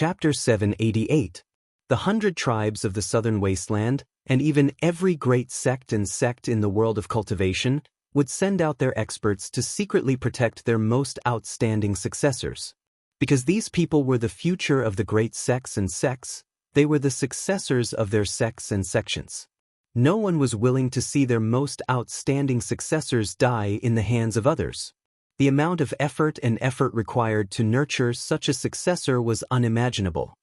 Chapter 788. The 100 Tribes of the Southern Wasteland, and even every great sect in the world of cultivation, would send out their experts to secretly protect their most outstanding successors. Because these people were the future of the great sects and sects, they were the successors of their sects and sections. No one was willing to see their most outstanding successors die in the hands of others. The amount of effort required to nurture such a successor was unimaginable.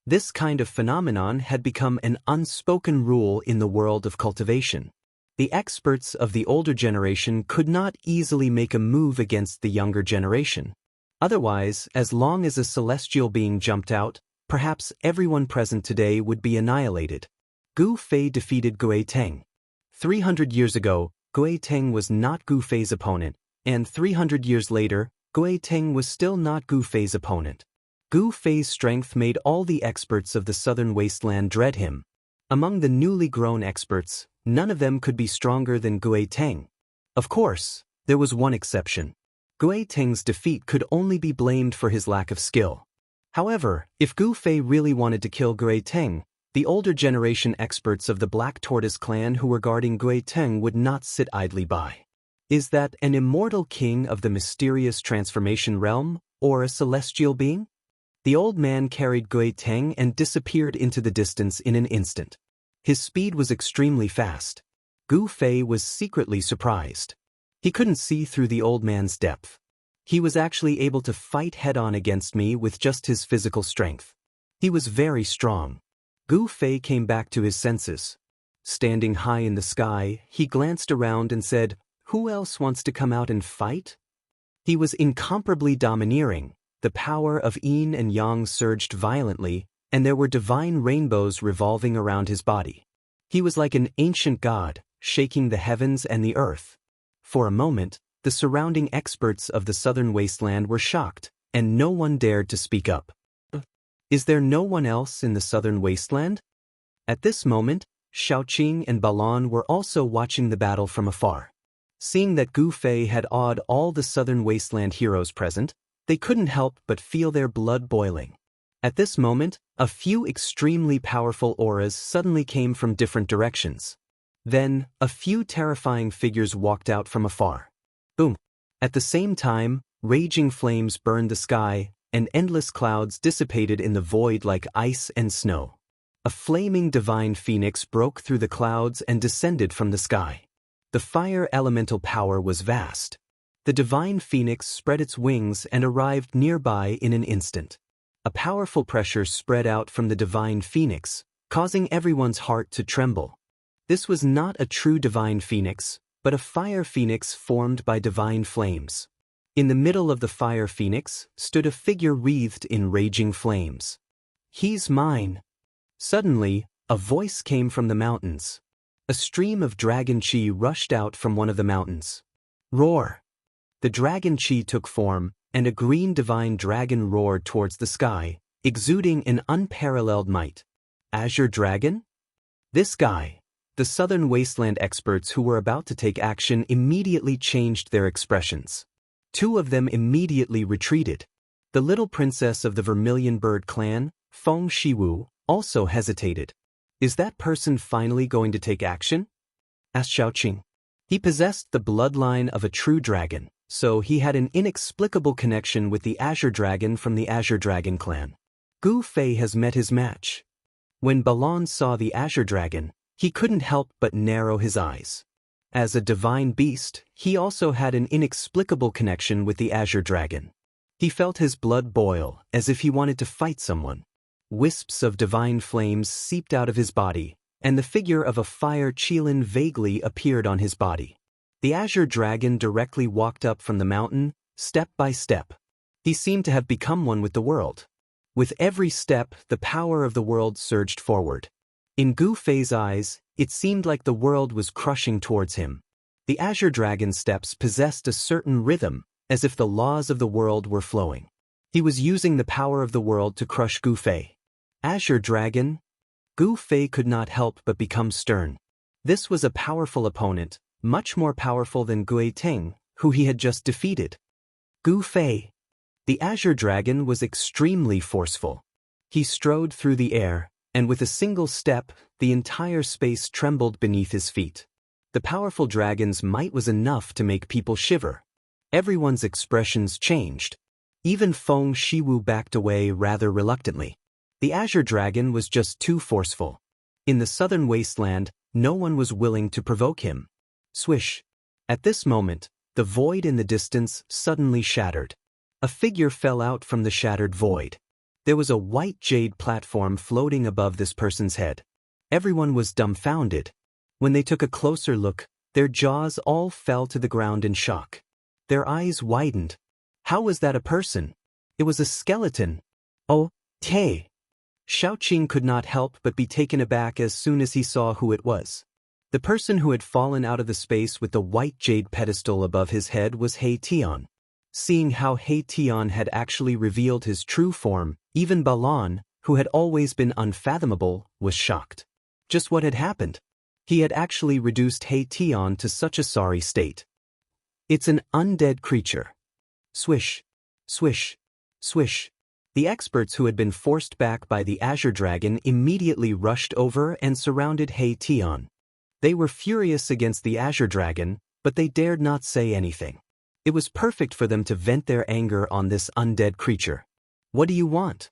This kind of phenomenon had become an unspoken rule in the world of cultivation. The experts of the older generation could not easily make a move against the younger generation. Otherwise, as long as a celestial being jumped out, perhaps everyone present today would be annihilated. Gu Fei defeated Gui Teng. 300 years ago, Gui Teng was not Gu Fei's opponent, and 300 years later, Gui Teng was still not Gu Fei's opponent. Gu Fei's strength made all the experts of the southern wasteland dread him. Among the newly grown experts, none of them could be stronger than Gui Teng. Of course, there was one exception. Gui Teng's defeat could only be blamed for his lack of skill. However, if Gu Fei really wanted to kill Gui Teng, the older generation experts of the Black Tortoise clan who were guarding Gui Teng would not sit idly by. Is that an immortal king of the mysterious transformation realm, or a celestial being? The old man carried Gui Teng and disappeared into the distance in an instant. His speed was extremely fast. Gu Fei was secretly surprised. He couldn't see through the old man's depth. He was actually able to fight head-on against me with just his physical strength. He was very strong. Gu Fei came back to his senses. Standing high in the sky, he glanced around and said, "Who else wants to come out and fight?" He was incomparably domineering. The power of yin and yang surged violently, and there were divine rainbows revolving around his body. He was like an ancient god, shaking the heavens and the earth. For a moment, the surrounding experts of the southern wasteland were shocked, and no one dared to speak up. Is there no one else in the southern wasteland? At this moment, Xiaoqing and Balon were also watching the battle from afar. Seeing that Gu Fei had awed all the southern wasteland heroes present, they couldn't help but feel their blood boiling. At this moment, a few extremely powerful auras suddenly came from different directions. Then, a few terrifying figures walked out from afar. Boom! At the same time, raging flames burned the sky, and endless clouds dissipated in the void like ice and snow. A flaming divine phoenix broke through the clouds and descended from the sky. The fire elemental power was vast. The divine phoenix spread its wings and arrived nearby in an instant. A powerful pressure spread out from the divine phoenix, causing everyone's heart to tremble. This was not a true divine phoenix, but a fire phoenix formed by divine flames. In the middle of the fire phoenix stood a figure wreathed in raging flames. "He's mine." Suddenly, a voice came from the mountains. A stream of dragon chi rushed out from one of the mountains. Roar! The dragon chi took form, and a green divine dragon roared towards the sky, exuding an unparalleled might. Azure Dragon? This guy. The southern wasteland experts who were about to take action immediately changed their expressions. Two of them immediately retreated. The little princess of the Vermilion Bird clan, Feng Shiwu, also hesitated. Is that person finally going to take action? Asked Xiaoqing. He possessed the bloodline of a true dragon, so he had an inexplicable connection with the Azure Dragon from the Azure Dragon clan. Gu Fei has met his match. When Balon saw the Azure Dragon, he couldn't help but narrow his eyes. As a divine beast, he also had an inexplicable connection with the Azure Dragon. He felt his blood boil, as if he wanted to fight someone. Wisps of divine flames seeped out of his body, and the figure of a fire Qilin vaguely appeared on his body. The Azure Dragon directly walked up from the mountain, step by step. He seemed to have become one with the world. With every step, the power of the world surged forward. In Gu Fei's eyes, it seemed like the world was crushing towards him. The Azure Dragon's steps possessed a certain rhythm, as if the laws of the world were flowing. He was using the power of the world to crush Gu Fei. Azure Dragon? Gu Fei could not help but become stern. This was a powerful opponent, much more powerful than Gui Teng, who he had just defeated. Gu Fei. The Azure Dragon was extremely forceful. He strode through the air, and with a single step, the entire space trembled beneath his feet. The powerful dragon's might was enough to make people shiver. Everyone's expressions changed. Even Feng Shiwu backed away rather reluctantly. The Azure Dragon was just too forceful. In the southern wasteland, no one was willing to provoke him. Swish. At this moment, the void in the distance suddenly shattered. A figure fell out from the shattered void. There was a white jade platform floating above this person's head. Everyone was dumbfounded. When they took a closer look, their jaws all fell to the ground in shock. Their eyes widened. How was that a person? It was a skeleton. Oh, hey! Xiaoqing could not help but be taken aback as soon as he saw who it was. The person who had fallen out of the space with the white jade pedestal above his head was He Tian. Seeing how He Tian had actually revealed his true form, even Balan, who had always been unfathomable, was shocked. Just what had happened? He had actually reduced He Tian to such a sorry state. It's an undead creature. Swish, swish, swish. The experts who had been forced back by the Azure Dragon immediately rushed over and surrounded He Tian. They were furious against the Azure Dragon, but they dared not say anything. It was perfect for them to vent their anger on this undead creature. What do you want?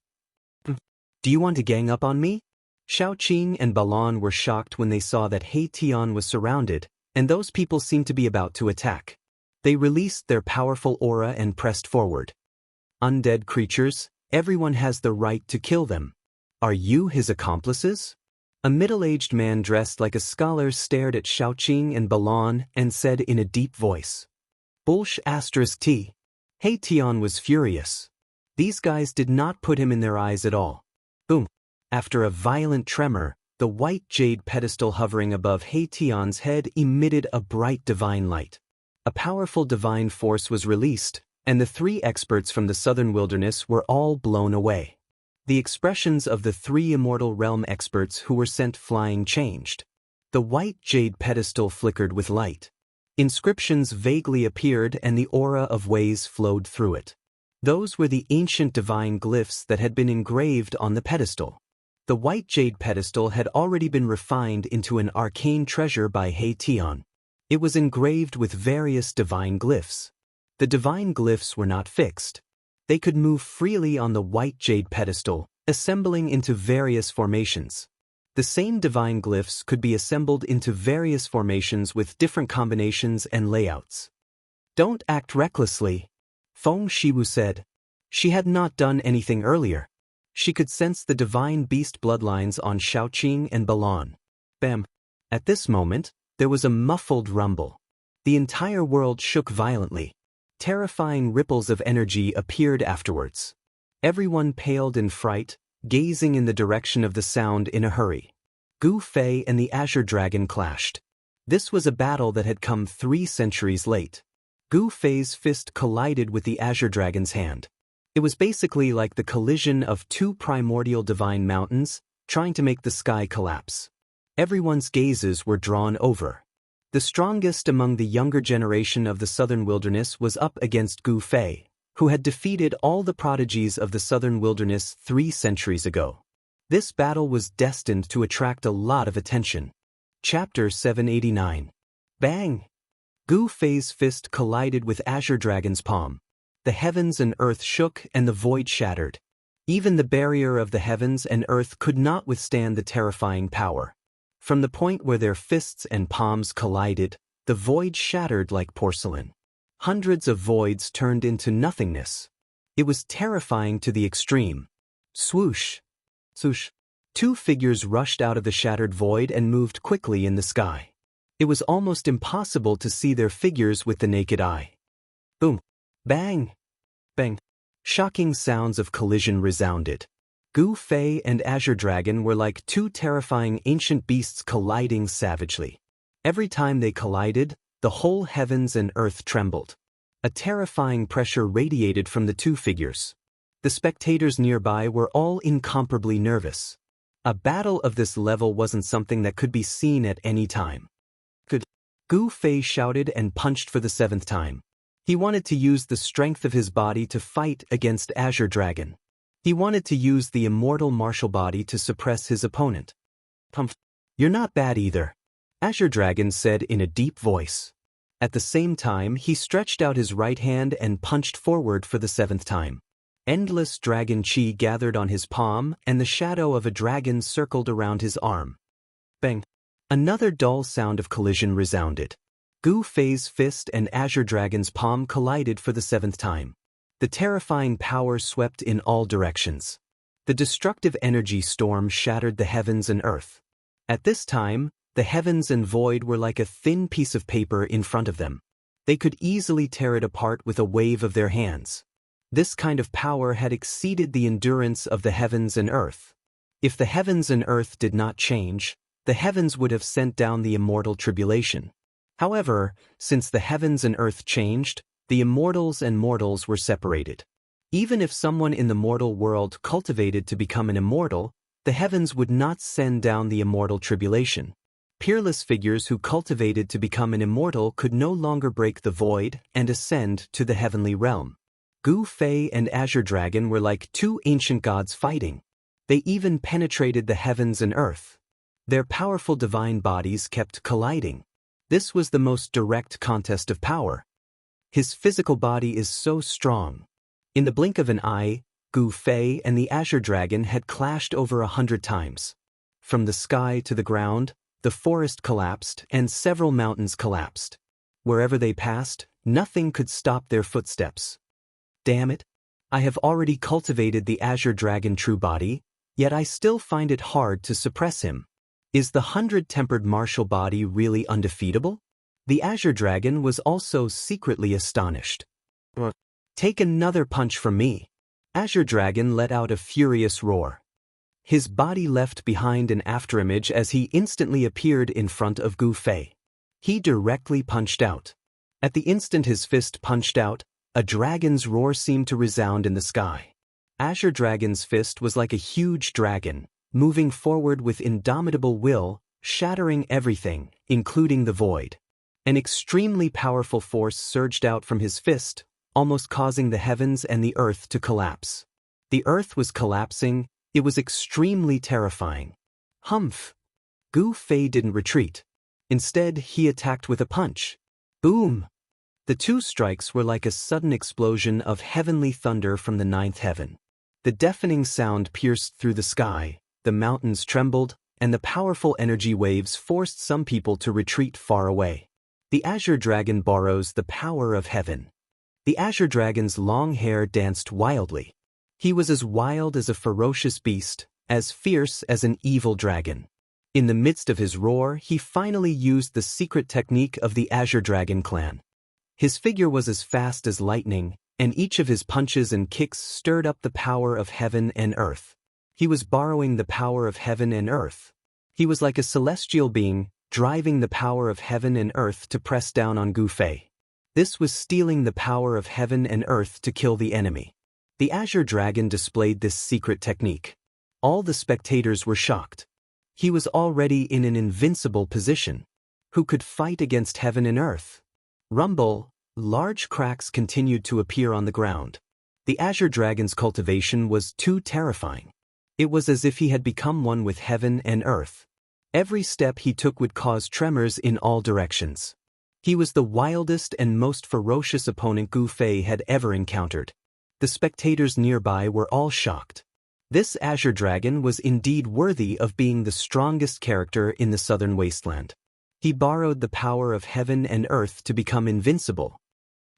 Do you want to gang up on me? Xiaoqing and Balan were shocked when they saw that He Tian was surrounded, and those people seemed to be about to attack. They released their powerful aura and pressed forward. Undead creatures, everyone has the right to kill them. Are you his accomplices? A middle-aged man dressed like a scholar stared at Xiaoqing and Balan and said in a deep voice. Bullsh**T. He Tian was furious. These guys did not put him in their eyes at all. Boom. After a violent tremor, the white jade pedestal hovering above He Tian's head emitted a bright divine light. A powerful divine force was released, and the three experts from the southern wilderness were all blown away. The expressions of the three immortal realm experts who were sent flying changed. The white jade pedestal flickered with light. Inscriptions vaguely appeared and the aura of ways flowed through it. Those were the ancient divine glyphs that had been engraved on the pedestal. The white jade pedestal had already been refined into an arcane treasure by He Tian. It was engraved with various divine glyphs. The divine glyphs were not fixed. They could move freely on the white jade pedestal, assembling into various formations. The same divine glyphs could be assembled into various formations with different combinations and layouts. Don't act recklessly, Feng Shiwu said. She had not done anything earlier. She could sense the divine beast bloodlines on Xiaoqing and Balan. Bam! At this moment, there was a muffled rumble. The entire world shook violently. Terrifying ripples of energy appeared afterwards. Everyone paled in fright, gazing in the direction of the sound in a hurry. Gu Fei and the Azure Dragon clashed. This was a battle that had come 3 centuries late. Gu Fei's fist collided with the Azure Dragon's hand. It was basically like the collision of 2 primordial divine mountains, trying to make the sky collapse. Everyone's gazes were drawn over. The strongest among the younger generation of the southern wilderness was up against Gu Fei, who had defeated all the prodigies of the southern wilderness 3 centuries ago. This battle was destined to attract a lot of attention. Chapter 789. Bang! Gu Fei's fist collided with Azure Dragon's palm. The heavens and earth shook and the void shattered. Even the barrier of the heavens and earth could not withstand the terrifying power. From the point where their fists and palms collided, the void shattered like porcelain. Hundreds of voids turned into nothingness. It was terrifying to the extreme. Swoosh! Swoosh! 2 figures rushed out of the shattered void and moved quickly in the sky. It was almost impossible to see their figures with the naked eye. Boom! Bang! Bang! Shocking sounds of collision resounded. Gu Fei and Azure Dragon were like 2 terrifying ancient beasts colliding savagely. Every time they collided, the whole heavens and earth trembled. A terrifying pressure radiated from the 2 figures. The spectators nearby were all incomparably nervous. A battle of this level wasn't something that could be seen at any time. Gu Fei shouted and punched for the 7th time. He wanted to use the strength of his body to fight against Azure Dragon. He wanted to use the immortal martial body to suppress his opponent. You're not bad either, Azure Dragon said in a deep voice. At the same time, he stretched out his right hand and punched forward for the 7th time. Endless dragon chi gathered on his palm, and the shadow of a dragon circled around his arm. Bang! Another dull sound of collision resounded. Gu Fei's fist and Azure Dragon's palm collided for the 7th time. The terrifying power swept in all directions. The destructive energy storm shattered the heavens and earth. At this time, the heavens and void were like a thin piece of paper in front of them. They could easily tear it apart with a wave of their hands. This kind of power had exceeded the endurance of the heavens and earth. If the heavens and earth did not change, the heavens would have sent down the immortal tribulation. However, since the heavens and earth changed, the immortals and mortals were separated. Even if someone in the mortal world cultivated to become an immortal, the heavens would not send down the immortal tribulation. Peerless figures who cultivated to become an immortal could no longer break the void and ascend to the heavenly realm. Gu Fei and Azure Dragon were like two ancient gods fighting. They even penetrated the heavens and earth. Their powerful divine bodies kept colliding. This was the most direct contest of power. His physical body is so strong. In the blink of an eye, Gu Fei and the Azure Dragon had clashed over 100 times. From the sky to the ground, the forest collapsed and several mountains collapsed. Wherever they passed, nothing could stop their footsteps. Damn it! I have already cultivated the Azure Dragon true body, yet I still find it hard to suppress him. Is the 100-tempered martial body really undefeatable? The Azure Dragon was also secretly astonished. Take another punch from me. Azure Dragon let out a furious roar. His body left behind an afterimage as he instantly appeared in front of Gu Fei. He directly punched out. At the instant his fist punched out, a dragon's roar seemed to resound in the sky. Azure Dragon's fist was like a huge dragon, moving forward with indomitable will, shattering everything, including the void. An extremely powerful force surged out from his fist, almost causing the heavens and the earth to collapse. The earth was collapsing. It was extremely terrifying. Humph! Gu Fei didn't retreat. Instead, he attacked with a punch. Boom! The two strikes were like a sudden explosion of heavenly thunder from the 9th heaven. The deafening sound pierced through the sky, the mountains trembled, and the powerful energy waves forced some people to retreat far away. The Azure Dragon borrows the power of heaven. The Azure Dragon's long hair danced wildly. He was as wild as a ferocious beast, as fierce as an evil dragon. In the midst of his roar, he finally used the secret technique of the Azure Dragon clan. His figure was as fast as lightning, and each of his punches and kicks stirred up the power of heaven and earth. He was borrowing the power of heaven and earth. He was like a celestial being, driving the power of heaven and earth to press down on Gu Fei. This was stealing the power of heaven and earth to kill the enemy. The Azure Dragon displayed this secret technique. All the spectators were shocked. He was already in an invincible position. Who could fight against heaven and earth? Rumble, large cracks continued to appear on the ground. The Azure Dragon's cultivation was too terrifying. It was as if he had become one with heaven and earth. Every step he took would cause tremors in all directions. He was the wildest and most ferocious opponent Gu Fei had ever encountered. The spectators nearby were all shocked. This Azure Dragon was indeed worthy of being the strongest character in the Southern Wasteland. He borrowed the power of heaven and earth to become invincible.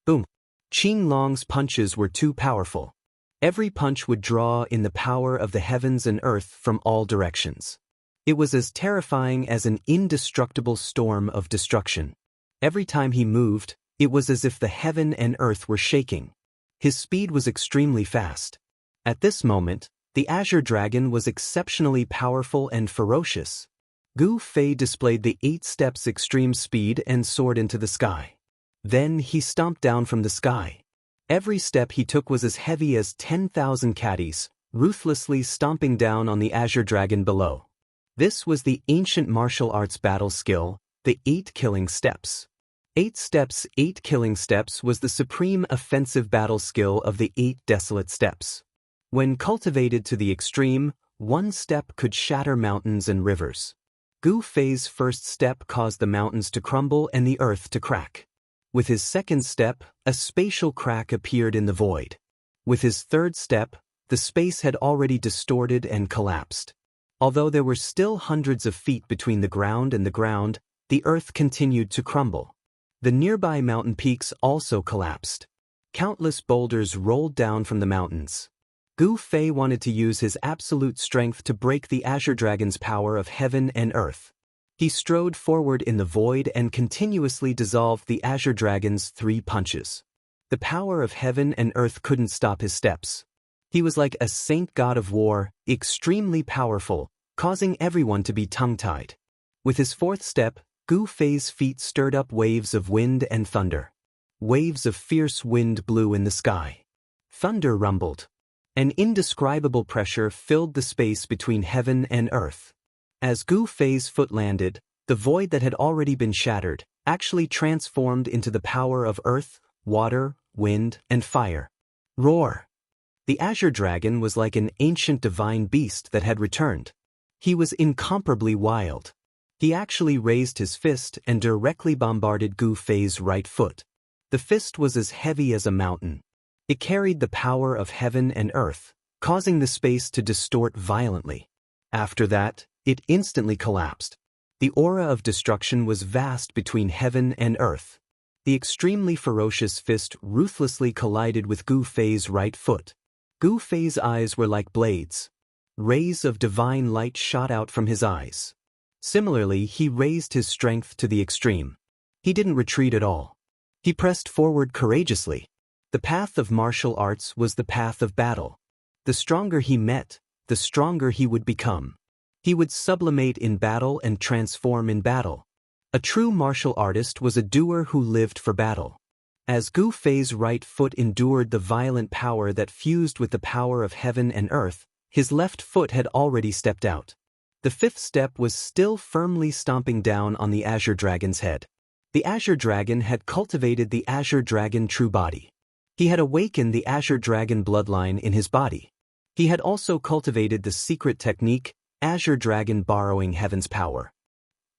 Boom! Qing Long's punches were too powerful. Every punch would draw in the power of the heavens and earth from all directions. It was as terrifying as an indestructible storm of destruction. Every time he moved, it was as if the heaven and earth were shaking. His speed was extremely fast. At this moment, the Azure Dragon was exceptionally powerful and ferocious. Gu Fei displayed the 8 steps extreme speed and soared into the sky. Then he stomped down from the sky. Every step he took was as heavy as 10,000 caddies, ruthlessly stomping down on the Azure Dragon below. This was the ancient martial arts battle skill, the 8 killing steps. 8 steps, 8 killing steps was the supreme offensive battle skill of the 8 desolate steps. When cultivated to the extreme, one step could shatter mountains and rivers. Gu Fei's first step caused the mountains to crumble and the earth to crack. With his second step, a spatial crack appeared in the void. With his third step, the space had already distorted and collapsed. Although there were still hundreds of feet between the ground and the ground, the earth continued to crumble. The nearby mountain peaks also collapsed. Countless boulders rolled down from the mountains. Gu Fei wanted to use his absolute strength to break the Azure Dragon's power of heaven and earth. He strode forward in the void and continuously dissolved the Azure Dragon's 3 punches. The power of heaven and earth couldn't stop his steps. He was like a saint god of war, extremely powerful, causing everyone to be tongue-tied. With his fourth step, Gu Fei's feet stirred up waves of wind and thunder. Waves of fierce wind blew in the sky. Thunder rumbled. An indescribable pressure filled the space between heaven and earth. As Gu Fei's foot landed, the void that had already been shattered actually transformed into the power of earth, water, wind, and fire. Roar! The Azure Dragon was like an ancient divine beast that had returned. He was incomparably wild. He actually raised his fist and directly bombarded Gu Fei's right foot. The fist was as heavy as a mountain. It carried the power of heaven and earth, causing the space to distort violently. After that, it instantly collapsed. The aura of destruction was vast between heaven and earth. The extremely ferocious fist ruthlessly collided with Gu Fei's right foot. Gu Fei's eyes were like blades. Rays of divine light shot out from his eyes. Similarly, he raised his strength to the extreme. He didn't retreat at all. He pressed forward courageously. The path of martial arts was the path of battle. The stronger he met, the stronger he would become. He would sublimate in battle and transform in battle. A true martial artist was a doer who lived for battle. As Gu Fei's right foot endured the violent power that fused with the power of heaven and earth, his left foot had already stepped out. The fifth step was still firmly stomping down on the Azure Dragon's head. The Azure Dragon had cultivated the Azure Dragon true body. He had awakened the Azure Dragon bloodline in his body. He had also cultivated the secret technique, Azure Dragon borrowing heaven's power.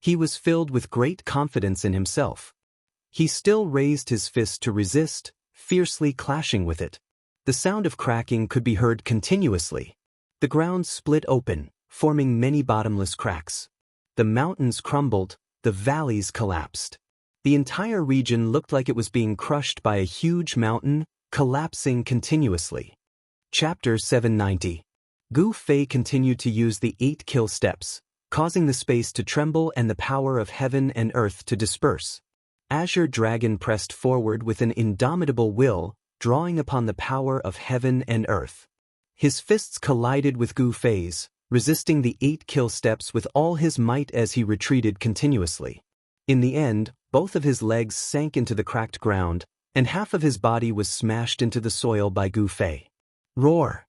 He was filled with great confidence in himself. He still raised his fist to resist, fiercely clashing with it. The sound of cracking could be heard continuously. The ground split open, forming many bottomless cracks. The mountains crumbled, the valleys collapsed. The entire region looked like it was being crushed by a huge mountain, collapsing continuously. Chapter 790. Gu Fei continued to use the 8 kill steps, causing the space to tremble and the power of heaven and earth to disperse. Azure Dragon pressed forward with an indomitable will, drawing upon the power of heaven and earth. His fists collided with Gu Fei's, resisting the 8 kill steps with all his might as he retreated continuously. In the end, both of his legs sank into the cracked ground, and half of his body was smashed into the soil by Gu Fei. Roar!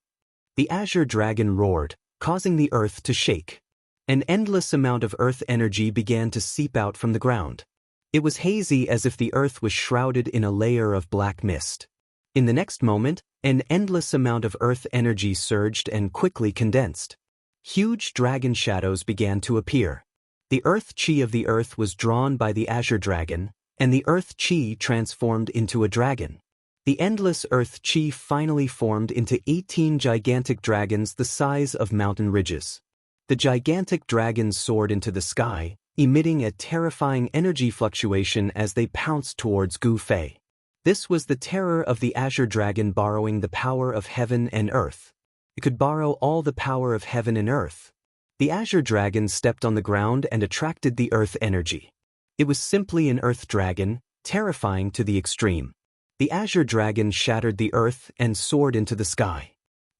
The Azure Dragon roared, causing the earth to shake. An endless amount of earth energy began to seep out from the ground. It was hazy as if the earth was shrouded in a layer of black mist. In the next moment, an endless amount of earth energy surged and quickly condensed. Huge dragon shadows began to appear. The earth chi of the earth was drawn by the Azure Dragon, and the earth chi transformed into a dragon. The endless earth chi finally formed into 18 gigantic dragons the size of mountain ridges. The gigantic dragons soared into the sky, emitting a terrifying energy fluctuation as they pounced towards Gu Fei. This was the terror of the Azure Dragon borrowing the power of heaven and earth. It could borrow all the power of heaven and earth. The Azure Dragon stepped on the ground and attracted the earth energy. It was simply an earth dragon, terrifying to the extreme. The Azure Dragon shattered the earth and soared into the sky.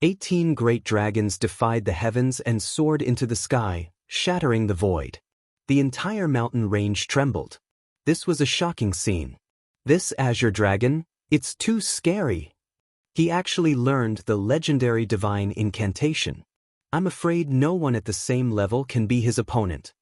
18 great dragons defied the heavens and soared into the sky, shattering the void. The entire mountain range trembled. This was a shocking scene. This Azure Dragon, it's too scary. He actually learned the legendary divine incantation. I'm afraid no one at the same level can be his opponent.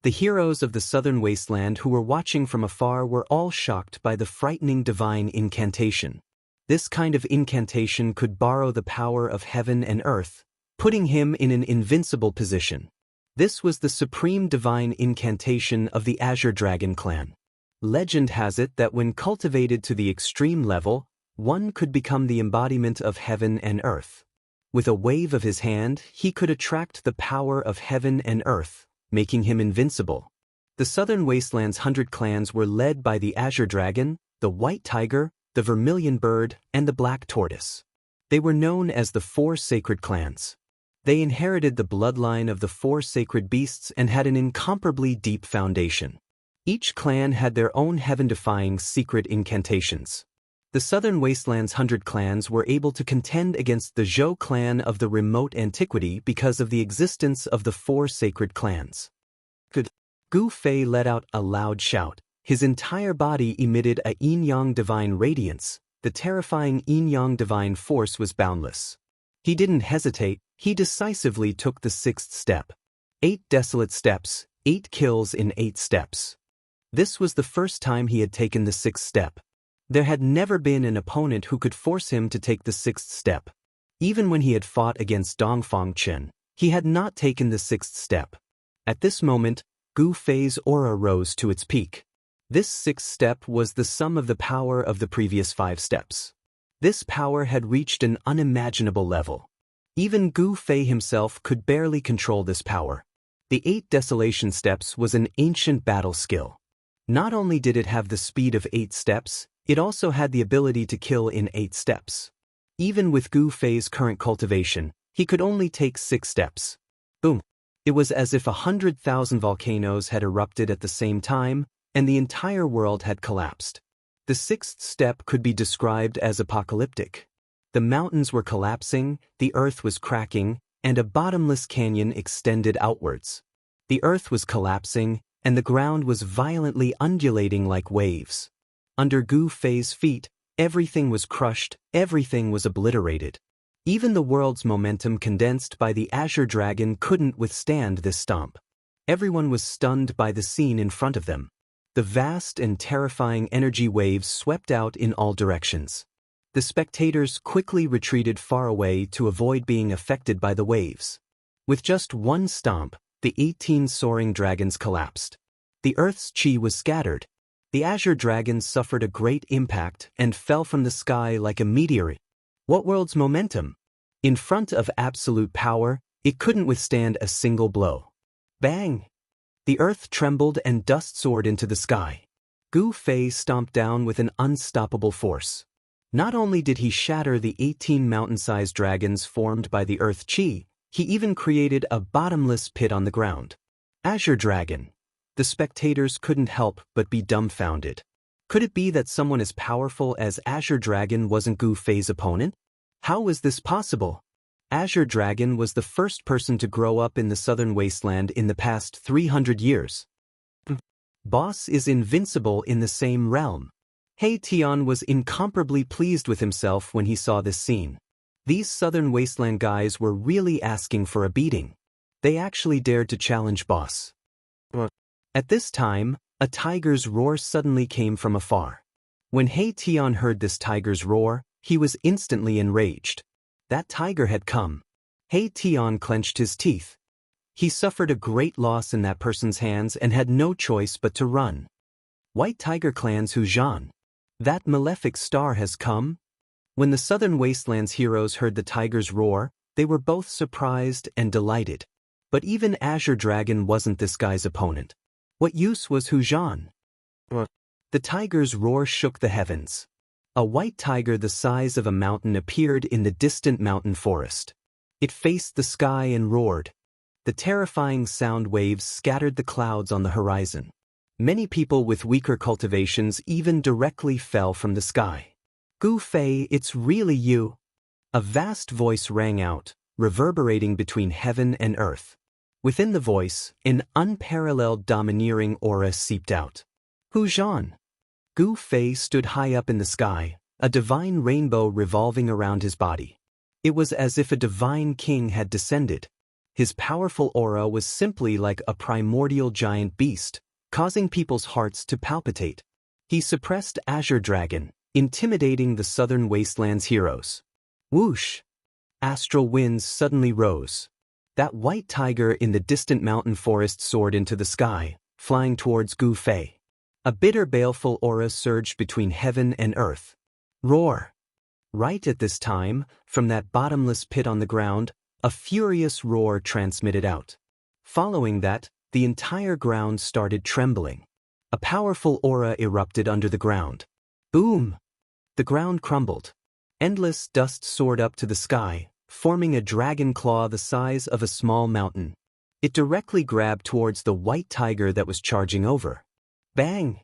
The heroes of the southern wasteland who were watching from afar were all shocked by the frightening divine incantation. This kind of incantation could borrow the power of heaven and earth, putting him in an invincible position. This was the supreme divine incantation of the Azure Dragon clan. Legend has it that when cultivated to the extreme level, one could become the embodiment of heaven and earth. With a wave of his hand, he could attract the power of heaven and earth, making him invincible. The Southern Wasteland's 100 clans were led by the Azure Dragon, the White Tiger, the Vermilion Bird, and the Black Tortoise. They were known as the Four Sacred Clans. They inherited the bloodline of the four sacred beasts and had an incomparably deep foundation. Each clan had their own heaven-defying secret incantations. The Southern Wasteland's 100 clans were able to contend against the Zhou clan of the remote antiquity because of the existence of the four sacred clans. Gu Fei let out a loud shout. His entire body emitted a yin-yang divine radiance. The terrifying yin-yang divine force was boundless. He didn't hesitate, he decisively took the sixth step. 8 desolate steps, 8 kills in 8 steps. This was the first time he had taken the sixth step. There had never been an opponent who could force him to take the sixth step. Even when he had fought against Dongfang Chen, he had not taken the sixth step. At this moment, Gu Fei's aura rose to its peak. This sixth step was the sum of the power of the previous 5 steps. This power had reached an unimaginable level. Even Gu Fei himself could barely control this power. The 8 desolation steps was an ancient battle skill. Not only did it have the speed of 8 steps, it also had the ability to kill in 8 steps. Even with Gu Fei's current cultivation, he could only take 6 steps. Boom! It was as if 100,000 volcanoes had erupted at the same time, and the entire world had collapsed. The sixth step could be described as apocalyptic. The mountains were collapsing, the earth was cracking, and a bottomless canyon extended outwards. The earth was collapsing, and the ground was violently undulating like waves. Under Gu Fei's feet, everything was crushed, everything was obliterated. Even the world's momentum condensed by the Azure Dragon couldn't withstand this stomp. Everyone was stunned by the scene in front of them. The vast and terrifying energy waves swept out in all directions. The spectators quickly retreated far away to avoid being affected by the waves. With just one stomp, the 18 soaring dragons collapsed. The Earth's chi was scattered. The Azure Dragon suffered a great impact and fell from the sky like a meteorite. What world's momentum? In front of absolute power, it couldn't withstand a single blow. Bang! The earth trembled and dust soared into the sky. Gu Fei stomped down with an unstoppable force. Not only did he shatter the 18 mountain-sized dragons formed by the earth chi, he even created a bottomless pit on the ground. Azure Dragon. The spectators couldn't help but be dumbfounded. Could it be that someone as powerful as Azure Dragon wasn't Gu Fei's opponent? How was this possible? Azure Dragon was the first person to grow up in the Southern Wasteland in the past 300 years. Boss is invincible in the same realm. He Tian was incomparably pleased with himself when he saw this scene. These Southern Wasteland guys were really asking for a beating. They actually dared to challenge Boss. At this time, a tiger's roar suddenly came from afar. When He Tian heard this tiger's roar, he was instantly enraged. That tiger had come. He Tian clenched his teeth. He suffered a great loss in that person's hands and had no choice but to run. White Tiger Clan's Hu Zhan. That malefic star has come? When the Southern Wasteland's heroes heard the tiger's roar, they were both surprised and delighted. But even Azure Dragon wasn't this guy's opponent. What use was Hu Zhan? The tiger's roar shook the heavens. A white tiger the size of a mountain appeared in the distant mountain forest. It faced the sky and roared. The terrifying sound waves scattered the clouds on the horizon. Many people with weaker cultivations even directly fell from the sky. Gu Fei, it's really you. A vast voice rang out, reverberating between heaven and earth. Within the voice, an unparalleled domineering aura seeped out. Hu Zhan. Gu Fei stood high up in the sky, a divine rainbow revolving around his body. It was as if a divine king had descended. His powerful aura was simply like a primordial giant beast, causing people's hearts to palpitate. He suppressed Azure Dragon, intimidating the southern wasteland's heroes. Whoosh! Astral winds suddenly rose. That white tiger in the distant mountain forest soared into the sky, flying towards Gu Fei. A bitter, baleful aura surged between heaven and earth. Roar! Right at this time, from that bottomless pit on the ground, a furious roar transmitted out. Following that, the entire ground started trembling. A powerful aura erupted under the ground. Boom! The ground crumbled. Endless dust soared up to the sky, forming a dragon claw the size of a small mountain. It directly grabbed towards the white tiger that was charging over. Bang!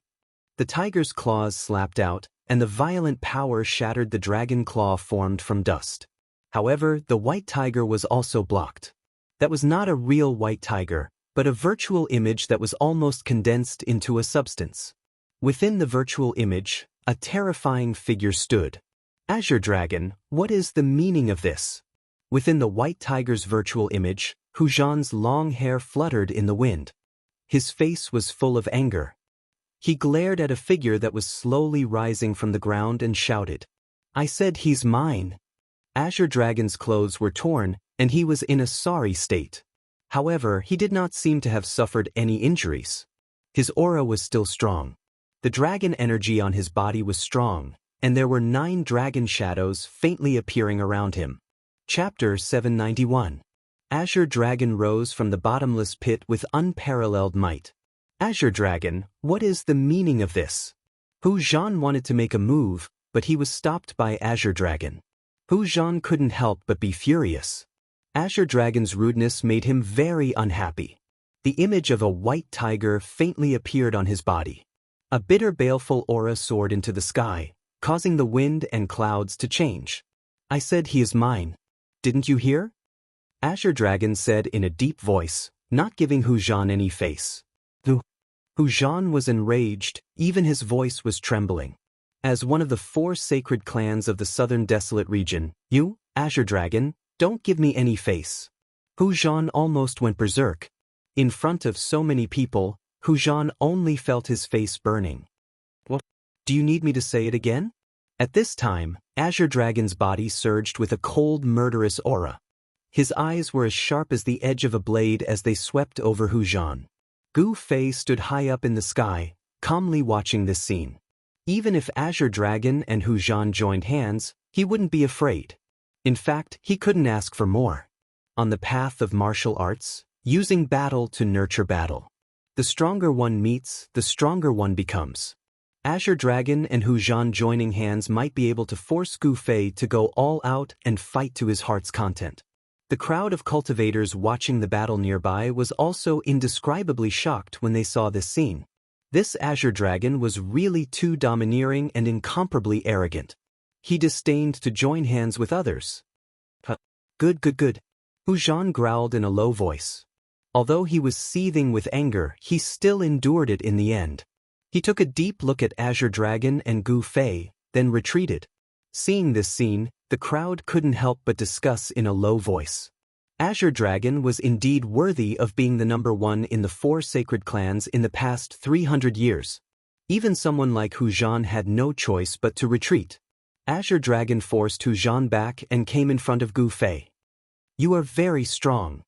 The tiger's claws slapped out, and the violent power shattered the dragon claw formed from dust. However, the white tiger was also blocked. That was not a real white tiger, but a virtual image that was almost condensed into a substance. Within the virtual image, a terrifying figure stood. Azure Dragon, what is the meaning of this? Within the white tiger's virtual image, Hu Zhan's long hair fluttered in the wind. His face was full of anger. He glared at a figure that was slowly rising from the ground and shouted, "I said he's mine." Azure Dragon's clothes were torn, and he was in a sorry state. However, he did not seem to have suffered any injuries. His aura was still strong. The dragon energy on his body was strong, and there were 9 dragon shadows faintly appearing around him. Chapter 791. Azure Dragon rose from the bottomless pit with unparalleled might. Azure Dragon, what is the meaning of this? Hu Zhan wanted to make a move, but he was stopped by Azure Dragon. Hu Zhan couldn't help but be furious. Azure Dragon's rudeness made him very unhappy. The image of a white tiger faintly appeared on his body. A bitter, baleful aura soared into the sky, causing the wind and clouds to change. "I said he is mine. Didn't you hear?" Azure Dragon said in a deep voice, not giving Hu Zhan any face. Hu Zhan was enraged, even his voice was trembling. As one of the 4 sacred clans of the southern desolate region, you, Azure Dragon, don't give me any face. Hu Zhan almost went berserk. In front of so many people, Hu Zhan only felt his face burning. "What? Do you need me to say it again?" At this time, Azure Dragon's body surged with a cold, murderous aura. His eyes were as sharp as the edge of a blade as they swept over Hu Zhan. Gu Fei stood high up in the sky, calmly watching this scene. Even if Azure Dragon and Hu Zhan joined hands, he wouldn't be afraid. In fact, he couldn't ask for more. On the path of martial arts, using battle to nurture battle. The stronger one meets, the stronger one becomes. Azure Dragon and Hu Zhan joining hands might be able to force Gu Fei to go all out and fight to his heart's content. The crowd of cultivators watching the battle nearby was also indescribably shocked when they saw this scene. This Azure Dragon was really too domineering and incomparably arrogant. He disdained to join hands with others. Good. Hu Zhan growled in a low voice. Although he was seething with anger, he still endured it in the end. He took a deep look at Azure Dragon and Gu Fei, then retreated. Seeing this scene, the crowd couldn't help but discuss in a low voice. Azure Dragon was indeed worthy of being the number 1 in the 4 sacred clans in the past 300 years. Even someone like Hu Zhan had no choice but to retreat. Azure Dragon forced Hu Zhan back and came in front of Gu Fei. "You are very strong."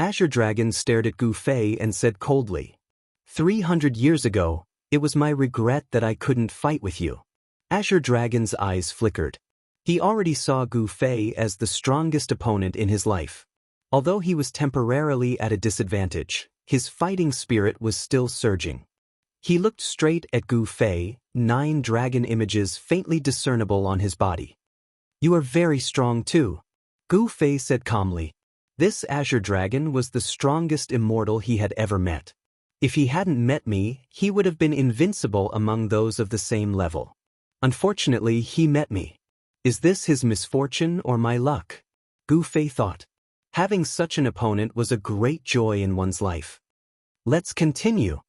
Azure Dragon stared at Gu Fei and said coldly, 300 years ago, it was my regret that I couldn't fight with you." Azure Dragon's eyes flickered. He already saw Gu Fei as the strongest opponent in his life. Although he was temporarily at a disadvantage, his fighting spirit was still surging. He looked straight at Gu Fei, 9 dragon images faintly discernible on his body. "You are very strong too," Gu Fei said calmly. This Azure Dragon was the strongest immortal he had ever met. If he hadn't met me, he would have been invincible among those of the same level. Unfortunately, he met me. Is this his misfortune or my luck? Gu Fei thought. Having such an opponent was a great joy in one's life. "Let's continue,"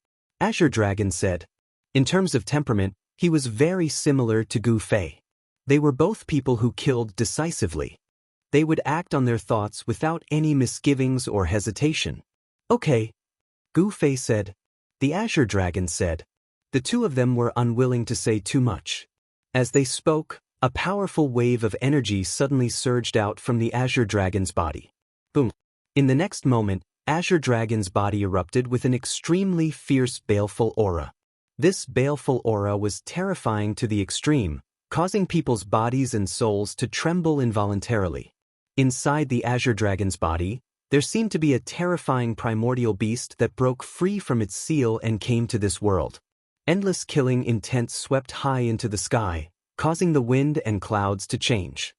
Azure Dragon said. In terms of temperament, he was very similar to Gu Fei. They were both people who killed decisively. They would act on their thoughts without any misgivings or hesitation. "Okay," Gu Fei said. The Azure Dragon said. The two of them were unwilling to say too much. As they spoke, a powerful wave of energy suddenly surged out from the Azure Dragon's body. Boom! In the next moment, Azure Dragon's body erupted with an extremely fierce, baleful aura. This baleful aura was terrifying to the extreme, causing people's bodies and souls to tremble involuntarily. Inside the Azure Dragon's body, there seemed to be a terrifying primordial beast that broke free from its seal and came to this world. Endless killing intent swept high into the sky, causing the wind and clouds to change.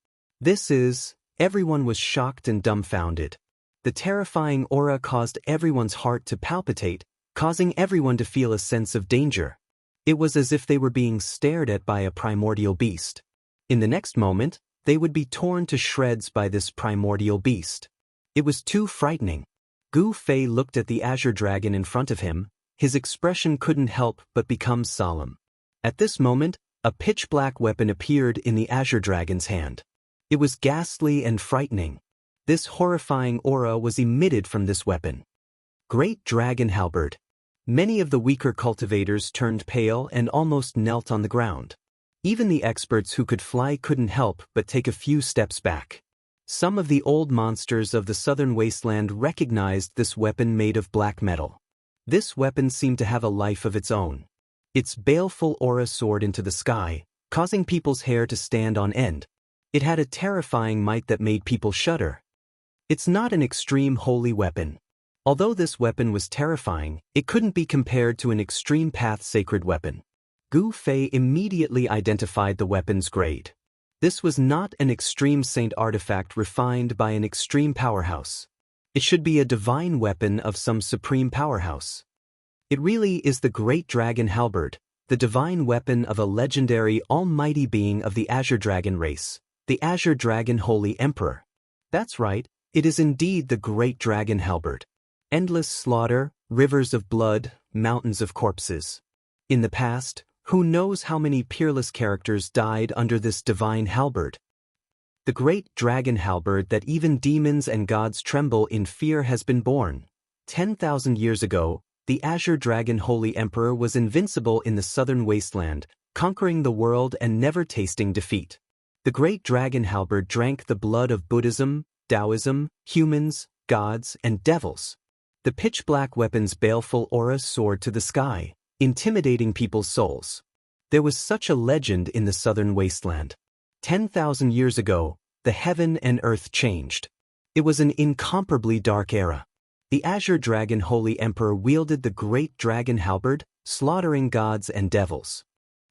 Everyone was shocked and dumbfounded. The terrifying aura caused everyone's heart to palpitate, causing everyone to feel a sense of danger. It was as if they were being stared at by a primordial beast. In the next moment, they would be torn to shreds by this primordial beast. It was too frightening. Gu Fei looked at the Azure Dragon in front of him. His expression couldn't help but become solemn. At this moment, a pitch-black weapon appeared in the Azure Dragon's hand. It was ghastly and frightening. This horrifying aura was emitted from this weapon. Great Dragon Halberd. Many of the weaker cultivators turned pale and almost knelt on the ground. Even the experts who could fly couldn't help but take a few steps back. Some of the old monsters of the southern wasteland recognized this weapon made of black metal. This weapon seemed to have a life of its own. Its baleful aura soared into the sky, causing people's hair to stand on end. It had a terrifying might that made people shudder. It's not an extreme holy weapon. Although this weapon was terrifying, it couldn't be compared to an extreme path sacred weapon. Gu Fei immediately identified the weapon's grade. This was not an extreme saint artifact refined by an extreme powerhouse. It should be a divine weapon of some supreme powerhouse. It really is the Great Dragon Halberd, the divine weapon of a legendary almighty being of the Azure Dragon race, the Azure Dragon Holy Emperor. That's right, it is indeed the Great Dragon Halberd. Endless slaughter, rivers of blood, mountains of corpses. In the past, who knows how many peerless characters died under this divine halberd? The Great Dragon Halberd that even demons and gods tremble in fear has been born. 10,000 years ago, the Azure Dragon Holy Emperor was invincible in the southern wasteland, conquering the world and never tasting defeat. The Great Dragon Halberd drank the blood of Buddhism, Daoism, humans, gods, and devils. The pitch-black weapon's baleful aura soared to the sky, intimidating people's souls. There was such a legend in the southern wasteland. 10,000 years ago, the heaven and earth changed. It was an incomparably dark era. The Azure Dragon Holy Emperor wielded the Great Dragon Halberd, slaughtering gods and devils.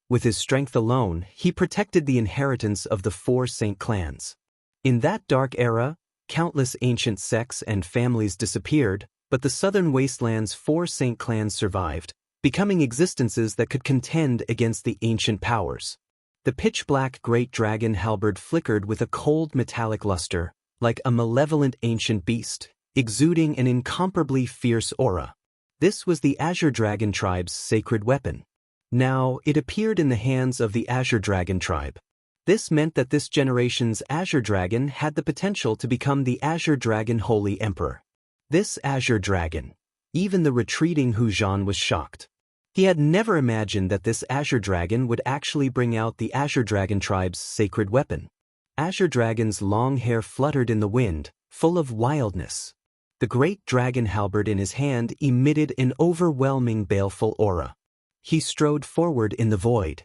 With his strength alone, he protected the inheritance of the 4 saint clans. In that dark era, countless ancient sects and families disappeared, but the southern wasteland's 4 saint clans survived, becoming existences that could contend against the ancient powers. The pitch-black Great Dragon Halberd flickered with a cold metallic luster, like a malevolent ancient beast, exuding an incomparably fierce aura. This was the Azure Dragon tribe's sacred weapon. Now, it appeared in the hands of the Azure Dragon tribe. This meant that this generation's Azure Dragon had the potential to become the Azure Dragon Holy Emperor. This Azure Dragon. Even the retreating Hu Zhan was shocked. He had never imagined that this Azure Dragon would actually bring out the Azure Dragon tribe's sacred weapon. Azure Dragon's long hair fluttered in the wind, full of wildness. The Great Dragon Halberd in his hand emitted an overwhelming baleful aura. He strode forward in the void.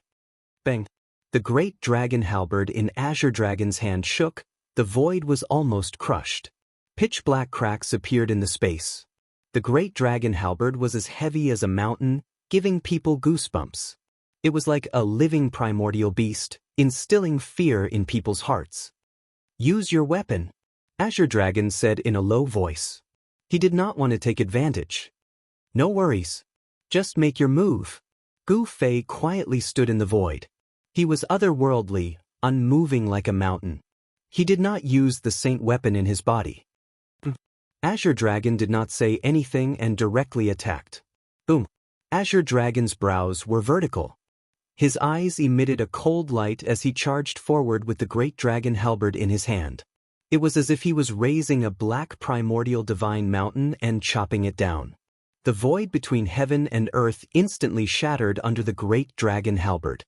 Bang! The Great Dragon Halberd in Azure Dragon's hand shook, the void was almost crushed. Pitch-black cracks appeared in the space. The Great Dragon Halberd was as heavy as a mountain, giving people goosebumps. It was like a living primordial beast, instilling fear in people's hearts. "Use your weapon," Azure Dragon said in a low voice. He did not want to take advantage. "No worries. Just make your move." Gu Fei quietly stood in the void. He was otherworldly, unmoving like a mountain. He did not use the saint weapon in his body. Azure Dragon did not say anything and directly attacked. Boom! Azure Dragon's brows were vertical. His eyes emitted a cold light as he charged forward with the Great Dragon Halberd in his hand. It was as if he was raising a black primordial divine mountain and chopping it down. The void between heaven and earth instantly shattered under the Great Dragon Halberd.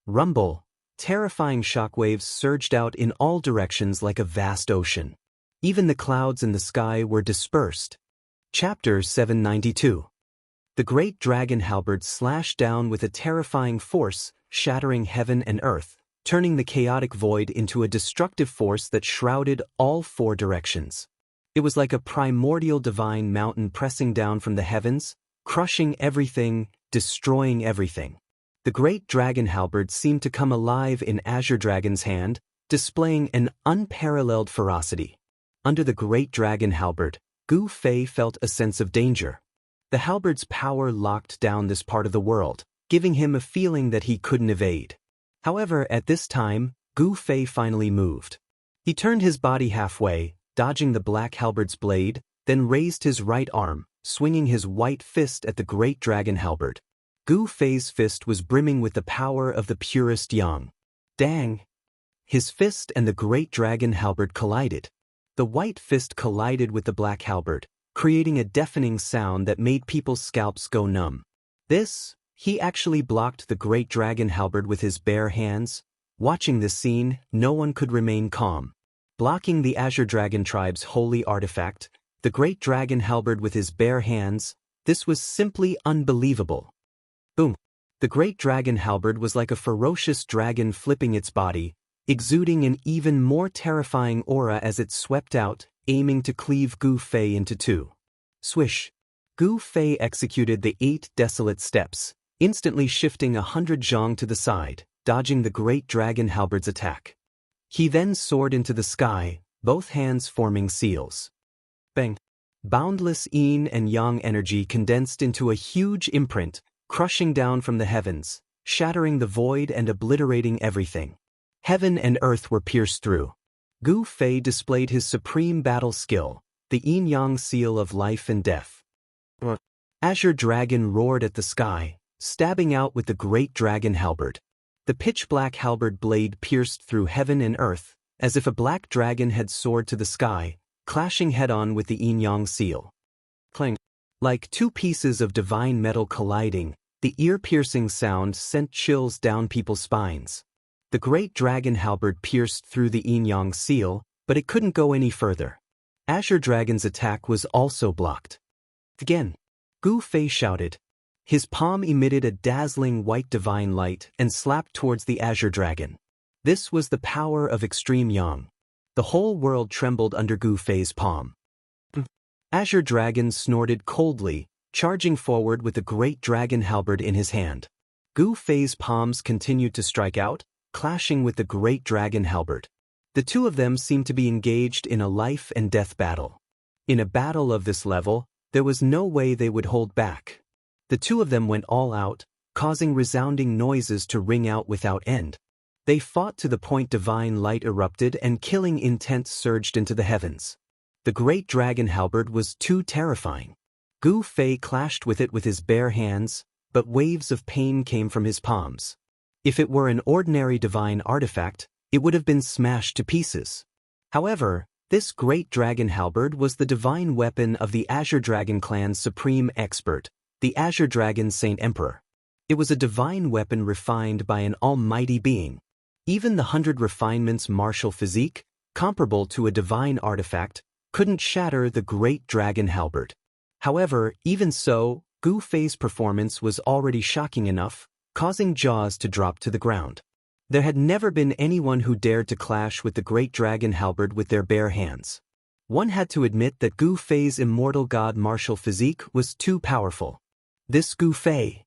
Rumble! Terrifying shockwaves surged out in all directions like a vast ocean. Even the clouds in the sky were dispersed. Chapter 792. The great dragon halberd slashed down with a terrifying force, shattering heaven and earth, turning the chaotic void into a destructive force that shrouded all four directions. It was like a primordial divine mountain pressing down from the heavens, crushing everything, destroying everything. The great dragon halberd seemed to come alive in Azure Dragon's hand, displaying an unparalleled ferocity. Under the great dragon halberd, Gu Fei felt a sense of danger. The halberd's power locked down this part of the world, giving him a feeling that he couldn't evade. However, at this time, Gu Fei finally moved. He turned his body halfway, dodging the black halberd's blade, then raised his right arm, swinging his white fist at the great dragon halberd. Gu Fei's fist was brimming with the power of the purest yang. Dang! His fist and the great dragon halberd collided. The white fist collided with the black halberd, creating a deafening sound that made people's scalps go numb. He actually blocked the great dragon halberd with his bare hands. Watching this scene, no one could remain calm. Blocking the Azure Dragon tribe's holy artifact, the great dragon halberd with his bare hands, this was simply unbelievable. Boom! The great dragon halberd was like a ferocious dragon flipping its body, exuding an even more terrifying aura as it swept out, aiming to cleave Gu Fei into two. Swish! Gu Fei executed the 8 desolate steps, instantly shifting 100 zhang to the side, dodging the great dragon halberd's attack. He then soared into the sky, both hands forming seals. Bang! Boundless yin and yang energy condensed into a huge imprint, crushing down from the heavens, shattering the void and obliterating everything. Heaven and earth were pierced through. Gu Fei displayed his supreme battle skill, the yin-yang seal of life and death. Azure Dragon roared at the sky, stabbing out with the great dragon halberd. The pitch-black halberd blade pierced through heaven and earth, as if a black dragon had soared to the sky, clashing head-on with the yin-yang seal. Clang! Like two pieces of divine metal colliding, the ear-piercing sound sent chills down people's spines. The great dragon halberd pierced through the yin-yang seal, but it couldn't go any further. Azure Dragon's attack was also blocked. Again, Gu Fei shouted. His palm emitted a dazzling white divine light and slapped towards the Azure Dragon. This was the power of extreme yang. The whole world trembled under Gu Fei's palm. Azure Dragon snorted coldly, charging forward with the great dragon halberd in his hand. Gu Fei's palms continued to strike out, clashing with the great dragon halberd. The two of them seemed to be engaged in a life and death battle. In a battle of this level, there was no way they would hold back. The two of them went all out, causing resounding noises to ring out without end. They fought to the point divine light erupted and killing intent surged into the heavens. The great dragon halberd was too terrifying. Gu Fei clashed with it with his bare hands, but waves of pain came from his palms. If it were an ordinary divine artifact, it would have been smashed to pieces. However, this great dragon halberd was the divine weapon of the Azure Dragon clan's supreme expert, the Azure Dragon Saint Emperor. It was a divine weapon refined by an almighty being. Even the 100 refinements martial physique, comparable to a divine artifact, couldn't shatter the great dragon halberd. However, even so, Gu Fei's performance was already shocking enough, causing jaws to drop to the ground. There had never been anyone who dared to clash with the great dragon halberd with their bare hands. One had to admit that Gu Fei's immortal god martial physique was too powerful. This Gu Fei.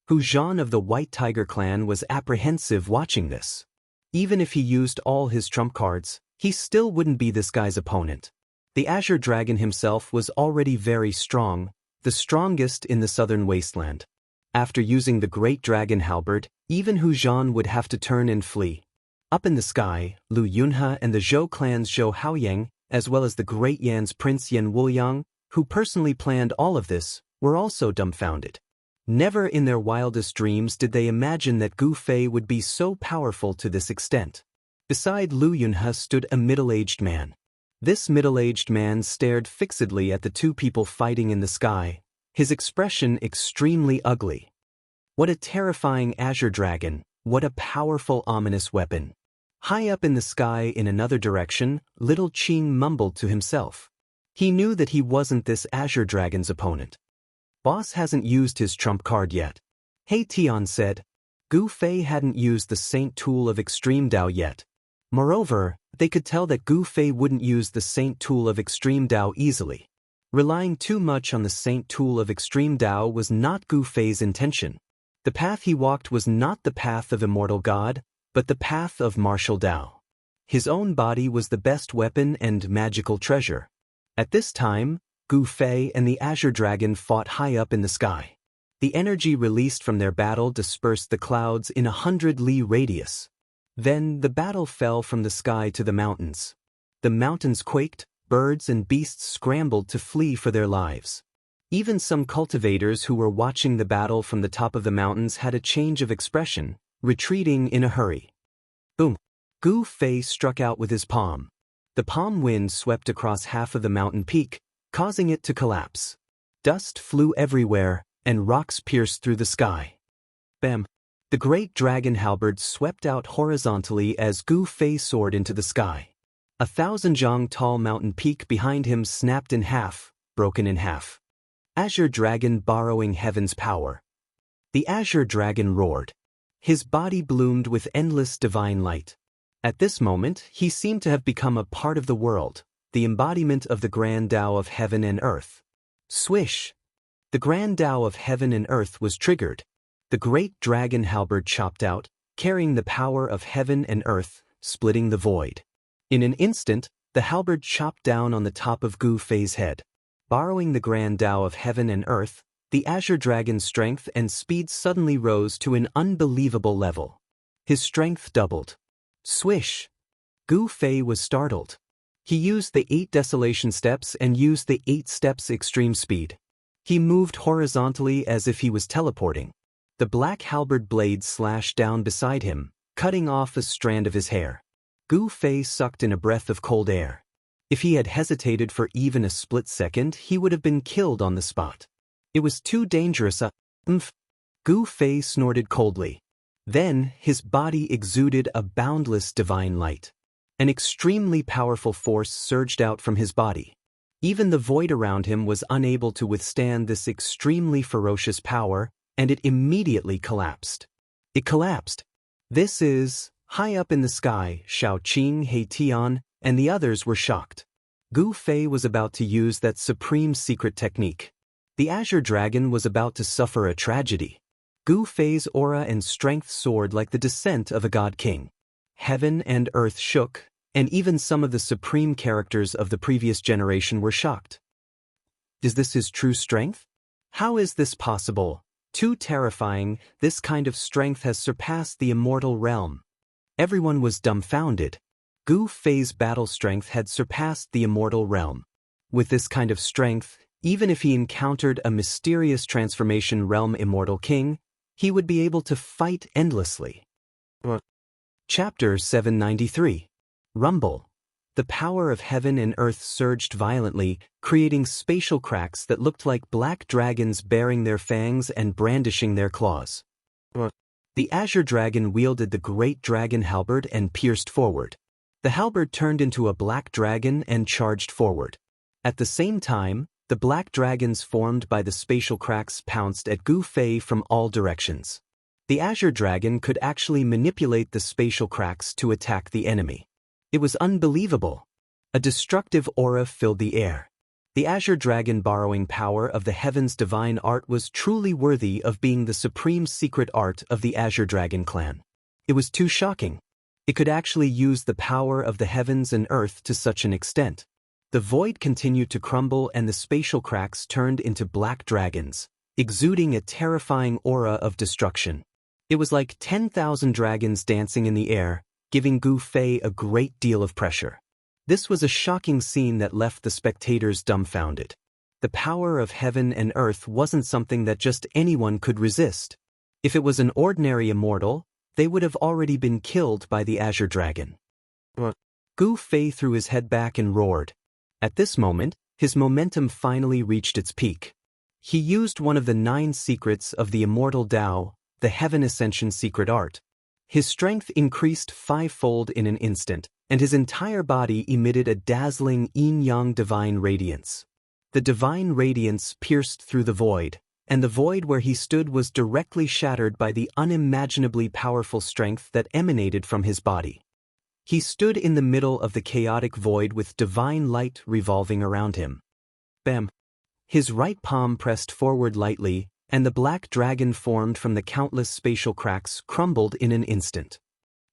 Hu Zhan of the White Tiger clan was apprehensive watching this. Even if he used all his trump cards, he still wouldn't be this guy's opponent. The Azure Dragon himself was already very strong, the strongest in the southern wasteland. After using the great dragon halberd, even Hu Zhan would have to turn and flee. Up in the sky, Lu Yunhe and the Zhou clan's Zhou Haoyang, as well as the Great Yan's Prince Yan Wuliang, who personally planned all of this, were also dumbfounded. Never in their wildest dreams did they imagine that Gu Fei would be so powerful to this extent. Beside Lu Yunhe stood a middle-aged man. This middle-aged man stared fixedly at the two people fighting in the sky, his expression extremely ugly. What a terrifying Azure Dragon, What a powerful, ominous weapon. High up in the sky in another direction, little Qing mumbled to himself. He knew that he wasn't this Azure Dragon's opponent. Boss hasn't used his trump card yet. He Tian said. Gu Fei hadn't used the Saint Tool of Extreme Dao yet. Moreover, they could tell that Gu Fei wouldn't use the Saint Tool of Extreme Dao easily. Relying too much on the Saint Tool of Extreme Dao was not Gu Fei's intention. The path he walked was not the path of immortal God, but the path of martial Dao. His own body was the best weapon and magical treasure. At this time, Gu Fei and the Azure Dragon fought high up in the sky. The energy released from their battle dispersed the clouds in 100-li radius. Then the battle fell from the sky to the mountains. The mountains quaked, birds and beasts scrambled to flee for their lives. Even some cultivators who were watching the battle from the top of the mountains had a change of expression, retreating in a hurry. Boom! Gu Fei struck out with his palm. The palm wind swept across half of the mountain peak, causing it to collapse. Dust flew everywhere, and rocks pierced through the sky. Bam! The great dragon halberd swept out horizontally as Gu Fei soared into the sky. 1,000-jong tall mountain peak behind him snapped in half, broken in half. Azure Dragon borrowing heaven's power. The Azure Dragon roared. His body bloomed with endless divine light. At this moment, he seemed to have become a part of the world, the embodiment of the grand Tao of heaven and earth. Swish! The grand Tao of heaven and earth was triggered. The great dragon halberd chopped out, carrying the power of heaven and earth, splitting the void. In an instant, the halberd chopped down on the top of Gu Fei's head. Borrowing the grand Tao of heaven and earth, the Azure Dragon's strength and speed suddenly rose to an unbelievable level. His strength doubled. Swish! Gu Fei was startled. He used the 8 desolation steps and used the 8 steps extreme speed. He moved horizontally as if he was teleporting. The black halberd blade slashed down beside him, cutting off a strand of his hair. Gu Fei sucked in a breath of cold air. If he had hesitated for even a split second, he would have been killed on the spot. It was too dangerous. Gu Fei snorted coldly. Then, his body exuded a boundless divine light. An extremely powerful force surged out from his body. Even the void around him was unable to withstand this extremely ferocious power, and it immediately collapsed. It collapsed. This is, high up in the sky, Shao Qing, He Tian, and the others were shocked. Gu Fei was about to use that supreme secret technique. The Azure Dragon was about to suffer a tragedy. Gu Fei's aura and strength soared like the descent of a god king. Heaven and earth shook, and even some of the supreme characters of the previous generation were shocked. Is this his true strength? How is this possible? Too terrifying, this kind of strength has surpassed the immortal realm. Everyone was dumbfounded. Gu Fei's battle strength had surpassed the immortal realm. With this kind of strength, even if he encountered a mysterious transformation realm immortal king, he would be able to fight endlessly. Chapter 793. Rumble. The power of heaven and earth surged violently, creating spatial cracks that looked like black dragons baring their fangs and brandishing their claws. The Azure Dragon wielded the great dragon halberd and pierced forward. The halberd turned into a black dragon and charged forward. At the same time, the black dragons formed by the spatial cracks pounced at Gu Fei from all directions. The Azure Dragon could actually manipulate the spatial cracks to attack the enemy. It was unbelievable. A destructive aura filled the air. The Azure Dragon borrowing power of the heaven's divine art was truly worthy of being the supreme secret art of the Azure Dragon clan. It was too shocking. It could actually use the power of the heavens and earth to such an extent. The void continued to crumble and the spatial cracks turned into black dragons, exuding a terrifying aura of destruction. It was like 10,000 dragons dancing in the air, giving Gu Fei a great deal of pressure. This was a shocking scene that left the spectators dumbfounded. The power of heaven and earth wasn't something that just anyone could resist. If it was an ordinary immortal, they would have already been killed by the Azure Dragon. Gu Fei threw his head back and roared. At this moment, his momentum finally reached its peak. He used one of the 9 secrets of the immortal Tao, the Heaven Ascension secret art. His strength increased fivefold in an instant, and his entire body emitted a dazzling yin-yang divine radiance. The divine radiance pierced through the void, and the void where he stood was directly shattered by the unimaginably powerful strength that emanated from his body. He stood in the middle of the chaotic void with divine light revolving around him. Bam! His right palm pressed forward lightly, and the black dragon formed from the countless spatial cracks crumbled in an instant.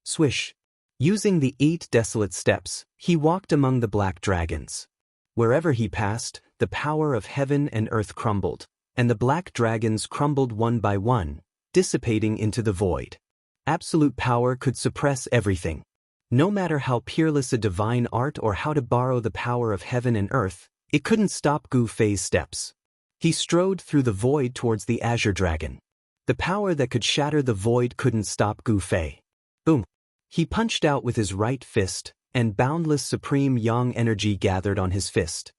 Swish! Using the 8 desolate steps, he walked among the black dragons. Wherever he passed, the power of heaven and earth crumbled, and the black dragons crumbled one by one, dissipating into the void. Absolute power could suppress everything. No matter how peerless a divine art or how to borrow the power of heaven and earth, it couldn't stop Gu Fei's steps. He strode through the void towards the azure dragon. The power that could shatter the void couldn't stop Gu Fei. Boom! He punched out with his right fist, and boundless supreme yang energy gathered on his fist.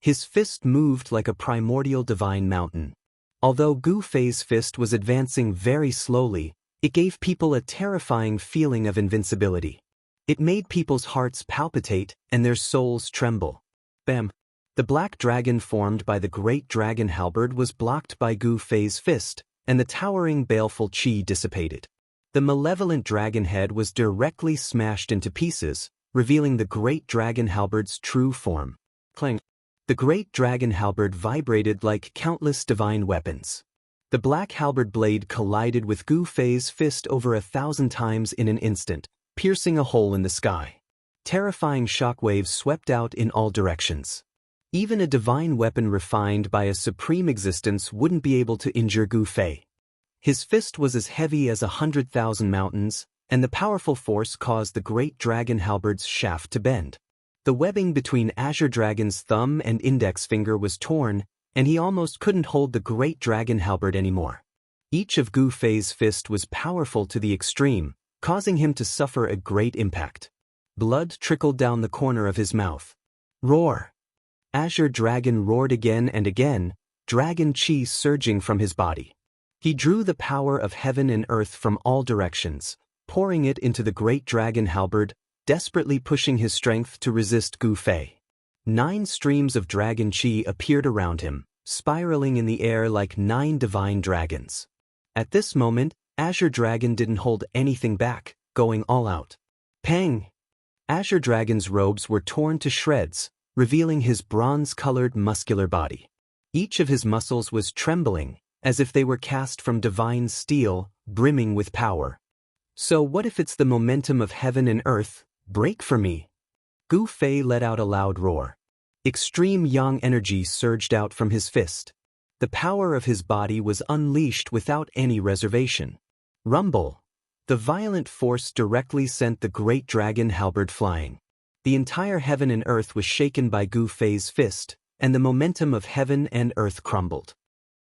His fist moved like a primordial divine mountain. Although Gu Fei's fist was advancing very slowly, it gave people a terrifying feeling of invincibility. It made people's hearts palpitate and their souls tremble. Bam! The black dragon formed by the great dragon halberd was blocked by Gu Fei's fist, and the towering baleful qi dissipated. The malevolent dragon head was directly smashed into pieces, revealing the great dragon halberd's true form. Clang! The great dragon halberd vibrated like countless divine weapons. The black halberd blade collided with Gu Fei's fist over 1,000 times in an instant, piercing a hole in the sky. Terrifying shockwaves swept out in all directions. Even a divine weapon refined by a supreme existence wouldn't be able to injure Gu Fei. His fist was as heavy as 100,000 mountains, and the powerful force caused the great dragon halberd's shaft to bend. The webbing between Azure Dragon's thumb and index finger was torn, and he almost couldn't hold the great dragon halberd anymore. Each of Gu Fei's fists was powerful to the extreme, causing him to suffer a great impact. Blood trickled down the corner of his mouth. Roar! Azure Dragon roared again and again, dragon qi surging from his body. He drew the power of heaven and earth from all directions, pouring it into the great dragon halberd, desperately pushing his strength to resist Gu Fei. 9 streams of dragon qi appeared around him, spiraling in the air like 9 divine dragons. At this moment, Azure Dragon didn't hold anything back, going all out. Pang! Azure Dragon's robes were torn to shreds, revealing his bronze-colored muscular body. Each of his muscles was trembling, as if they were cast from divine steel, brimming with power. So what if it's the momentum of heaven and earth? Break for me! Gu Fei let out a loud roar. Extreme yang energy surged out from his fist. The power of his body was unleashed without any reservation. Rumble! The violent force directly sent the great dragon halberd flying. The entire heaven and earth was shaken by Gu Fei's fist, and the momentum of heaven and earth crumbled.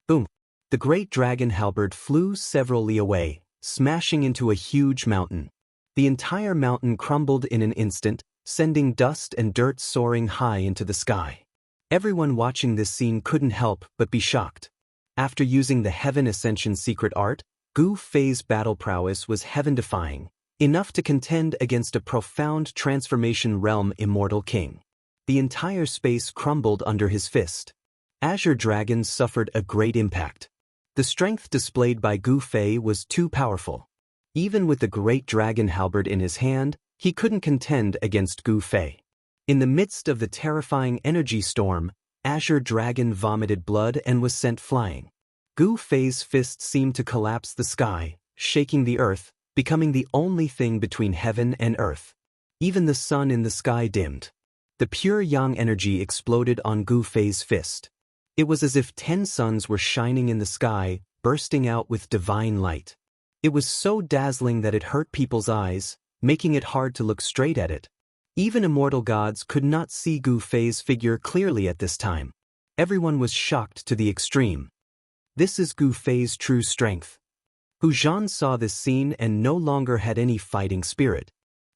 Boom! The great dragon halberd flew several li away, smashing into a huge mountain. The entire mountain crumbled in an instant, sending dust and dirt soaring high into the sky. Everyone watching this scene couldn't help but be shocked. After using the Heaven Ascension secret art, Gu Fei's battle prowess was heaven-defying, enough to contend against a profound transformation realm immortal king. The entire space crumbled under his fist. Azure Dragons suffered a great impact. The strength displayed by Gu Fei was too powerful. Even with the great dragon halberd in his hand, he couldn't contend against Gu Fei. In the midst of the terrifying energy storm, Azure Dragon vomited blood and was sent flying. Gu Fei's fist seemed to collapse the sky, shaking the earth, becoming the only thing between heaven and earth. Even the sun in the sky dimmed. The pure yang energy exploded on Gu Fei's fist. It was as if 10 suns were shining in the sky, bursting out with divine light. It was so dazzling that it hurt people's eyes, making it hard to look straight at it. Even immortal gods could not see Gu Fei's figure clearly at this time. Everyone was shocked to the extreme. This is Gu Fei's true strength. Hu Zhan saw this scene and no longer had any fighting spirit.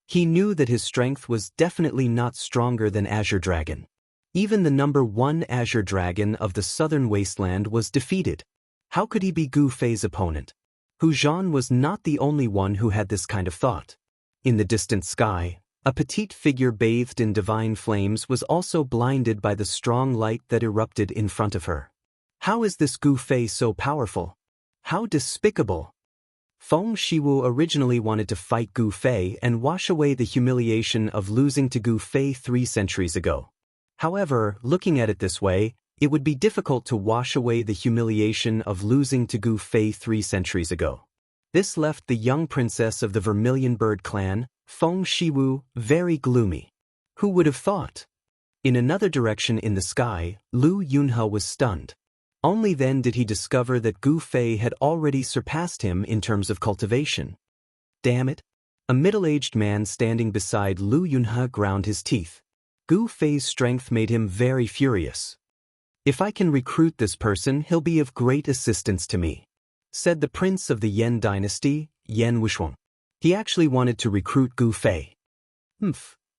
He knew that his strength was definitely not stronger than Azure Dragon. Even the #1 Azure Dragon of the Southern Wasteland was defeated. How could he be Gu Fei's opponent? Hu Zhan was not the only one who had this kind of thought. In the distant sky, a petite figure bathed in divine flames was also blinded by the strong light that erupted in front of her. How is this Gu Fei so powerful? How despicable! Feng Shiwu originally wanted to fight Gu Fei and wash away the humiliation of losing to Gu Fei 3 centuries ago. However, looking at it this way, it would be difficult to wash away the humiliation of losing to Gu Fei 3 centuries ago. This left the young princess of the Vermilion Bird clan, Feng Shiwu, very gloomy. Who would have thought? In another direction in the sky, Lu Yunhe was stunned. Only then did he discover that Gu Fei had already surpassed him in terms of cultivation. Damn it! A middle-aged man standing beside Lu Yunhe ground his teeth. Gu Fei's strength made him very furious. If I can recruit this person, he'll be of great assistance to me, said the prince of the Yan dynasty, Yan Wuxuang. He actually wanted to recruit Gu Fei.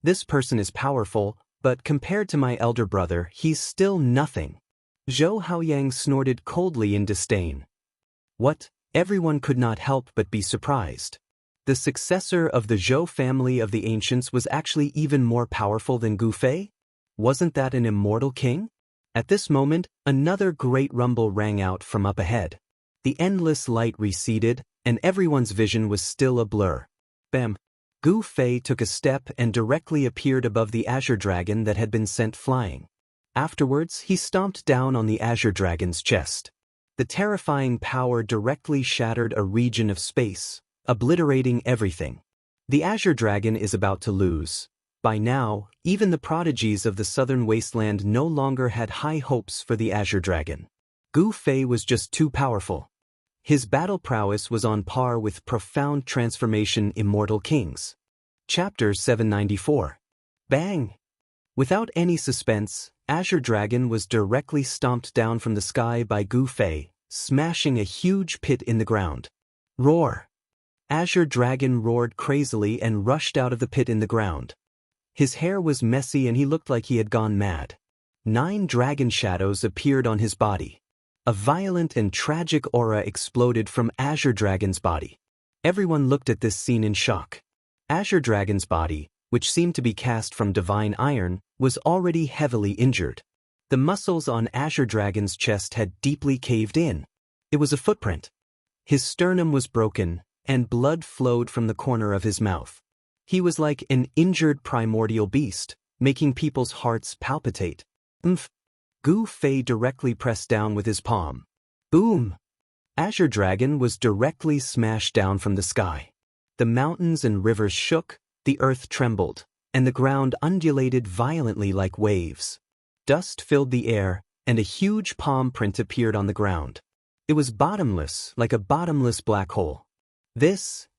This person is powerful, but compared to my elder brother, he's still nothing. Zhou Haoyang snorted coldly in disdain. What? Everyone could not help but be surprised. The successor of the Zhou family of the ancients was actually even more powerful than Gu Fei? Wasn't that an immortal king? At this moment, another great rumble rang out from up ahead. The endless light receded, and everyone's vision was still a blur. Bam! Gu Fei took a step and directly appeared above the azure dragon that had been sent flying. Afterwards, he stomped down on the azure dragon's chest. The terrifying power directly shattered a region of space, obliterating everything. The azure dragon is about to lose. By now, even the prodigies of the southern wasteland no longer had high hopes for the azure dragon. Gu Fei was just too powerful. His battle prowess was on par with profound transformation immortal kings. Chapter 794. Bang! Without any suspense, Azure Dragon was directly stomped down from the sky by Gu Fei, smashing a huge pit in the ground. Roar! Azure Dragon roared crazily and rushed out of the pit in the ground. His hair was messy and he looked like he had gone mad. 9 dragon shadows appeared on his body. A violent and tragic aura exploded from Azure Dragon's body. Everyone looked at this scene in shock. Azure Dragon's body, which seemed to be cast from divine iron, was already heavily injured. The muscles on Azure Dragon's chest had deeply caved in. It was a footprint. His sternum was broken, and blood flowed from the corner of his mouth. He was like an injured primordial beast, making people's hearts palpitate. Gu Fei directly pressed down with his palm. Boom! Azure Dragon was directly smashed down from the sky. The mountains and rivers shook, the earth trembled, and the ground undulated violently like waves. Dust filled the air, and a huge palm print appeared on the ground. It was bottomless, like a bottomless black hole.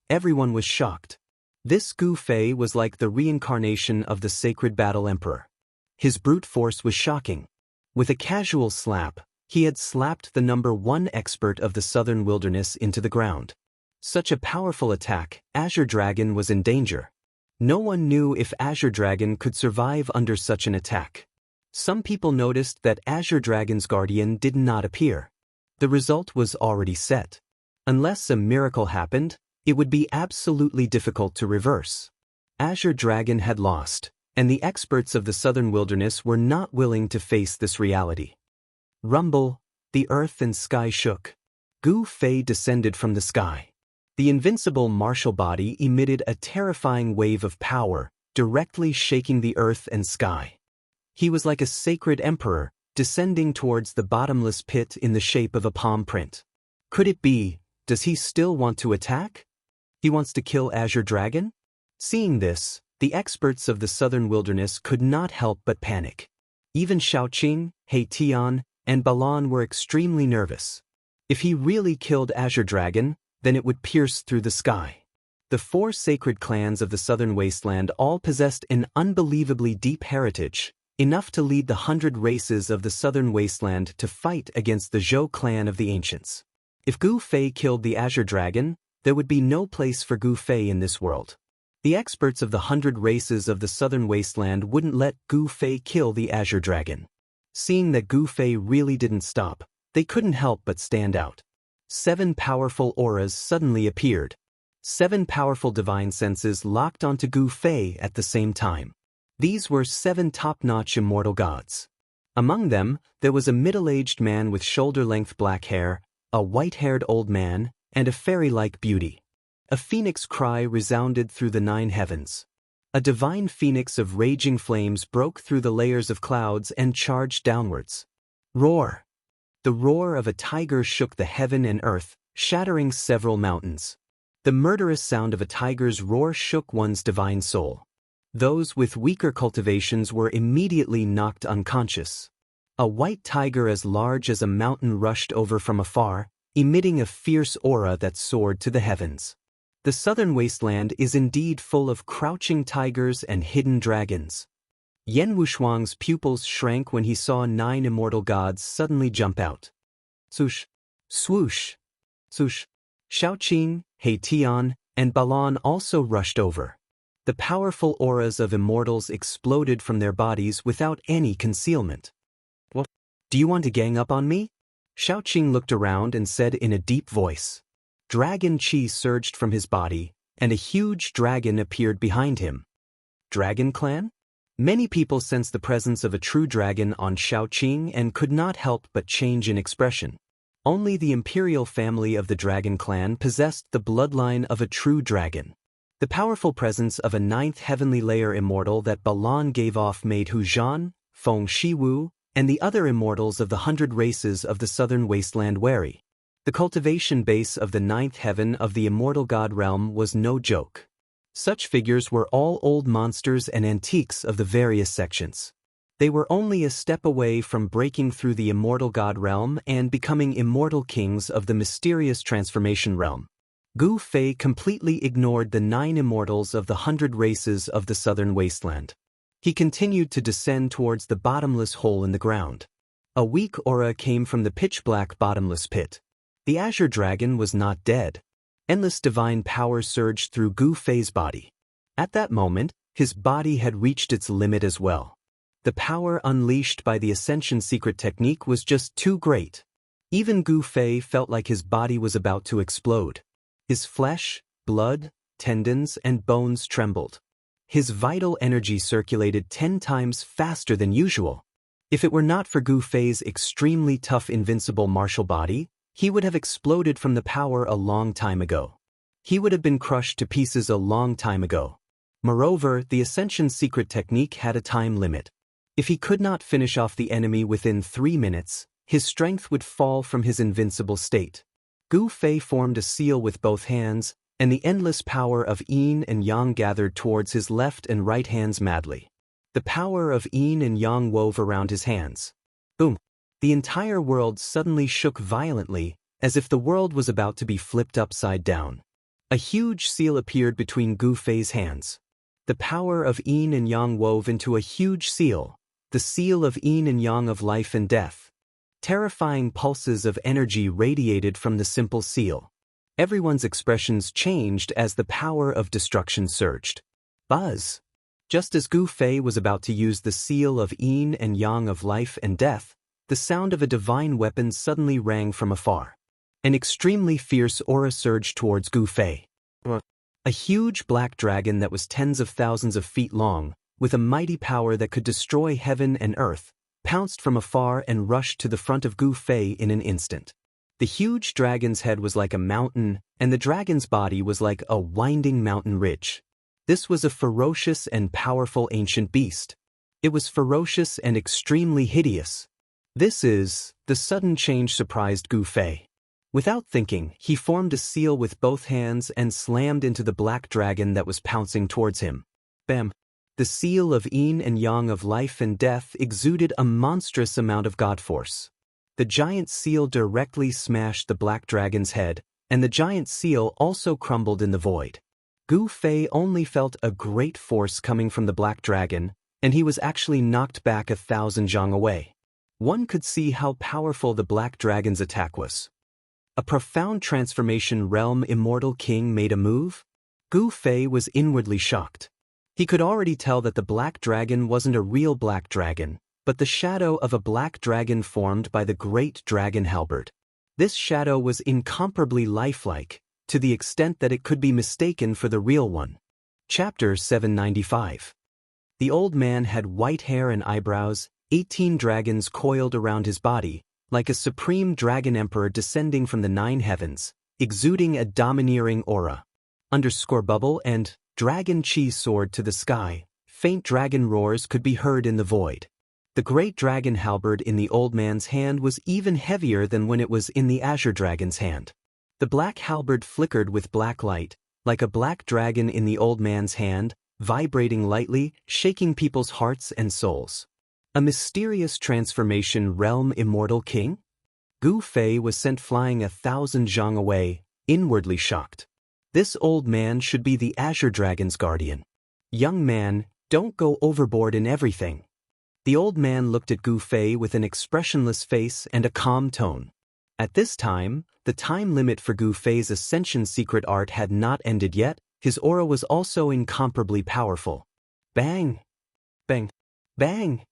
Everyone was shocked. This Gu Fei was like the reincarnation of the sacred battle emperor. His brute force was shocking. With a casual slap, he had slapped the #1 expert of the southern wilderness into the ground. Such a powerful attack, Azure Dragon was in danger. No one knew if Azure Dragon could survive under such an attack. Some people noticed that Azure Dragon's guardian did not appear. The result was already set. Unless a miracle happened, it would be absolutely difficult to reverse. Azure Dragon had lost, and the experts of the southern wilderness were not willing to face this reality. Rumble, the earth and sky shook. Gu Fei descended from the sky. The invincible martial body emitted a terrifying wave of power, directly shaking the earth and sky. He was like a sacred emperor, descending towards the bottomless pit in the shape of a palm print. Could it be, does he still want to attack? He wants to kill Azure Dragon? Seeing this, the experts of the southern wilderness could not help but panic. Even Shaoqing, He Tian, and Balan were extremely nervous. If he really killed Azure Dragon, then it would pierce through the sky. The 4 sacred clans of the southern wasteland all possessed an unbelievably deep heritage, enough to lead the 100 races of the southern wasteland to fight against the Zhou clan of the ancients. If Gu Fei killed the Azure Dragon, there would be no place for Gu Fei in this world. The experts of the 100 races of the southern wasteland wouldn't let Gu Fei kill the Azure Dragon. Seeing that Gu Fei really didn't stop, they couldn't help but stand out. 7 powerful auras suddenly appeared. 7 powerful divine senses locked onto Gu Fei at the same time. These were 7 top-notch immortal gods. Among them, there was a middle-aged man with shoulder-length black hair, a white-haired old man, and a fairy-like beauty. A phoenix cry resounded through the 9 heavens. A divine phoenix of raging flames broke through the layers of clouds and charged downwards. Roar! The roar of a tiger shook the heaven and earth, shattering several mountains. The murderous sound of a tiger's roar shook one's divine soul. Those with weaker cultivations were immediately knocked unconscious. A white tiger as large as a mountain rushed over from afar, emitting a fierce aura that soared to the heavens. The southern wasteland is indeed full of crouching tigers and hidden dragons. Yan Wushuang's pupils shrank when he saw 9 immortal gods suddenly jump out. Swoosh, swoosh, swoosh. Xiaoqing, Heitian, and Balan also rushed over. The powerful auras of immortals exploded from their bodies without any concealment. What? Do you want to gang up on me? Xiaoqing looked around and said in a deep voice. Dragon chi surged from his body, and a huge dragon appeared behind him. Dragon clan? Many people sensed the presence of a true dragon on Xiaoqing and could not help but change in expression. Only the imperial family of the dragon clan possessed the bloodline of a true dragon. The powerful presence of a 9th heavenly layer immortal that Balan gave off made Hu Zhan, Feng Shiwu, and the other immortals of the 100 races of the southern wasteland wary. The cultivation base of the 9th heaven of the immortal god realm was no joke. Such figures were all old monsters and antiques of the various sections. They were only a step away from breaking through the immortal god realm and becoming immortal kings of the mysterious transformation realm. Gu Fei completely ignored the 9 immortals of the 100 races of the southern wasteland. He continued to descend towards the bottomless hole in the ground. A weak aura came from the pitch-black bottomless pit. The azure dragon was not dead. Endless divine power surged through Gu Fei's body. At that moment, his body had reached its limit as well. The power unleashed by the Ascension secret technique was just too great. Even Gu Fei felt like his body was about to explode. His flesh, blood, tendons, and bones trembled. His vital energy circulated 10 times faster than usual. If it were not for Gu Fei's extremely tough invincible martial body, he would have exploded from the power a long time ago. He would have been crushed to pieces a long time ago. Moreover, the Ascension secret technique had a time limit. If he could not finish off the enemy within 3 minutes, his strength would fall from his invincible state. Gu Fei formed a seal with both hands, and the endless power of yin and yang gathered towards his left and right hands madly. The power of yin and yang wove around his hands. Boom! The entire world suddenly shook violently, as if the world was about to be flipped upside down. A huge seal appeared between Gu Fei's hands. The power of yin and yang wove into a huge seal, the seal of yin and yang of life and death. Terrifying pulses of energy radiated from the simple seal. Everyone's expressions changed as the power of destruction surged. Buzz! Just as Gu Fei was about to use the seal of yin and yang of life and death, the sound of a divine weapon suddenly rang from afar. An extremely fierce aura surged towards Gu Fei. A huge black dragon that was tens of thousands of feet long, with a mighty power that could destroy heaven and earth, pounced from afar and rushed to the front of Gu Fei in an instant. The huge dragon's head was like a mountain, and the dragon's body was like a winding mountain ridge. This was a ferocious and powerful ancient beast. It was ferocious and extremely hideous. The sudden change surprised Gu Fei. Without thinking, he formed a seal with both hands and slammed into the black dragon that was pouncing towards him. Bam! The seal of yin and yang of life and death exuded a monstrous amount of god force. The giant seal directly smashed the black dragon's head, and the giant seal also crumbled in the void. Gu Fei only felt a great force coming from the black dragon, and he was actually knocked back 1,000 zhang away. One could see how powerful the black dragon's attack was. A profound transformation realm immortal king made a move? Gu Fei was inwardly shocked. He could already tell that the black dragon wasn't a real black dragon, but the shadow of a black dragon formed by the great dragon halberd. This shadow was incomparably lifelike, to the extent that it could be mistaken for the real one. Chapter 795. The old man had white hair and eyebrows, 18 dragons coiled around his body, like a supreme dragon emperor descending from the 9 heavens, exuding a domineering aura. Bubble and dragon chi soared to the sky. Faint dragon roars could be heard in the void. The great dragon halberd in the old man's hand was even heavier than when it was in the azure dragon's hand. The black halberd flickered with black light, like a black dragon in the old man's hand, vibrating lightly, shaking people's hearts and souls. A mysterious transformation realm immortal king? Gu Fei was sent flying 1,000 zhang away, inwardly shocked. This old man should be the azure dragon's guardian. Young man, don't go overboard in everything. The old man looked at Gu Fei with an expressionless face and a calm tone. At this time, the time limit for Gu Fei's ascension secret art had not ended yet. His aura was also incomparably powerful. Bang! Bang! Bang!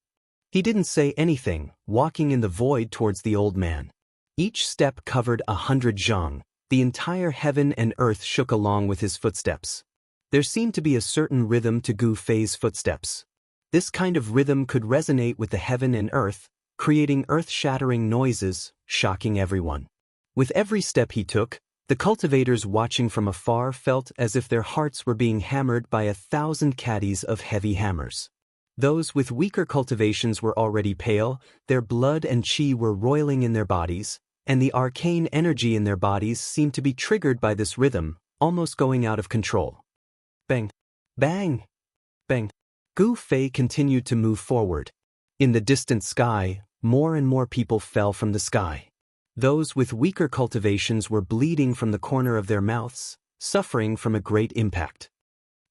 He didn't say anything, walking in the void towards the old man. Each step covered 100 zhang. The entire heaven and earth shook along with his footsteps. There seemed to be a certain rhythm to Gu Fei's footsteps. This kind of rhythm could resonate with the heaven and earth, creating earth-shattering noises, shocking everyone. With every step he took, the cultivators watching from afar felt as if their hearts were being hammered by 1,000 caddies of heavy hammers. Those with weaker cultivations were already pale, their blood and chi were roiling in their bodies, and the arcane energy in their bodies seemed to be triggered by this rhythm, almost going out of control. Bang! Bang! Bang! Gu Fei continued to move forward. In the distant sky, more and more people fell from the sky. Those with weaker cultivations were bleeding from the corner of their mouths, suffering from a great impact.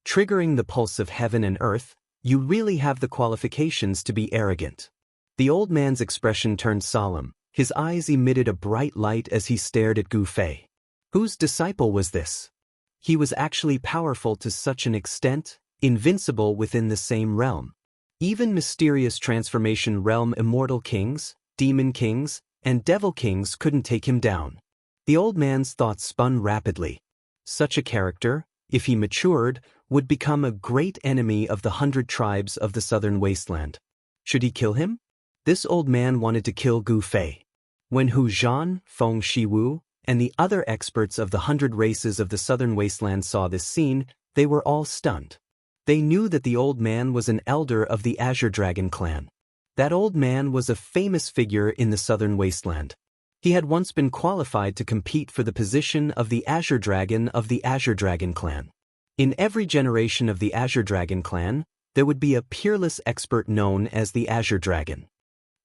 Triggering the pulse of heaven and earth, you really have the qualifications to be arrogant. The old man's expression turned solemn. His eyes emitted a bright light as he stared at Gu Fei. Whose disciple was this? He was actually powerful to such an extent, invincible within the same realm. Even mysterious transformation realm immortal kings, demon kings, and devil kings couldn't take him down. The old man's thoughts spun rapidly. Such a character, if he matured, would become a great enemy of the 100 tribes of the southern wasteland. Should he kill him? This old man wanted to kill Gu Fei. When Hu Zhan, Feng Shiwu, and the other experts of the 100 races of the southern wasteland saw this scene, they were all stunned. They knew that the old man was an elder of the Azure Dragon clan. That old man was a famous figure in the southern wasteland. He had once been qualified to compete for the position of the Azure Dragon of the Azure Dragon clan. In every generation of the Azure Dragon clan, there would be a peerless expert known as the Azure Dragon.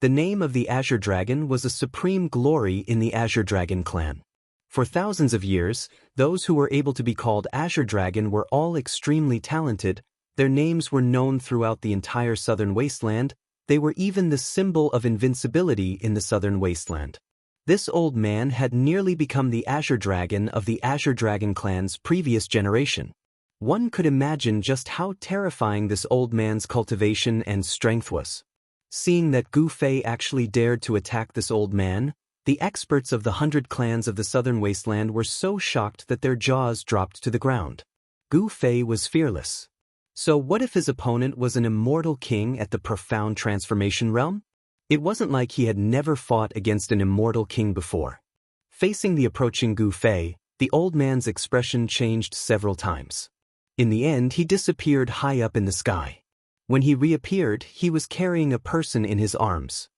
The name of the Azure Dragon was a supreme glory in the Azure Dragon clan. For thousands of years, those who were able to be called Azure Dragon were all extremely talented. Their names were known throughout the entire southern wasteland. They were even the symbol of invincibility in the southern wasteland. This old man had nearly become the Azure Dragon of the Azure Dragon clan's previous generation. One could imagine just how terrifying this old man's cultivation and strength was. Seeing that Gu Fei actually dared to attack this old man, the experts of the 100 clans of the southern wasteland were so shocked that their jaws dropped to the ground. Gu Fei was fearless. So what if his opponent was an immortal king at the profound transformation realm? It wasn't like he had never fought against an immortal king before. Facing the approaching Gu Fei, the old man's expression changed several times. In the end, he disappeared high up in the sky. When he reappeared, he was carrying a person in his arms.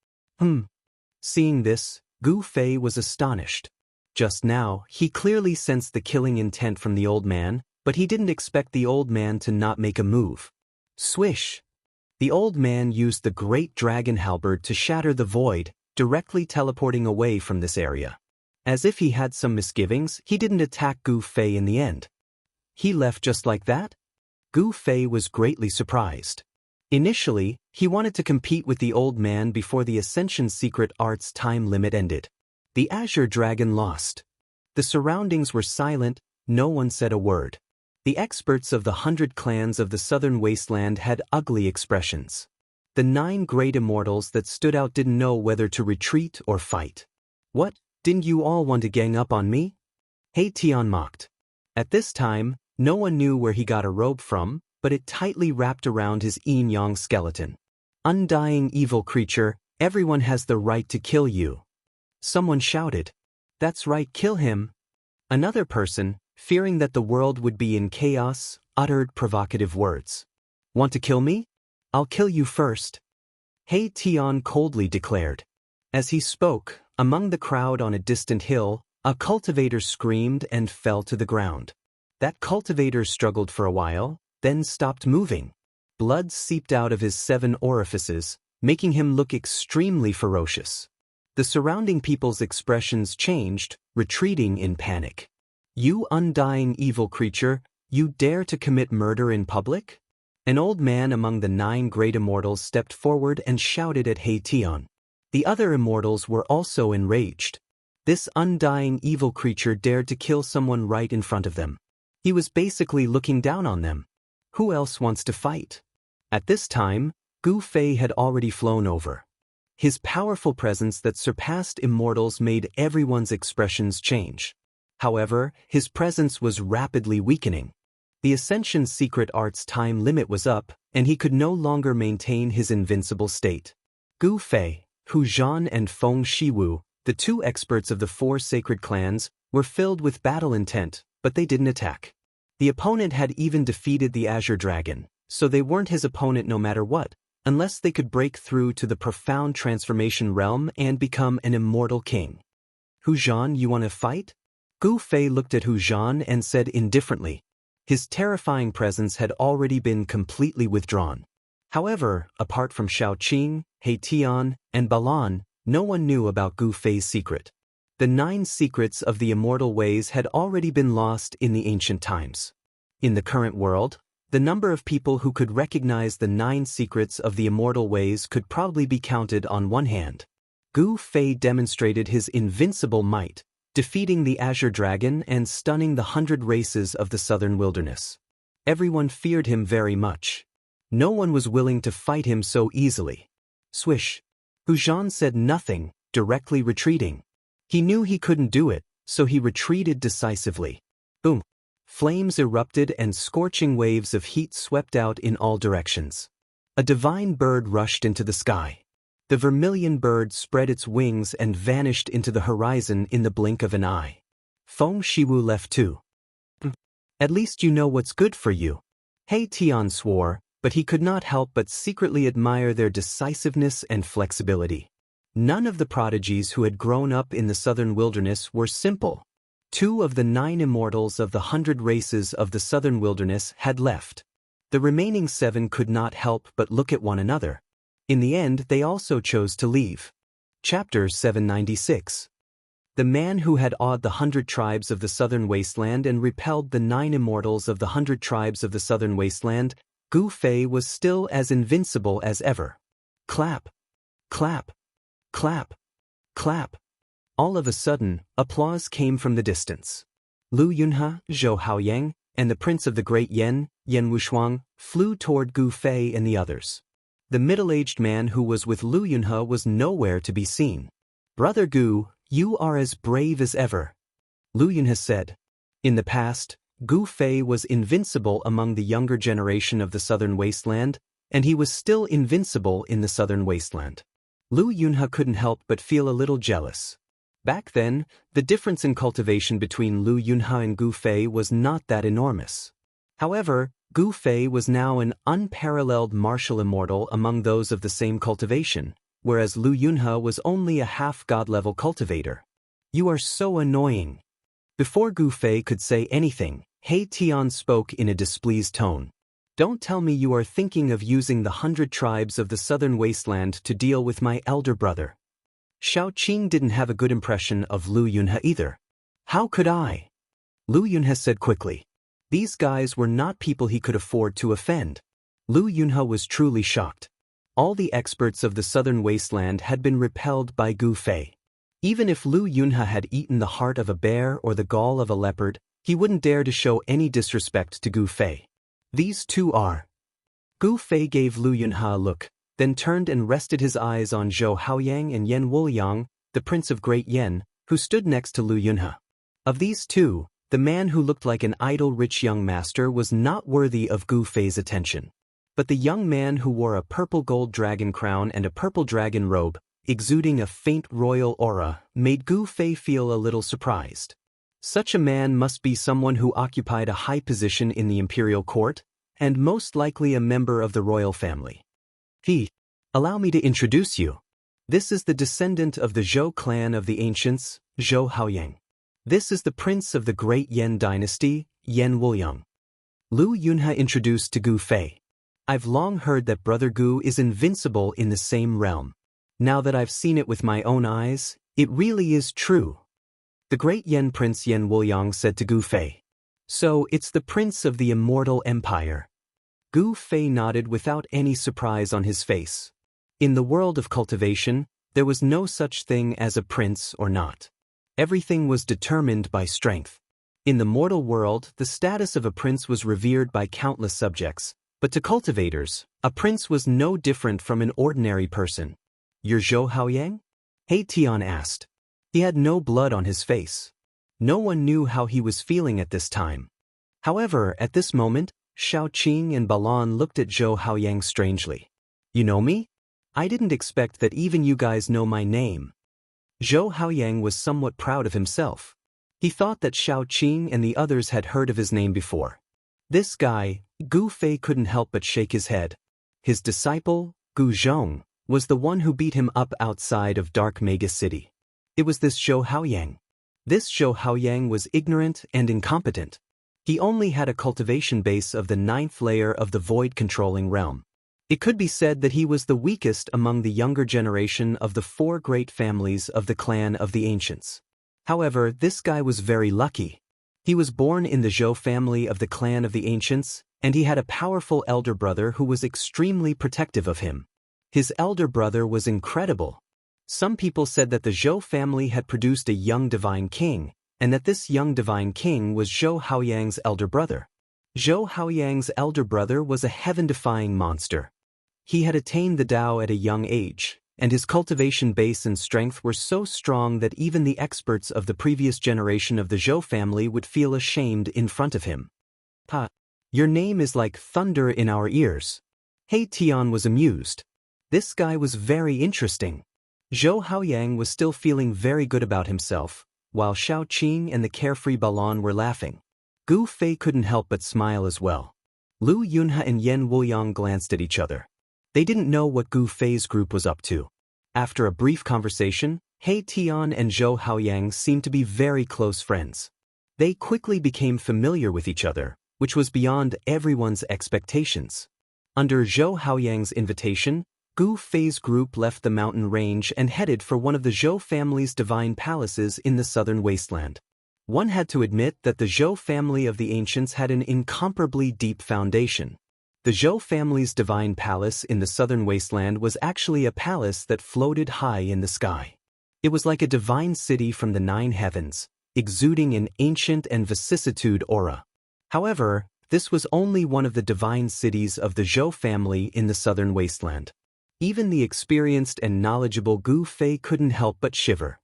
Seeing this, Gu Fei was astonished. Just now, he clearly sensed the killing intent from the old man, but he didn't expect the old man to not make a move. Swish! The old man used the great dragon halberd to shatter the void, directly teleporting away from this area. As if he had some misgivings, he didn't attack Gu Fei in the end. He left just like that? Gu Fei was greatly surprised. Initially, he wanted to compete with the old man before the Ascension Secret Art's time limit ended. The Azure Dragon lost. The surroundings were silent, no one said a word. The experts of the 100 clans of the southern wasteland had ugly expressions. The 9 great immortals that stood out didn't know whether to retreat or fight. What? Didn't you all want to gang up on me? He Tian mocked. At this time, no one knew where he got a robe from, but it tightly wrapped around his yin-yang skeleton. Undying evil creature, everyone has the right to kill you. Someone shouted. That's right, kill him. Another person, fearing that the world would be in chaos, uttered provocative words. Want to kill me? I'll kill you first. He Tian coldly declared. As he spoke, among the crowd on a distant hill, a cultivator screamed and fell to the ground. That cultivator struggled for a while, then stopped moving. Blood seeped out of his 7 orifices, making him look extremely ferocious. The surrounding people's expressions changed, retreating in panic. You undying evil creature, you dare to commit murder in public? An old man among the 9 great immortals stepped forward and shouted at He Tian. The other immortals were also enraged. This undying evil creature dared to kill someone right in front of them. He was basically looking down on them. Who else wants to fight? At this time, Gu Fei had already flown over. His powerful presence that surpassed immortals made everyone's expressions change. However, his presence was rapidly weakening. The Ascension's secret art's time limit was up, and he could no longer maintain his invincible state. Gu Fei, Hu Zhan and Feng Shiwu, the 2 experts of the 4 sacred clans, were filled with battle intent, but they didn't attack. The opponent had even defeated the Azure Dragon, so they weren't his opponent no matter what, unless they could break through to the profound transformation realm and become an immortal king. Hu Zhan, you want to fight? Gu Fei looked at Hu Zhan and said indifferently. His terrifying presence had already been completely withdrawn. However, apart from Xiaoqing, He Tian, and Balan, no one knew about Gu Fei's secret. The 9 secrets of the immortal ways had already been lost in the ancient times. In the current world, the number of people who could recognize the 9 secrets of the immortal ways could probably be counted on one hand. Gu Fei demonstrated his invincible might, defeating the Azure Dragon and stunning the 100 races of the southern wilderness. Everyone feared him very much. No one was willing to fight him so easily. Swish. Hu Zhan said nothing, directly retreating. He knew he couldn't do it, so he retreated decisively. Boom. Flames erupted and scorching waves of heat swept out in all directions. A divine bird rushed into the sky. The vermilion bird spread its wings and vanished into the horizon in the blink of an eye. Feng Shiwu left too. At least you know what's good for you. He Tian swore, but he could not help but secretly admire their decisiveness and flexibility. None of the prodigies who had grown up in the southern wilderness were simple. 2 of the 9 immortals of the 100 races of the southern wilderness had left. The remaining 7 could not help but look at one another. In the end, they also chose to leave. Chapter 796. The man who had awed the 100 tribes of the southern wasteland and repelled the 9 immortals of the 100 tribes of the southern wasteland, Gu Fei was still as invincible as ever. Clap. Clap. Clap. Clap. All of a sudden, applause came from the distance. Lu Yunhe, Zhou Haoyang, and the prince of the great Yan, Yan Wushuang, flew toward Gu Fei and the others. The middle-aged man who was with Lu Yunhe was nowhere to be seen. Brother Gu, you are as brave as ever. Lu Yunhe said. In the past, Gu Fei was invincible among the younger generation of the southern wasteland, and he was still invincible in the southern wasteland. Lu Yunhe couldn't help but feel a little jealous. Back then, the difference in cultivation between Lu Yunhe and Gu Fei was not that enormous. However, Gu Fei was now an unparalleled martial immortal among those of the same cultivation, whereas Lu Yunhe was only a half-god-level cultivator. You are so annoying. Before Gu Fei could say anything, He Tian spoke in a displeased tone. Don't tell me you are thinking of using the 100 tribes of the southern wasteland to deal with my elder brother. Xiaoqing didn't have a good impression of Lu Yunhe either. How could I? Lu Yunhe said quickly. These guys were not people he could afford to offend. Lu Yunhe was truly shocked. All the experts of the southern wasteland had been repelled by Gu Fei. Even if Lu Yunhe had eaten the heart of a bear or the gall of a leopard, he wouldn't dare to show any disrespect to Gu Fei. These two are. Gu Fei gave Lu Yunhe a look, then turned and rested his eyes on Zhou Haoyang and Yan Wuliang, the prince of Great Yan, who stood next to Lu Yunhe. Of these two, the man who looked like an idle rich young master was not worthy of Gu Fei's attention. But the young man who wore a purple gold dragon crown and a purple dragon robe, exuding a faint royal aura, made Gu Fei feel a little surprised. Such a man must be someone who occupied a high position in the imperial court, and most likely a member of the royal family. Allow me to introduce you. This is the descendant of the Zhou clan of the ancients, Zhou Haoyang. This is the prince of the great Yan dynasty, Yan Wuliang. Lu Yunhe introduced to Gu Fei. I've long heard that Brother Gu is invincible in the same realm. Now that I've seen it with my own eyes, it really is true. The great Yan prince Yan Wuliang said to Gu Fei. So it's the prince of the immortal empire. Gu Fei nodded without any surprise on his face. In the world of cultivation, there was no such thing as a prince or not. Everything was determined by strength. In the mortal world, the status of a prince was revered by countless subjects, but to cultivators, a prince was no different from an ordinary person. You're Zhou Haoyang? He Tian asked. He had no blood on his face. No one knew how he was feeling at this time. However, at this moment, Shao Qing and Balan looked at Zhou Haoyang strangely. You know me? I didn't expect that even you guys know my name. Zhou Haoyang was somewhat proud of himself. He thought that Shao Qing and the others had heard of his name before. This guy, Gu Fei couldn't help but shake his head. His disciple, Gu Zhong, was the one who beat him up outside of Dark Mega City. It was this Zhou Haoyang. This Zhou Haoyang was ignorant and incompetent. He only had a cultivation base of the 9th layer of the void-controlling realm. It could be said that he was the weakest among the younger generation of the 4 great families of the clan of the ancients. However, this guy was very lucky. He was born in the Zhou family of the clan of the ancients, and he had a powerful elder brother who was extremely protective of him. His elder brother was incredible. Some people said that the Zhou family had produced a young divine king, and that this young divine king was Zhou Haoyang's elder brother. Zhou Haoyang's elder brother was a heaven-defying monster. He had attained the Tao at a young age, and his cultivation base and strength were so strong that even the experts of the previous generation of the Zhou family would feel ashamed in front of him. Your name is like thunder in our ears. He Tian was amused. This guy was very interesting. Zhou Haoyang was still feeling very good about himself, while Shao Qing and the carefree Balan were laughing. Gu Fei couldn't help but smile as well. Lu Yunhe and Yan Wuliang glanced at each other. They didn't know what Gu Fei's group was up to. After a brief conversation, He Tian and Zhou Haoyang seemed to be very close friends. They quickly became familiar with each other, which was beyond everyone's expectations. Under Zhou Haoyang's invitation, Gu Fei's group left the mountain range and headed for one of the Zhou family's divine palaces in the southern wasteland. One had to admit that the Zhou family of the ancients had an incomparably deep foundation. The Zhou family's divine palace in the southern wasteland was actually a palace that floated high in the sky. It was like a divine city from the 9 heavens, exuding an ancient and vicissitude aura. However, this was only one of the divine cities of the Zhou family in the southern wasteland. Even the experienced and knowledgeable Gu Fei couldn't help but shiver.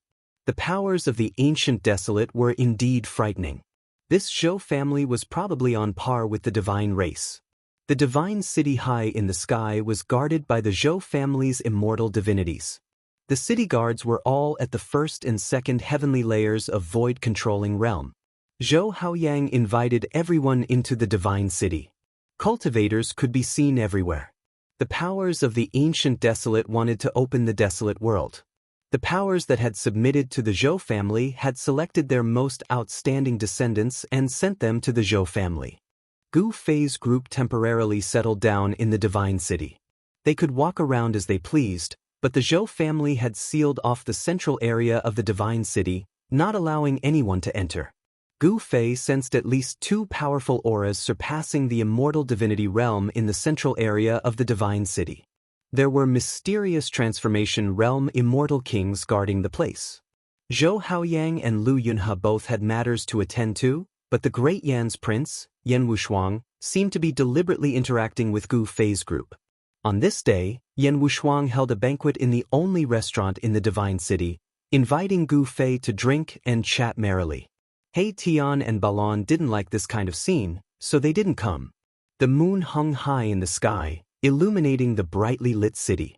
The powers of the ancient desolate were indeed frightening. This Zhou family was probably on par with the divine race. The divine city high in the sky was guarded by the Zhou family's immortal divinities. The city guards were all at the 1st and 2nd heavenly layers of void-controlling realm. Zhou Haoyang invited everyone into the divine city. Cultivators could be seen everywhere. The powers of the ancient desolate wanted to open the desolate world. The powers that had submitted to the Zhou family had selected their most outstanding descendants and sent them to the Zhou family. Gu Fei's group temporarily settled down in the divine city. They could walk around as they pleased, but the Zhou family had sealed off the central area of the divine city, not allowing anyone to enter. Gu Fei sensed at least 2 powerful auras surpassing the immortal divinity realm in the central area of the divine city. There were mysterious transformation realm immortal kings guarding the place. Zhou Haoyang and Lu Yunhe both had matters to attend to, but the great Yan's prince, Yan Wushuang, seemed to be deliberately interacting with Gu Fei's group. On this day, Yan Wushuang held a banquet in the only restaurant in the divine city, inviting Gu Fei to drink and chat merrily. He Tian and Balon didn't like this kind of scene, so they didn't come. The moon hung high in the sky, illuminating the brightly lit city.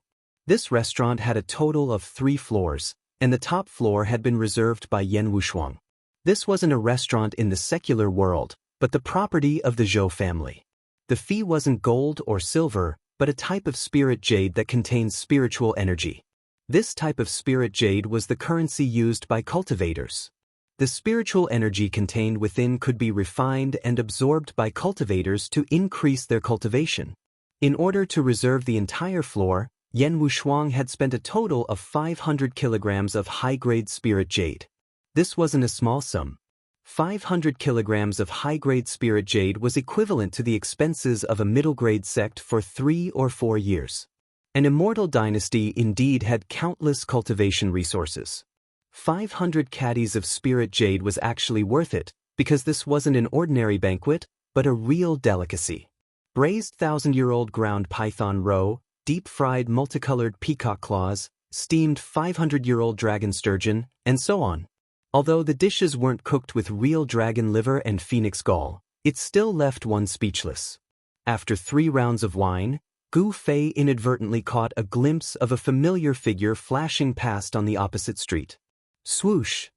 This restaurant had a total of 3 floors, and the top floor had been reserved by Yan Wushuang. This wasn't a restaurant in the secular world, but the property of the Zhou family. The fee wasn't gold or silver, but a type of spirit jade that contains spiritual energy. This type of spirit jade was the currency used by cultivators. The spiritual energy contained within could be refined and absorbed by cultivators to increase their cultivation. In order to reserve the entire floor, Yan Wushuang had spent a total of 500 kilograms of high-grade spirit jade. This wasn't a small sum. 500 kilograms of high-grade spirit jade was equivalent to the expenses of a middle-grade sect for 3 or 4 years. An immortal dynasty indeed had countless cultivation resources. 500 caddies of spirit jade was actually worth it, because this wasn't an ordinary banquet, but a real delicacy. Braised 1,000-year-old ground python roe, deep-fried multicolored peacock claws, steamed 500-year-old dragon sturgeon, and so on. Although the dishes weren't cooked with real dragon liver and phoenix gall, it still left one speechless. After 3 rounds of wine, Gu Fei inadvertently caught a glimpse of a familiar figure flashing past on the opposite street. Swoosh!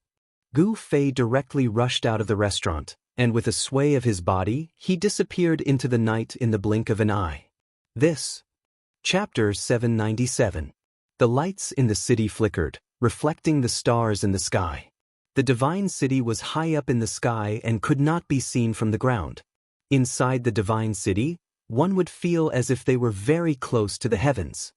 Gu Fei directly rushed out of the restaurant, and with a sway of his body, he disappeared into the night in the blink of an eye. This. Chapter 797. The lights in the city flickered, reflecting the stars in the sky. The divine city was high up in the sky and could not be seen from the ground. Inside the divine city, one would feel as if they were very close to the heavens.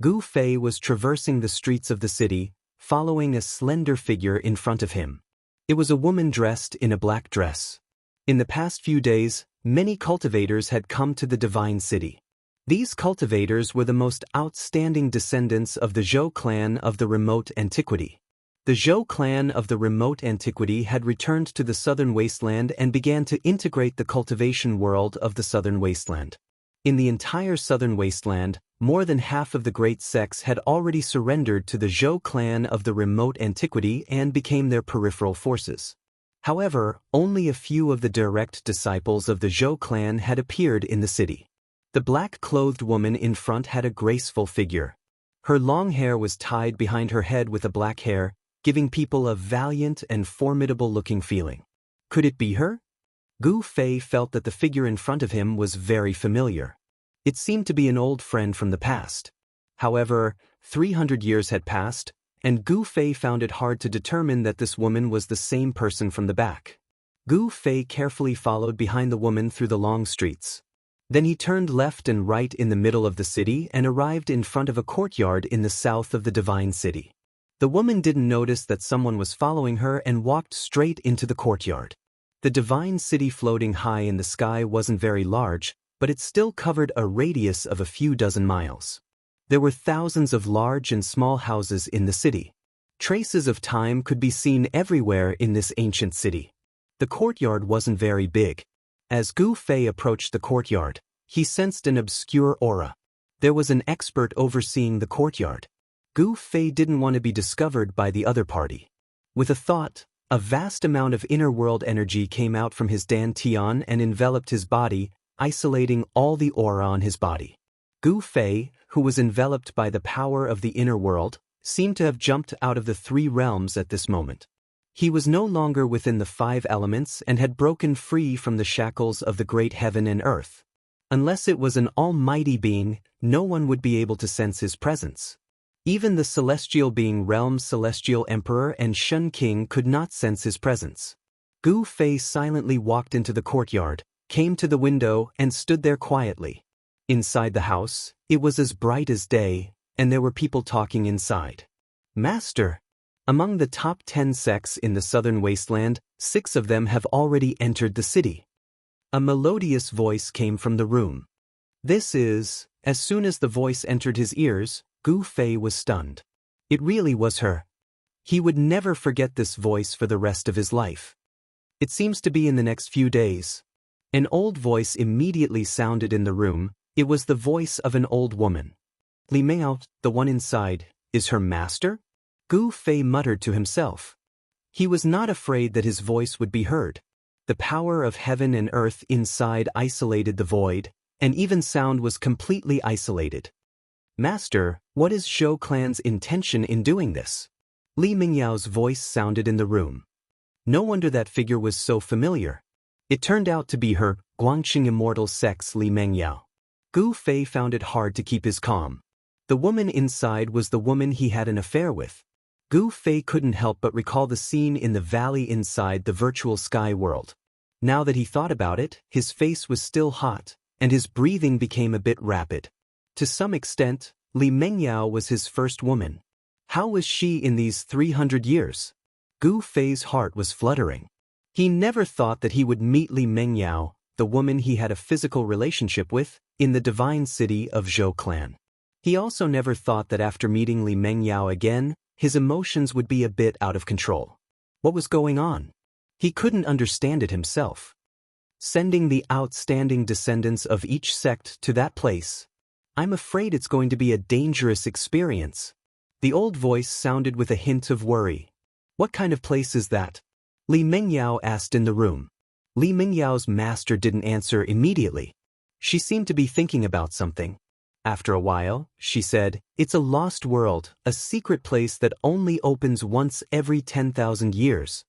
Gu Fei was traversing the streets of the city, following a slender figure in front of him. It was a woman dressed in a black dress. In the past few days, many cultivators had come to the divine city. These cultivators were the most outstanding descendants of the Zhou clan of the remote antiquity. The Zhou clan of the remote antiquity had returned to the southern wasteland and began to integrate the cultivation world of the southern wasteland. In the entire southern wasteland, more than half of the great sects had already surrendered to the Zhou clan of the remote antiquity and became their peripheral forces. However, only a few of the direct disciples of the Zhou clan had appeared in the city. The black-clothed woman in front had a graceful figure. Her long hair was tied behind her head with a black hair, giving people a valiant and formidable-looking feeling. Could it be her? Gu Fei felt that the figure in front of him was very familiar. It seemed to be an old friend from the past. However, 300 years had passed, and Gu Fei found it hard to determine that this woman was the same person from the back. Gu Fei carefully followed behind the woman through the long streets. Then he turned left and right in the middle of the city and arrived in front of a courtyard in the south of the divine city. The woman didn't notice that someone was following her and walked straight into the courtyard. The divine city floating high in the sky wasn't very large, but it still covered a radius of a few dozen miles. There were thousands of large and small houses in the city. Traces of time could be seen everywhere in this ancient city. The courtyard wasn't very big. As Gu Fei approached the courtyard, he sensed an obscure aura. There was an expert overseeing the courtyard. Gu Fei didn't want to be discovered by the other party. With a thought, a vast amount of inner-world energy came out from his dantian and enveloped his body, isolating all the aura on his body. Gu Fei, who was enveloped by the power of the inner world, seemed to have jumped out of the 3 realms at this moment. He was no longer within the 5 elements and had broken free from the shackles of the great heaven and earth. Unless it was an almighty being, no one would be able to sense his presence. Even the celestial being Realm's celestial emperor and Shun King could not sense his presence. Gu Fei silently walked into the courtyard, came to the window and stood there quietly. Inside the house, it was as bright as day, and there were people talking inside. Master! Among the top 10 sects in the southern wasteland, 6 of them have already entered the city. A melodious voice came from the room. This is... As soon as the voice entered his ears, Gu Fei was stunned. It really was her. He would never forget this voice for the rest of his life. It seems to be in the next few days. An old voice immediately sounded in the room. It was the voice of an old woman. Li Miao, the one inside, is her master? Gu Fei muttered to himself. He was not afraid that his voice would be heard. The power of heaven and earth inside isolated the void, and even sound was completely isolated. Master, what is Zhou clan's intention in doing this? Li Mingyao's voice sounded in the room. No wonder that figure was so familiar. It turned out to be her, Guangqing immortal sex Li Mingyao. Gu Fei found it hard to keep his calm. The woman inside was the woman he had an affair with. Gu Fei couldn't help but recall the scene in the valley inside the virtual sky world. Now that he thought about it, his face was still hot, and his breathing became a bit rapid. To some extent, Li Mingyao was his first woman. How was she in these 300 years? Gu Fei's heart was fluttering. He never thought that he would meet Li Mingyao, the woman he had a physical relationship with, in the divine city of Zhou clan. He also never thought that after meeting Li Mingyao again, his emotions would be a bit out of control. What was going on? He couldn't understand it himself. Sending the outstanding descendants of each sect to that place. I'm afraid it's going to be a dangerous experience. The old voice sounded with a hint of worry. What kind of place is that? Li Mingyao asked in the room. Li Mingyao's master didn't answer immediately. She seemed to be thinking about something. After a while, she said, "It's a lost world, a secret place that only opens once every 10,000 years.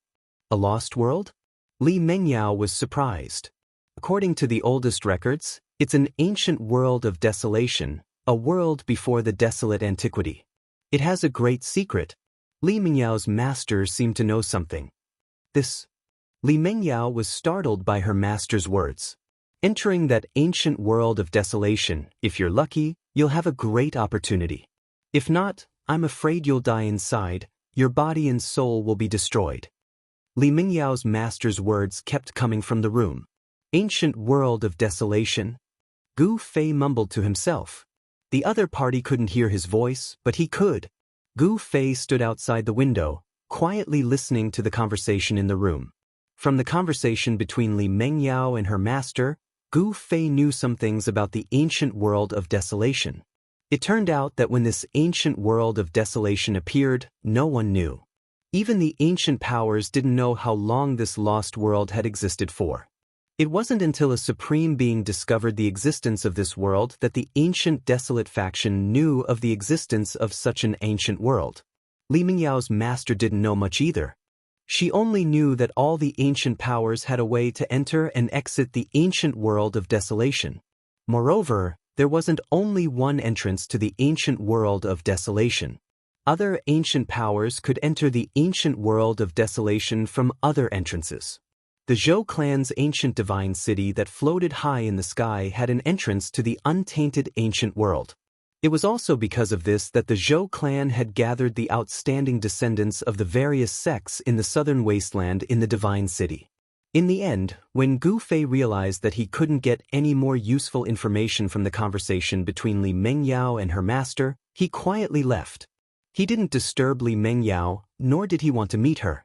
A lost world? Li Mingyao was surprised. According to the oldest records, it's an ancient world of desolation, a world before the desolate antiquity. It has a great secret. Li Mingyao's master seemed to know something. This. Li Mingyao was startled by her master's words. Entering that ancient world of desolation, if you're lucky, you'll have a great opportunity. If not, I'm afraid you'll die inside, your body and soul will be destroyed. Li Mingyao's master's words kept coming from the room. Ancient world of desolation? Gu Fei mumbled to himself. The other party couldn't hear his voice, but he could. Gu Fei stood outside the window, quietly listening to the conversation in the room. From the conversation between Li Mingyao and her master, Gu Fei knew some things about the ancient world of desolation. It turned out that when this ancient world of desolation appeared, no one knew. Even the ancient powers didn't know how long this lost world had existed for. It wasn't until a supreme being discovered the existence of this world that the ancient desolate faction knew of the existence of such an ancient world. Li Mingyao's master didn't know much either. She only knew that all the ancient powers had a way to enter and exit the ancient world of desolation. Moreover, there wasn't only one entrance to the ancient world of desolation. Other ancient powers could enter the ancient world of desolation from other entrances. The Zhou clan's ancient divine city that floated high in the sky had an entrance to the untainted ancient world. It was also because of this that the Zhou clan had gathered the outstanding descendants of the various sects in the southern wasteland in the divine city. In the end, when Gu Fei realized that he couldn't get any more useful information from the conversation between Li Mingyao and her master, he quietly left. He didn't disturb Li Mingyao, nor did he want to meet her.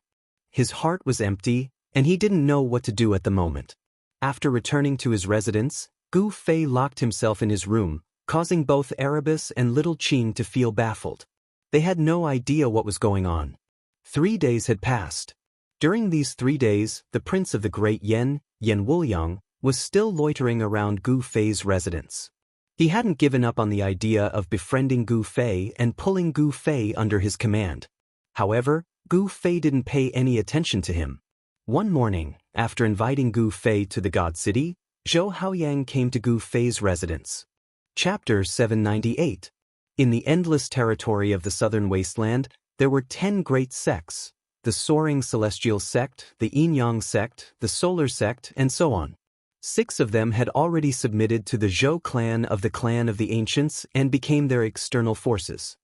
His heart was empty, and he didn't know what to do at the moment. After returning to his residence, Gu Fei locked himself in his room, causing both Erebus and little Qing to feel baffled. They had no idea what was going on. 3 days had passed. During these 3 days, the prince of the great Yan Wuliang, was still loitering around Gu Fei's residence. He hadn't given up on the idea of befriending Gu Fei and pulling Gu Fei under his command. However, Gu Fei didn't pay any attention to him. One morning, after inviting Gu Fei to the God City, Zhou Haoyang came to Gu Fei's residence. Chapter 798. In the endless territory of the southern wasteland, there were 10 great sects: the soaring celestial sect, the yin-yang sect, the solar sect, and so on. 6 of them had already submitted to the Zhou clan of the ancients and became their external forces.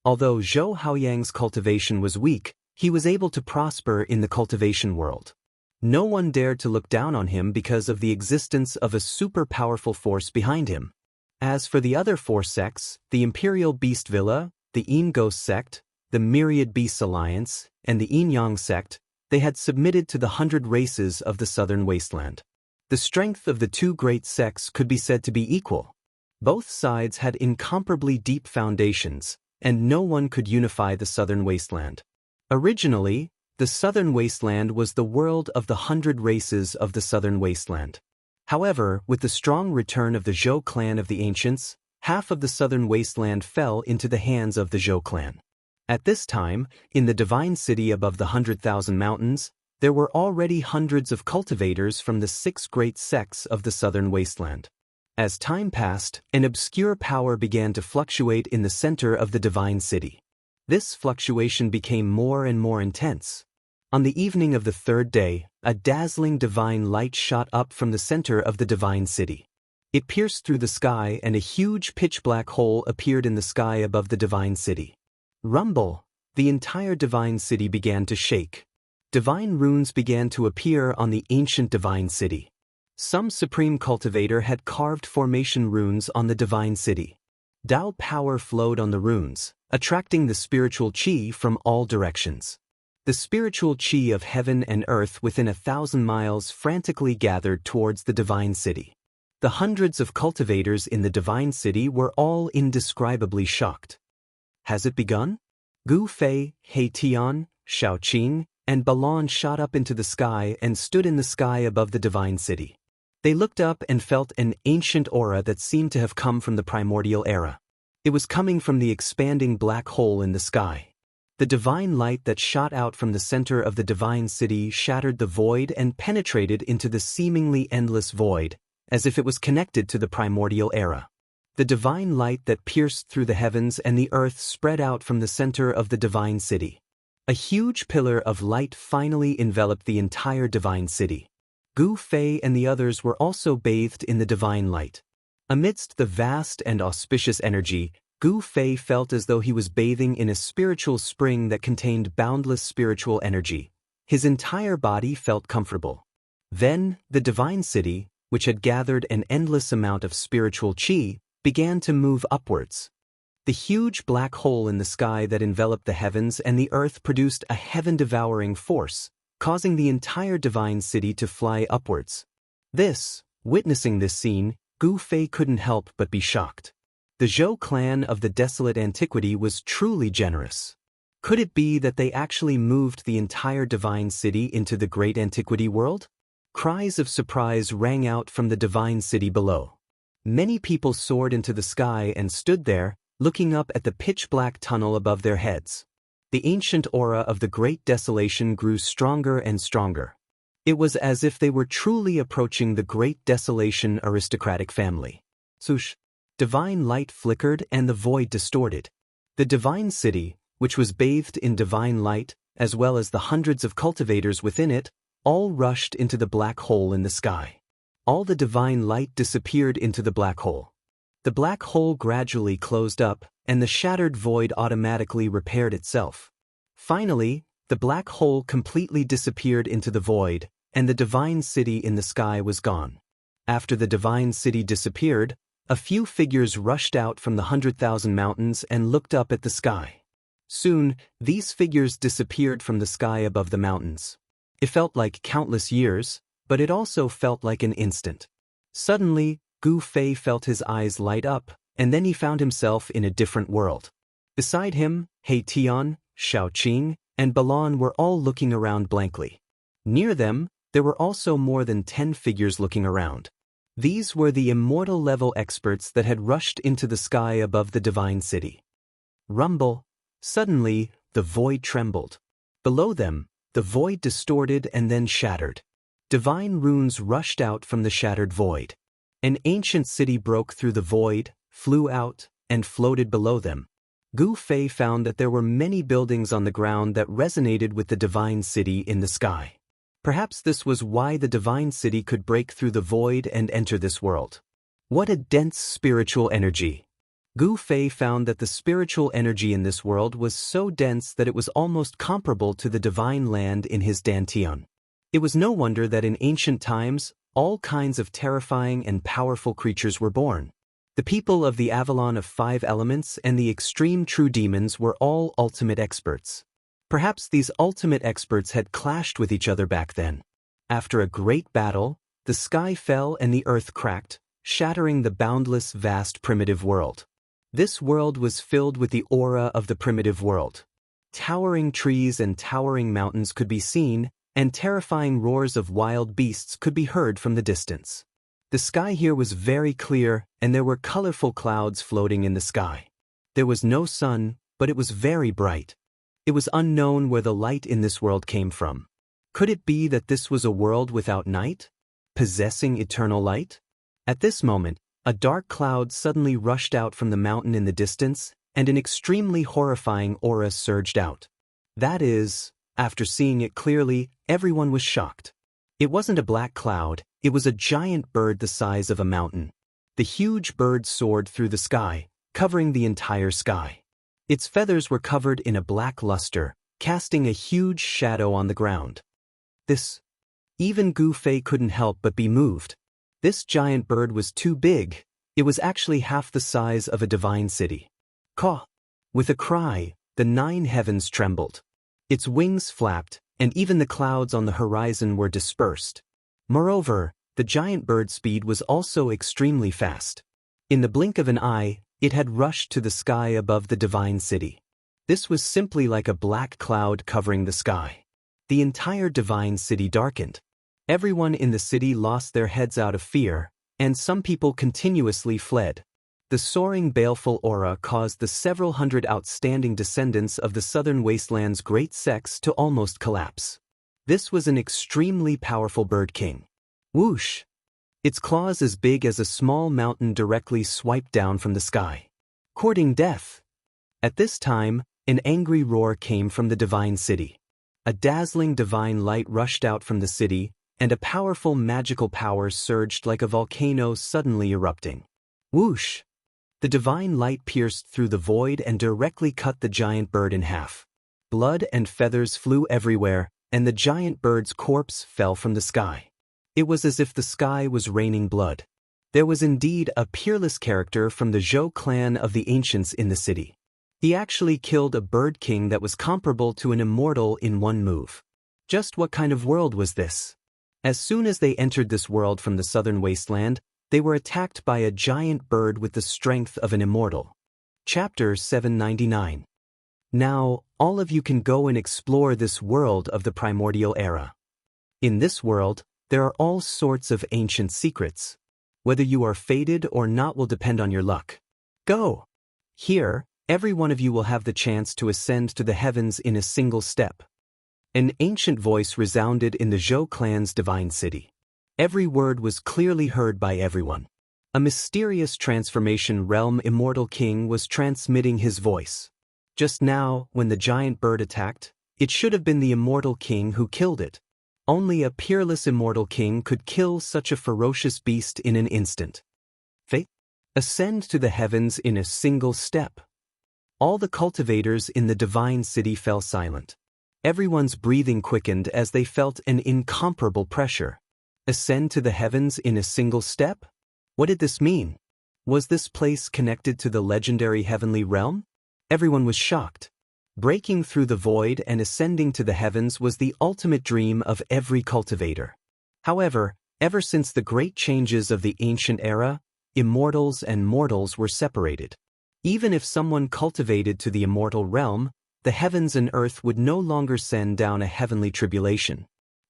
Although Zhou Haoyang's cultivation was weak, he was able to prosper in the cultivation world. No one dared to look down on him because of the existence of a super-powerful force behind him. As for the other 4 sects, the Imperial Beast Villa, the Yin Ghost sect, the Myriad Beasts Alliance, and the Yin-Yang sect, they had submitted to the 100 races of the southern wasteland. The strength of the 2 great sects could be said to be equal. Both sides had incomparably deep foundations, and no one could unify the southern wasteland. Originally, the southern wasteland was the world of the 100 races of the southern wasteland. However, with the strong return of the Zhou clan of the ancients, half of the southern wasteland fell into the hands of the Zhou clan. At this time, in the divine city above the 100,000 mountains, there were already hundreds of cultivators from the 6 great sects of the southern wasteland. As time passed, an obscure power began to fluctuate in the center of the divine city. This fluctuation became more and more intense. On the evening of the 3rd day, a dazzling divine light shot up from the center of the divine city. It pierced through the sky and a huge pitch-black hole appeared in the sky above the divine city. Rumble! The entire divine city began to shake. Divine runes began to appear on the ancient divine city. Some supreme cultivator had carved formation runes on the divine city. Dao power flowed on the runes, attracting the spiritual qi from all directions. The spiritual qi of heaven and earth within 1,000 miles frantically gathered towards the divine city. The hundreds of cultivators in the divine city were all indescribably shocked. Has it begun? Gu Fei, He Tian, Xiaoqing, and Balan shot up into the sky and stood in the sky above the divine city. They looked up and felt an ancient aura that seemed to have come from the primordial era. It was coming from the expanding black hole in the sky. The divine light that shot out from the center of the divine city shattered the void and penetrated into the seemingly endless void, as if it was connected to the primordial era. The divine light that pierced through the heavens and the earth spread out from the center of the divine city. A huge pillar of light finally enveloped the entire divine city. Gu Fei and the others were also bathed in the divine light. Amidst the vast and auspicious energy, Gu Fei felt as though he was bathing in a spiritual spring that contained boundless spiritual energy. His entire body felt comfortable. Then, the divine city, which had gathered an endless amount of spiritual qi, began to move upwards. The huge black hole in the sky that enveloped the heavens and the earth produced a heaven-devouring force, causing the entire divine city to fly upwards. Witnessing this scene, Gu Fei couldn't help but be shocked. The Zhou clan of the desolate antiquity was truly generous. Could it be that they actually moved the entire divine city into the great antiquity world? Cries of surprise rang out from the divine city below. Many people soared into the sky and stood there, looking up at the pitch-black tunnel above their heads. The ancient aura of the great desolation grew stronger and stronger. It was as if they were truly approaching the great desolation aristocratic family. Swoosh! Divine light flickered and the void distorted. The divine city, which was bathed in divine light, as well as the hundreds of cultivators within it, all rushed into the black hole in the sky. All the divine light disappeared into the black hole. The black hole gradually closed up, and the shattered void automatically repaired itself. Finally, the black hole completely disappeared into the void, and the divine city in the sky was gone. After the divine city disappeared, a few figures rushed out from the 100,000 mountains and looked up at the sky. Soon, these figures disappeared from the sky above the mountains. It felt like countless years, but it also felt like an instant. Suddenly, Gu Fei felt his eyes light up, and then he found himself in a different world. Beside him, He Tian, Xiaoqing, and Balan were all looking around blankly. Near them, there were also more than 10 figures looking around. These were the immortal-level experts that had rushed into the sky above the divine city. Rumble! Suddenly, the void trembled. Below them, the void distorted and then shattered. Divine runes rushed out from the shattered void. An ancient city broke through the void, flew out, and floated below them. Gu Fei found that there were many buildings on the ground that resonated with the divine city in the sky. Perhaps this was why the divine city could break through the void and enter this world. What a dense spiritual energy! Gu Fei found that the spiritual energy in this world was so dense that it was almost comparable to the divine land in his Dantian. It was no wonder that in ancient times, all kinds of terrifying and powerful creatures were born. The people of the Avalon of 5 elements and the extreme true demons were all ultimate experts. Perhaps these ultimate experts had clashed with each other back then. After a great battle, the sky fell and the earth cracked, shattering the boundless, vast primitive world. This world was filled with the aura of the primitive world. Towering trees and towering mountains could be seen, and terrifying roars of wild beasts could be heard from the distance. The sky here was very clear, and there were colorful clouds floating in the sky. There was no sun, but it was very bright. It was unknown where the light in this world came from. Could it be that this was a world without night, possessing eternal light? At this moment, a dark cloud suddenly rushed out from the mountain in the distance, and an extremely horrifying aura surged out. That is, after seeing it clearly, everyone was shocked. It wasn't a black cloud, it was a giant bird the size of a mountain. The huge bird soared through the sky, covering the entire sky. Its feathers were covered in a black luster, casting a huge shadow on the ground. Even Gu Fei couldn't help but be moved. This giant bird was too big. It was actually half the size of a divine city. Caw! With a cry, the 9 heavens trembled. Its wings flapped, and even the clouds on the horizon were dispersed. Moreover, the giant bird's speed was also extremely fast. In the blink of an eye, it had rushed to the sky above the divine city. This was simply like a black cloud covering the sky. The entire divine city darkened. Everyone in the city lost their heads out of fear, and some people continuously fled. The soaring baleful aura caused the several hundred outstanding descendants of the southern wasteland's great sects to almost collapse. This was an extremely powerful bird king. Whoosh! Its claws as big as a small mountain directly swiped down from the sky, courting death. At this time, an angry roar came from the divine city. A dazzling divine light rushed out from the city, and a powerful magical power surged like a volcano suddenly erupting. Whoosh! The divine light pierced through the void and directly cut the giant bird in half. Blood and feathers flew everywhere, and the giant bird's corpse fell from the sky. It was as if the sky was raining blood. There was indeed a peerless character from the Zhou clan of the ancients in the city. He actually killed a bird king that was comparable to an immortal in one move. Just what kind of world was this? As soon as they entered this world from the southern wasteland, they were attacked by a giant bird with the strength of an immortal. Chapter 799. Now, all of you can go and explore this world of the primordial era. In this world, there are all sorts of ancient secrets. Whether you are fated or not will depend on your luck. Go! Here, every one of you will have the chance to ascend to the heavens in a single step. An ancient voice resounded in the Zhou clan's divine city. Every word was clearly heard by everyone. A mysterious transformation realm immortal king was transmitting his voice. Just now, when the giant bird attacked, it should have been the immortal king who killed it. Only a peerless immortal king could kill such a ferocious beast in an instant. Fate? Ascend to the heavens in a single step. All the cultivators in the divine city fell silent. Everyone's breathing quickened as they felt an incomparable pressure. Ascend to the heavens in a single step? What did this mean? Was this place connected to the legendary heavenly realm? Everyone was shocked. Breaking through the void and ascending to the heavens was the ultimate dream of every cultivator. However, ever since the great changes of the ancient era, immortals and mortals were separated. Even if someone cultivated to the immortal realm, the heavens and earth would no longer send down a heavenly tribulation.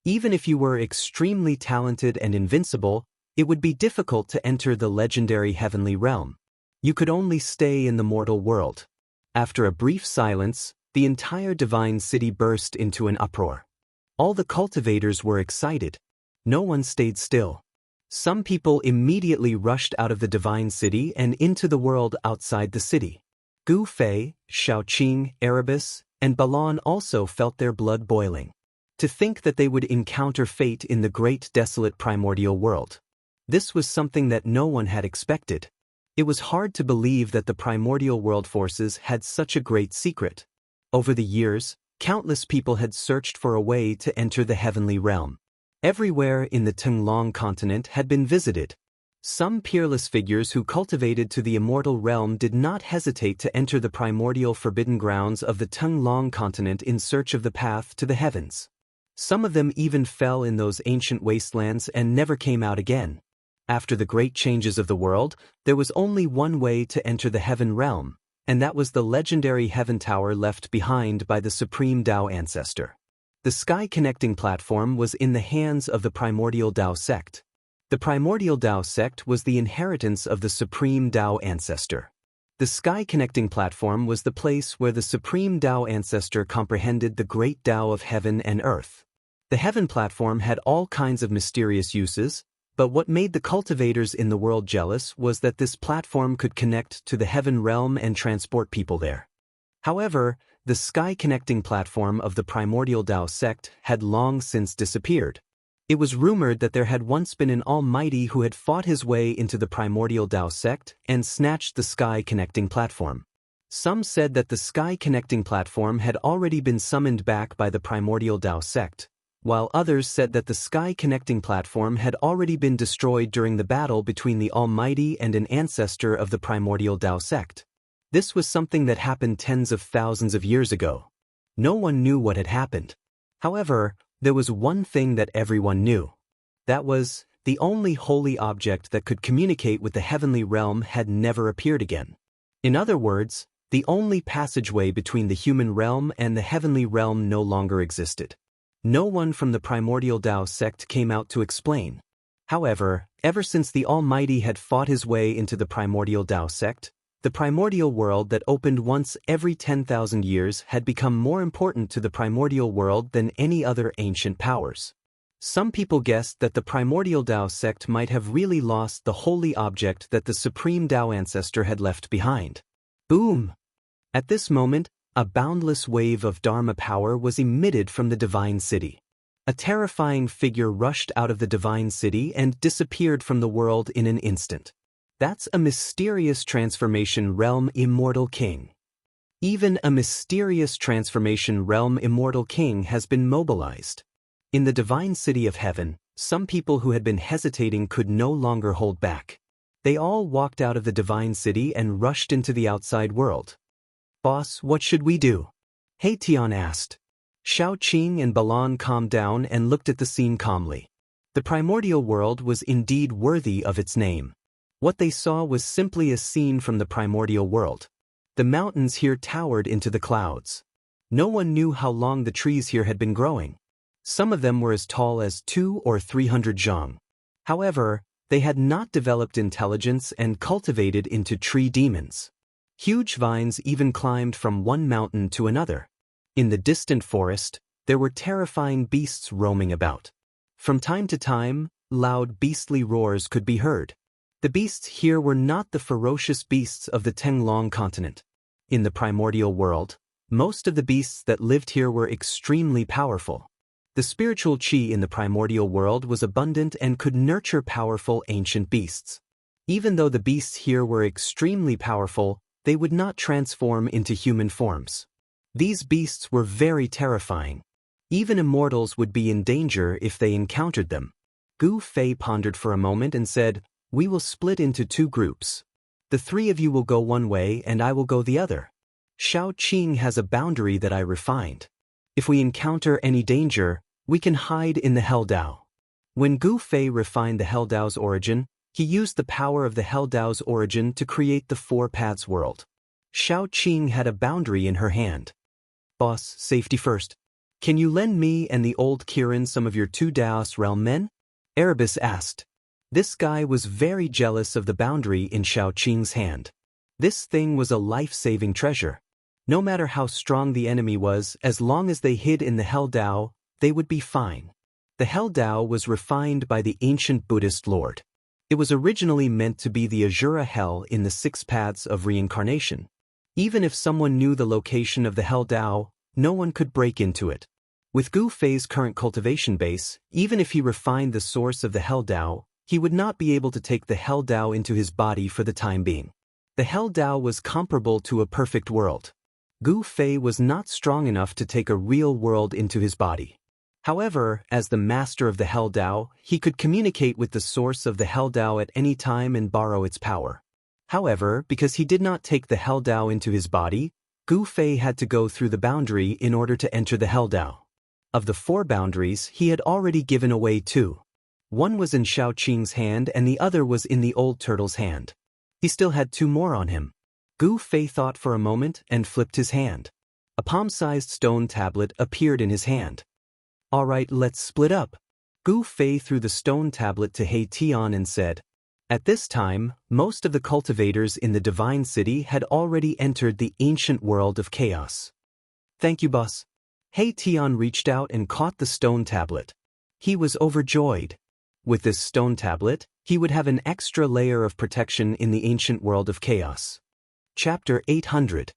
Even if you were extremely talented and invincible, it would be difficult to enter the legendary heavenly realm. You could only stay in the mortal world. After a brief silence, the entire divine city burst into an uproar. All the cultivators were excited. No one stayed still. Some people immediately rushed out of the divine city and into the world outside the city. Gu Fei, Shaoqing, Erebus, and Balan also felt their blood boiling. To think that they would encounter fate in the great desolate primordial world. This was something that no one had expected. It was hard to believe that the primordial world forces had such a great secret. Over the years, countless people had searched for a way to enter the heavenly realm. Everywhere in the Tenglong continent had been visited. Some peerless figures who cultivated to the immortal realm did not hesitate to enter the primordial forbidden grounds of the Tenglong continent in search of the path to the heavens. Some of them even fell in those ancient wastelands and never came out again. After the great changes of the world, there was only one way to enter the heaven realm, and that was the legendary heaven tower left behind by the supreme Dao ancestor. The sky-connecting platform was in the hands of the primordial Dao sect. The primordial Dao sect was the inheritance of the supreme Dao ancestor. The sky-connecting platform was the place where the supreme Dao ancestor comprehended the great Dao of heaven and earth. The heaven platform had all kinds of mysterious uses, but what made the cultivators in the world jealous was that this platform could connect to the heaven realm and transport people there. However, the sky-connecting platform of the primordial Dao sect had long since disappeared. It was rumored that there had once been an almighty who had fought his way into the primordial Dao sect and snatched the sky-connecting platform. Some said that the sky-connecting platform had already been summoned back by the primordial Dao sect, while others said that the sky-connecting platform had already been destroyed during the battle between the Almighty and an ancestor of the primordial Dao sect. This was something that happened tens of thousands of years ago. No one knew what had happened. However, there was one thing that everyone knew. That was, the only holy object that could communicate with the heavenly realm had never appeared again. In other words, the only passageway between the human realm and the heavenly realm no longer existed. No one from the primordial Dao sect came out to explain. However, ever since the Almighty had fought his way into the primordial Dao sect, the primordial world that opened once every 10,000 years had become more important to the primordial world than any other ancient powers. Some people guessed that the primordial Dao sect might have really lost the holy object that the supreme Dao ancestor had left behind. Boom! At this moment, a boundless wave of Dharma power was emitted from the divine city. A terrifying figure rushed out of the divine city and disappeared from the world in an instant. That's a mysterious transformation realm immortal king. Even a mysterious transformation realm immortal king has been mobilized. In the divine city of heaven, some people who had been hesitating could no longer hold back. They all walked out of the divine city and rushed into the outside world. Boss, what should we do? He Tian asked. Xiao Qing and Balan calmed down and looked at the scene calmly. The primordial world was indeed worthy of its name. What they saw was simply a scene from the primordial world. The mountains here towered into the clouds. No one knew how long the trees here had been growing. Some of them were as tall as 200 or 300 zhang. However, they had not developed intelligence and cultivated into tree demons. Huge vines even climbed from one mountain to another. In the distant forest, there were terrifying beasts roaming about. From time to time, loud beastly roars could be heard. The beasts here were not the ferocious beasts of the Tenglong continent. In the primordial world, most of the beasts that lived here were extremely powerful. The spiritual qi in the primordial world was abundant and could nurture powerful ancient beasts. Even though the beasts here were extremely powerful, they would not transform into human forms. These beasts were very terrifying. Even immortals would be in danger if they encountered them. Gu Fei pondered for a moment and said, "We will split into 2 groups. The 3 of you will go one way and I will go the other. Xiao Qing has a boundary that I refined. If we encounter any danger, we can hide in the Hell Dao." When Gu Fei refined the Hell Dao's origin, he used the power of the Hell Dao's origin to create the 4 paths world. Xiao Qing had a boundary in her hand. Boss, safety first. Can you lend me and the old Kirin some of your 2 Daoist realm men? Erebus asked. This guy was very jealous of the boundary in Xiao Qing's hand. This thing was a life-saving treasure. No matter how strong the enemy was, as long as they hid in the Hell Dao, they would be fine. The Hell Dao was refined by the ancient Buddhist Lord. It was originally meant to be the Azura Hell in the 6 paths of reincarnation. Even if someone knew the location of the Hell Dao, no one could break into it. With Gu Fei's current cultivation base, even if he refined the source of the Hell Dao, he would not be able to take the Hell Dao into his body for the time being. The Hell Dao was comparable to a perfect world. Gu Fei was not strong enough to take a real world into his body. However, as the master of the Hell Dao, he could communicate with the source of the Hell Dao at any time and borrow its power. However, because he did not take the Hell Dao into his body, Gu Fei had to go through the boundary in order to enter the Hell Dao. Of the 4 boundaries, he had already given away 2. One was in Xiao Qing's hand and the other was in the old turtle's hand. He still had 2 more on him. Gu Fei thought for a moment and flipped his hand. A palm-sized stone tablet appeared in his hand. "All right, let's split up." Gu Fei threw the stone tablet to He Tian and said. At this time, most of the cultivators in the Divine City had already entered the ancient world of chaos. "Thank you, boss." He Tian reached out and caught the stone tablet. He was overjoyed. With this stone tablet, he would have an extra layer of protection in the ancient world of chaos. Chapter 800.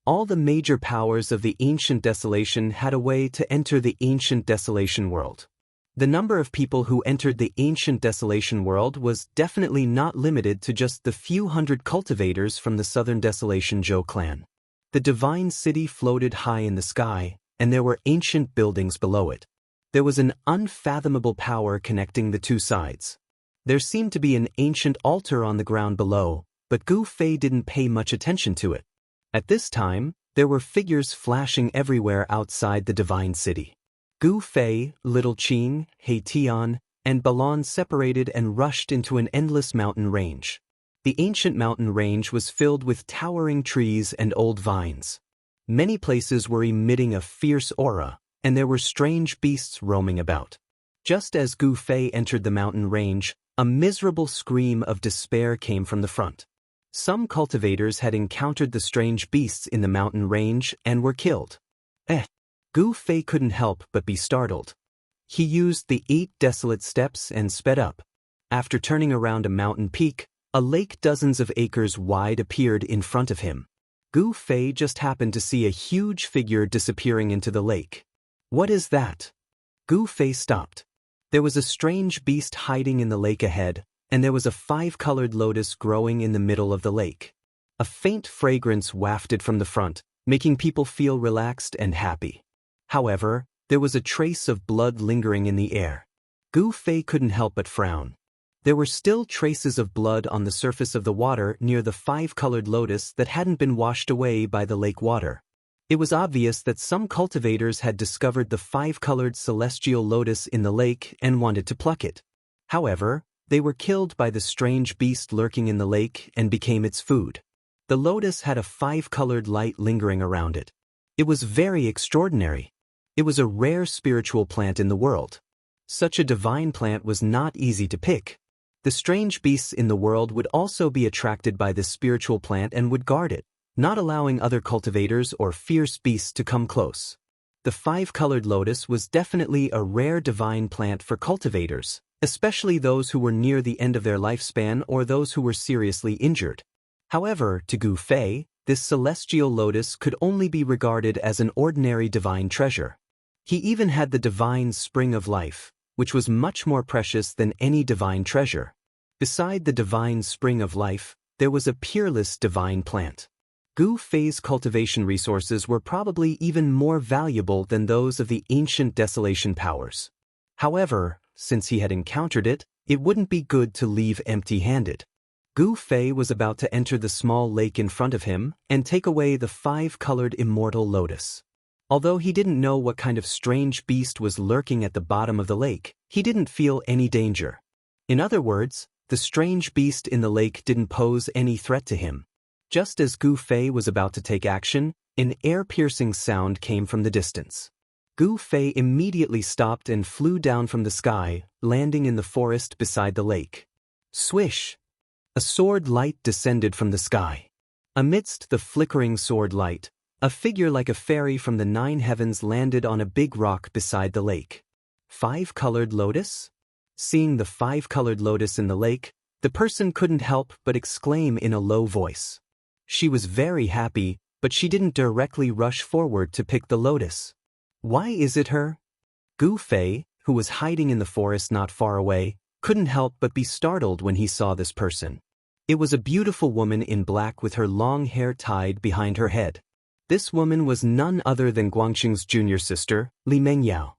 All the major powers of the ancient desolation had a way to enter the ancient desolation world. The number of people who entered the ancient desolation world was definitely not limited to just the few hundred cultivators from the southern desolation Zhou clan. The divine city floated high in the sky, and there were ancient buildings below it. There was an unfathomable power connecting the 2 sides. There seemed to be an ancient altar on the ground below, but Gu Fei didn't pay much attention to it. At this time, there were figures flashing everywhere outside the divine city. Gu Fei, Little Qing, He Tian, and Balon separated and rushed into an endless mountain range. The ancient mountain range was filled with towering trees and old vines. Many places were emitting a fierce aura, and there were strange beasts roaming about. Just as Gu Fei entered the mountain range, a miserable scream of despair came from the front. Some cultivators had encountered the strange beasts in the mountain range and were killed. Gu Fei couldn't help but be startled. He used the 8 desolate steps and sped up. After turning around a mountain peak, a lake dozens of acres wide appeared in front of him. Gu Fei just happened to see a huge figure disappearing into the lake. "What is that?" Gu Fei stopped. There was a strange beast hiding in the lake ahead, and there was a 5-colored lotus growing in the middle of the lake. A faint fragrance wafted from the front, making people feel relaxed and happy. However, there was a trace of blood lingering in the air. Gu Fei couldn't help but frown. There were still traces of blood on the surface of the water near the 5-colored lotus that hadn't been washed away by the lake water. It was obvious that some cultivators had discovered the 5-colored celestial lotus in the lake and wanted to pluck it. However, they were killed by the strange beast lurking in the lake and became its food. The lotus had a 5-colored light lingering around it. It was very extraordinary. It was a rare spiritual plant in the world. Such a divine plant was not easy to pick. The strange beasts in the world would also be attracted by this spiritual plant and would guard it, not allowing other cultivators or fierce beasts to come close. The 5-colored lotus was definitely a rare divine plant for cultivators, especially those who were near the end of their lifespan or those who were seriously injured. However, to Gu Fei, this celestial lotus could only be regarded as an ordinary divine treasure. He even had the divine spring of life, which was much more precious than any divine treasure. Beside the divine spring of life, there was a peerless divine plant. Gu Fei's cultivation resources were probably even more valuable than those of the ancient desolation powers. However, since he had encountered it, it wouldn't be good to leave empty-handed. Gu Fei was about to enter the small lake in front of him and take away the 5-colored immortal lotus. Although he didn't know what kind of strange beast was lurking at the bottom of the lake, he didn't feel any danger. In other words, the strange beast in the lake didn't pose any threat to him. Just as Gu Fei was about to take action, an ear-piercing sound came from the distance. Gu Fei immediately stopped and flew down from the sky, landing in the forest beside the lake. Swish! A sword light descended from the sky. Amidst the flickering sword light, a figure like a fairy from the 9 heavens landed on a big rock beside the lake. 5-colored lotus? Seeing the 5-colored lotus in the lake, the person couldn't help but exclaim in a low voice. She was very happy, but she didn't directly rush forward to pick the lotus. Why is it her? Gu Fei, who was hiding in the forest not far away, couldn't help but be startled when he saw this person. It was a beautiful woman in black with her long hair tied behind her head. This woman was none other than Guangxing's junior sister, Li Mengyao.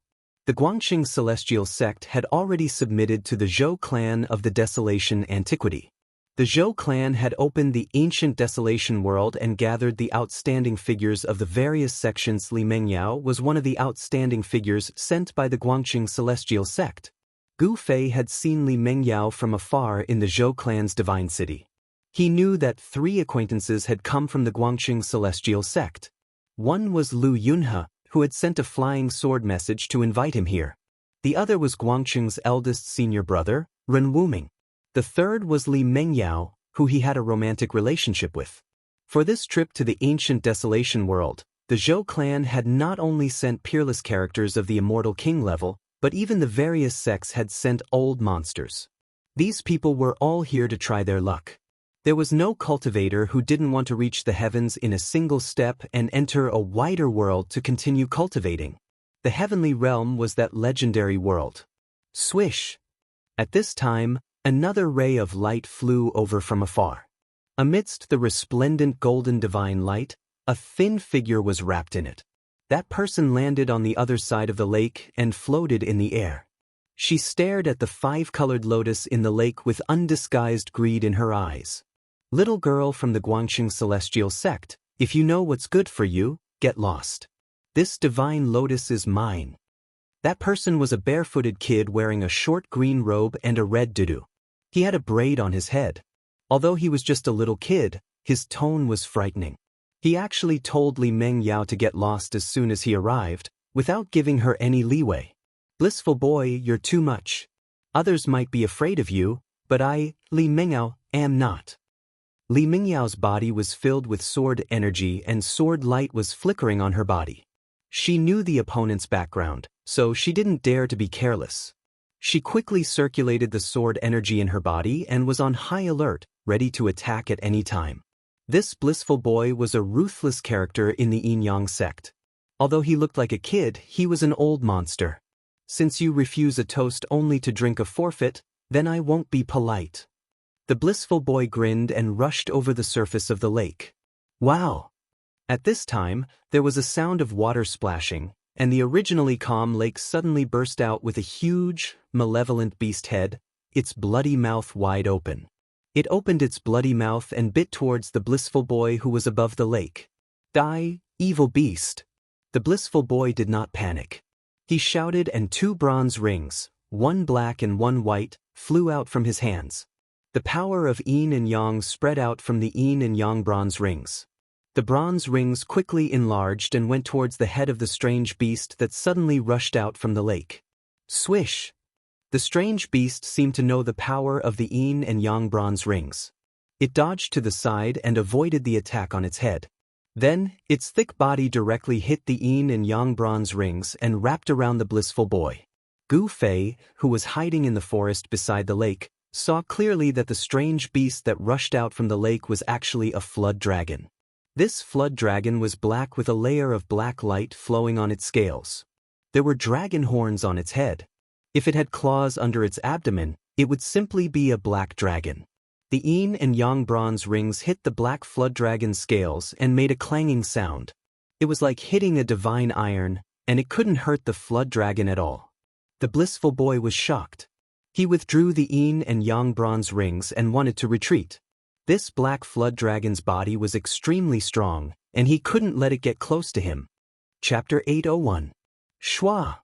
The Guangxing celestial sect had already submitted to the Zhou clan of the Desolation Antiquity. The Zhou clan had opened the ancient desolation world and gathered the outstanding figures of the various sections. Li Mengyao was one of the outstanding figures sent by the Guangxing celestial sect. Gu Fei had seen Li Mengyao from afar in the Zhou clan's divine city. He knew that 3 acquaintances had come from the Guangxing celestial sect. One was Lu Yunhe, who had sent a flying sword message to invite him here. The other was Guangxing's eldest senior brother, Ren Wuming. The third was Li Mengyao, who he had a romantic relationship with. For this trip to the ancient desolation world, the Zhou clan had not only sent peerless characters of the immortal king level, but even the various sects had sent old monsters. These people were all here to try their luck. There was no cultivator who didn't want to reach the heavens in a single step and enter a wider world to continue cultivating. The heavenly realm was that legendary world. Swish! At this time, another ray of light flew over from afar. Amidst the resplendent golden divine light, a thin figure was wrapped in it. That person landed on the other side of the lake and floated in the air. She stared at the 5-colored lotus in the lake with undisguised greed in her eyes. Little girl from the Guangxing celestial sect, if you know what's good for you, get lost. This divine lotus is mine. That person was a barefooted kid wearing a short green robe and a red dudu. He had a braid on his head. Although he was just a little kid, his tone was frightening. He actually told Li Mengyao to get lost as soon as he arrived, without giving her any leeway. Blissful boy, you're too much. Others might be afraid of you, but I, Li Mengyao, am not. Li Mingyao's body was filled with sword energy and sword light was flickering on her body. She knew the opponent's background, so she didn't dare to be careless. She quickly circulated the sword energy in her body and was on high alert, ready to attack at any time. This blissful boy was a ruthless character in the Yin-Yang sect. Although he looked like a kid, he was an old monster. Since you refuse a toast only to drink a forfeit, then I won't be polite. The blissful boy grinned and rushed over the surface of the lake. Wow! At this time, there was a sound of water splashing, and the originally calm lake suddenly burst out with a huge, malevolent beast head, its bloody mouth wide open. It opened its bloody mouth and bit towards the blissful boy who was above the lake. Die, evil beast! The blissful boy did not panic. He shouted and 2 bronze rings, one black and one white, flew out from his hands. The power of Yin and Yang spread out from the Yin and Yang bronze rings. The bronze rings quickly enlarged and went towards the head of the strange beast that suddenly rushed out from the lake. Swish! The strange beast seemed to know the power of the Yin and Yang bronze rings. It dodged to the side and avoided the attack on its head. Then, its thick body directly hit the Yin and Yang bronze rings and wrapped around the blissful boy. Gu Fei, who was hiding in the forest beside the lake, saw clearly that the strange beast that rushed out from the lake was actually a flood dragon. This flood dragon was black with a layer of black light flowing on its scales. There were dragon horns on its head. If it had claws under its abdomen, it would simply be a black dragon. The Yin and Yang bronze rings hit the black flood dragon's scales and made a clanging sound. It was like hitting a divine iron, and it couldn't hurt the flood dragon at all. The blissful boy was shocked. He withdrew the Yin and Yang bronze rings and wanted to retreat. This black flood dragon's body was extremely strong, and he couldn't let it get close to him. Chapter 801. Shua!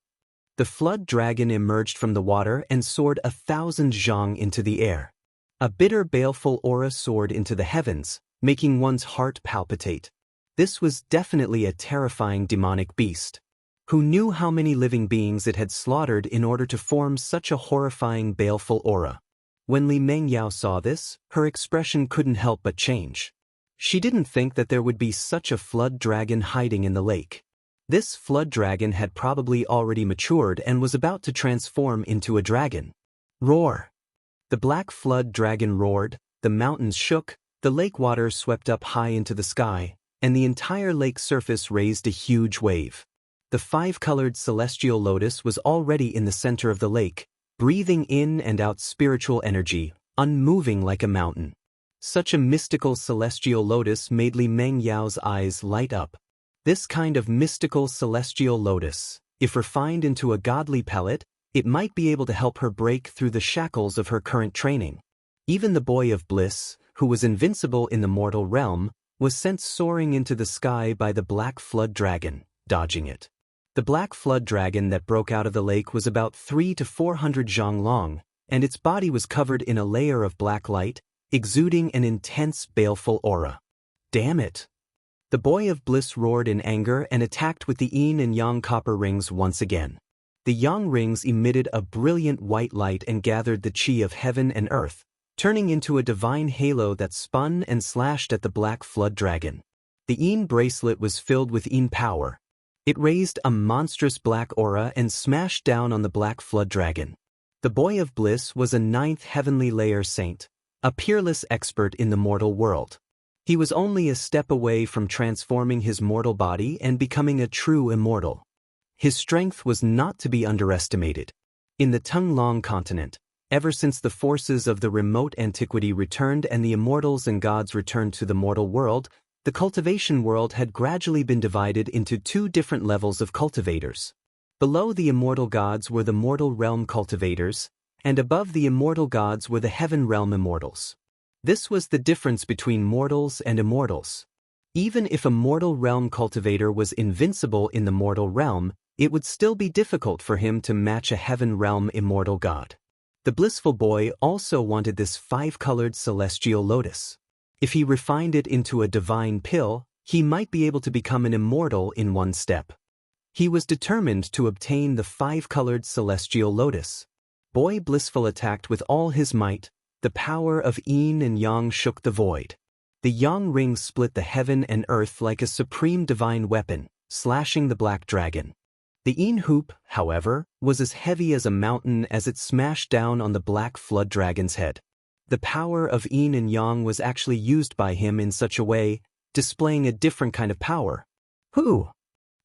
The flood dragon emerged from the water and soared 1,000 zhang into the air. A bitter baleful aura soared into the heavens, making one's heart palpitate. This was definitely a terrifying demonic beast. Who knew how many living beings it had slaughtered in order to form such a horrifying baleful aura? When Li Mengyao saw this, her expression couldn't help but change. She didn't think that there would be such a flood dragon hiding in the lake. This flood dragon had probably already matured and was about to transform into a dragon. Roar! The black flood dragon roared, the mountains shook, the lake water swept up high into the sky, and the entire lake surface raised a huge wave. The 5-colored celestial lotus was already in the center of the lake, breathing in and out spiritual energy, unmoving like a mountain. Such a mystical celestial lotus made Li Mengyao's eyes light up. This kind of mystical celestial lotus, if refined into a godly pellet, it might be able to help her break through the shackles of her current training. Even the boy of bliss, who was invincible in the mortal realm, was sent soaring into the sky by the black flood dragon, dodging it. The black flood dragon that broke out of the lake was about 300 to 400 zhang long, and its body was covered in a layer of black light, exuding an intense, baleful aura. Damn it! The boy of bliss roared in anger and attacked with the yin and yang copper rings once again. The yang rings emitted a brilliant white light and gathered the chi of heaven and earth, turning into a divine halo that spun and slashed at the black flood dragon. The yin bracelet was filled with yin power. It raised a monstrous black aura and smashed down on the black flood dragon. The boy of bliss was a 9th heavenly layer saint, a peerless expert in the mortal world. He was only a step away from transforming his mortal body and becoming a true immortal. His strength was not to be underestimated. In the Tunglong continent, ever since the forces of the remote antiquity returned and the immortals and gods returned to the mortal world, the cultivation world had gradually been divided into 2 different levels of cultivators. Below the immortal gods were the mortal realm cultivators, and above the immortal gods were the heaven realm immortals. This was the difference between mortals and immortals. Even if a mortal realm cultivator was invincible in the mortal realm, it would still be difficult for him to match a heaven realm immortal god. The blissful boy also wanted this 5-colored celestial lotus. If he refined it into a divine pill, he might be able to become an immortal in one step. He was determined to obtain the 5-colored celestial lotus. Boy Blissful attacked with all his might. The power of yin and yang shook the void. The yang ring split the heaven and earth like a supreme divine weapon, slashing the black dragon. The yin hoop, however, was as heavy as a mountain as it smashed down on the black flood dragon's head. The power of yin and yang was actually used by him in such a way, displaying a different kind of power. Who?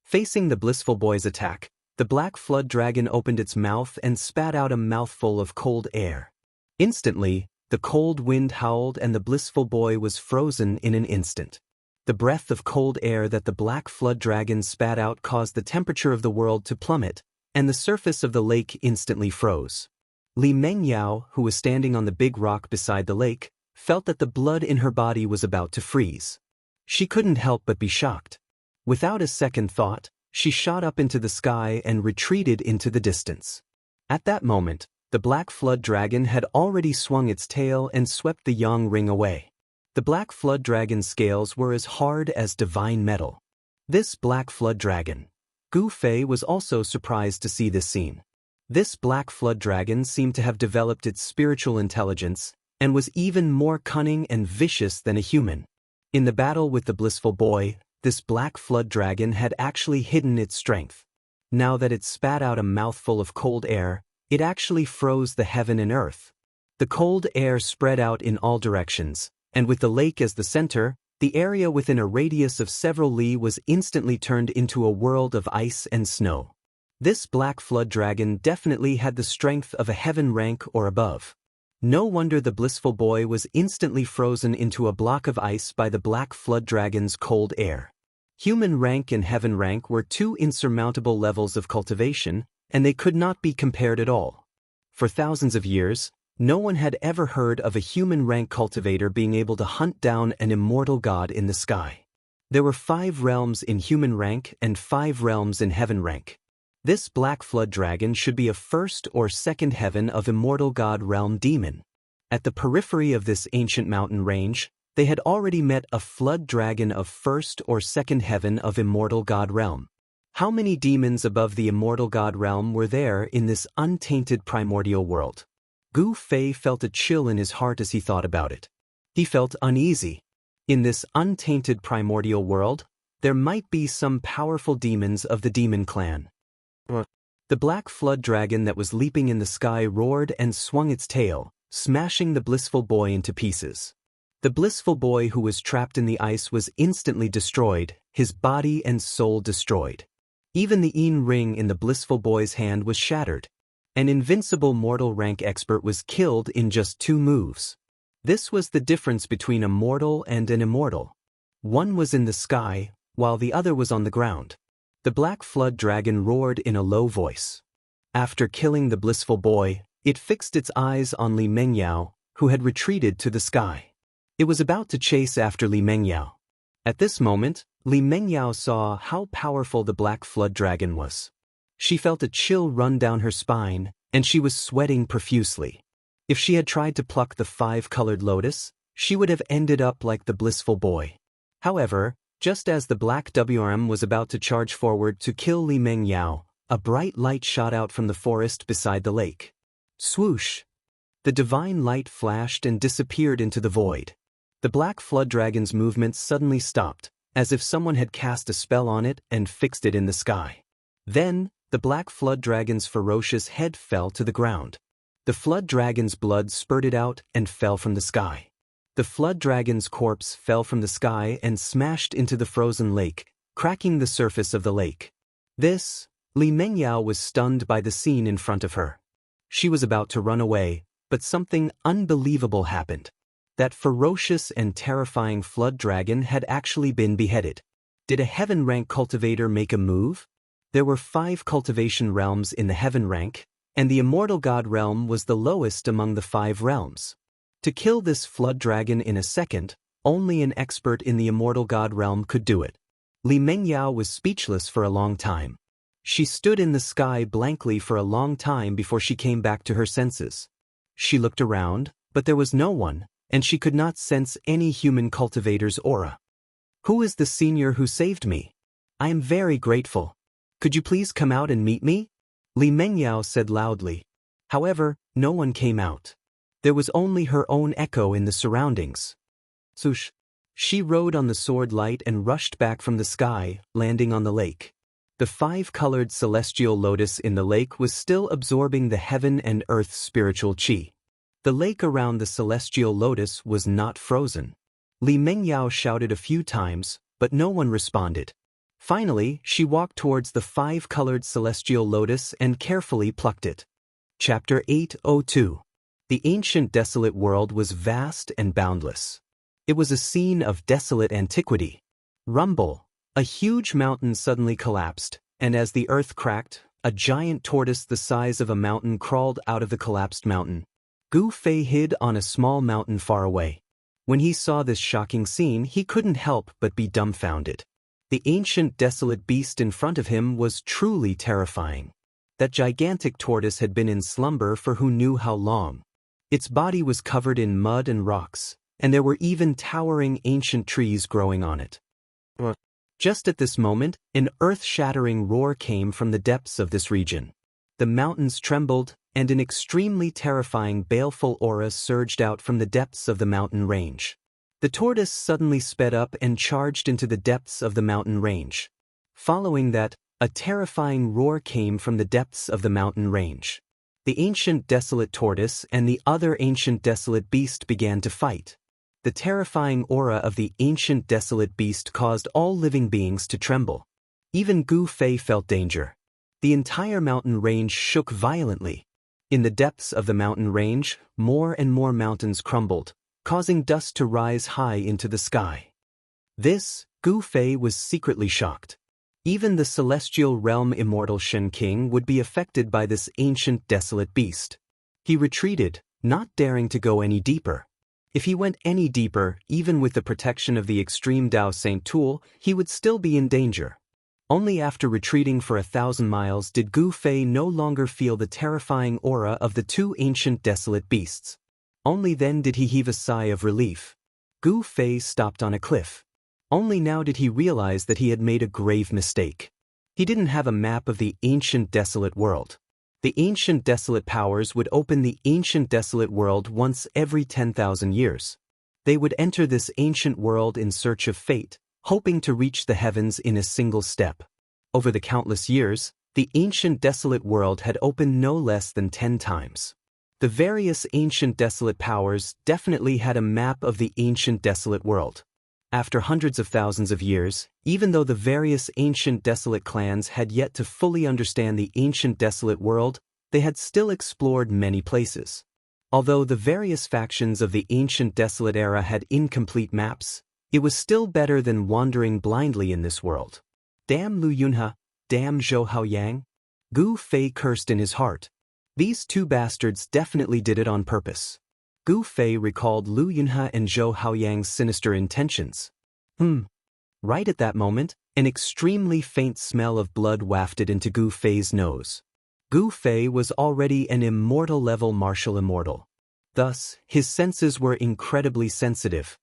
Facing the blissful boy's attack, the black flood dragon opened its mouth and spat out a mouthful of cold air. Instantly, the cold wind howled and the blissful boy was frozen in an instant. The breath of cold air that the black flood dragon spat out caused the temperature of the world to plummet, and the surface of the lake instantly froze. Li Mengyao, who was standing on the big rock beside the lake, felt that the blood in her body was about to freeze. She couldn't help but be shocked. Without a second thought, she shot up into the sky and retreated into the distance. At that moment, the black flood dragon had already swung its tail and swept the yang ring away. The black flood dragon's scales were as hard as divine metal. This black flood dragon. Gu Fei was also surprised to see this scene. This black flood dragon seemed to have developed its spiritual intelligence and was even more cunning and vicious than a human. In the battle with the blissful boy, this black flood dragon had actually hidden its strength. Now that it spat out a mouthful of cold air, it actually froze the heaven and earth. The cold air spread out in all directions, and with the lake as the center, the area within a radius of several li was instantly turned into a world of ice and snow. This black flood dragon definitely had the strength of a heaven rank or above. No wonder the blissful boy was instantly frozen into a block of ice by the black flood dragon's cold air. Human rank and heaven rank were 2 insurmountable levels of cultivation, and they could not be compared at all. For thousands of years, no one had ever heard of a human rank cultivator being able to hunt down an immortal god in the sky. There were 5 realms in human rank and 5 realms in heaven rank. This black flood dragon should be a 1st or 2nd heaven of immortal god realm demon. At the periphery of this ancient mountain range, they had already met a flood dragon of 1st or 2nd heaven of immortal god realm. How many demons above the immortal god realm were there in this untainted primordial world? Gu Fei felt a chill in his heart as he thought about it. He felt uneasy. In this untainted primordial world, there might be some powerful demons of the demon clan. The black flood dragon that was leaping in the sky roared and swung its tail, smashing the blissful boy into pieces. The blissful boy who was trapped in the ice was instantly destroyed, his body and soul destroyed. Even the yin ring in the blissful boy's hand was shattered. An invincible mortal rank expert was killed in just 2 moves. This was the difference between a mortal and an immortal. One was in the sky, while the other was on the ground. The black flood dragon roared in a low voice. After killing the blissful boy, it fixed its eyes on Li Mengyao, who had retreated to the sky. It was about to chase after Li Mengyao. At this moment, Li Mengyao saw how powerful the black flood dragon was. She felt a chill run down her spine, and she was sweating profusely. If she had tried to pluck the 5-colored lotus, she would have ended up like the blissful boy. However, just as the black WRM was about to charge forward to kill Li Mengyao, a bright light shot out from the forest beside the lake. Swoosh! The divine light flashed and disappeared into the void. The black flood dragon's movements suddenly stopped, as if someone had cast a spell on it and fixed it in the sky. Then, the black flood dragon's ferocious head fell to the ground. The flood dragon's blood spurted out and fell from the sky. The flood dragon's corpse fell from the sky and smashed into the frozen lake, cracking the surface of the lake. Li Mengyao was stunned by the scene in front of her. She was about to run away, but something unbelievable happened. That ferocious and terrifying flood dragon had actually been beheaded. Did a heaven rank cultivator make a move? There were 5 cultivation realms in the heaven rank, and the immortal god realm was the lowest among the 5 realms. To kill this flood dragon in a second, only an expert in the immortal god realm could do it. Li Mengyao was speechless for a long time. She stood in the sky blankly for a long time before she came back to her senses. She looked around, but there was no one, and she could not sense any human cultivator's aura. Who is the senior who saved me? I am very grateful. Could you please come out and meet me? Li Mengyao said loudly. However, no one came out. There was only her own echo in the surroundings. Swoosh! She rode on the sword light and rushed back from the sky, landing on the lake. The 5-colored celestial lotus in the lake was still absorbing the heaven and earth's spiritual qi. The lake around the celestial lotus was not frozen. Li Mengyao shouted a few times, but no one responded. Finally, she walked towards the 5-colored celestial lotus and carefully plucked it. Chapter 802. The ancient desolate world was vast and boundless. It was a scene of desolate antiquity. Rumble! A huge mountain suddenly collapsed, and as the earth cracked, a giant tortoise the size of a mountain crawled out of the collapsed mountain. Gu Fei hid on a small mountain far away. When he saw this shocking scene, he couldn't help but be dumbfounded. The ancient desolate beast in front of him was truly terrifying. That gigantic tortoise had been in slumber for who knew how long. Its body was covered in mud and rocks, and there were even towering ancient trees growing on it. Just at this moment, an earth-shattering roar came from the depths of this region. The mountains trembled, and an extremely terrifying baleful aura surged out from the depths of the mountain range. The tortoise suddenly sped up and charged into the depths of the mountain range. Following that, a terrifying roar came from the depths of the mountain range. The ancient desolate tortoise and the other ancient desolate beast began to fight. The terrifying aura of the ancient desolate beast caused all living beings to tremble. Even Gu Fei felt danger. The entire mountain range shook violently. In the depths of the mountain range, more and more mountains crumbled, causing dust to rise high into the sky. Gu Fei was secretly shocked. Even the celestial realm immortal Shen King would be affected by this ancient desolate beast. He retreated, not daring to go any deeper. If he went any deeper, even with the protection of the extreme Dao Saint tool, he would still be in danger. Only after retreating for 1,000 miles did Gu Fei no longer feel the terrifying aura of the 2 ancient desolate beasts. Only then did he heave a sigh of relief. Gu Fei stopped on a cliff. Only now did he realize that he had made a grave mistake. He didn't have a map of the ancient desolate world. The ancient desolate powers would open the ancient desolate world once every 10,000 years. They would enter this ancient world in search of fate, hoping to reach the heavens in a single step. Over the countless years, the ancient desolate world had opened no less than 10 times. The various ancient desolate powers definitely had a map of the ancient desolate world. After hundreds of thousands of years, even though the various ancient desolate clans had yet to fully understand the ancient desolate world, they had still explored many places. Although the various factions of the ancient desolate era had incomplete maps, it was still better than wandering blindly in this world. Damn Lu Yunhe, damn Zhou Haoyang. Gu Fei cursed in his heart. These 2 bastards definitely did it on purpose. Gu Fei recalled Lu Yunhe and Zhou Haoyang's sinister intentions. Right at that moment, an extremely faint smell of blood wafted into Gu Fei's nose. Gu Fei was already an immortal-level martial immortal. Thus, his senses were incredibly sensitive.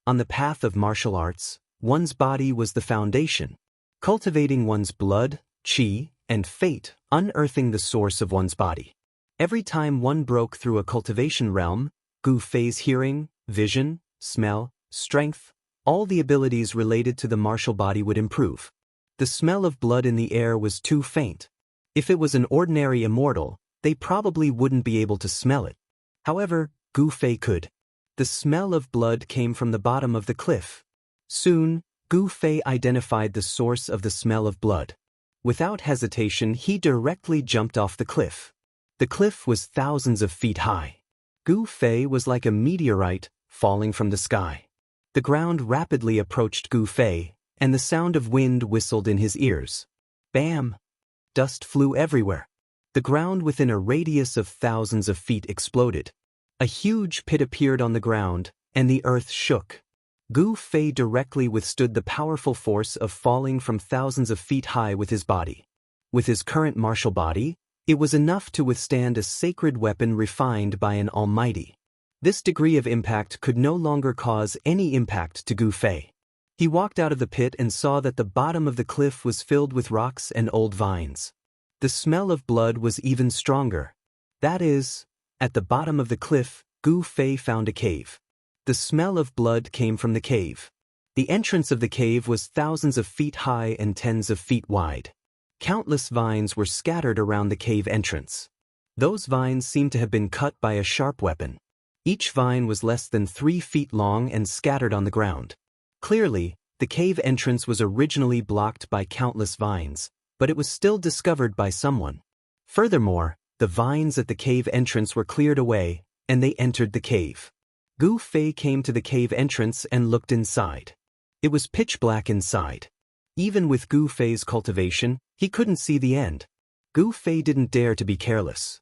On the path of martial arts, one's body was the foundation. Cultivating one's blood, qi, and fate, unearthing the source of one's body. Every time one broke through a cultivation realm, Gu Fei's hearing, vision, smell, strength, all the abilities related to the martial body would improve. The smell of blood in the air was too faint. If it was an ordinary immortal, they probably wouldn't be able to smell it. However, Gu Fei could. The smell of blood came from the bottom of the cliff. Soon, Gu Fei identified the source of the smell of blood. Without hesitation, he directly jumped off the cliff. The cliff was thousands of feet high. Gu Fei was like a meteorite falling from the sky. The ground rapidly approached Gu Fei, and the sound of wind whistled in his ears. Bam! Dust flew everywhere. The ground within a radius of thousands of feet exploded. A huge pit appeared on the ground, and the earth shook. Gu Fei directly withstood the powerful force of falling from thousands of feet high with his body. With his current martial body, it was enough to withstand a sacred weapon refined by an almighty. This degree of impact could no longer cause any impact to Gu Fei. He walked out of the pit and saw that the bottom of the cliff was filled with rocks and old vines. The smell of blood was even stronger. That is, at the bottom of the cliff, Gu Fei found a cave. The smell of blood came from the cave. The entrance of the cave was thousands of feet high and tens of feet wide. Countless vines were scattered around the cave entrance. Those vines seemed to have been cut by a sharp weapon. Each vine was less than 3 feet long and scattered on the ground. Clearly, the cave entrance was originally blocked by countless vines, but it was still discovered by someone. Furthermore, the vines at the cave entrance were cleared away, and they entered the cave. Gu Fei came to the cave entrance and looked inside. It was pitch black inside. Even with Gu Fei's cultivation, he couldn't see the end. Gu Fei didn't dare to be careless.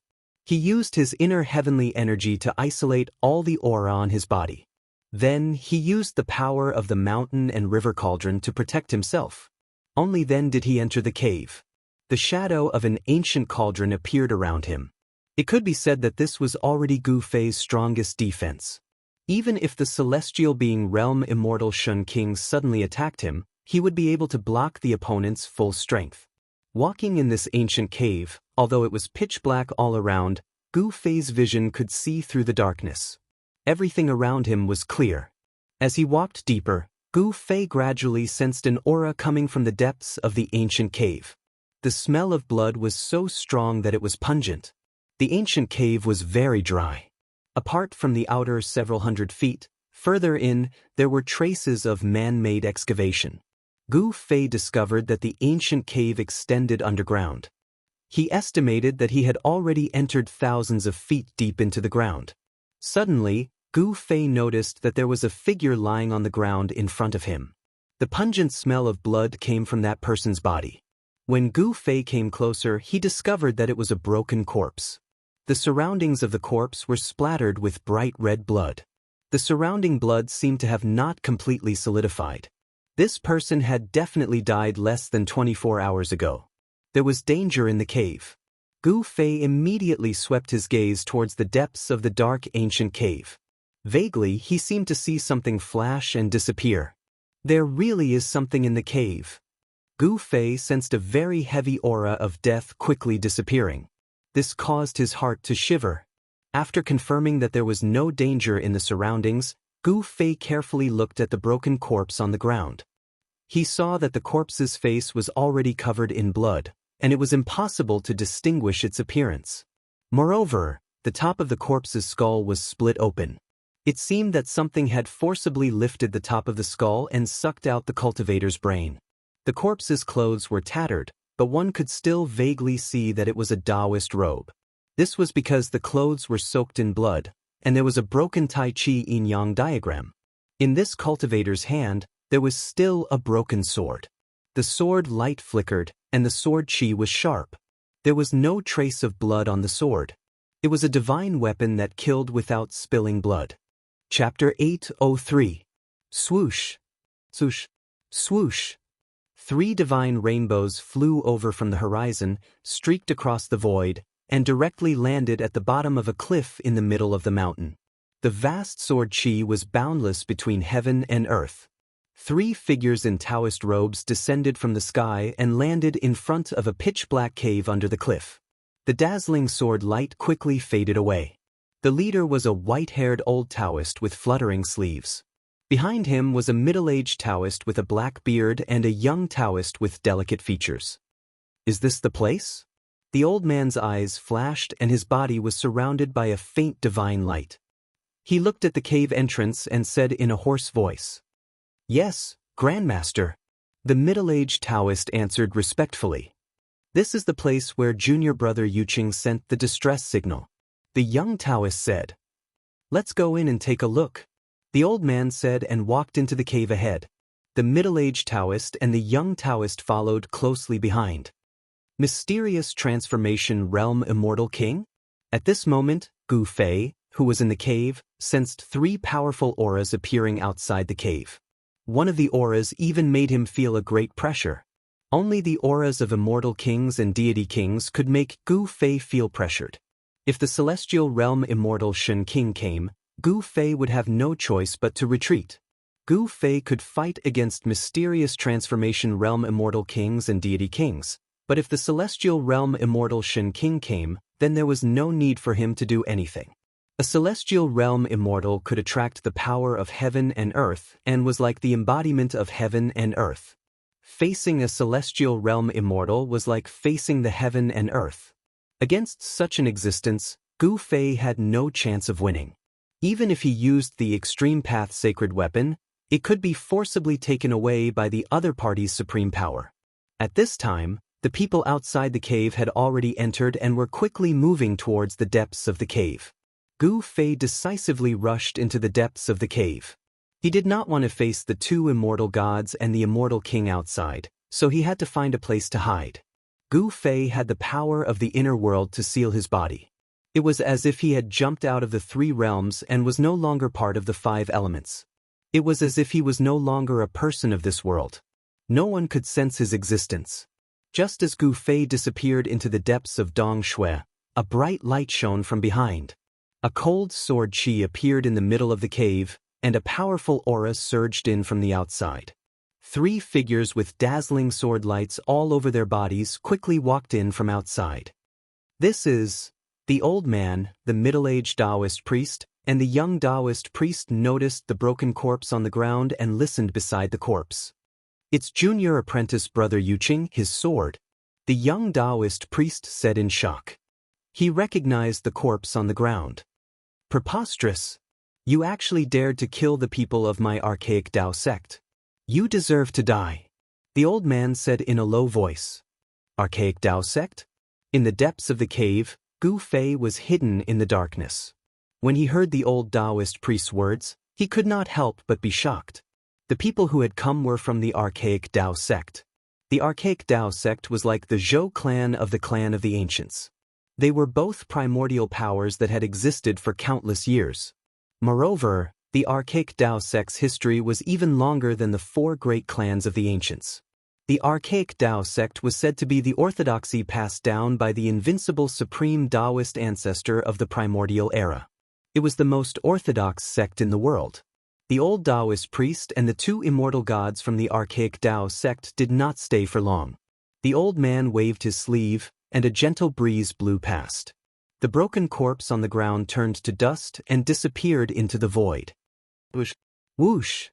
He used his inner heavenly energy to isolate all the aura on his body. Then, he used the power of the mountain and river cauldron to protect himself. Only then did he enter the cave. The shadow of an ancient cauldron appeared around him. It could be said that this was already Gu Fei's strongest defense. Even if the celestial being realm immortal Shun King suddenly attacked him, he would be able to block the opponent's full strength. Walking in this ancient cave, although it was pitch black all around, Gu Fei's vision could see through the darkness. Everything around him was clear. As he walked deeper, Gu Fei gradually sensed an aura coming from the depths of the ancient cave. The smell of blood was so strong that it was pungent. The ancient cave was very dry. Apart from the outer several hundred feet, further in, there were traces of man-made excavation. Gu Fei discovered that the ancient cave extended underground. He estimated that he had already entered thousands of feet deep into the ground. Suddenly, Gu Fei noticed that there was a figure lying on the ground in front of him. The pungent smell of blood came from that person's body. When Gu Fei came closer, he discovered that it was a broken corpse. The surroundings of the corpse were splattered with bright red blood. The surrounding blood seemed to have not completely solidified. This person had definitely died less than 24 hours ago. There was danger in the cave. Gu Fei immediately swept his gaze towards the depths of the dark ancient cave. Vaguely, he seemed to see something flash and disappear. There really is something in the cave. Gu Fei sensed a very heavy aura of death quickly disappearing. This caused his heart to shiver. After confirming that there was no danger in the surroundings, Gu Fei carefully looked at the broken corpse on the ground. He saw that the corpse's face was already covered in blood, and it was impossible to distinguish its appearance. Moreover, the top of the corpse's skull was split open. It seemed that something had forcibly lifted the top of the skull and sucked out the cultivator's brain. The corpse's clothes were tattered, but one could still vaguely see that it was a Daoist robe. This was because the clothes were soaked in blood, and there was a broken Tai Chi yin-yang diagram. In this cultivator's hand, there was still a broken sword. The sword light flickered, and the sword chi was sharp. There was no trace of blood on the sword. It was a divine weapon that killed without spilling blood. Chapter 803. Swoosh. Swoosh. Swoosh! 3 divine rainbows flew over from the horizon, streaked across the void, and directly landed at the bottom of a cliff in the middle of the mountain. The vast sword chi was boundless between heaven and earth. 3 figures in Daoist robes descended from the sky and landed in front of a pitch-black cave under the cliff. The dazzling sword light quickly faded away. The leader was a white-haired old Daoist with fluttering sleeves. Behind him was a middle-aged Daoist with a black beard and a young Daoist with delicate features. Is this the place? The old man's eyes flashed and his body was surrounded by a faint divine light. He looked at the cave entrance and said in a hoarse voice, "Yes, Grandmaster." The middle-aged Daoist answered respectfully. "This is the place where junior brother Yuqing sent the distress signal." The young Daoist said, "Let's go in and take a look." The old man said and walked into the cave ahead. The middle-aged Daoist and the young Daoist followed closely behind. Mysterious transformation realm immortal king? At this moment, Gu Fei, who was in the cave, sensed 3 powerful auras appearing outside the cave. One of the auras even made him feel a great pressure. Only the auras of immortal kings and deity kings could make Gu Fei feel pressured. If the celestial realm immortal Shen King came, Gu Fei would have no choice but to retreat. Gu Fei could fight against mysterious transformation realm immortal kings and deity kings, but if the celestial realm immortal Shen King came, then there was no need for him to do anything. A celestial realm immortal could attract the power of heaven and earth and was like the embodiment of heaven and earth. Facing a celestial realm immortal was like facing the heaven and earth. Against such an existence, Gu Fei had no chance of winning. Even if he used the Extreme Path sacred weapon, it could be forcibly taken away by the other party's supreme power. At this time, the people outside the cave had already entered and were quickly moving towards the depths of the cave. Gu Fei decisively rushed into the depths of the cave. He did not want to face the 2 immortal gods and the immortal king outside, so he had to find a place to hide. Gu Fei had the power of the inner world to seal his body. It was as if he had jumped out of the 3 realms and was no longer part of the 5 elements. It was as if he was no longer a person of this world. No one could sense his existence. Just as Gu Fei disappeared into the depths of Dong Shui, a bright light shone from behind. A cold sword chi appeared in the middle of the cave, and a powerful aura surged in from the outside. 3 figures with dazzling sword lights all over their bodies quickly walked in from outside. This is the old man, the middle-aged Daoist priest, and the young Daoist priest noticed the broken corpse on the ground and listened beside the corpse. "It's junior apprentice brother Yuqing, his sword," the young Daoist priest said in shock. He recognized the corpse on the ground. "Preposterous! You actually dared to kill the people of my archaic Dao sect. You deserve to die," the old man said in a low voice. Archaic Dao sect? In the depths of the cave, Gu Fei was hidden in the darkness. When he heard the old Daoist priest's words, he could not help but be shocked. The people who had come were from the archaic Dao sect. The archaic Dao sect was like the Zhou clan of the ancients. They were both primordial powers that had existed for countless years. Moreover, the archaic Dao sect's history was even longer than the 4 great clans of the ancients. The archaic Dao sect was said to be the orthodoxy passed down by the invincible supreme Daoist ancestor of the primordial era. It was the most orthodox sect in the world. The old Daoist priest and the 2 immortal gods from the archaic Dao sect did not stay for long. The old man waved his sleeve, and a gentle breeze blew past. The broken corpse on the ground turned to dust and disappeared into the void. Whoosh! Whoosh!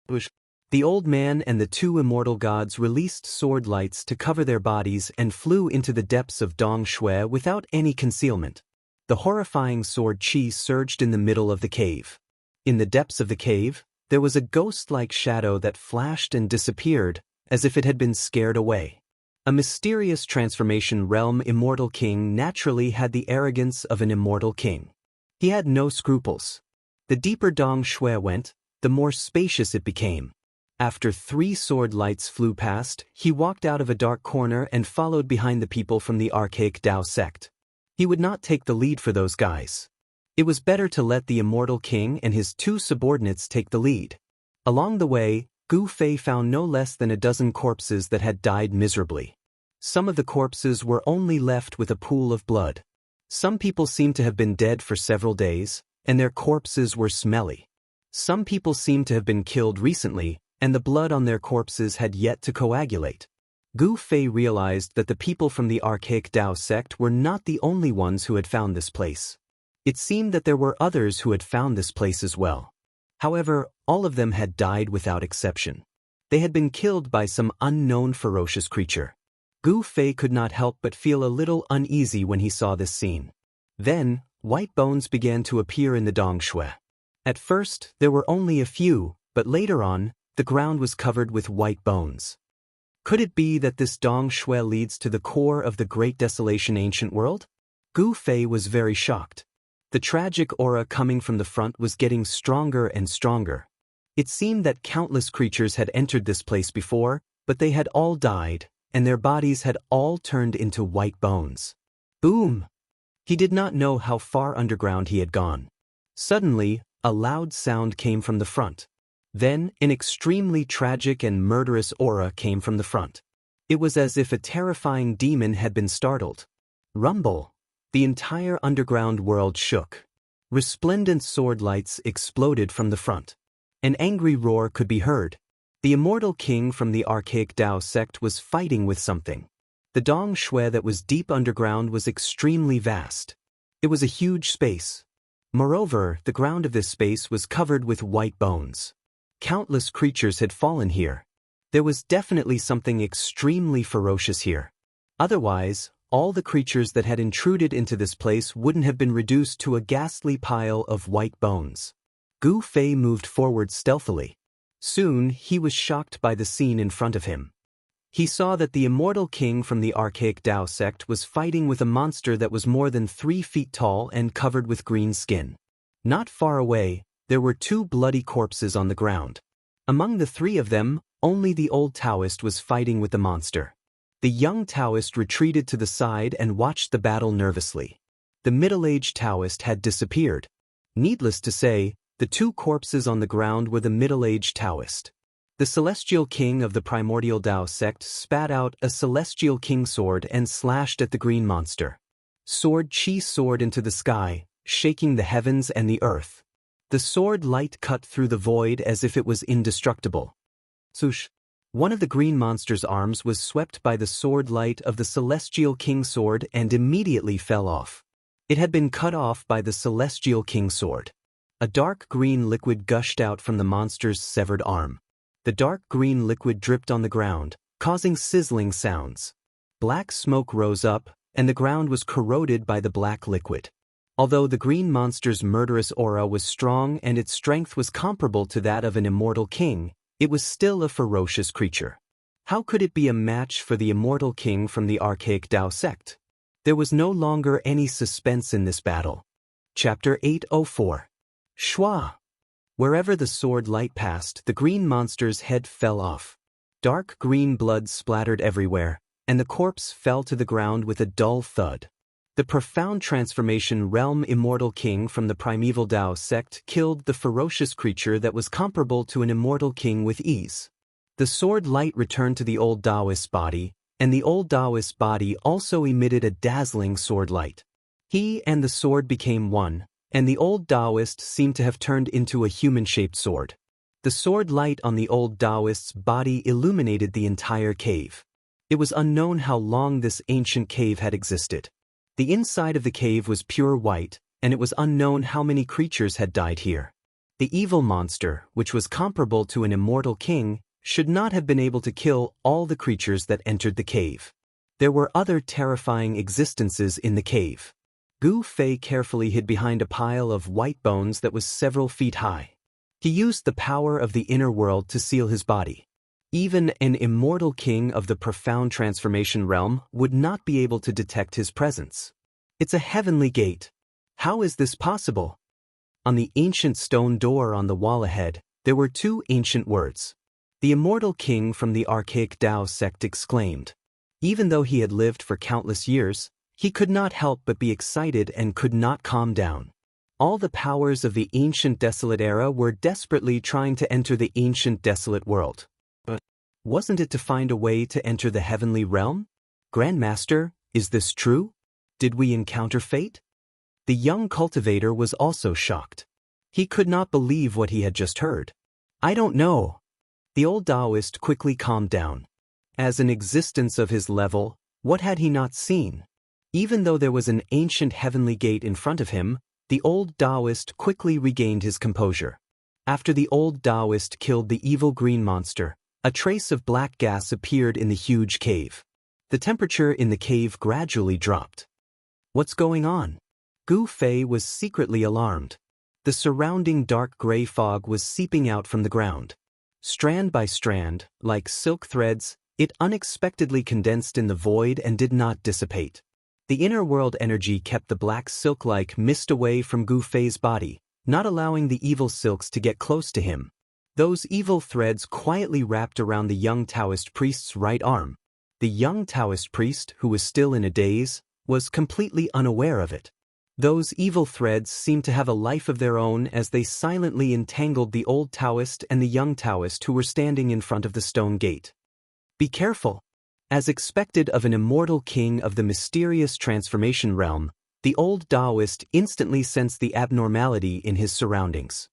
Whoosh! The old man and the 2 immortal gods released sword lights to cover their bodies and flew into the depths of Dong Shui without any concealment. The horrifying sword chi surged in the middle of the cave. In the depths of the cave, there was a ghost-like shadow that flashed and disappeared, as if it had been scared away. A mysterious transformation realm immortal king naturally had the arrogance of an immortal king. He had no scruples. The deeper Dong Shui went, the more spacious it became. After 3 sword lights flew past, he walked out of a dark corner and followed behind the people from the archaic Dao sect. He would not take the lead for those guys. It was better to let the immortal king and his 2 subordinates take the lead. Along the way, Gu Fei found no less than a dozen corpses that had died miserably. Some of the corpses were only left with a pool of blood. Some people seemed to have been dead for several days, and their corpses were smelly. Some people seemed to have been killed recently, and the blood on their corpses had yet to coagulate. Gu Fei realized that the people from the archaic Dao sect were not the only ones who had found this place. It seemed that there were others who had found this place as well. However, all of them had died without exception. They had been killed by some unknown ferocious creature. Gu Fei could not help but feel a little uneasy when he saw this scene. Then, white bones began to appear in the Dongshui. At first, there were only a few, but later on, the ground was covered with white bones. Could it be that this Dongshui leads to the core of the Great Desolation ancient world? Gu Fei was very shocked. The tragic aura coming from the front was getting stronger and stronger. It seemed that countless creatures had entered this place before, but they had all died, and their bodies had all turned into white bones. Boom! He did not know how far underground he had gone. Suddenly, a loud sound came from the front. Then, an extremely tragic and murderous aura came from the front. It was as if a terrifying demon had been startled. Rumble! The entire underground world shook. Resplendent sword lights exploded from the front. An angry roar could be heard. The immortal king from the archaic Dao sect was fighting with something. The Dongshui that was deep underground was extremely vast. It was a huge space. Moreover, the ground of this space was covered with white bones. Countless creatures had fallen here. There was definitely something extremely ferocious here. Otherwise, all the creatures that had intruded into this place wouldn't have been reduced to a ghastly pile of white bones. Gu Fei moved forward stealthily. Soon, he was shocked by the scene in front of him. He saw that the immortal king from the archaic Dao sect was fighting with a monster that was more than 3 feet tall and covered with green skin. Not far away, there were 2 bloody corpses on the ground. Among the 3 of them, only the old Daoist was fighting with the monster. The young Daoist retreated to the side and watched the battle nervously. The middle-aged Daoist had disappeared. Needless to say, the 2 corpses on the ground were the middle-aged Daoist. The celestial king of the primordial Dao sect spat out a celestial king sword and slashed at the green monster. Sword Chi soared into the sky, shaking the heavens and the earth. The sword light cut through the void as if it was indestructible. Swoosh! One of the green monster's arms was swept by the sword light of the celestial king sword and immediately fell off. It had been cut off by the celestial king sword. A dark green liquid gushed out from the monster's severed arm. The dark green liquid dripped on the ground, causing sizzling sounds. Black smoke rose up, and the ground was corroded by the black liquid. Although the green monster's murderous aura was strong and its strength was comparable to that of an immortal king, it was still a ferocious creature. How could it be a match for the immortal king from the archaic Dao sect? There was no longer any suspense in this battle. Chapter 804. Shua! Wherever the sword light passed, the green monster's head fell off. Dark green blood splattered everywhere, and the corpse fell to the ground with a dull thud. The profound transformation realm immortal king from the primeval Dao sect killed the ferocious creature that was comparable to an immortal king with ease. The sword light returned to the old Daoist's body, and the old Daoist's body also emitted a dazzling sword light. He and the sword became one, and the old Daoist seemed to have turned into a human-shaped sword. The sword light on the old Daoist's body illuminated the entire cave. It was unknown how long this ancient cave had existed. The inside of the cave was pure white, and it was unknown how many creatures had died here. The evil monster, which was comparable to an immortal king, should not have been able to kill all the creatures that entered the cave. There were other terrifying existences in the cave. Gu Fei carefully hid behind a pile of white bones that was several feet high. He used the power of the inner world to seal his body. Even an immortal king of the profound transformation realm would not be able to detect his presence. It's a heavenly gate. How is this possible? On the ancient stone door on the wall ahead, there were 2 ancient words. The immortal king from the archaic Dao sect exclaimed. Even though he had lived for countless years, he could not help but be excited and could not calm down. All the powers of the ancient desolate era were desperately trying to enter the ancient desolate world. But wasn't it to find a way to enter the heavenly realm? Grandmaster, is this true? Did we encounter fate? The young cultivator was also shocked. He could not believe what he had just heard. I don't know. The old Daoist quickly calmed down. As an existence of his level, what had he not seen? Even though there was an ancient heavenly gate in front of him, the old Daoist quickly regained his composure. After the old Daoist killed the evil green monster, a trace of black gas appeared in the huge cave. The temperature in the cave gradually dropped. What's going on? Gu Fei was secretly alarmed. The surrounding dark gray fog was seeping out from the ground. Strand by strand, like silk threads, it unexpectedly condensed in the void and did not dissipate. The inner world energy kept the black silk-like mist away from Gu Fei's body, not allowing the evil silks to get close to him. Those evil threads quietly wrapped around the young Taoist priest's right arm. The young Taoist priest, who was still in a daze, was completely unaware of it. Those evil threads seemed to have a life of their own as they silently entangled the old Taoist and the young Taoist who were standing in front of the stone gate. Be careful! As expected of an immortal king of the mysterious transformation realm, the old Daoist instantly sensed the abnormality in his surroundings.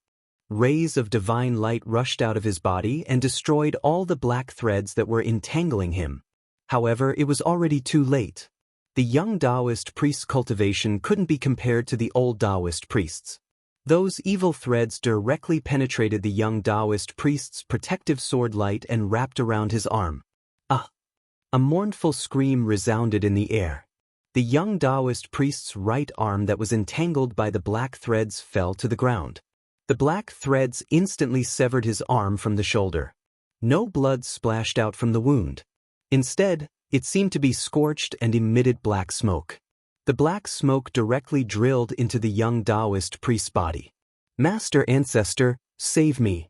Rays of divine light rushed out of his body and destroyed all the black threads that were entangling him. However, it was already too late. The young Daoist priest's cultivation couldn't be compared to the old Daoist priest's. Those evil threads directly penetrated the young Daoist priest's protective sword light and wrapped around his arm. A mournful scream resounded in the air. The young Daoist priest's right arm that was entangled by the black threads fell to the ground. The black threads instantly severed his arm from the shoulder. No blood splashed out from the wound. Instead, it seemed to be scorched and emitted black smoke. The black smoke directly drilled into the young Daoist priest's body. Master Ancestor, save me!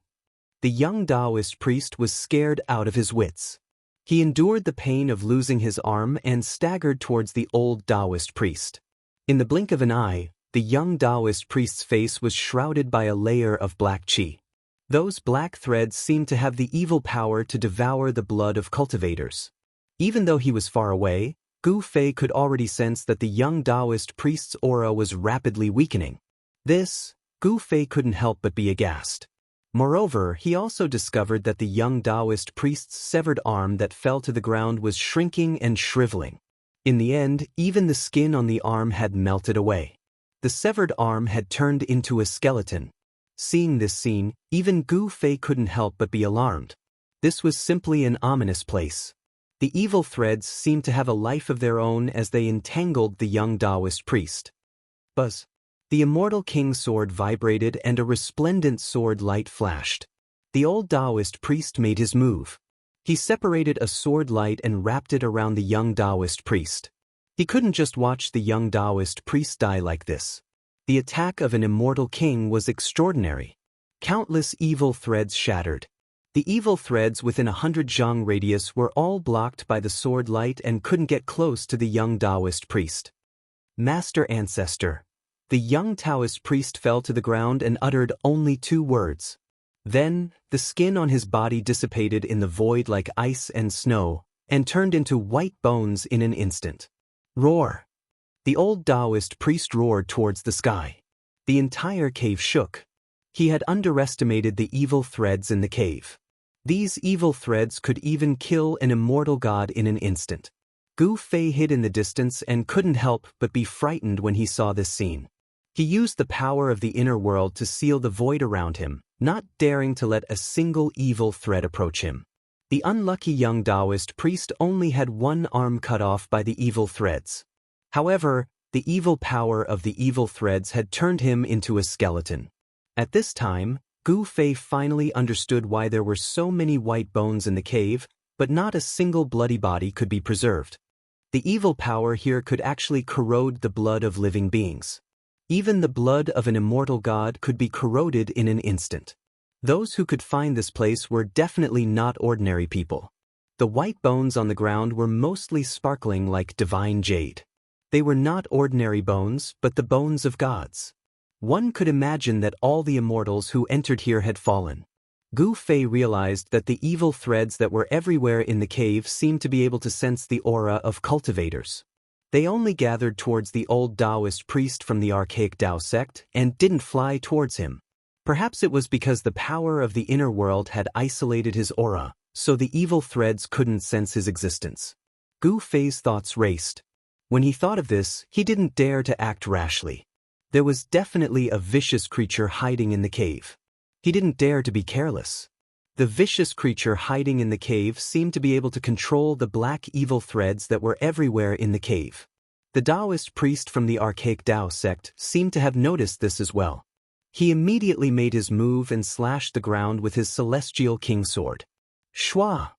The young Daoist priest was scared out of his wits. He endured the pain of losing his arm and staggered towards the old Daoist priest. In the blink of an eye, the young Daoist priest's face was shrouded by a layer of black qi. Those black threads seemed to have the evil power to devour the blood of cultivators. Even though he was far away, Gu Fei could already sense that the young Daoist priest's aura was rapidly weakening. This, Gu Fei couldn't help but be aghast. Moreover, he also discovered that the young Daoist priest's severed arm that fell to the ground was shrinking and shriveling. In the end, even the skin on the arm had melted away. The severed arm had turned into a skeleton. Seeing this scene, even Gu Fei couldn't help but be alarmed. This was simply an ominous place. The evil threads seemed to have a life of their own as they entangled the young Daoist priest. Buzz. The immortal king's sword vibrated and a resplendent sword light flashed. The old Daoist priest made his move. He separated a sword light and wrapped it around the young Daoist priest. He couldn't just watch the young Daoist priest die like this. The attack of an immortal king was extraordinary. Countless evil threads shattered. The evil threads within 100 zhang radius were all blocked by the sword light and couldn't get close to the young Daoist priest. Master Ancestor. The young Taoist priest fell to the ground and uttered only 2 words. Then, the skin on his body dissipated in the void like ice and snow, and turned into white bones in an instant. Roar! The old Daoist priest roared towards the sky. The entire cave shook. He had underestimated the evil threads in the cave. These evil threads could even kill an immortal god in an instant. Gu Fei hid in the distance and couldn't help but be frightened when he saw this scene. He used the power of the inner world to seal the void around him, not daring to let a single evil thread approach him. The unlucky young Daoist priest only had one arm cut off by the evil threads. However, the evil power of the evil threads had turned him into a skeleton. At this time, Gu Fei finally understood why there were so many white bones in the cave, but not a single bloody body could be preserved. The evil power here could actually corrode the blood of living beings. Even the blood of an immortal god could be corroded in an instant. Those who could find this place were definitely not ordinary people. The white bones on the ground were mostly sparkling like divine jade. They were not ordinary bones, but the bones of gods. One could imagine that all the immortals who entered here had fallen. Gu Fei realized that the evil threads that were everywhere in the cave seemed to be able to sense the aura of cultivators. They only gathered towards the old Daoist priest from the archaic Dao sect and didn't fly towards him. Perhaps it was because the power of the inner world had isolated his aura, so the evil threads couldn't sense his existence. Gu Fei's thoughts raced. When he thought of this, he didn't dare to act rashly. There was definitely a vicious creature hiding in the cave. He didn't dare to be careless. The vicious creature hiding in the cave seemed to be able to control the black evil threads that were everywhere in the cave. The Daoist priest from the archaic Dao sect seemed to have noticed this as well. He immediately made his move and slashed the ground with his celestial king sword. Shwa!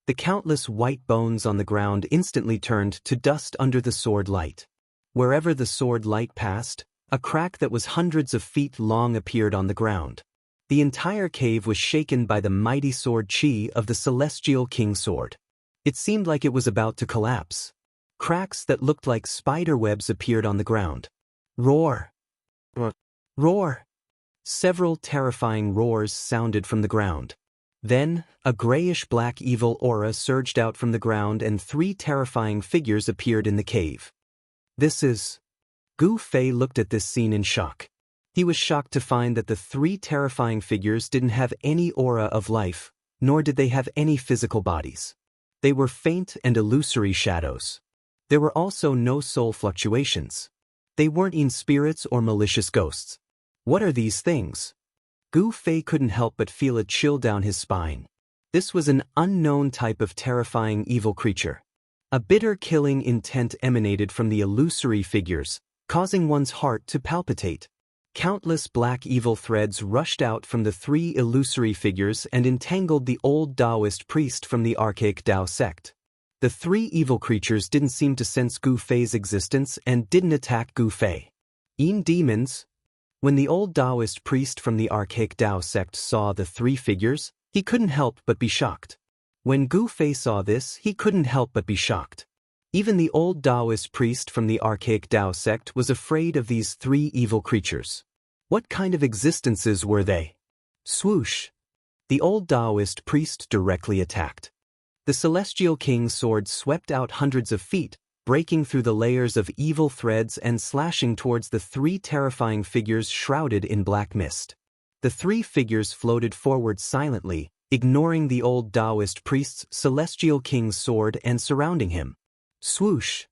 The countless white bones on the ground instantly turned to dust under the sword light. Wherever the sword light passed, a crack that was hundreds of feet long appeared on the ground. The entire cave was shaken by the mighty sword chi of the celestial king sword. It seemed like it was about to collapse. Cracks that looked like spider webs appeared on the ground. Roar! Roar! Several terrifying roars sounded from the ground. Then, a grayish-black evil aura surged out from the ground and 3 terrifying figures appeared in the cave. This is... Gu Fei looked at this scene in shock. He was shocked to find that the 3 terrifying figures didn't have any aura of life, nor did they have any physical bodies. They were faint and illusory shadows. There were also no soul fluctuations. They weren't in spirits or malicious ghosts. What are these things? Gu Fei couldn't help but feel a chill down his spine. This was an unknown type of terrifying evil creature. A bitter killing intent emanated from the illusory figures, causing one's heart to palpitate. Countless black evil threads rushed out from the 3 illusory figures and entangled the old Daoist priest from the archaic Dao sect. The 3 evil creatures didn't seem to sense Gu Fei's existence and didn't attack Gu Fei. Demons. When the old Daoist priest from the archaic Dao sect saw the 3 figures, he couldn't help but be shocked. When Gu Fei saw this, he couldn't help but be shocked. Even the old Daoist priest from the archaic Dao sect was afraid of these 3 evil creatures. What kind of existences were they? Swoosh! The old Daoist priest directly attacked. The celestial king's sword swept out hundreds of feet, breaking through the layers of evil threads and slashing towards the 3 terrifying figures shrouded in black mist. The 3 figures floated forward silently, ignoring the old Daoist priest's celestial king's sword and surrounding him. Swoosh!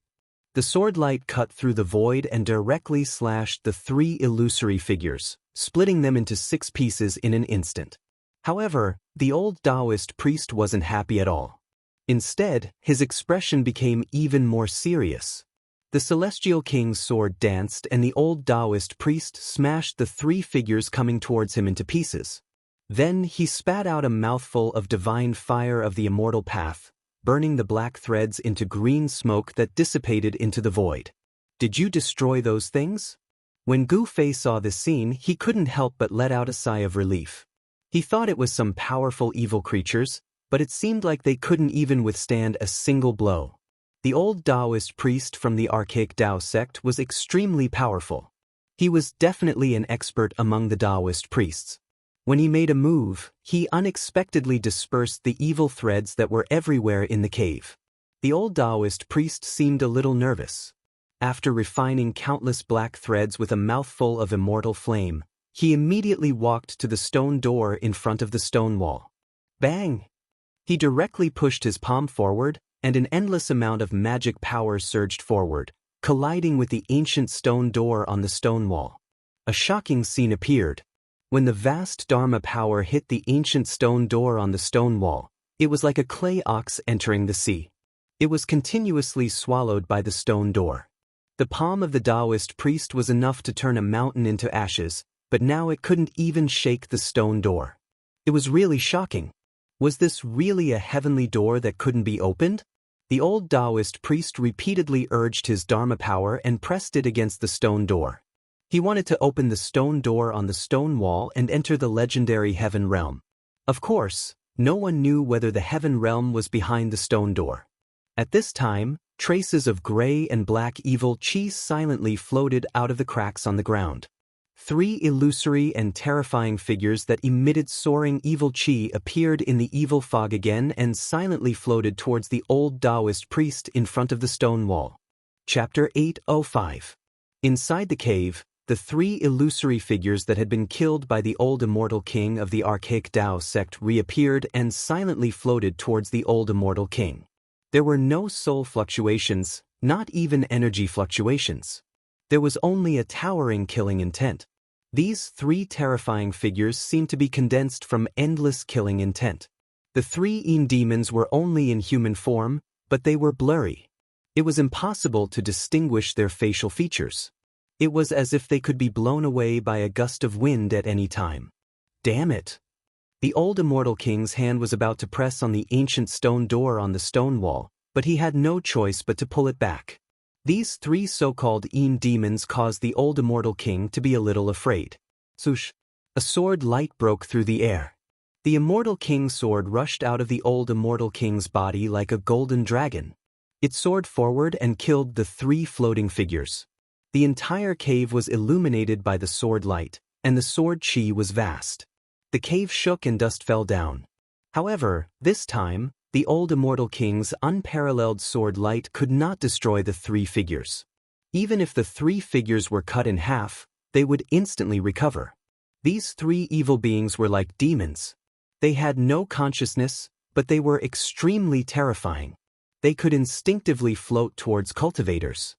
The sword light cut through the void and directly slashed the 3 illusory figures, splitting them into 6 pieces in an instant. However, the old Daoist priest wasn't happy at all. Instead, his expression became even more serious. The celestial king's sword danced and the old Daoist priest smashed the 3 figures coming towards him into pieces. Then he spat out a mouthful of divine fire of the immortal path, burning the black threads into green smoke that dissipated into the void. Did you destroy those things? When Gu Fei saw this scene, he couldn't help but let out a sigh of relief. He thought it was some powerful evil creatures, but it seemed like they couldn't even withstand a single blow. The old Daoist priest from the archaic Dao sect was extremely powerful. He was definitely an expert among the Daoist priests. When he made a move, he unexpectedly dispersed the evil threads that were everywhere in the cave. The old Daoist priest seemed a little nervous. After refining countless black threads with a mouthful of immortal flame, he immediately walked to the stone door in front of the stone wall. Bang! He directly pushed his palm forward, and an endless amount of magic power surged forward, colliding with the ancient stone door on the stone wall. A shocking scene appeared. When the vast Dharma power hit the ancient stone door on the stone wall, it was like a clay ox entering the sea. It was continuously swallowed by the stone door. The palm of the Daoist priest was enough to turn a mountain into ashes, but now it couldn't even shake the stone door. It was really shocking. Was this really a heavenly door that couldn't be opened? The old Daoist priest repeatedly urged his Dharma power and pressed it against the stone door. He wanted to open the stone door on the stone wall and enter the legendary heaven realm. Of course, no one knew whether the heaven realm was behind the stone door. At this time, traces of gray and black evil chi silently floated out of the cracks on the ground. Three illusory and terrifying figures that emitted soaring evil qi appeared in the evil fog again and silently floated towards the old Daoist priest in front of the stone wall. Chapter 805. Inside the cave, the three illusory figures that had been killed by the old immortal king of the archaic Dao sect reappeared and silently floated towards the old immortal king. There were no soul fluctuations, not even energy fluctuations. There was only a towering killing intent. These three terrifying figures seemed to be condensed from endless killing intent. The three demons were only in human form, but they were blurry. It was impossible to distinguish their facial features. It was as if they could be blown away by a gust of wind at any time. Damn it! The old immortal king's hand was about to press on the ancient stone door on the stone wall, but he had no choice but to pull it back. These three so-called demons caused the old immortal king to be a little afraid. Swoosh! A sword light broke through the air. The immortal king's sword rushed out of the old immortal king's body like a golden dragon. It soared forward and killed the three floating figures. The entire cave was illuminated by the sword light, and the sword chi was vast. The cave shook and dust fell down. However, this time, the old immortal king's unparalleled sword light could not destroy the three figures. Even if the three figures were cut in half, they would instantly recover. These three evil beings were like demons. They had no consciousness, but they were extremely terrifying. They could instinctively float towards cultivators.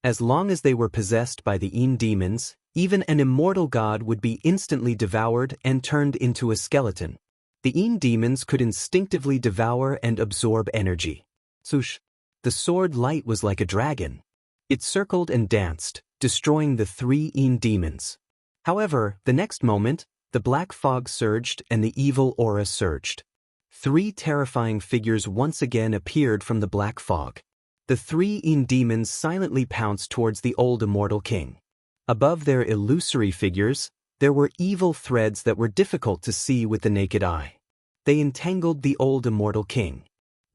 As long as they were possessed by the demons, even an immortal god would be instantly devoured and turned into a skeleton. The demons could instinctively devour and absorb energy. Swoosh! The sword light was like a dragon. It circled and danced, destroying the three demons. However, the next moment, the black fog surged and the evil aura surged. Three terrifying figures once again appeared from the black fog. The three demons silently pounced towards the old immortal king. Above their illusory figures, there were evil threads that were difficult to see with the naked eye. They entangled the old immortal king.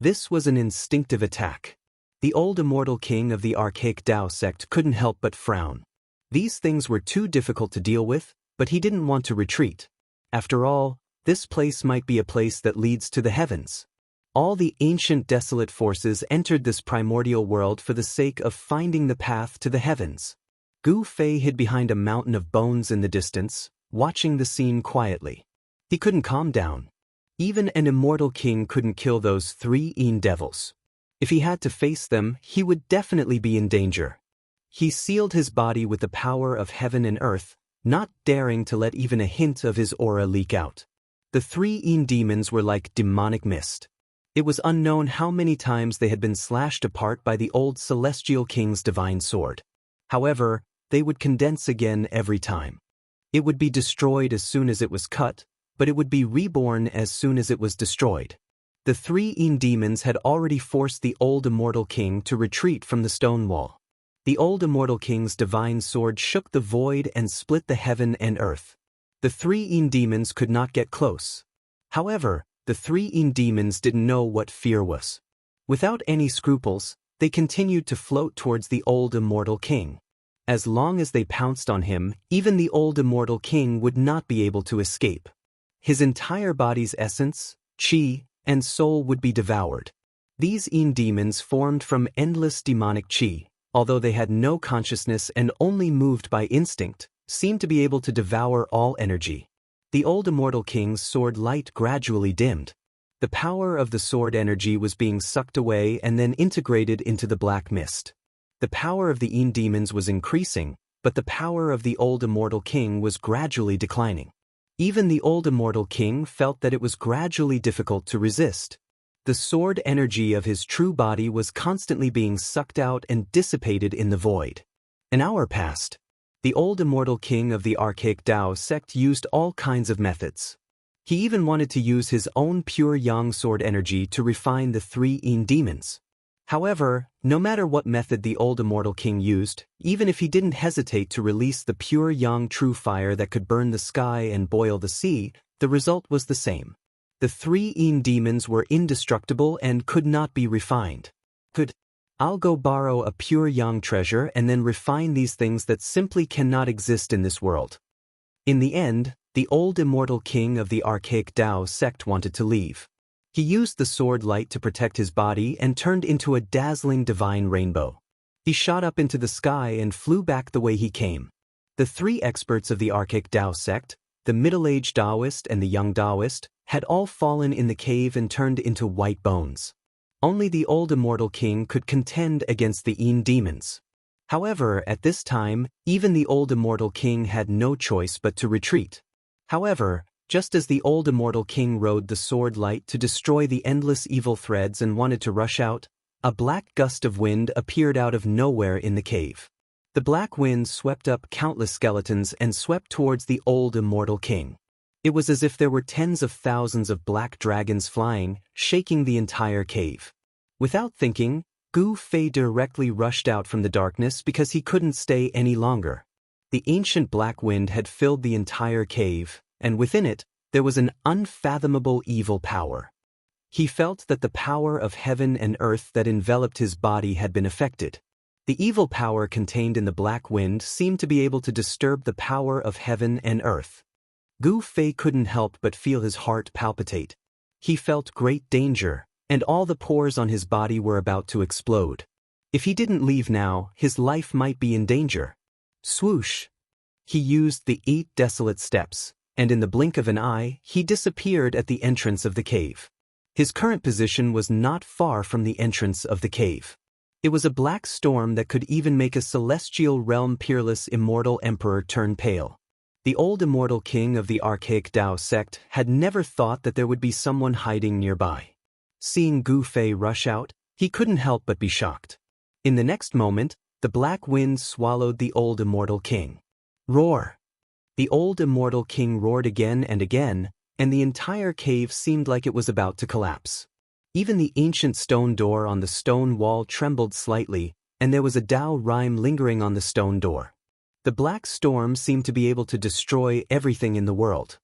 This was an instinctive attack. The old immortal king of the archaic Dao sect couldn't help but frown. These things were too difficult to deal with, but he didn't want to retreat. After all, this place might be a place that leads to the heavens. All the ancient desolate forces entered this primordial world for the sake of finding the path to the heavens. Gu Fei hid behind a mountain of bones in the distance, watching the scene quietly. He couldn't calm down. Even an immortal king couldn't kill those three devils. If he had to face them, he would definitely be in danger. He sealed his body with the power of heaven and earth, not daring to let even a hint of his aura leak out. The three demons were like demonic mist. It was unknown how many times they had been slashed apart by the old celestial king's divine sword. However, they would condense again every time. It would be destroyed as soon as it was cut, but it would be reborn as soon as it was destroyed. The three demons had already forced the old immortal king to retreat from the stone wall. The old immortal king's divine sword shook the void and split the heaven and earth. The three demons could not get close. However, the three demons didn't know what fear was. Without any scruples, they continued to float towards the old immortal king. As long as they pounced on him, even the old immortal king would not be able to escape. His entire body's essence, qi, and soul would be devoured. These demons formed from endless demonic qi, although they had no consciousness and only moved by instinct, seemed to be able to devour all energy. The old immortal king's sword light gradually dimmed. The power of the sword energy was being sucked away and then integrated into the black mist. The power of the demons was increasing, but the power of the old immortal king was gradually declining. Even the old immortal king felt that it was gradually difficult to resist. The sword energy of his true body was constantly being sucked out and dissipated in the void. An hour passed. The old immortal king of the archaic Dao sect used all kinds of methods. He even wanted to use his own pure yang sword energy to refine the three demons. However, no matter what method the old immortal king used, even if he didn't hesitate to release the pure yang true fire that could burn the sky and boil the sea, the result was the same. The three demons were indestructible and could not be refined. I'll go borrow a pure yang treasure and then refine these things that simply cannot exist in this world. In the end, the old immortal king of the archaic Dao sect wanted to leave. He used the sword light to protect his body and turned into a dazzling divine rainbow. He shot up into the sky and flew back the way he came. The three experts of the archaic Dao sect, the middle-aged Daoist and the young Daoist, had all fallen in the cave and turned into white bones. Only the old immortal king could contend against the Yin demons. However, at this time, even the old immortal king had no choice but to retreat. However, just as the old immortal king rode the sword light to destroy the endless evil threads and wanted to rush out, a black gust of wind appeared out of nowhere in the cave. The black wind swept up countless skeletons and swept towards the old immortal king. It was as if there were tens of thousands of black dragons flying, shaking the entire cave. Without thinking, Gu Fei directly rushed out from the darkness because he couldn't stay any longer. The ancient black wind had filled the entire cave, and within it, there was an unfathomable evil power. He felt that the power of heaven and earth that enveloped his body had been affected. The evil power contained in the black wind seemed to be able to disturb the power of heaven and earth. Gu Fei couldn't help but feel his heart palpitate. He felt great danger, and all the pores on his body were about to explode. If he didn't leave now, his life might be in danger. Swoosh! He used the 8 desolate steps, and in the blink of an eye, he disappeared at the entrance of the cave. His current position was not far from the entrance of the cave. It was a black storm that could even make a celestial realm peerless immortal emperor turn pale. The old immortal king of the archaic Dao sect had never thought that there would be someone hiding nearby. Seeing Gu Fei rush out, he couldn't help but be shocked. In the next moment, the black wind swallowed the old immortal king. Roar! The old immortal king roared again and again, and the entire cave seemed like it was about to collapse. Even the ancient stone door on the stone wall trembled slightly, and there was a Dao rhyme lingering on the stone door. The black storm seemed to be able to destroy everything in the world.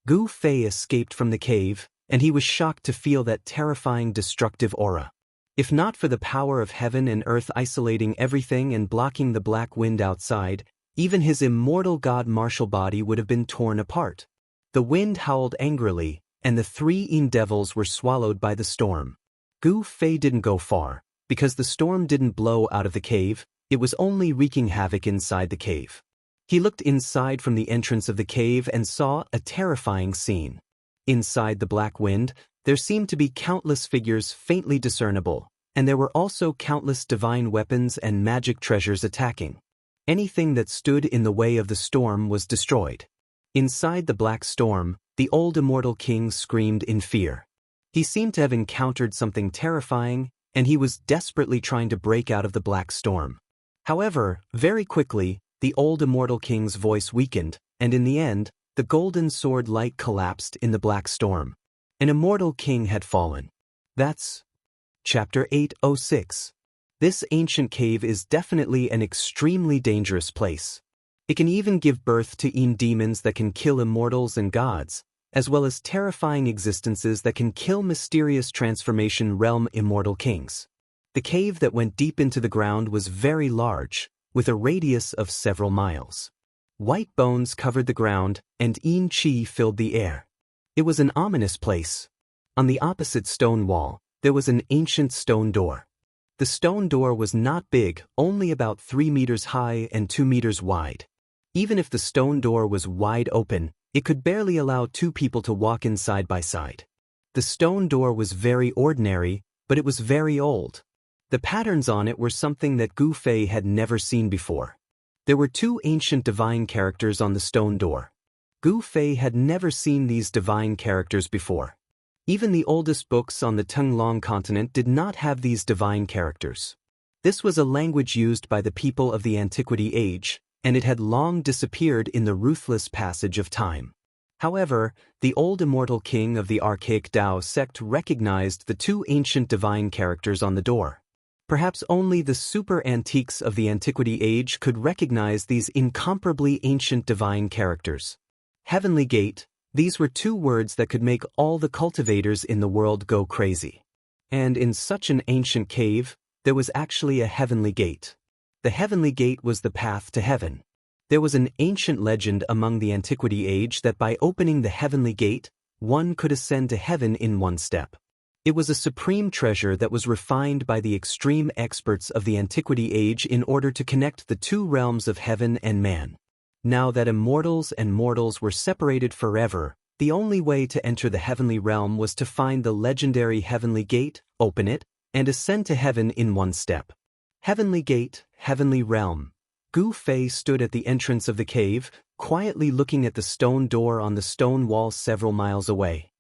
Gu Fei escaped from the cave, and he was shocked to feel that terrifying destructive aura. If not for the power of heaven and earth isolating everything and blocking the black wind outside, even his immortal god martial body would have been torn apart. The wind howled angrily, and the 3 Yin devils were swallowed by the storm. Gu Fei didn't go far, because the storm didn't blow out of the cave, it was only wreaking havoc inside the cave. He looked inside from the entrance of the cave and saw a terrifying scene. Inside the black wind, there seemed to be countless figures faintly discernible, and there were also countless divine weapons and magic treasures attacking. Anything that stood in the way of the storm was destroyed. Inside the black storm, the old immortal king screamed in fear. He seemed to have encountered something terrifying, and he was desperately trying to break out of the black storm. However, very quickly, the old immortal king's voice weakened, and in the end, the golden sword light collapsed in the black storm. An immortal king had fallen. That's Chapter 806. This ancient cave is definitely an extremely dangerous place. It can even give birth to Yin demons that can kill immortals and gods, as well as terrifying existences that can kill mysterious transformation realm immortal kings. The cave that went deep into the ground was very large, with a radius of several miles. White bones covered the ground, and Yin Qi filled the air. It was an ominous place. On the opposite stone wall, there was an ancient stone door. The stone door was not big, only about 3 meters high and 2 meters wide. Even if the stone door was wide open, it could barely allow 2 people to walk in side by side. The stone door was very ordinary, but it was very old. The patterns on it were something that Gu Fei had never seen before. There were 2 ancient divine characters on the stone door. Gu Fei had never seen these divine characters before. Even the oldest books on the Tenglong continent did not have these divine characters. This was a language used by the people of the Antiquity Age, and it had long disappeared in the ruthless passage of time. However, the old immortal king of the archaic Dao sect recognized the 2 ancient divine characters on the door. Perhaps only the super antiques of the Antiquity Age could recognize these incomparably ancient divine characters. Heavenly Gate, these were 2 words that could make all the cultivators in the world go crazy. And in such an ancient cave, there was actually a heavenly gate. The heavenly gate was the path to heaven. There was an ancient legend among the Antiquity Age that by opening the heavenly gate, one could ascend to heaven in one step. It was a supreme treasure that was refined by the extreme experts of the Antiquity Age in order to connect the two realms of heaven and man. Now that immortals and mortals were separated forever, the only way to enter the heavenly realm was to find the legendary heavenly gate, open it, and ascend to heaven in one step. Heavenly gate, heavenly realm. Gu Fei stood at the entrance of the cave, quietly looking at the stone door on the stone wall several miles away.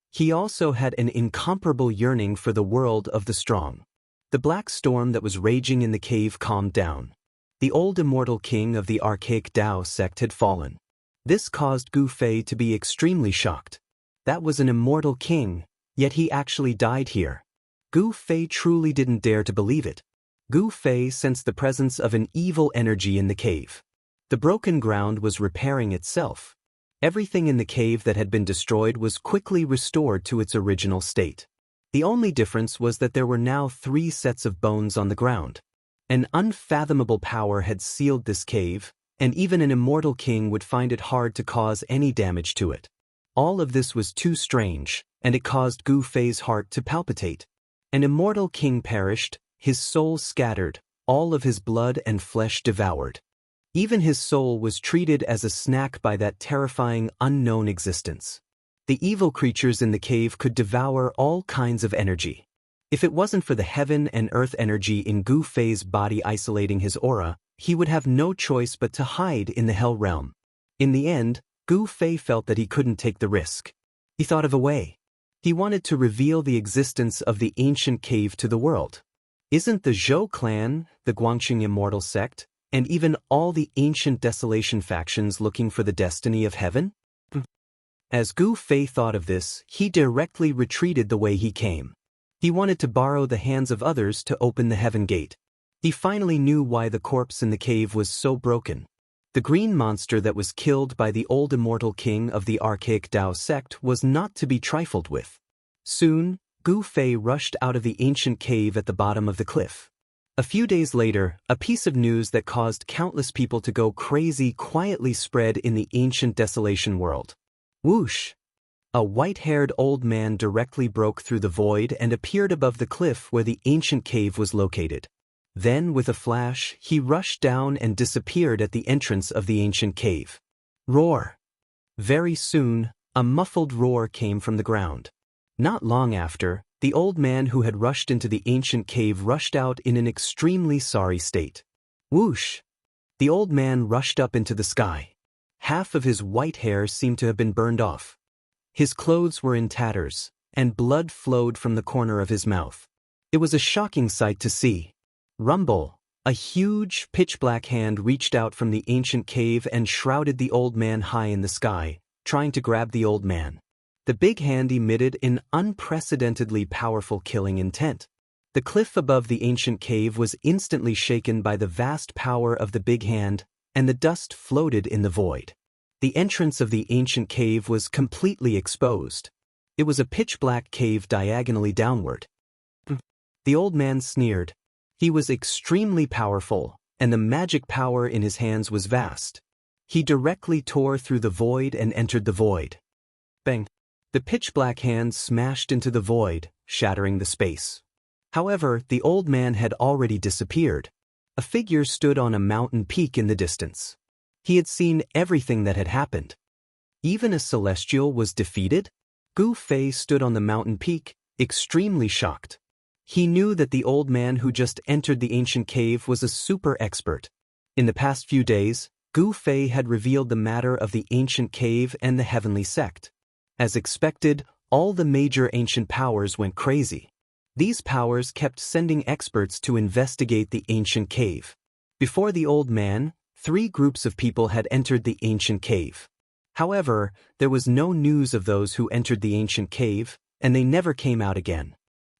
He also had an incomparable yearning for the world of the strong. The black storm that was raging in the cave calmed down. The old immortal king of the archaic Dao sect had fallen. This caused Gu Fei to be extremely shocked. That was an immortal king, yet he actually died here. Gu Fei truly didn't dare to believe it. Gu Fei sensed the presence of an evil energy in the cave. The broken ground was repairing itself. Everything in the cave that had been destroyed was quickly restored to its original state. The only difference was that there were now 3 sets of bones on the ground. An unfathomable power had sealed this cave, and even an immortal king would find it hard to cause any damage to it. All of this was too strange, and it caused Gu Fei's heart to palpitate. An immortal king perished, his soul scattered, all of his blood and flesh devoured. Even his soul was treated as a snack by that terrifying unknown existence. The evil creatures in the cave could devour all kinds of energy. If it wasn't for the heaven and earth energy in Gu Fei's body isolating his aura, he would have no choice but to hide in the hell realm. In the end, Gu Fei felt that he couldn't take the risk. He thought of a way. He wanted to reveal the existence of the ancient cave to the world. Isn't the Zhou clan, the Guangqing immortal sect, and even all the ancient desolation factions looking for the destiny of heaven? As Gu Fei thought of this, he directly retreated the way he came. He wanted to borrow the hands of others to open the heaven gate. He finally knew why the corpse in the cave was so broken. The green monster that was killed by the old immortal king of the archaic Dao sect was not to be trifled with. Soon, Gu Fei rushed out of the ancient cave at the bottom of the cliff. A few days later, a piece of news that caused countless people to go crazy quietly spread in the ancient desolation world. Whoosh! A white-haired old man directly broke through the void and appeared above the cliff where the ancient cave was located. Then, with a flash, he rushed down and disappeared at the entrance of the ancient cave. Roar! Very soon, a muffled roar came from the ground. Not long after, the old man who had rushed into the ancient cave rushed out in an extremely sorry state. Whoosh! The old man rushed up into the sky. Half of his white hair seemed to have been burned off. His clothes were in tatters, and blood flowed from the corner of his mouth. It was a shocking sight to see. Rumble! A huge, pitch-black hand reached out from the ancient cave and shrouded the old man high in the sky, trying to grab the old man. The big hand emitted an unprecedentedly powerful killing intent. The cliff above the ancient cave was instantly shaken by the vast power of the big hand, and the dust floated in the void. The entrance of the ancient cave was completely exposed. It was a pitch-black cave diagonally downward. The old man sneered. He was extremely powerful, and the magic power in his hands was vast. He directly tore through the void and entered the void. Bang! The pitch-black hand smashed into the void, shattering the space. However, the old man had already disappeared. A figure stood on a mountain peak in the distance. He had seen everything that had happened. Even a celestial was defeated? Gu Fei stood on the mountain peak, extremely shocked. He knew that the old man who just entered the ancient cave was a super expert. In the past few days, Gu Fei had revealed the matter of the ancient cave and the heavenly sect. As expected, all the major ancient powers went crazy. These powers kept sending experts to investigate the ancient cave. Before the old man, 3 groups of people had entered the ancient cave. However, there was no news of those who entered the ancient cave, and they never came out again.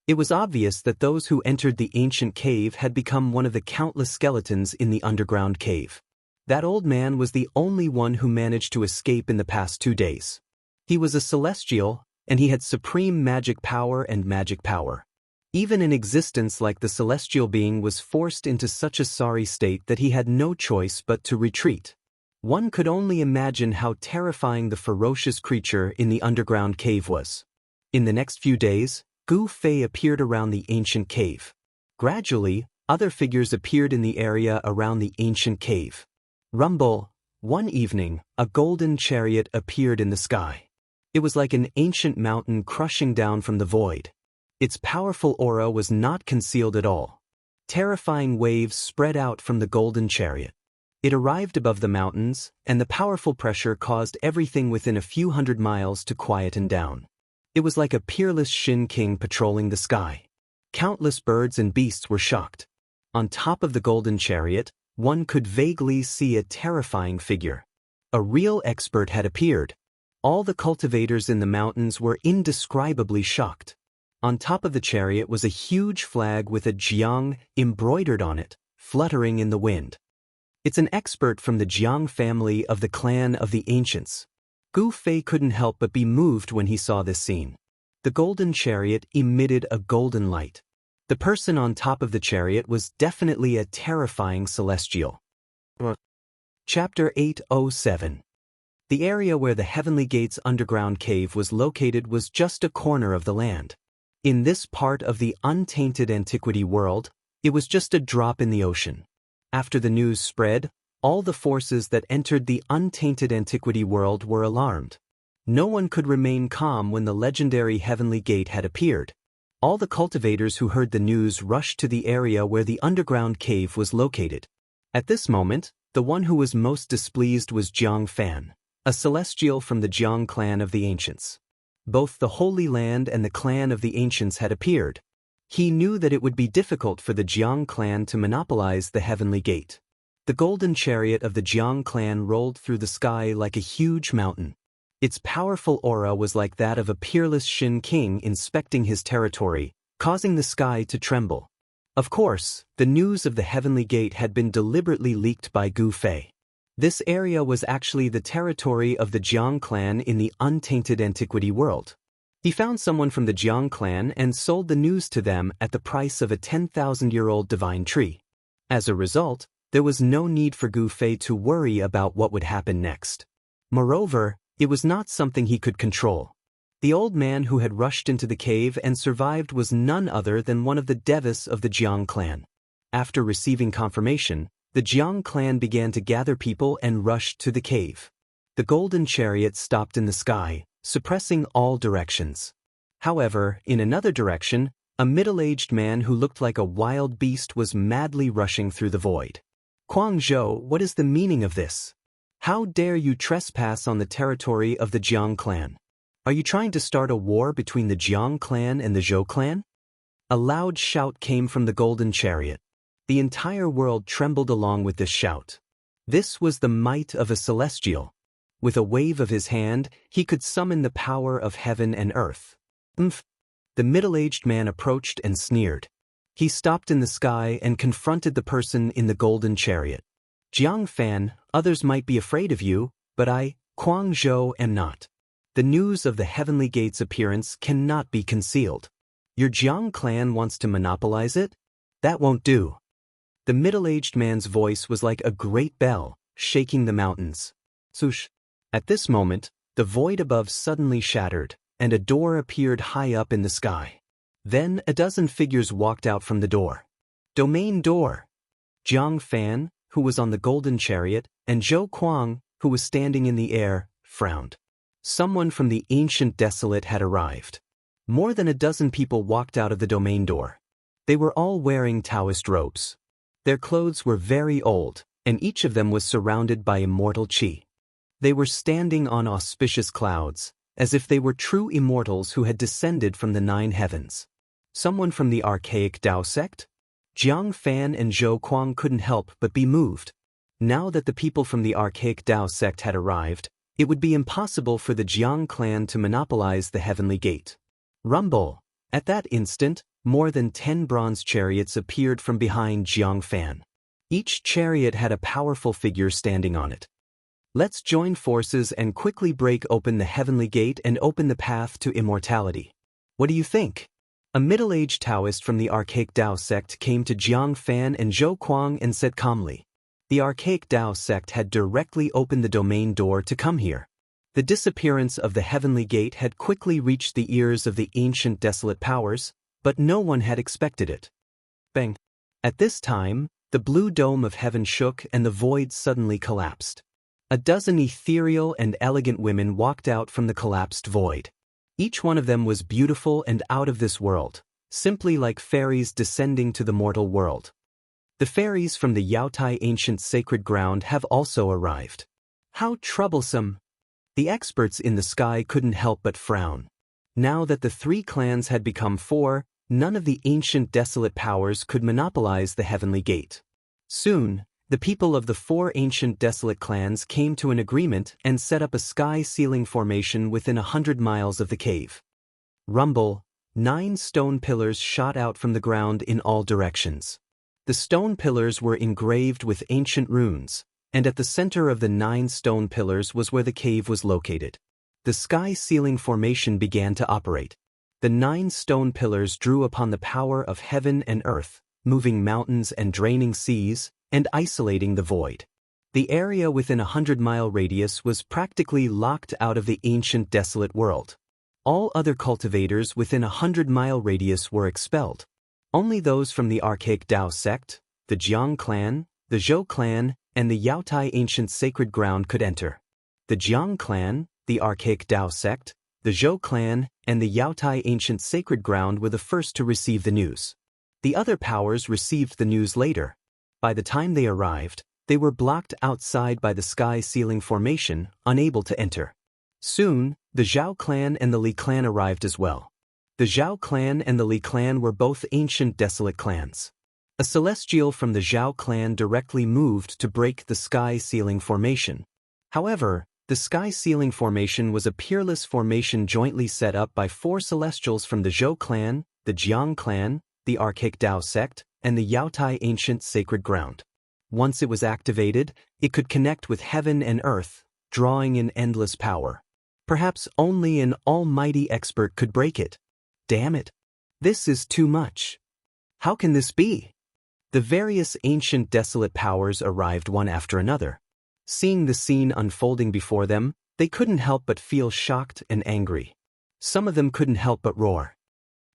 It was obvious that those who entered the ancient cave had become one of the countless skeletons in the underground cave. That old man was the only one who managed to escape in the past 2 days. He was a celestial, and he had supreme magic power and magic power. Even an existence like the celestial being was forced into such a sorry state that he had no choice but to retreat. One could only imagine how terrifying the ferocious creature in the underground cave was. In the next few days, Gu Fei appeared around the ancient cave. Gradually, other figures appeared in the area around the ancient cave. Rumble. One evening, a golden chariot appeared in the sky. It was like an ancient mountain crushing down from the void. Its powerful aura was not concealed at all. Terrifying waves spread out from the golden chariot. It arrived above the mountains, and the powerful pressure caused everything within a few hundred miles to quieten down. It was like a peerless Shin King patrolling the sky. Countless birds and beasts were shocked. On top of the golden chariot, one could vaguely see a terrifying figure. A real expert had appeared. All the cultivators in the mountains were indescribably shocked. On top of the chariot was a huge flag with a Jiang embroidered on it, fluttering in the wind. It's an expert from the Jiang family of the clan of the ancients. Gu Fei couldn't help but be moved when he saw this scene. The golden chariot emitted a golden light. The person on top of the chariot was definitely a terrifying celestial. Chapter 807. The area where the Heavenly Gate's underground cave was located was just a corner of the land. In this part of the untainted antiquity world, it was just a drop in the ocean. After the news spread, all the forces that entered the untainted antiquity world were alarmed. No one could remain calm when the legendary Heavenly Gate had appeared. All the cultivators who heard the news rushed to the area where the underground cave was located. At this moment, the one who was most displeased was Jiang Fan, a celestial from the Jiang clan of the ancients. Both the Holy Land and the clan of the ancients had appeared. He knew that it would be difficult for the Jiang clan to monopolize the Heavenly Gate. The golden chariot of the Jiang clan rolled through the sky like a huge mountain. Its powerful aura was like that of a peerless Shin King inspecting his territory, causing the sky to tremble. Of course, the news of the Heavenly Gate had been deliberately leaked by Gu Fei. This area was actually the territory of the Jiang clan in the untainted antiquity world. He found someone from the Jiang clan and sold the news to them at the price of a 10,000-year-old divine tree. As a result, there was no need for Gu Fei to worry about what would happen next. Moreover, it was not something he could control. The old man who had rushed into the cave and survived was none other than one of the Daoists of the Jiang clan. After receiving confirmation, the Jiang clan began to gather people and rushed to the cave. The golden chariot stopped in the sky, suppressing all directions. However, in another direction, a middle-aged man who looked like a wild beast was madly rushing through the void. Kuang Zhou, what is the meaning of this? How dare you trespass on the territory of the Jiang clan? Are you trying to start a war between the Jiang clan and the Zhou clan? A loud shout came from the golden chariot. The entire world trembled along with this shout. This was the might of a celestial. With a wave of his hand, he could summon the power of heaven and earth. The middle-aged man approached and sneered. He stopped in the sky and confronted the person in the golden chariot. Jiang Fan, others might be afraid of you, but I, Kuang Zhou, am not. The news of the Heavenly Gate's appearance cannot be concealed. Your Jiang clan wants to monopolize it? That won't do. The middle-aged man's voice was like a great bell, shaking the mountains. Swoosh. At this moment, the void above suddenly shattered, and a door appeared high up in the sky. Then a dozen figures walked out from the door. Domain door. Jiang Fan, who was on the golden chariot, and Zhou Kuang, who was standing in the air, frowned. Someone from the ancient desolate had arrived. More than a dozen people walked out of the domain door. They were all wearing Daoist robes. Their clothes were very old, and each of them was surrounded by immortal qi. They were standing on auspicious clouds, as if they were true immortals who had descended from the 9 heavens. Someone from the archaic Dao sect? Jiang Fan and Zhou Kuang couldn't help but be moved. Now that the people from the archaic Dao sect had arrived, it would be impossible for the Jiang clan to monopolize the Heavenly Gate. Rumble. At that instant, more than 10 bronze chariots appeared from behind Jiang Fan. Each chariot had a powerful figure standing on it. Let's join forces and quickly break open the Heavenly Gate and open the path to immortality. What do you think? A middle-aged Taoist from the archaic Dao sect came to Jiang Fan and Zhou Kuang and said calmly. The archaic Dao sect had directly opened the domain door to come here. The disappearance of the heavenly gate had quickly reached the ears of the ancient desolate powers, but no one had expected it. Bang! At this time, the blue dome of heaven shook and the void suddenly collapsed. A dozen ethereal and elegant women walked out from the collapsed void. Each one of them was beautiful and out of this world, simply like fairies descending to the mortal world. The fairies from the Yaotai ancient sacred ground have also arrived. How troublesome! The experts in the sky couldn't help but frown. Now that the three clans had become four, none of the ancient desolate powers could monopolize the heavenly gate. Soon, the people of the four ancient desolate clans came to an agreement and set up a sky-ceiling formation within 100 miles of the cave. Rumble, 9 stone pillars shot out from the ground in all directions. The stone pillars were engraved with ancient runes, and at the center of the 9 stone pillars was where the cave was located. The sky-ceiling formation began to operate. The 9 stone pillars drew upon the power of heaven and earth, moving mountains and draining seas, and isolating the void. The area within a 100-mile radius was practically locked out of the ancient desolate world. All other cultivators within a 100-mile radius were expelled. Only those from the archaic Dao sect, the Jiang clan, the Zhou clan, and the Yaotai ancient sacred ground could enter. The Jiang clan, the archaic Dao sect, the Zhou clan, and the Yaotai ancient sacred ground were the first to receive the news. The other powers received the news later. By the time they arrived, they were blocked outside by the sky-ceiling formation, unable to enter. Soon, the Zhao clan and the Li clan arrived as well. The Zhao clan and the Li clan were both ancient desolate clans. A celestial from the Zhao clan directly moved to break the sky-ceiling formation. However, the sky-ceiling formation was a peerless formation jointly set up by 4 celestials from the Zhou clan, the Jiang clan, the archaic Dao sect, and the Yaotai ancient sacred ground. Once it was activated, it could connect with heaven and earth, drawing in endless power. Perhaps only an almighty expert could break it. Damn it! This is too much. How can this be? The various ancient desolate powers arrived one after another. Seeing the scene unfolding before them, they couldn't help but feel shocked and angry. Some of them couldn't help but roar.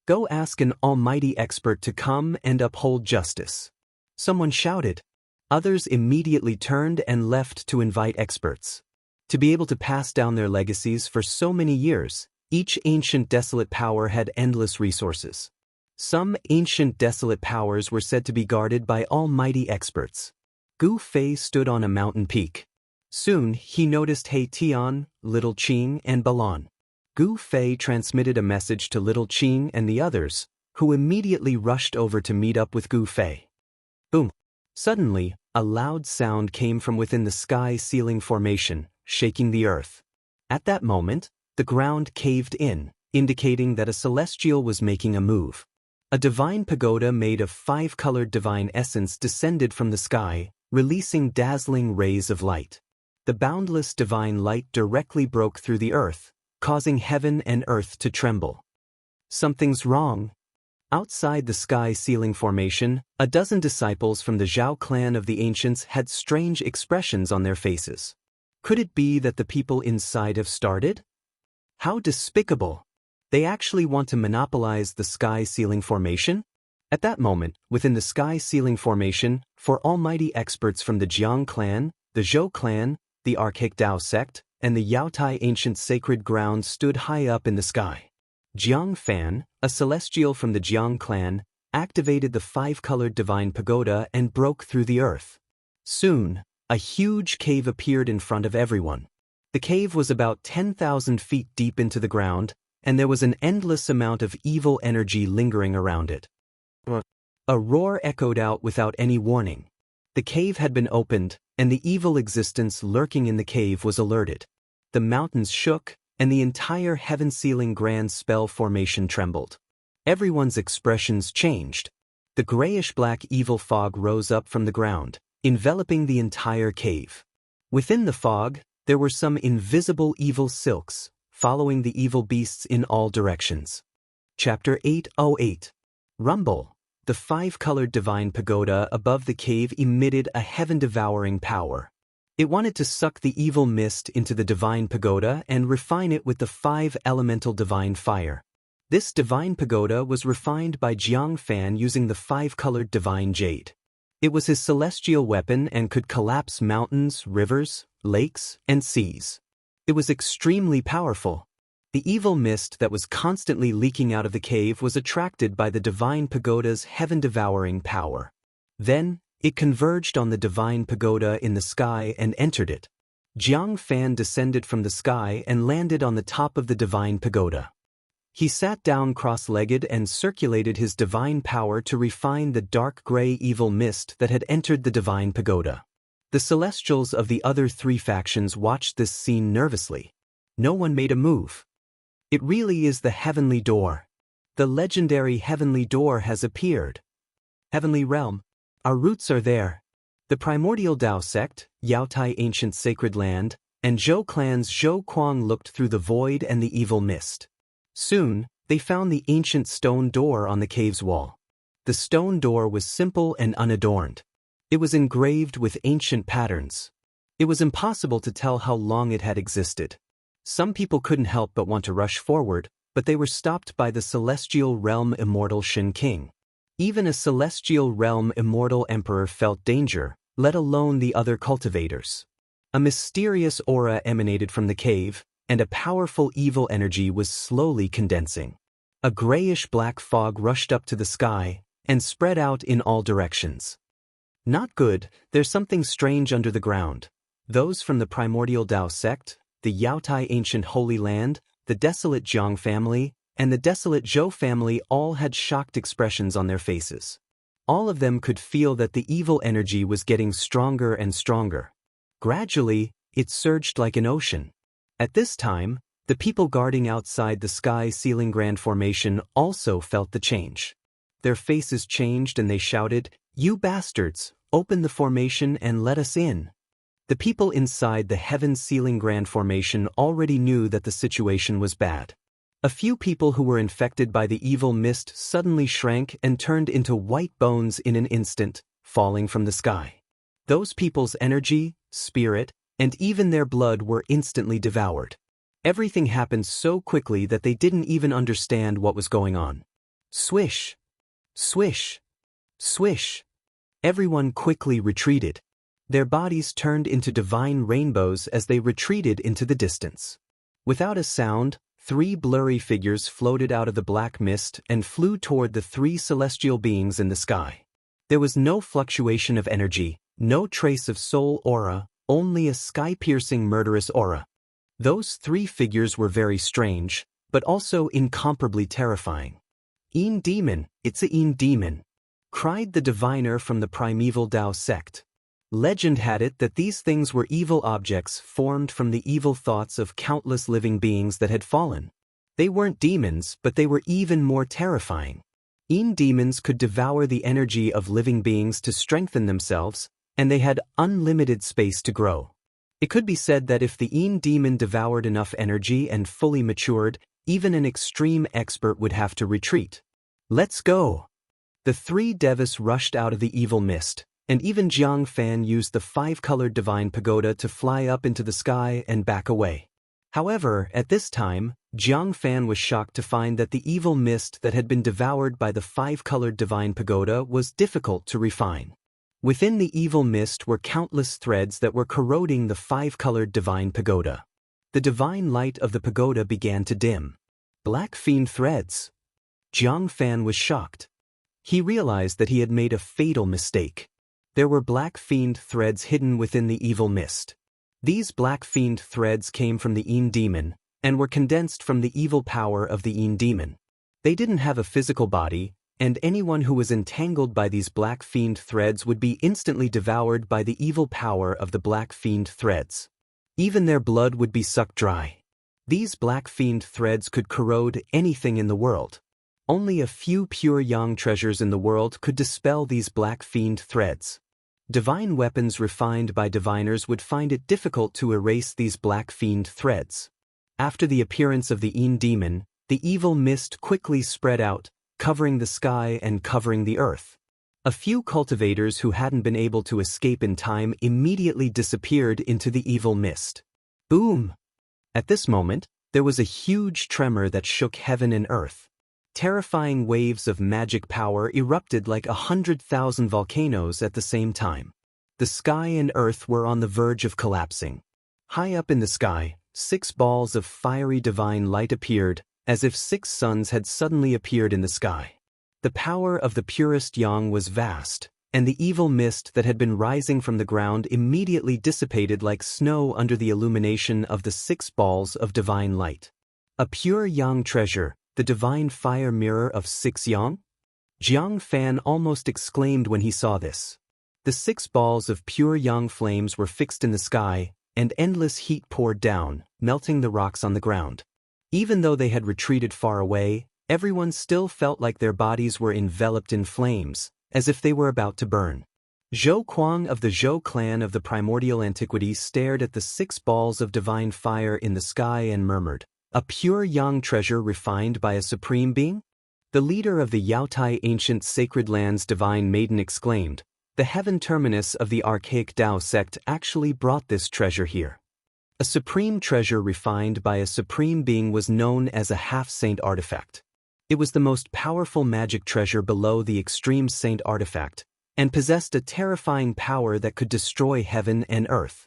Go ask an almighty expert to come and uphold justice. Someone shouted. Others immediately turned and left to invite experts. To be able to pass down their legacies for so many years, each ancient desolate power had endless resources. Some ancient desolate powers were said to be guarded by almighty experts. Gu Fei stood on a mountain peak. Soon, he noticed He Tian, Little Qing, and Balon. Gu Fei transmitted a message to Little Qing and the others, who immediately rushed over to meet up with Gu Fei. Boom! Suddenly, a loud sound came from within the sky-ceiling formation, shaking the earth. At that moment, the ground caved in, indicating that a celestial was making a move. A divine pagoda made of 5-colored divine essence descended from the sky, releasing dazzling rays of light. The boundless divine light directly broke through the earth, causing heaven and earth to tremble. Something's wrong. Outside the sky-ceiling formation, a dozen disciples from the Zhao clan of the ancients had strange expressions on their faces. Could it be that the people inside have started? How despicable! They actually want to monopolize the sky-ceiling formation? At that moment, within the sky-ceiling formation, 4 almighty experts from the Jiang clan, the Zhou clan, the archaic Dao sect, and the Yaotai ancient sacred ground stood high up in the sky. Jiang Fan, a celestial from the Jiang clan, activated the 5-colored divine pagoda and broke through the earth. Soon, a huge cave appeared in front of everyone. The cave was about 10,000 feet deep into the ground, and there was an endless amount of evil energy lingering around it. A roar echoed out without any warning. The cave had been opened, and the evil existence lurking in the cave was alerted. The mountains shook, and the entire heaven-sealing grand spell formation trembled. Everyone's expressions changed. The grayish-black evil fog rose up from the ground, enveloping the entire cave. Within the fog, there were some invisible evil silks, following the evil beasts in all directions. Chapter 808. Rumble. the five-colored divine pagoda above the cave emitted a heaven-devouring power. It wanted to suck the evil mist into the divine pagoda and refine it with the five-elemental divine fire. This divine pagoda was refined by Jiang Fan using the five-colored divine jade. It was his celestial weapon and could collapse mountains, rivers, lakes, and seas. It was extremely powerful. The evil mist that was constantly leaking out of the cave was attracted by the divine pagoda's heaven-devouring power. Then, it converged on the divine pagoda in the sky and entered it. Jiang Fan descended from the sky and landed on the top of the divine pagoda. He sat down cross-legged and circulated his divine power to refine the dark gray evil mist that had entered the divine pagoda. The celestials of the other three factions watched this scene nervously. No one made a move. It really is the heavenly door. The legendary heavenly door has appeared. Heavenly realm. Our roots are there. The primordial Dao sect, Yaotai ancient sacred land, and Zhou clan's Zhou Kuang looked through the void and the evil mist. Soon, they found the ancient stone door on the cave's wall. The stone door was simple and unadorned. It was engraved with ancient patterns. It was impossible to tell how long it had existed. Some people couldn't help but want to rush forward, but they were stopped by the celestial realm immortal Shen King. Even a celestial realm immortal emperor felt danger, let alone the other cultivators. A mysterious aura emanated from the cave, and a powerful evil energy was slowly condensing. A grayish-black fog rushed up to the sky and spread out in all directions. Not good, there's something strange under the ground. Those from the primordial Dao sect, the Yaotai ancient holy land, the desolate Jiang family, and the desolate Zhou family all had shocked expressions on their faces. All of them could feel that the evil energy was getting stronger and stronger. Gradually, it surged like an ocean. At this time, the people guarding outside the sky ceiling grand formation also felt the change. Their faces changed and they shouted, "You bastards, open the formation and let us in." The people inside the heaven ceiling grand formation already knew that the situation was bad. A few people who were infected by the evil mist suddenly shrank and turned into white bones in an instant, falling from the sky. Those people's energy, spirit, and even their blood were instantly devoured. Everything happened so quickly that they didn't even understand what was going on. Swish! Swish! Swish! Everyone quickly retreated. Their bodies turned into divine rainbows as they retreated into the distance. Without a sound, three blurry figures floated out of the black mist and flew toward the three celestial beings in the sky. There was no fluctuation of energy, no trace of soul aura, only a sky-piercing murderous aura. Those three figures were very strange, but also incomparably terrifying. "Een demon, it's a Een demon!" cried the diviner from the primeval Dao sect. Legend had it that these things were evil objects formed from the evil thoughts of countless living beings that had fallen. They weren't demons, but they were even more terrifying. Een demons could devour the energy of living beings to strengthen themselves, and they had unlimited space to grow. It could be said that if the Een demon devoured enough energy and fully matured, even an extreme expert would have to retreat. "Let's go!" The three devas rushed out of the evil mist, and even Jiang Fan used the five-colored divine pagoda to fly up into the sky and back away. However, at this time, Jiang Fan was shocked to find that the evil mist that had been devoured by the five-colored divine pagoda was difficult to refine. Within the evil mist were countless threads that were corroding the five-colored divine pagoda. The divine light of the pagoda began to dim. Black fiend threads. Jiang Fan was shocked. He realized that he had made a fatal mistake. There were black fiend threads hidden within the evil mist. These black fiend threads came from the Een demon, and were condensed from the evil power of the Een demon. They didn't have a physical body, and anyone who was entangled by these black fiend threads would be instantly devoured by the evil power of the black fiend threads. Even their blood would be sucked dry. These black fiend threads could corrode anything in the world. Only a few pure yang treasures in the world could dispel these black fiend threads. Divine weapons refined by diviners would find it difficult to erase these black fiend threads. After the appearance of the Een demon, the evil mist quickly spread out, covering the sky and covering the earth. A few cultivators who hadn't been able to escape in time immediately disappeared into the evil mist. Boom! At this moment, there was a huge tremor that shook heaven and earth. Terrifying waves of magic power erupted like 100,000 volcanoes at the same time. The sky and earth were on the verge of collapsing. High up in the sky, 6 balls of fiery divine light appeared, as if 6 suns had suddenly appeared in the sky. The power of the purest yang was vast, and the evil mist that had been rising from the ground immediately dissipated like snow under the illumination of the 6 balls of divine light. A pure yang treasure, the divine fire mirror of 6 yang? Jiang Fan almost exclaimed when he saw this. The 6 balls of pure yang flames were fixed in the sky, and endless heat poured down, melting the rocks on the ground. Even though they had retreated far away, everyone still felt like their bodies were enveloped in flames, as if they were about to burn. Zhou Kuang of the Zhou clan of the primordial antiquity stared at the 6 balls of divine fire in the sky and murmured, "A pure yang treasure refined by a supreme being?" The leader of the Yaotai ancient sacred lands divine maiden exclaimed, "The heaven terminus of the archaic Dao sect actually brought this treasure here." A supreme treasure refined by a supreme being was known as a half-saint artifact. It was the most powerful magic treasure below the extreme saint artifact, and possessed a terrifying power that could destroy heaven and earth.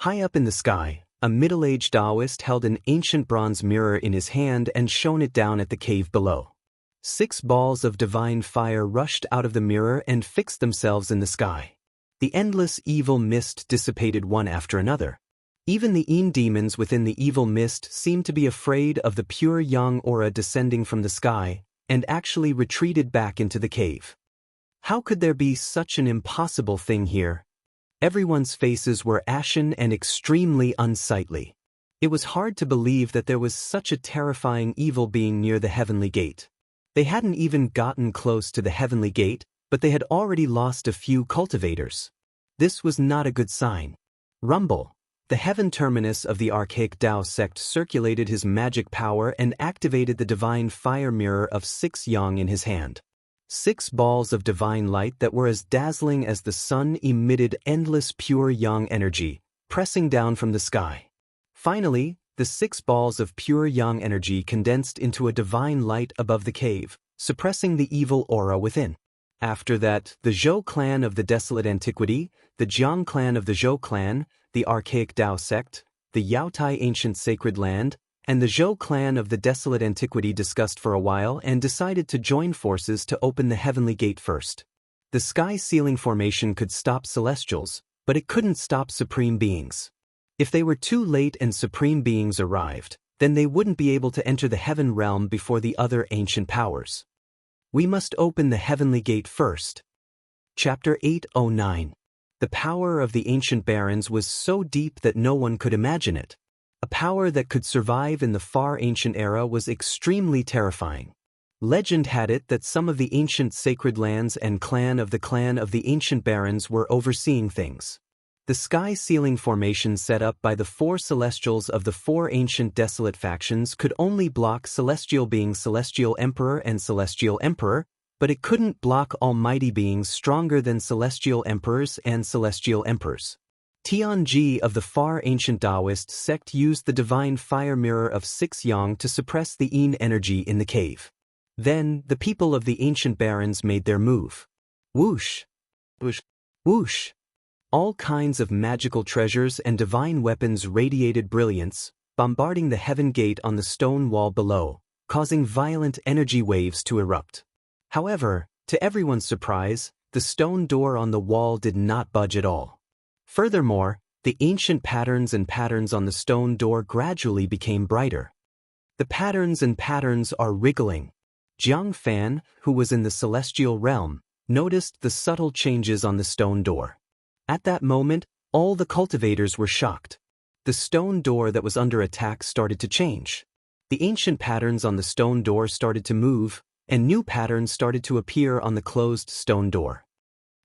High up in the sky, a middle-aged Daoist held an ancient bronze mirror in his hand and shone it down at the cave below. 6 balls of divine fire rushed out of the mirror and fixed themselves in the sky. The endless evil mist dissipated one after another. Even the Yin demons within the evil mist seemed to be afraid of the pure yang aura descending from the sky, and actually retreated back into the cave. How could there be such an impossible thing here? Everyone's faces were ashen and extremely unsightly. It was hard to believe that there was such a terrifying evil being near the heavenly gate. They hadn't even gotten close to the heavenly gate, but they had already lost a few cultivators. This was not a good sign. Rumble, the heaven terminus of the archaic Dao sect, circulated his magic power and activated the divine fire mirror of 6 yang in his hand. 6 balls of divine light that were as dazzling as the sun emitted endless pure yang energy, pressing down from the sky. Finally, the 6 balls of pure yang energy condensed into a divine light above the cave, suppressing the evil aura within. After that, the Zhou clan of the desolate antiquity, the Jiang clan of the Zhou clan, the archaic Dao sect, the Yaotai ancient sacred land, and the Zhou clan of the desolate antiquity discussed for a while and decided to join forces to open the heavenly gate first. The sky ceiling formation could stop celestials, but it couldn't stop supreme beings. If they were too late and supreme beings arrived, then they wouldn't be able to enter the heaven realm before the other ancient powers. We must open the heavenly gate first. Chapter 809. The power of the ancient barons was so deep that no one could imagine it. A power that could survive in the far ancient era was extremely terrifying. Legend had it that some of the ancient sacred lands and clan of the ancient barons were overseeing things. The sky ceiling formation set up by the 4 celestials of the 4 ancient desolate factions could only block celestial beings Celestial Emperor and Celestial Emperor, but it couldn't block almighty beings stronger than Celestial Emperors and Celestial Emperors. Tianji of the far ancient Daoist sect used the divine fire mirror of 6 yang to suppress the Yin energy in the cave. Then, the people of the ancient barons made their move. Whoosh! Whoosh! Whoosh! All kinds of magical treasures and divine weapons radiated brilliance, bombarding the heaven gate on the stone wall below, causing violent energy waves to erupt. However, to everyone's surprise, the stone door on the wall did not budge at all. Furthermore, the ancient patterns on the stone door gradually became brighter. The patterns are wriggling. Jiang Fan, who was in the celestial realm, noticed the subtle changes on the stone door. At that moment, all the cultivators were shocked. The stone door that was under attack started to change. The ancient patterns on the stone door started to move, and new patterns started to appear on the closed stone door.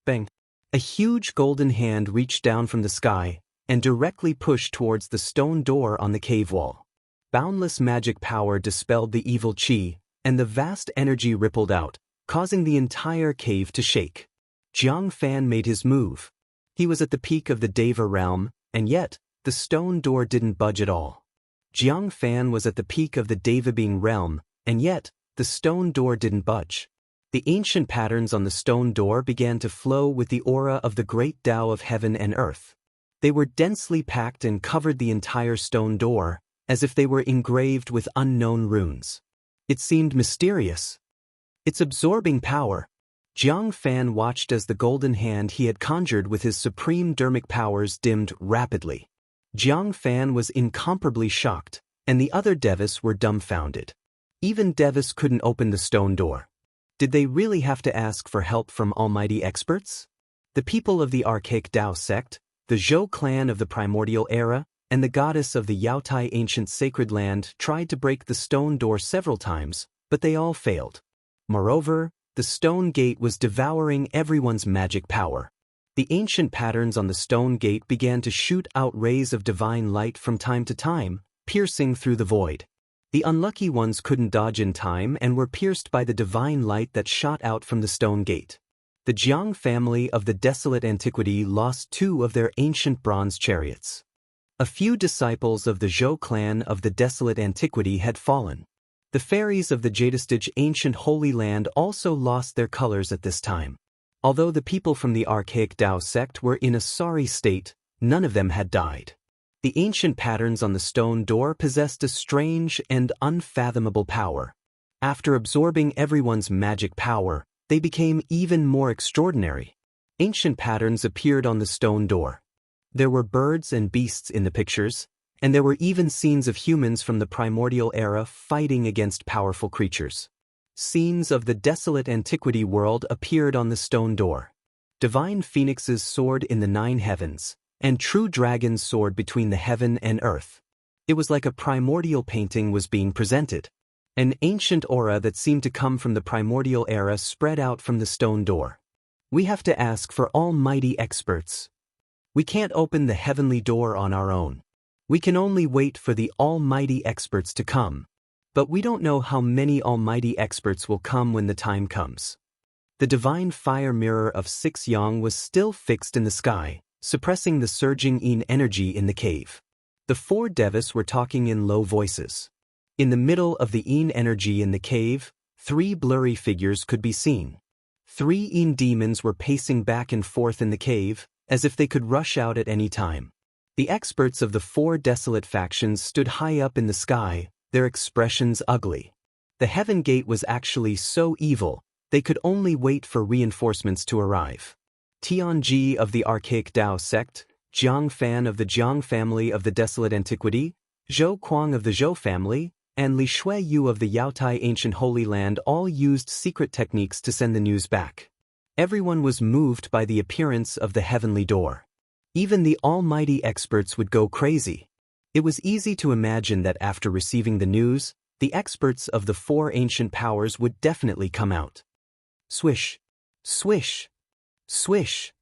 Bang! A huge golden hand reached down from the sky and directly pushed towards the stone door on the cave wall. Boundless magic power dispelled the evil qi, and the vast energy rippled out, causing the entire cave to shake. Jiang Fan made his move. He was at the peak of the Deva realm, and yet, the stone door didn't budge at all. Jiang Fan was at the peak of the Deva being realm, and yet, the stone door didn't budge. The ancient patterns on the stone door began to flow with the aura of the great Tao of heaven and earth. They were densely packed and covered the entire stone door, as if they were engraved with unknown runes. It seemed mysterious. Its absorbing power. Jiang Fan watched as the golden hand he had conjured with his supreme dermic powers dimmed rapidly. Jiang Fan was incomparably shocked, and the other Devas were dumbfounded. Even Devas couldn't open the stone door. Did they really have to ask for help from almighty experts? The people of the archaic Dao sect, the Zhou clan of the primordial era, and the goddess of the Yaotai ancient sacred land tried to break the stone door several times, but they all failed. Moreover, the stone gate was devouring everyone's magic power. The ancient patterns on the stone gate began to shoot out rays of divine light from time to time, piercing through the void. The unlucky ones couldn't dodge in time and were pierced by the divine light that shot out from the stone gate. The Jiang family of the desolate antiquity lost 2 of their ancient bronze chariots. A few disciples of the Zhou clan of the desolate antiquity had fallen. The fairies of the Daoist ancient holy land also lost their colors at this time. Although the people from the archaic Dao sect were in a sorry state, none of them had died. The ancient patterns on the stone door possessed a strange and unfathomable power. After absorbing everyone's magic power, they became even more extraordinary. Ancient patterns appeared on the stone door. There were birds and beasts in the pictures, and there were even scenes of humans from the primordial era fighting against powerful creatures. Scenes of the desolate antiquity world appeared on the stone door. Divine phoenixes soared in the 9 heavens, and true dragons soared between the heaven and earth. It was like a primordial painting was being presented. An ancient aura that seemed to come from the primordial era spread out from the stone door. We have to ask for almighty experts. We can't open the heavenly door on our own. We can only wait for the almighty experts to come. But we don't know how many almighty experts will come when the time comes. The divine fire mirror of 6 yang was still fixed in the sky, suppressing the surging yin energy in the cave. The 4 devas were talking in low voices. In the middle of the yin energy in the cave, 3 blurry figures could be seen. 3 yin demons were pacing back and forth in the cave, as if they could rush out at any time. The experts of the 4 desolate factions stood high up in the sky, their expressions ugly. The heaven gate was actually so evil, they could only wait for reinforcements to arrive. Tianji of the archaic Dao sect, Jiang Fan of the Jiang family of the desolate antiquity, Zhou Kuang of the Zhou family, and Li Shuiyu of the Yaotai ancient holy land all used secret techniques to send the news back. Everyone was moved by the appearance of the heavenly door. Even the almighty experts would go crazy. It was easy to imagine that after receiving the news, the experts of the 4 ancient powers would definitely come out. Swish, swish, swish,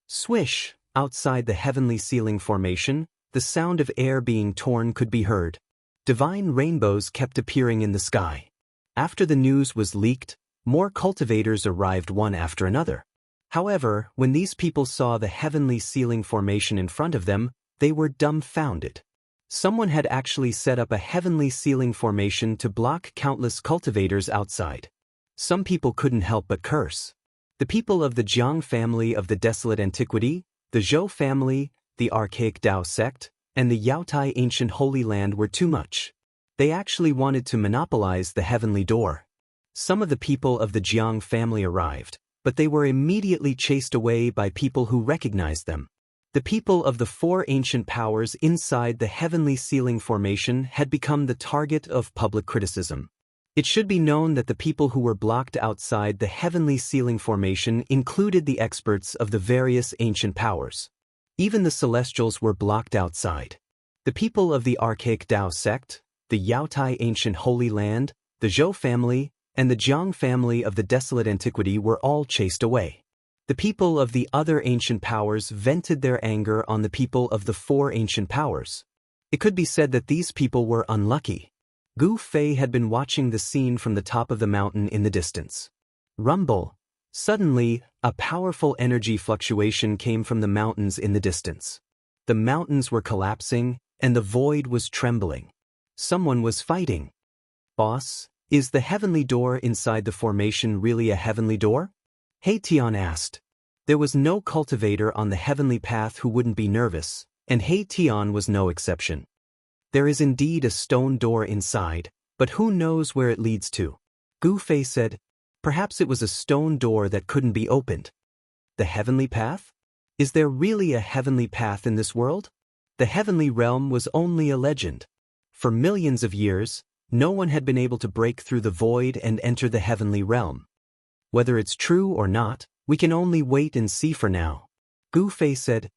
swish. Outside the heavenly ceiling formation, the sound of air being torn could be heard. Divine rainbows kept appearing in the sky. After the news was leaked, more cultivators arrived one after another. However, when these people saw the heavenly ceiling formation in front of them, they were dumbfounded. Someone had actually set up a heavenly ceiling formation to block countless cultivators outside. Some people couldn't help but curse. The people of the Jiang family of the desolate antiquity, the Zhou family, the archaic Dao sect, and the Yaotai ancient holy land were too much. They actually wanted to monopolize the heavenly door. Some of the people of the Jiang family arrived, but they were immediately chased away by people who recognized them. The people of the 4 ancient powers inside the heavenly ceiling formation had become the target of public criticism. It should be known that the people who were blocked outside the heavenly ceiling formation included the experts of the various ancient powers. Even the celestials were blocked outside. The people of the archaic Dao sect, the Yaotai ancient holy land, the Zhou family, and the Jiang family of the desolate antiquity were all chased away. The people of the other ancient powers vented their anger on the people of the 4 ancient powers. It could be said that these people were unlucky. Gu Fei had been watching the scene from the top of the mountain in the distance. Rumble. Suddenly, a powerful energy fluctuation came from the mountains in the distance. The mountains were collapsing, and the void was trembling. Someone was fighting. Boss, is the heavenly door inside the formation really a heavenly door? He Tian asked. There was no cultivator on the heavenly path who wouldn't be nervous, and He Tian was no exception. There is indeed a stone door inside, but who knows where it leads to? Gu Fei said. Perhaps it was a stone door that couldn't be opened. The heavenly path? Is there really a heavenly path in this world? The heavenly realm was only a legend. For millions of years, no one had been able to break through the void and enter the heavenly realm. Whether it's true or not, we can only wait and see for now. Gu Fei said.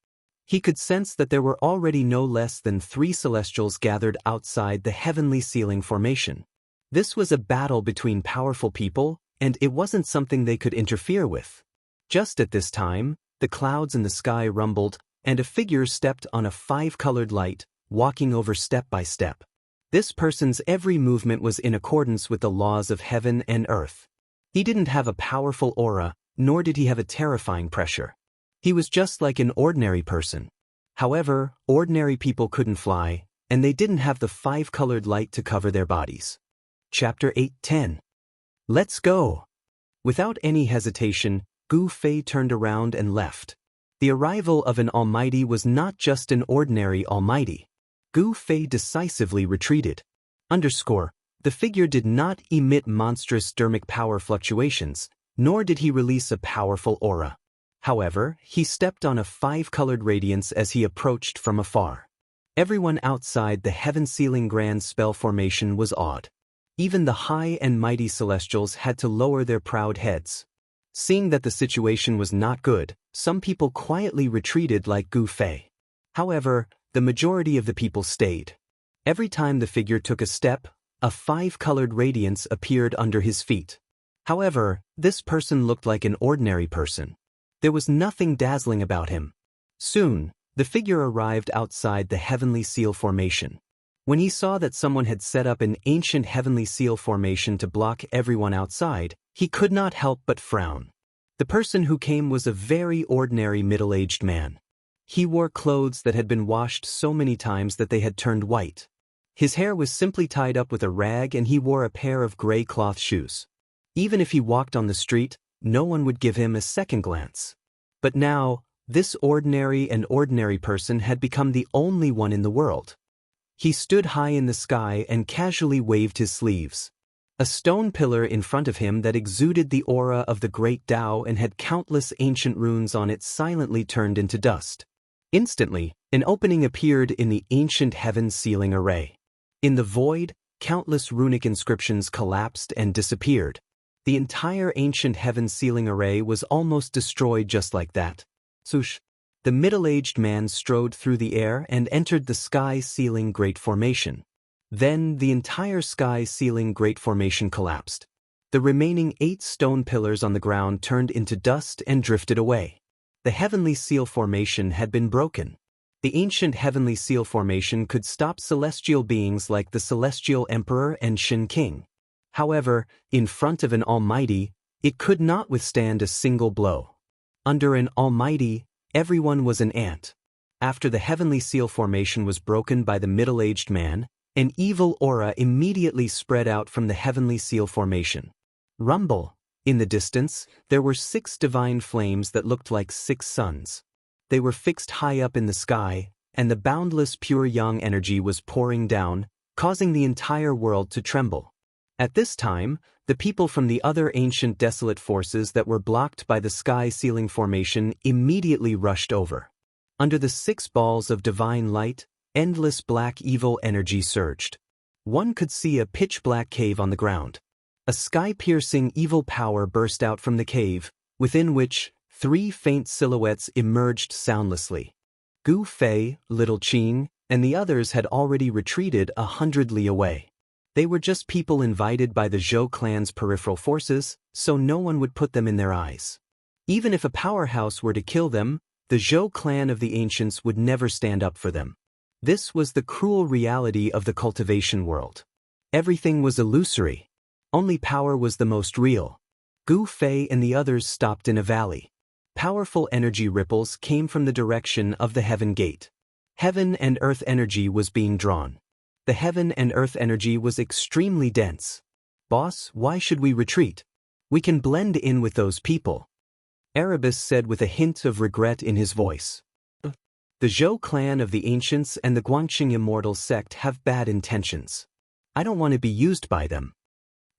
He could sense that there were already no less than 3 celestials gathered outside the heavenly ceiling formation. This was a battle between powerful people, and it wasn't something they could interfere with. Just at this time, the clouds in the sky rumbled, and a figure stepped on a 5-colored light, walking over step by step. This person's every movement was in accordance with the laws of heaven and earth. He didn't have a powerful aura, nor did he have a terrifying pressure. He was just like an ordinary person. However, ordinary people couldn't fly, and they didn't have the 5-colored light to cover their bodies. Chapter 8:10. Let's go! Without any hesitation, Gu Fei turned around and left. The arrival of an almighty was not just an ordinary almighty. Gu Fei decisively retreated. The figure did not emit monstrous dermic power fluctuations, nor did he release a powerful aura. However, he stepped on a 5-colored radiance as he approached from afar. Everyone outside the heaven-sealing grand spell formation was awed. Even the high and mighty celestials had to lower their proud heads. Seeing that the situation was not good, some people quietly retreated like Gu Fei. However, the majority of the people stayed. Every time the figure took a step, a 5-colored radiance appeared under his feet. However, this person looked like an ordinary person. There was nothing dazzling about him. Soon, the figure arrived outside the heavenly seal formation. When he saw that someone had set up an ancient heavenly seal formation to block everyone outside, he could not help but frown. The person who came was a very ordinary middle-aged man. He wore clothes that had been washed so many times that they had turned white. His hair was simply tied up with a rag and he wore a pair of gray cloth shoes. Even if he walked on the street, no one would give him a second glance. But now, this ordinary person had become the only one in the world. He stood high in the sky and casually waved his sleeves. A stone pillar in front of him that exuded the aura of the great Tao and had countless ancient runes on it silently turned into dust. Instantly, an opening appeared in the ancient heaven sealing array. In the void, countless runic inscriptions collapsed and disappeared. The entire ancient heaven sealing array was almost destroyed just like that. Swoosh! The middle-aged man strode through the air and entered the sky-sealing great formation. Then the entire sky-sealing great formation collapsed. The remaining 8 stone pillars on the ground turned into dust and drifted away. The heavenly seal formation had been broken. The ancient heavenly seal formation could stop celestial beings like the celestial emperor and Shin King. However, in front of an almighty, it could not withstand a single blow. Under an almighty, everyone was an ant. After the heavenly seal formation was broken by the middle-aged man, an evil aura immediately spread out from the heavenly seal formation. Rumble! In the distance, there were 6 divine flames that looked like 6 suns. They were fixed high up in the sky, and the boundless pure yang energy was pouring down, causing the entire world to tremble. At this time, the people from the other ancient desolate forces that were blocked by the sky-sealing formation immediately rushed over. Under the 6 balls of divine light, endless black evil energy surged. One could see a pitch-black cave on the ground. A sky-piercing evil power burst out from the cave, within which 3 faint silhouettes emerged soundlessly. Gu Fei, Little Qing, and the others had already retreated 100 li away. They were just people invited by the Zhou clan's peripheral forces, so no one would put them in their eyes. Even if a powerhouse were to kill them, the Zhou clan of the ancients would never stand up for them. This was the cruel reality of the cultivation world. Everything was illusory. Only power was the most real. Gu Fei and the others stopped in a valley. Powerful energy ripples came from the direction of the heaven gate. Heaven and earth energy was being drawn. The heaven and earth energy was extremely dense. Boss, why should we retreat? We can blend in with those people. Erebus said with a hint of regret in his voice. The Zhou clan of the ancients and the Guangxing immortal sect have bad intentions. I don't want to be used by them.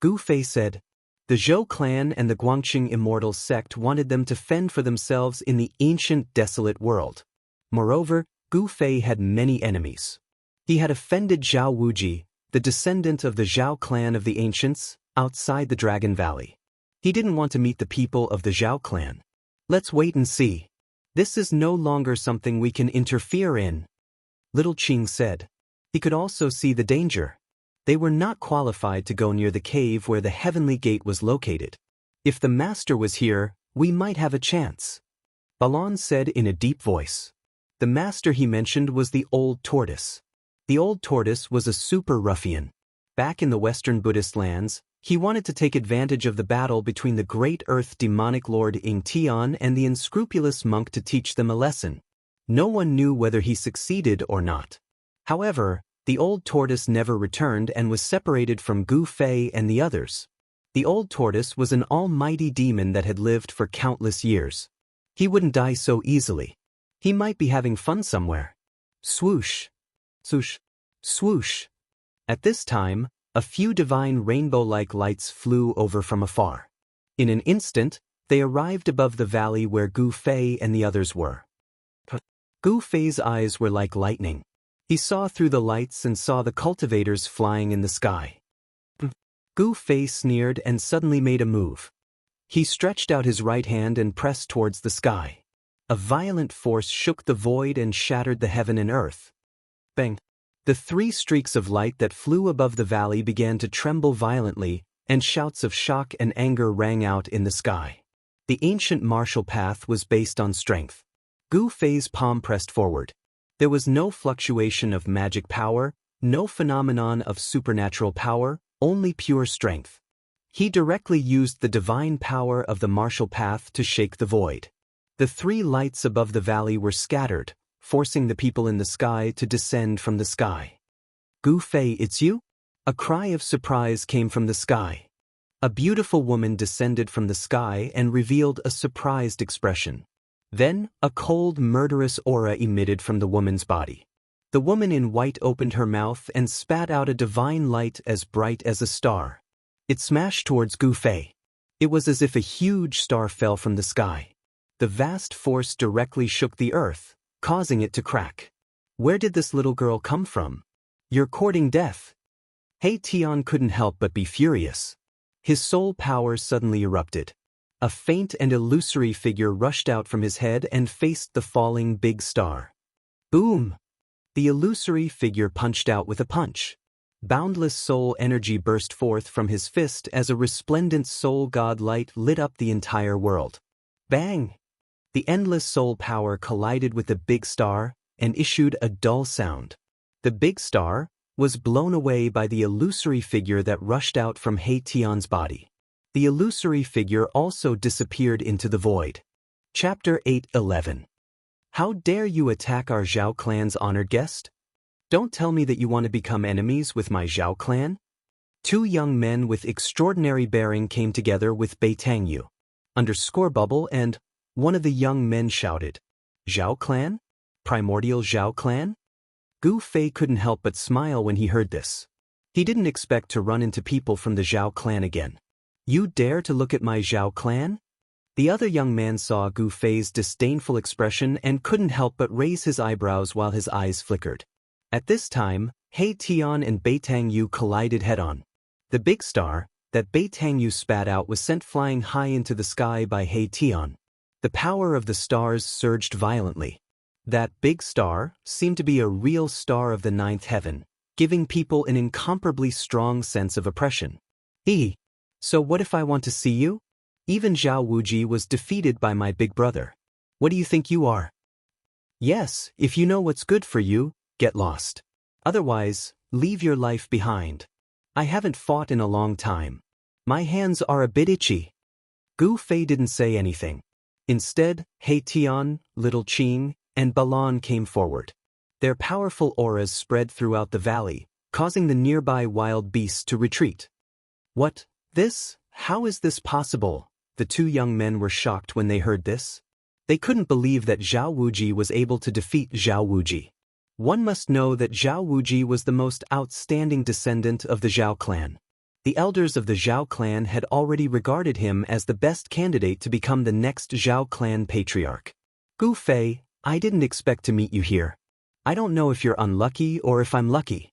Gu Fei said. The Zhou clan and the Guangxing immortal sect wanted them to fend for themselves in the ancient desolate world. Moreover, Gu Fei had many enemies. He had offended Zhao Wuji, the descendant of the Zhao clan of the ancients, outside the Dragon Valley. He didn't want to meet the people of the Zhao clan. Let's wait and see. This is no longer something we can interfere in. Little Qing said. He could also see the danger. They were not qualified to go near the cave where the heavenly gate was located. If the master was here, we might have a chance. Balon said in a deep voice. The master he mentioned was the old tortoise. The old tortoise was a super ruffian. Back in the Western Buddhist lands, he wanted to take advantage of the battle between the great earth demonic lord Ing Tian and the unscrupulous monk to teach them a lesson. No one knew whether he succeeded or not. However, the old tortoise never returned and was separated from Gu Fei and the others. The old tortoise was an almighty demon that had lived for countless years. He wouldn't die so easily. He might be having fun somewhere. Swoosh. Swoosh. Swoosh. At this time, a few divine rainbow-like lights flew over from afar. In an instant, they arrived above the valley where Gu Fei and the others were. Gu Fei's eyes were like lightning. He saw through the lights and saw the cultivators flying in the sky. Gu Fei sneered and suddenly made a move. He stretched out his right hand and pressed towards the sky. A violent force shook the void and shattered the heaven and earth. Bang! The three streaks of light that flew above the valley began to tremble violently, and shouts of shock and anger rang out in the sky. The ancient martial path was based on strength. Gu Fei's palm pressed forward. There was no fluctuation of magic power, no phenomenon of supernatural power, only pure strength. He directly used the divine power of the martial path to shake the void. The three lights above the valley were scattered, forcing the people in the sky to descend from the sky. Gu Fei, it's you? A cry of surprise came from the sky. A beautiful woman descended from the sky and revealed a surprised expression. Then, a cold, murderous aura emitted from the woman's body. The woman in white opened her mouth and spat out a divine light as bright as a star. It smashed towards Gu Fei. It was as if a huge star fell from the sky. The vast force directly shook the earth, causing it to crack. Where did this little girl come from? You're courting death. He Tian couldn't help but be furious. His soul power suddenly erupted. A faint and illusory figure rushed out from his head and faced the falling big star. Boom! The illusory figure punched out with a punch. Boundless soul energy burst forth from his fist as a resplendent soul god light lit up the entire world. Bang! The endless soul power collided with the big star and issued a dull sound. The big star was blown away by the illusory figure that rushed out from He Tian's body. The illusory figure also disappeared into the void. Chapter 8:11. How dare you attack our Zhao clan's honored guest? Don't tell me that you want to become enemies with my Zhao clan? Two young men with extraordinary bearing came together with Bei Tangyu. Underscore bubble and one of the young men shouted, Zhao clan? Primordial Zhao clan? Gu Fei couldn't help but smile when he heard this. He didn't expect to run into people from the Zhao clan again. You dare to look at my Zhao clan? The other young man saw Gu Fei's disdainful expression and couldn't help but raise his eyebrows while his eyes flickered. At this time, He Tian and Bei Tangyu collided head-on. The big star that Bei Tangyu spat out was sent flying high into the sky by He Tian. The power of the stars surged violently. That big star seemed to be a real star of the ninth heaven, giving people an incomparably strong sense of oppression. So what if I want to see you? Even Zhao Wuji was defeated by my big brother. What do you think you are? Yes, if you know what's good for you, get lost. Otherwise, leave your life behind. I haven't fought in a long time. My hands are a bit itchy. Gu Fei didn't say anything. Instead, He Tian, Little Qing, and Balan came forward. Their powerful auras spread throughout the valley, causing the nearby wild beasts to retreat. What? This? How is this possible? The two young men were shocked when they heard this. They couldn't believe that Zhao Wuji was able to defeat Zhao Wuji. One must know that Zhao Wuji was the most outstanding descendant of the Zhao clan. The elders of the Zhao clan had already regarded him as the best candidate to become the next Zhao clan patriarch. Gu Fei, I didn't expect to meet you here. I don't know if you're unlucky or if I'm lucky.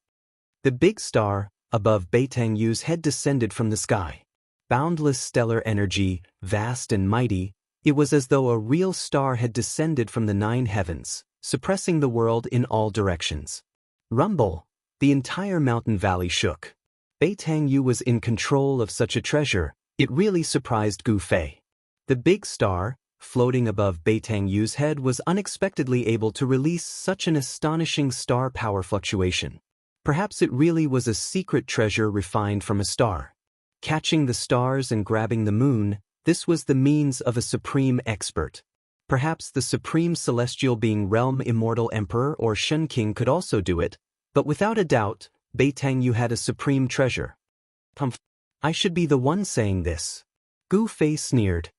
The big star, above Beitang Yu's head, descended from the sky. Boundless stellar energy, vast and mighty, it was as though a real star had descended from the 9 heavens, suppressing the world in all directions. Rumble! The entire mountain valley shook. Beitang Yu was in control of such a treasure, it really surprised Gu Fei. The big star, floating above Beitang Yu's head, was unexpectedly able to release such an astonishing star power fluctuation. Perhaps it really was a secret treasure refined from a star. Catching the stars and grabbing the moon, this was the means of a supreme expert. Perhaps the supreme celestial being Realm Immortal Emperor or Shen King could also do it, but without a doubt, Beitang Yu had a supreme treasure. I should be the one saying this. Gu Fei sneered.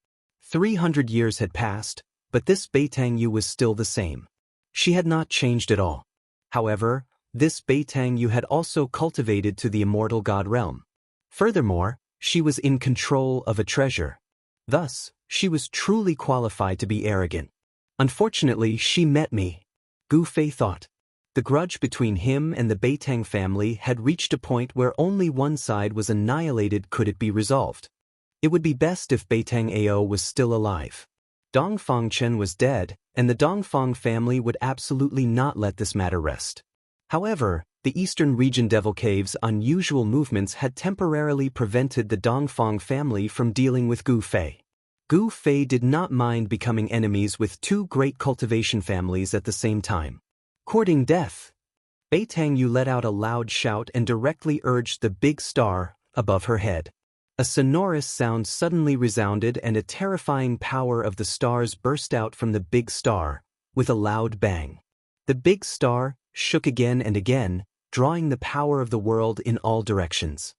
300 years had passed, but this Beitang Yu was still the same. She had not changed at all. However, this Beitang Yu had also cultivated to the immortal god realm. Furthermore, she was in control of a treasure. Thus, she was truly qualified to be arrogant. Unfortunately, she met me. Gu Fei thought. The grudge between him and the Beitang family had reached a point where only one side was annihilated. Could it be resolved? It would be best if Beitang Ao was still alive. Dongfang Chen was dead, and the Dongfang family would absolutely not let this matter rest. However, the Eastern Region Devil Cave's unusual movements had temporarily prevented the Dongfang family from dealing with Gu Fei. Gu Fei did not mind becoming enemies with two great cultivation families at the same time. Courting death. Beitang Yu let out a loud shout and directly urged the big star above her head. A sonorous sound suddenly resounded and a terrifying power of the stars burst out from the big star, with a loud bang. The big star shook again and again, drawing the power of the world in all directions.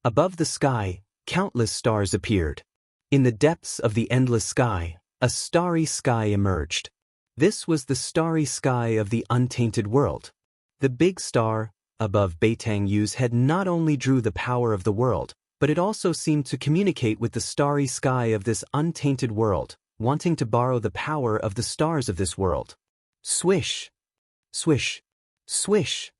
Above the sky, countless stars appeared. In the depths of the endless sky, a starry sky emerged. This was the starry sky of the untainted world. The big star, above Beitang Yu's head, not only drew the power of the world, but it also seemed to communicate with the starry sky of this untainted world, wanting to borrow the power of the stars of this world. Swish! Swish! Swish!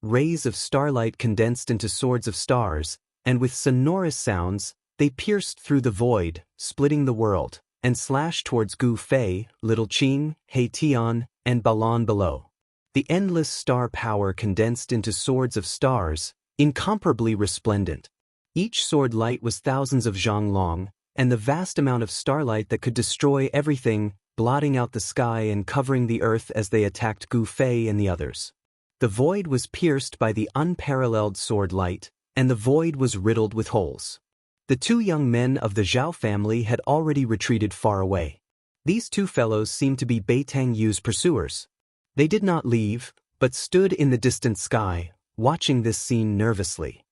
Rays of starlight condensed into swords of stars, and with sonorous sounds, they pierced through the void, splitting the world, and slashed towards Gu Fei, Little Qing, He Tian, and Balan below. The endless star power condensed into swords of stars, incomparably resplendent. Each sword light was thousands of zhang long, and the vast amount of starlight that could destroy everything, blotting out the sky and covering the earth as they attacked Gu Fei and the others. The void was pierced by the unparalleled sword light, and the void was riddled with holes. The two young men of the Zhao family had already retreated far away. These two fellows seemed to be Beitang Yu's pursuers. They did not leave, but stood in the distant sky, watching this scene nervously.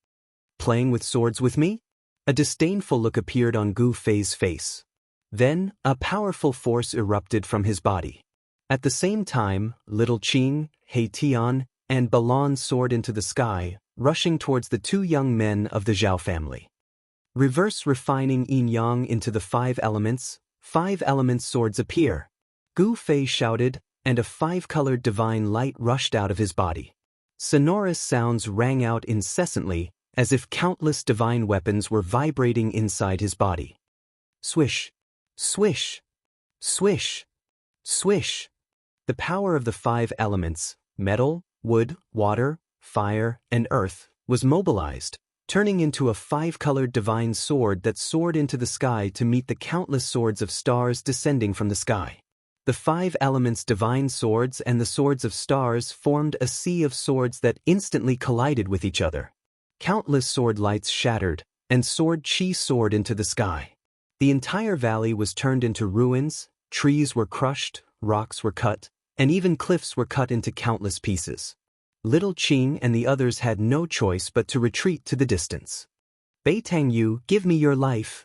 Playing with swords with me? A disdainful look appeared on Gu Fei's face. Then, a powerful force erupted from his body. At the same time, Little Qing, He Tian, and Balan soared into the sky, rushing towards the two young men of the Zhao family. Reverse refining yin-yang into the 5 elements, 5 elements swords appear. Gu Fei shouted, and a 5-colored divine light rushed out of his body. Sonorous sounds rang out incessantly, as if countless divine weapons were vibrating inside his body. Swish! Swish! Swish! Swish! The power of the 5 elements, metal, wood, water, fire, and earth, was mobilized, turning into a 5-colored divine sword that soared into the sky to meet the countless swords of stars descending from the sky. The 5 elements' divine swords and the swords of stars formed a sea of swords that instantly collided with each other. Countless sword lights shattered, and sword chi soared into the sky. The entire valley was turned into ruins, trees were crushed, rocks were cut, and even cliffs were cut into countless pieces. Little Qing and the others had no choice but to retreat to the distance. Bei Tangyu, give me your life!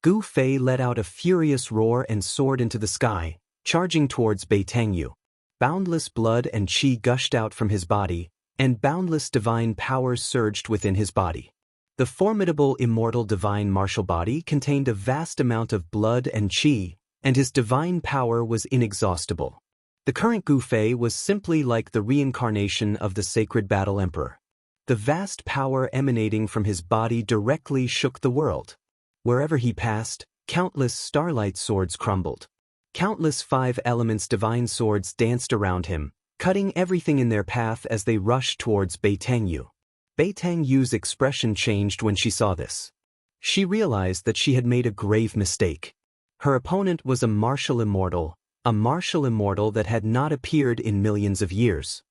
Gu Fei let out a furious roar and soared into the sky, charging towards Bei Tangyu. Boundless blood and qi gushed out from his body, and boundless divine power surged within his body. The formidable immortal divine martial body contained a vast amount of blood and qi, and his divine power was inexhaustible. The current Gu Fei was simply like the reincarnation of the sacred battle emperor. The vast power emanating from his body directly shook the world. Wherever he passed, countless starlight swords crumbled. Countless five elements divine swords danced around him, cutting everything in their path as they rushed towards Bei Tangyu. Bei Tangyu's expression changed when she saw this. She realized that she had made a grave mistake. Her opponent was a martial immortal that had not appeared in millions of years.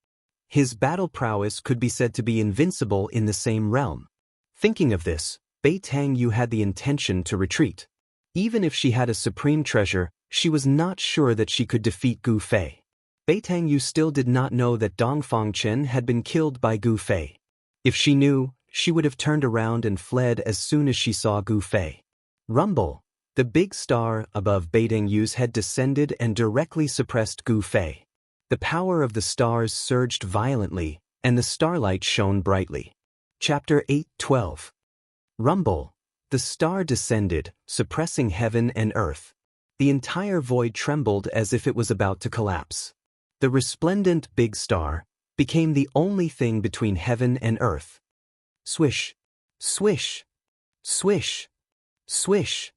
His battle prowess could be said to be invincible in the same realm. Thinking of this, Bei Tangyu had the intention to retreat. Even if she had a supreme treasure, she was not sure that she could defeat Gu Fei. Bei Tangyu still did not know that Dongfang Chen had been killed by Gu Fei. If she knew, she would have turned around and fled as soon as she saw Gu Fei. Rumble! The big star above Bei Tangyu's head descended and directly suppressed Gu Fei. The power of the stars surged violently, and the starlight shone brightly. Chapter 8:12. Rumble! The star descended, suppressing heaven and earth. The entire void trembled as if it was about to collapse. The resplendent big star became the only thing between heaven and earth. Swish! Swish! Swish! Swish!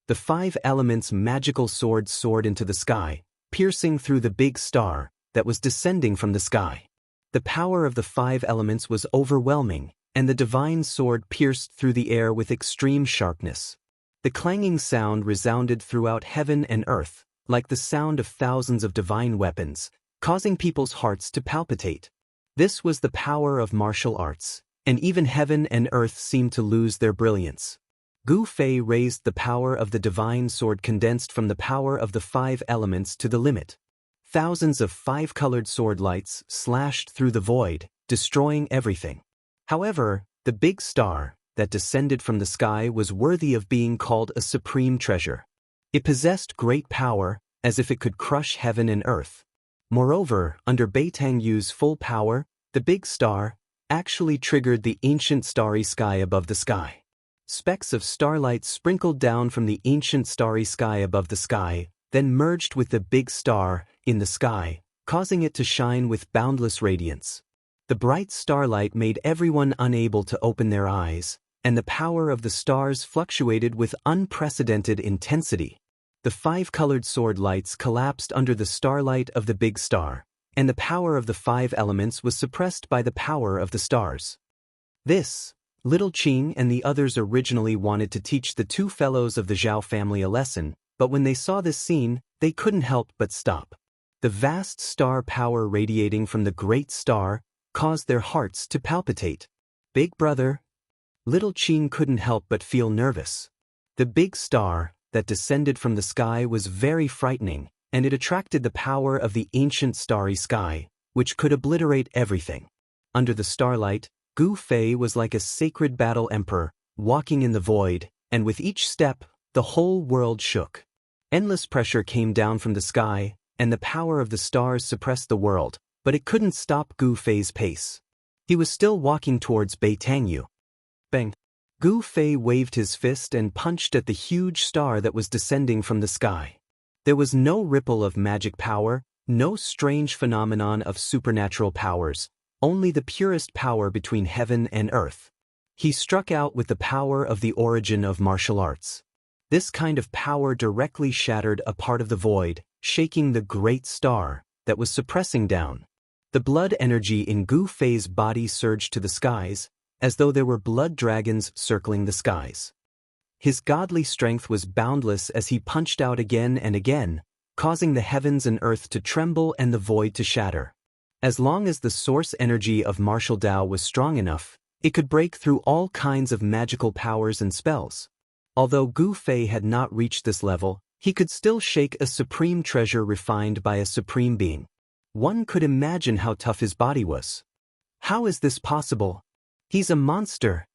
The five elements' magical swords soared into the sky, piercing through the big star that was descending from the sky. The power of the five elements was overwhelming, and the divine sword pierced through the air with extreme sharpness. The clanging sound resounded throughout heaven and earth, like the sound of thousands of divine weapons, causing people's hearts to palpitate. This was the power of martial arts, and even heaven and earth seemed to lose their brilliance. Gu Fei raised the power of the divine sword condensed from the power of the five elements to the limit. Thousands of five-colored sword lights slashed through the void, destroying everything. However, the big star that descended from the sky was worthy of being called a supreme treasure. It possessed great power, as if it could crush heaven and earth. Moreover, under Bei Tangyu's full power, the big star actually triggered the ancient starry sky above the sky. Specks of starlight sprinkled down from the ancient starry sky above the sky, then merged with the big star in the sky, causing it to shine with boundless radiance. The bright starlight made everyone unable to open their eyes, and the power of the stars fluctuated with unprecedented intensity. The five-colored sword lights collapsed under the starlight of the big star, and the power of the five elements was suppressed by the power of the stars. This, Little Qing and the others originally wanted to teach the two fellows of the Zhao family a lesson, but when they saw this scene, they couldn't help but stop. The vast star power radiating from the great star caused their hearts to palpitate. Big brother? Little Qing couldn't help but feel nervous. The big star that descended from the sky was very frightening, and it attracted the power of the ancient starry sky, which could obliterate everything. Under the starlight, Gu Fei was like a sacred battle emperor, walking in the void, and with each step, the whole world shook. Endless pressure came down from the sky, and the power of the stars suppressed the world, but it couldn't stop Gu Fei's pace. He was still walking towards Bei Tangyu. Bang! Gu Fei waved his fist and punched at the huge star that was descending from the sky. There was no ripple of magic power, no strange phenomenon of supernatural powers, only the purest power between heaven and earth. He struck out with the power of the origin of martial arts. This kind of power directly shattered a part of the void, shaking the great star that was suppressing down. The blood energy in Gu Fei's body surged to the skies, as though there were blood dragons circling the skies. His godly strength was boundless as he punched out again and again, causing the heavens and earth to tremble and the void to shatter. As long as the source energy of martial Dao was strong enough, It could break through all kinds of magical powers and spells. Although Gu Fei had not reached this level, he could still shake a supreme treasure refined by a supreme being. One could imagine how tough his body was. How is this possible? He's a monster.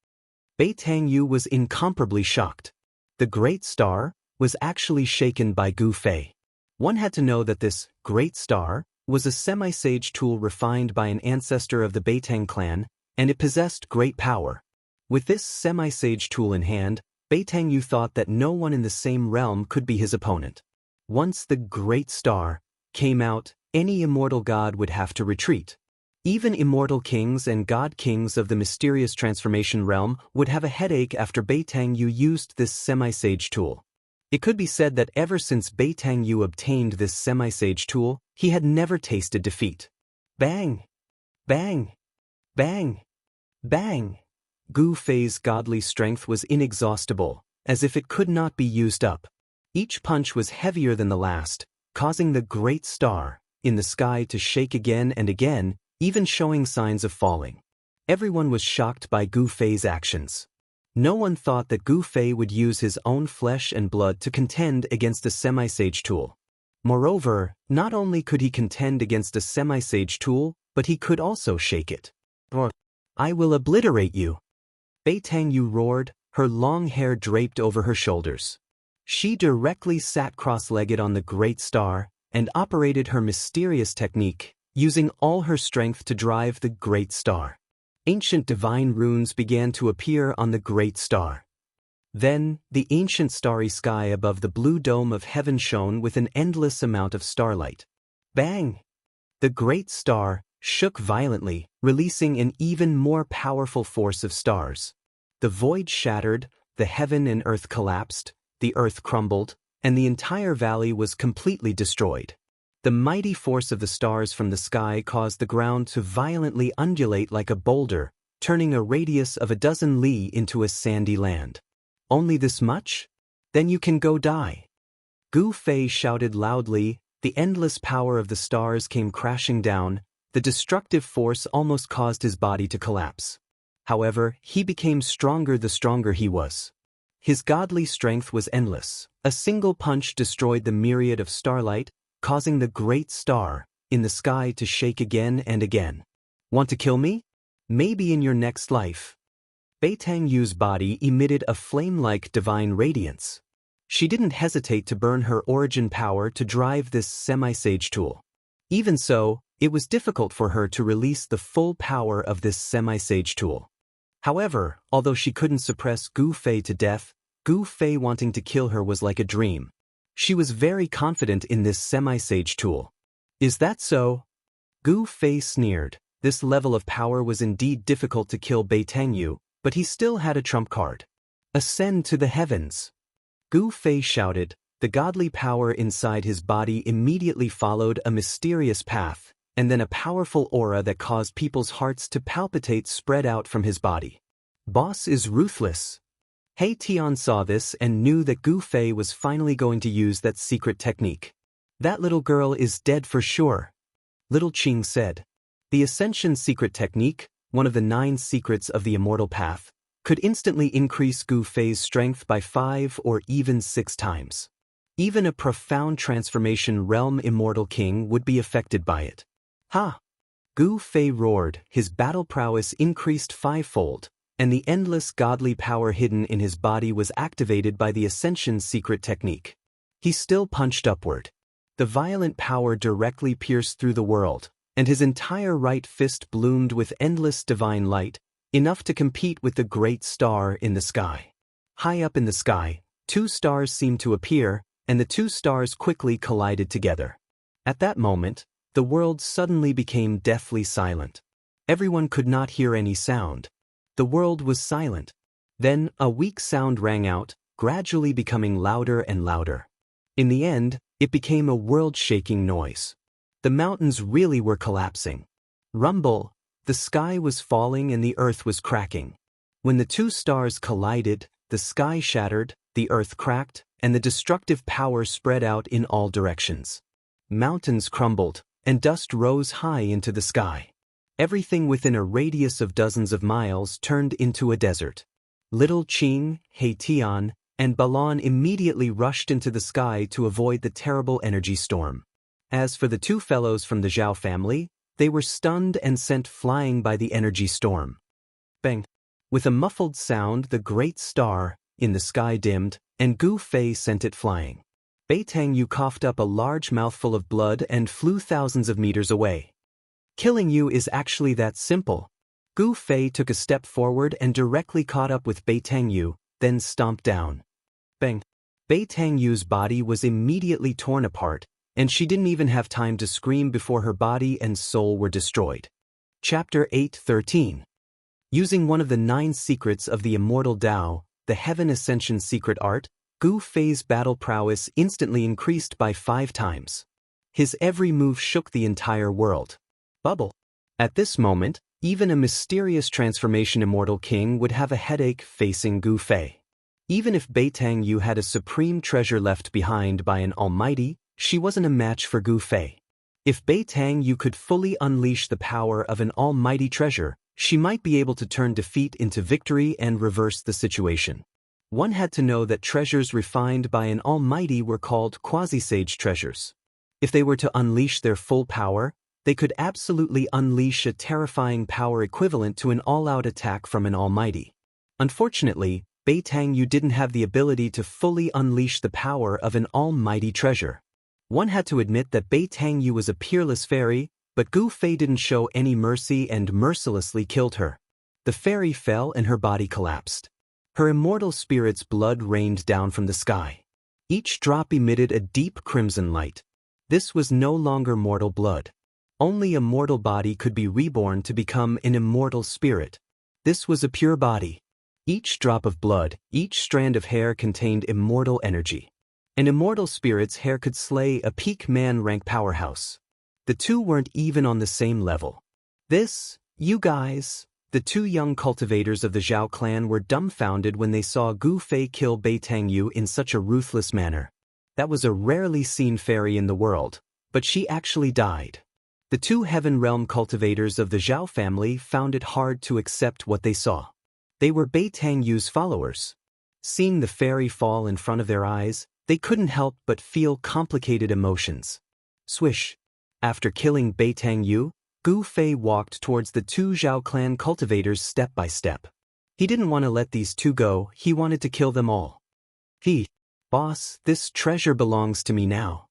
Bei Tangyu was incomparably shocked. The great star was actually shaken by Gu Fei. One had to know that this great star was a semi-sage tool refined by an ancestor of the Beitang clan, and it possessed great power. With this semi-sage tool in hand, Bei Tangyu thought that no one in the same realm could be his opponent. Once the great star came out, any immortal god would have to retreat. Even immortal kings and god kings of the mysterious transformation realm would have a headache after Bei Tangyu used this semi-sage tool. It could be said that ever since Bei Tangyu obtained this semi-sage tool, he had never tasted defeat. Bang! Bang! Bang! Bang! Gu Fei's godly strength was inexhaustible, as if it could not be used up. Each punch was heavier than the last, causing the great star in the sky to shake again and again, even showing signs of falling. Everyone was shocked by Gu Fei's actions. No one thought that Gu Fei would use his own flesh and blood to contend against a semi-sage tool. Moreover, not only could he contend against a semi-sage tool, but he could also shake it. I will obliterate you! Bei Tangyu roared, her long hair draped over her shoulders. She directly sat cross-legged on the great star and operated her mysterious technique, using all her strength to drive the great star. Ancient divine runes began to appear on the great star. Then, the ancient starry sky above the blue dome of heaven shone with an endless amount of starlight. Bang! The great star shook violently, releasing an even more powerful force of stars. The void shattered, the heaven and earth collapsed, the earth crumbled, and the entire valley was completely destroyed. The mighty force of the stars from the sky caused the ground to violently undulate like a boulder, turning a radius of 12 li into a sandy land. Only this much? Then you can go die. Gu Fei shouted loudly, the endless power of the stars came crashing down, the destructive force almost caused his body to collapse. However, he became stronger the stronger he was. His godly strength was endless. A single punch destroyed the myriad of starlight, causing the great star in the sky to shake again and again. Want to kill me? Maybe in your next life. Bei Tangyu's body emitted a flame-like divine radiance. She didn't hesitate to burn her origin power to drive this semi-sage tool. Even so, it was difficult for her to release the full power of this semi-sage tool. However, although she couldn't suppress Gu Fei to death, Gu Fei wanting to kill her was like a dream. She was very confident in this semi-sage tool. Is that so? Gu Fei sneered. This level of power was indeed difficult to kill Bei Tangyu, but he still had a trump card. Ascend to the heavens. Gu Fei shouted. The godly power inside his body immediately followed a mysterious path, and then a powerful aura that caused people's hearts to palpitate spread out from his body. Boss is ruthless. He Tian saw this and knew that Gu Fei was finally going to use that secret technique. That little girl is dead for sure. Little Qing said. The Ascension secret technique, one of the 9 secrets of the immortal path, could instantly increase Gu Fei's strength by 5 or even 6 times. Even a profound transformation realm immortal king would be affected by it. Ha! Gu Fei roared, his battle prowess increased 5-fold, and the endless godly power hidden in his body was activated by the Ascension secret technique. He still punched upward. The violent power directly pierced through the world, and his entire right fist bloomed with endless divine light, enough to compete with the great star in the sky. High up in the sky, 2 stars seemed to appear, and the 2 stars quickly collided together. At that moment, the world suddenly became deathly silent. Everyone could not hear any sound. The world was silent. Then a weak sound rang out, gradually becoming louder and louder. In the end, it became a world-shaking noise. The mountains really were collapsing. Rumble, the sky was falling and the earth was cracking. When the 2 stars collided, the sky shattered, the earth cracked, and the destructive power spread out in all directions. Mountains crumbled, and dust rose high into the sky. Everything within a radius of dozens of miles turned into a desert. Little Qing, Tian, and Balan immediately rushed into the sky to avoid the terrible energy storm. As for the two fellows from the Zhao family, they were stunned and sent flying by the energy storm. Bang! With a muffled sound, the great star in the sky dimmed, and Gu Fei sent it flying. Beitang coughed up a large mouthful of blood and flew thousands of meters away. Killing you is actually that simple. Gu Fei took a step forward and directly caught up with Beitang, then stomped down. Bang! Beitang body was immediately torn apart, and she didn't even have time to scream before her body and soul were destroyed. Chapter 8:13. Using one of the 9 secrets of the Immortal Dao, the Heaven Ascension secret art, Gu Fei's battle prowess instantly increased by 5 times. His every move shook the entire world. Bubble. At this moment, even a mysterious transformation immortal king would have a headache facing Gu Fei. Even if Beitang had a supreme treasure left behind by an almighty, she wasn't a match for Gu Fei. If Beitang could fully unleash the power of an almighty treasure, she might be able to turn defeat into victory and reverse the situation. One had to know that treasures refined by an almighty were called quasi-sage treasures. If they were to unleash their full power, they could absolutely unleash a terrifying power equivalent to an all-out attack from an almighty. Unfortunately, Beitang didn't have the ability to fully unleash the power of an almighty treasure. One had to admit that Beitang was a peerless fairy, but Gu Fei didn't show any mercy and mercilessly killed her. The fairy fell and her body collapsed. Her immortal spirit's blood rained down from the sky. Each drop emitted a deep crimson light. This was no longer mortal blood. Only a mortal body could be reborn to become an immortal spirit. This was a pure body. Each drop of blood, each strand of hair contained immortal energy. An immortal spirit's hair could slay a peak man-rank powerhouse. The two weren't even on the same level. You guys, the 2 young cultivators of the Zhao clan were dumbfounded when they saw Gu Fei kill Beitang in such a ruthless manner. That was a rarely seen fairy in the world, but she actually died. The 2 Heaven Realm cultivators of the Zhao family found it hard to accept what they saw. They were Beitang followers. Seeing the fairy fall in front of their eyes, they couldn't help but feel complicated emotions. Swish. After killing Beitang, Gu Fei walked towards the 2 Zhao clan cultivators step by step. He didn't want to let these 2 go, he wanted to kill them all. Boss, this treasure belongs to me now.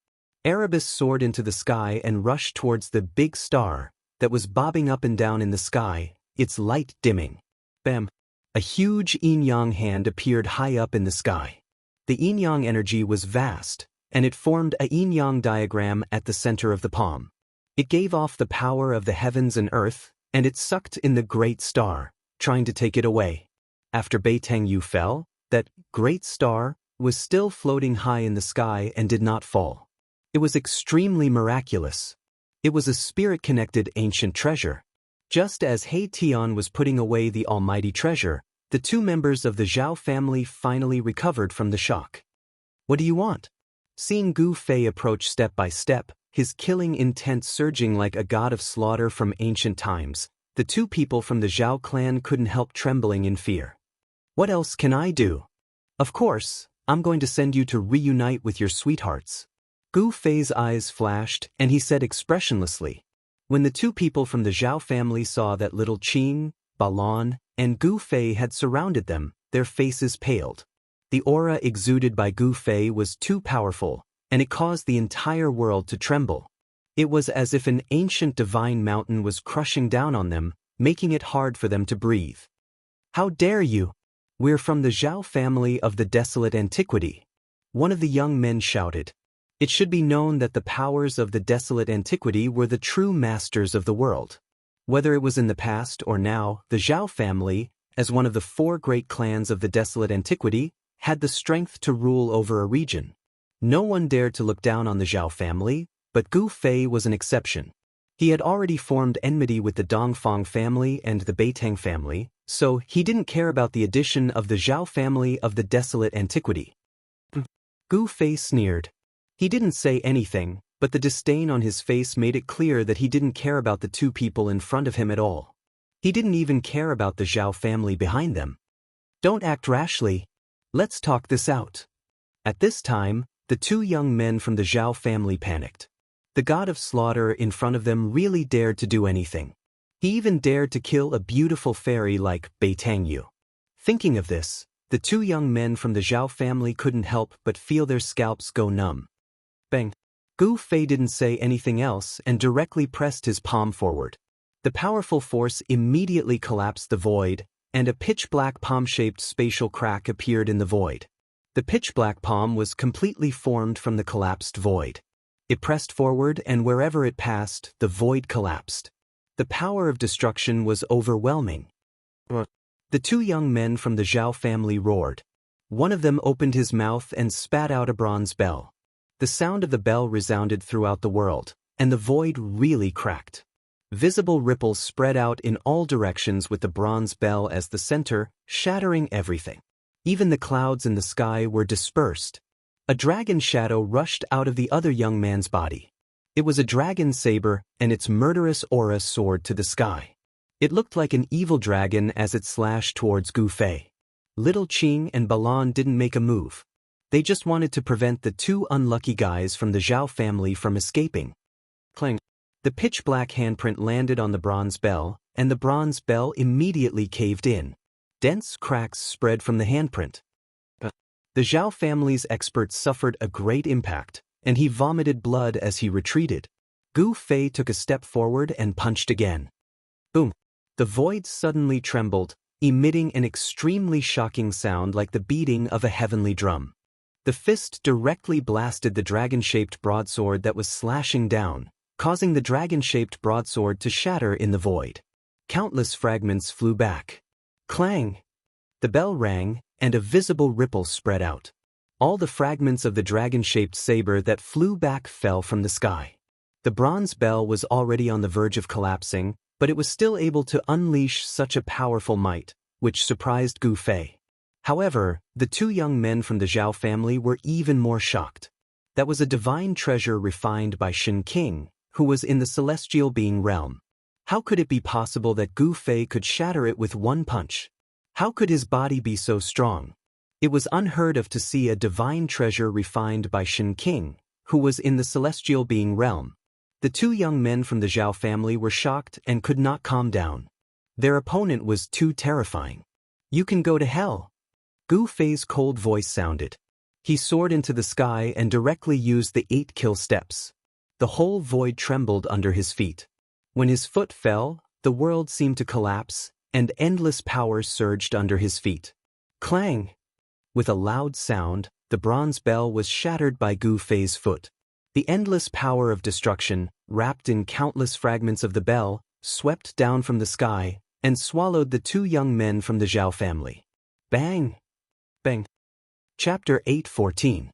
Erebus soared into the sky and rushed towards the big star that was bobbing up and down in the sky, its light dimming. Bam! A huge yin-yang hand appeared high up in the sky. The yin-yang energy was vast, and it formed a yin-yang diagram at the center of the palm. It gave off the power of the heavens and earth, and it sucked in the great star, trying to take it away. After Beitang fell, that great star was still floating high in the sky and did not fall. It was extremely miraculous. It was a spirit-connected ancient treasure. Just as Tian was putting away the almighty treasure, the 2 members of the Zhao family finally recovered from the shock. What do you want? Seeing Gu Fei approach step by step, his killing intent surging like a god of slaughter from ancient times, the 2 people from the Zhao clan couldn't help trembling in fear. What else can I do? Of course, I'm going to send you to reunite with your sweethearts. Gu Fei's eyes flashed, and he said expressionlessly. When the 2 people from the Zhao family saw that little Qing, Balan, and Gu Fei had surrounded them, their faces paled. The aura exuded by Gu Fei was too powerful, and it caused the entire world to tremble. It was as if an ancient divine mountain was crushing down on them, making it hard for them to breathe. How dare you? We're from the Zhao family of the desolate antiquity. One of the young men shouted. It should be known that the powers of the desolate antiquity were the true masters of the world. Whether it was in the past or now, the Zhao family, as one of the 4 great clans of the desolate antiquity, had the strength to rule over a region. No one dared to look down on the Zhao family, but Gu Fei was an exception. He had already formed enmity with the Dongfang family and the Beitang family, so he didn't care about the addition of the Zhao family of the desolate antiquity. Gu Fei sneered. He didn't say anything, But the disdain on his face made it clear that he didn't care about the two people in front of him at all. He didn't even care about the Zhao family behind them. Don't act rashly. Let's talk this out. At this time, the two young men from the Zhao family panicked. The god of slaughter in front of them really dared to do anything. He even dared to kill a beautiful fairy like Bei Tangyu. Thinking of this, the two young men from the Zhao family couldn't help but feel their scalps go numb. Bang! Gu Fei didn't say anything else and directly pressed his palm forward. The powerful force immediately collapsed the void, and a pitch-black palm-shaped spatial crack appeared in the void. The pitch-black palm was completely formed from the collapsed void. It pressed forward, and wherever it passed, the void collapsed. The power of destruction was overwhelming. The two young men from the Zhao family roared. One of them opened his mouth and spat out a bronze bell. The sound of the bell resounded throughout the world, and the void really cracked. Visible ripples spread out in all directions with the bronze bell as the center, shattering everything. Even the clouds in the sky were dispersed. A dragon shadow rushed out of the other young man's body. It was a dragon saber, and its murderous aura soared to the sky. It looked like an evil dragon as it slashed towards Gu Fei. Little Qing and Balan didn't make a move. They just wanted to prevent the two unlucky guys from the Zhao family from escaping. Clang! The pitch-black handprint landed on the bronze bell, and the bronze bell immediately caved in. Dense cracks spread from the handprint. The Zhao family's expert suffered a great impact, and he vomited blood as he retreated. Gu Fei took a step forward and punched again. Boom! The void suddenly trembled, emitting an extremely shocking sound like the beating of a heavenly drum. The fist directly blasted the dragon-shaped broadsword that was slashing down, causing the dragon-shaped broadsword to shatter in the void. Countless fragments flew back. Clang! The bell rang, and a visible ripple spread out. All the fragments of the dragon-shaped saber that flew back fell from the sky. The bronze bell was already on the verge of collapsing, but it was still able to unleash such a powerful might, which surprised Gu Fei. However, the two young men from the Zhao family were even more shocked. That was a divine treasure refined by Shen Qing, who was in the celestial being realm. How could it be possible that Gu Fei could shatter it with one punch? How could his body be so strong? It was unheard of to see a divine treasure refined by Shen Qing, who was in the celestial being realm. The two young men from the Zhao family were shocked and could not calm down. Their opponent was too terrifying. You can go to hell. Gu Fei's cold voice sounded. He soared into the sky and directly used the 8 kill steps. The whole void trembled under his feet. When his foot fell, the world seemed to collapse, and endless power surged under his feet. Clang! With a loud sound, the bronze bell was shattered by Gu Fei's foot. The endless power of destruction, wrapped in countless fragments of the bell, swept down from the sky and swallowed the two young men from the Zhao family. Bang! Bang! Chapter 8:14.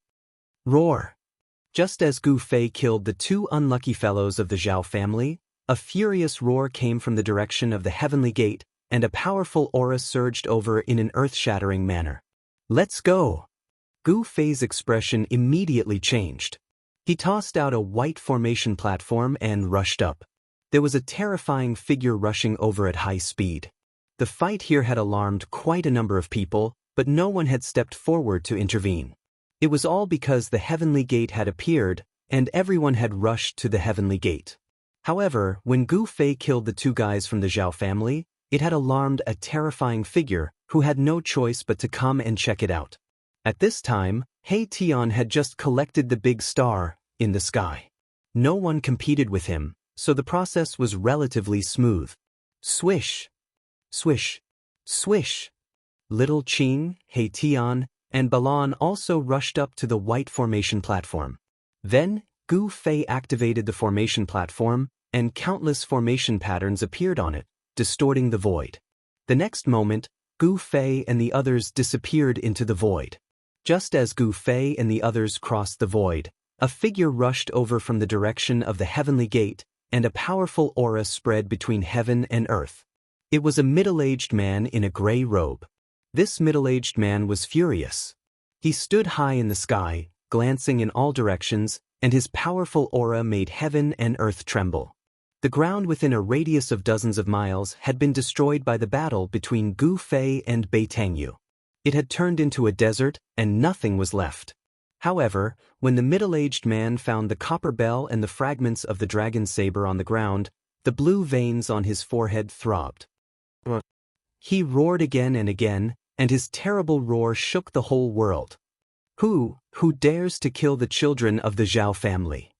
Roar! Just as Gu Fei killed the two unlucky fellows of the Zhao family, a furious roar came from the direction of the heavenly gate, and a powerful aura surged over in an earth-shattering manner. Let's go! Gu Fei's expression immediately changed. He tossed out a white formation platform and rushed up. There was a terrifying figure rushing over at high speed. The fight here had alarmed quite a number of people, but no one had stepped forward to intervene. It was all because the heavenly gate had appeared, and everyone had rushed to the heavenly gate. However, when Gu Fei killed the two guys from the Zhao family, it had alarmed a terrifying figure who had no choice but to come and check it out. At this time, He Tian had just collected the big star in the sky. No one competed with him, so the process was relatively smooth. Swish! Swish! Swish! Little Qing, He Tian, and Balan also rushed up to the white formation platform. Then, Gu Fei activated the formation platform, and countless formation patterns appeared on it, distorting the void. The next moment, Gu Fei and the others disappeared into the void. Just as Gu Fei and the others crossed the void, a figure rushed over from the direction of the heavenly gate, and a powerful aura spread between heaven and earth. It was a middle-aged man in a gray robe. This middle-aged man was furious. He stood high in the sky, glancing in all directions, and his powerful aura made heaven and earth tremble. The ground within a radius of dozens of miles had been destroyed by the battle between Gu Fei and Bei Tangyu. It had turned into a desert, and nothing was left. However, when the middle-aged man found the copper bell and the fragments of the dragon saber on the ground, the blue veins on his forehead throbbed. He roared again and again, and his terrible roar shook the whole world. Who dares to kill the children of the Zhao family?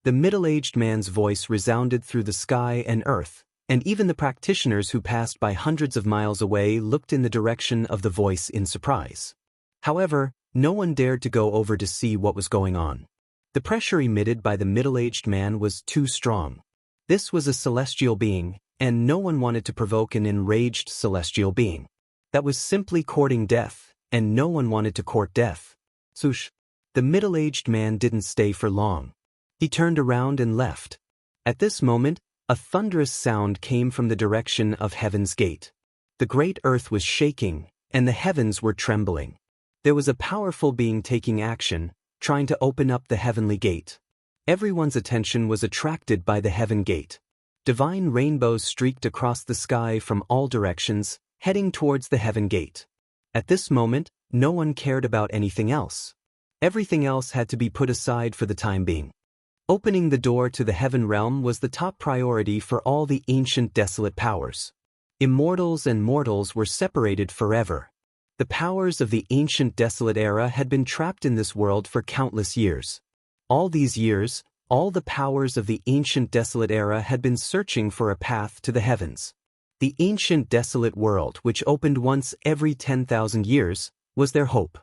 The middle-aged man's voice resounded through the sky and earth, and even the practitioners who passed by hundreds of miles away looked in the direction of the voice in surprise. However, no one dared to go over to see what was going on. The pressure emitted by the middle-aged man was too strong. This was a celestial being, and no one wanted to provoke an enraged celestial being. That was simply courting death, and no one wanted to court death. Sush. The middle-aged man didn't stay for long. He turned around and left. At this moment, a thunderous sound came from the direction of Heaven's Gate. The great earth was shaking, and the heavens were trembling. There was a powerful being taking action, trying to open up the heavenly gate. Everyone's attention was attracted by the heaven gate. Divine rainbows streaked across the sky from all directions, heading towards the heaven gate. At this moment, no one cared about anything else. Everything else had to be put aside for the time being. Opening the door to the heaven realm was the top priority for all the ancient desolate powers. Immortals and mortals were separated forever. The powers of the ancient desolate era had been trapped in this world for countless years. All these years, all the powers of the ancient desolate era had been searching for a path to the heavens. The ancient desolate world, which opened once every 10,000 years, was their hope.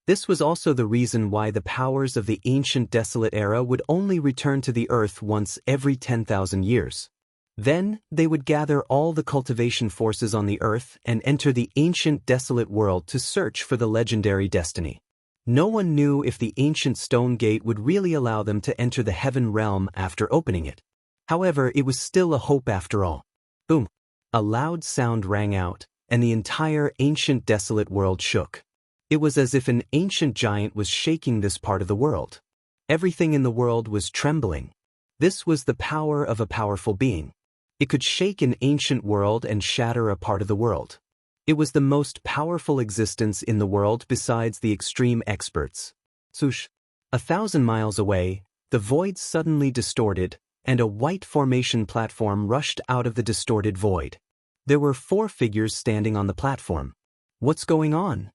This was also the reason why the powers of the ancient desolate era would only return to the earth once every 10,000 years. Then, they would gather all the cultivation forces on the earth and enter the ancient desolate world to search for the legendary destiny. No one knew if the ancient stone gate would really allow them to enter the heaven realm after opening it. However, it was still a hope after all. Boom! A loud sound rang out, and the entire ancient desolate world shook. It was as if an ancient giant was shaking this part of the world. Everything in the world was trembling. This was the power of a powerful being. It could shake an ancient world and shatter a part of the world. It was the most powerful existence in the world besides the extreme experts. Swoosh! 1,000 miles away, the void suddenly distorted, and a white formation platform rushed out of the distorted void. There were 4 figures standing on the platform. What's going on?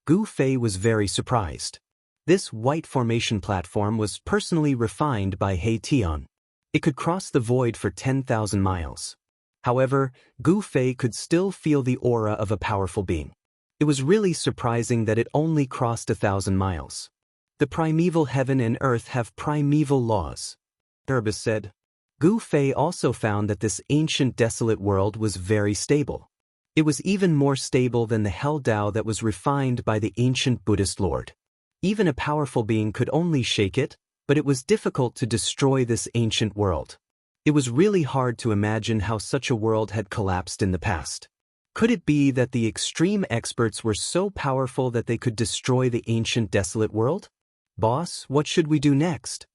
Gu Fei was very surprised. This white formation platform was personally refined by He Tian. It could cross the void for 10,000 miles. However, Gu Fei could still feel the aura of a powerful being. It was really surprising that it only crossed 1,000 miles. The primeval heaven and earth have primeval laws, Herbis said. Gu Fei also found that this ancient desolate world was very stable. It was even more stable than the Hell Tao that was refined by the ancient Buddhist Lord. Even a powerful being could only shake it, but it was difficult to destroy this ancient world. It was really hard to imagine how such a world had collapsed in the past. Could it be that the extreme experts were so powerful that they could destroy the ancient desolate world? Boss, what should we do next?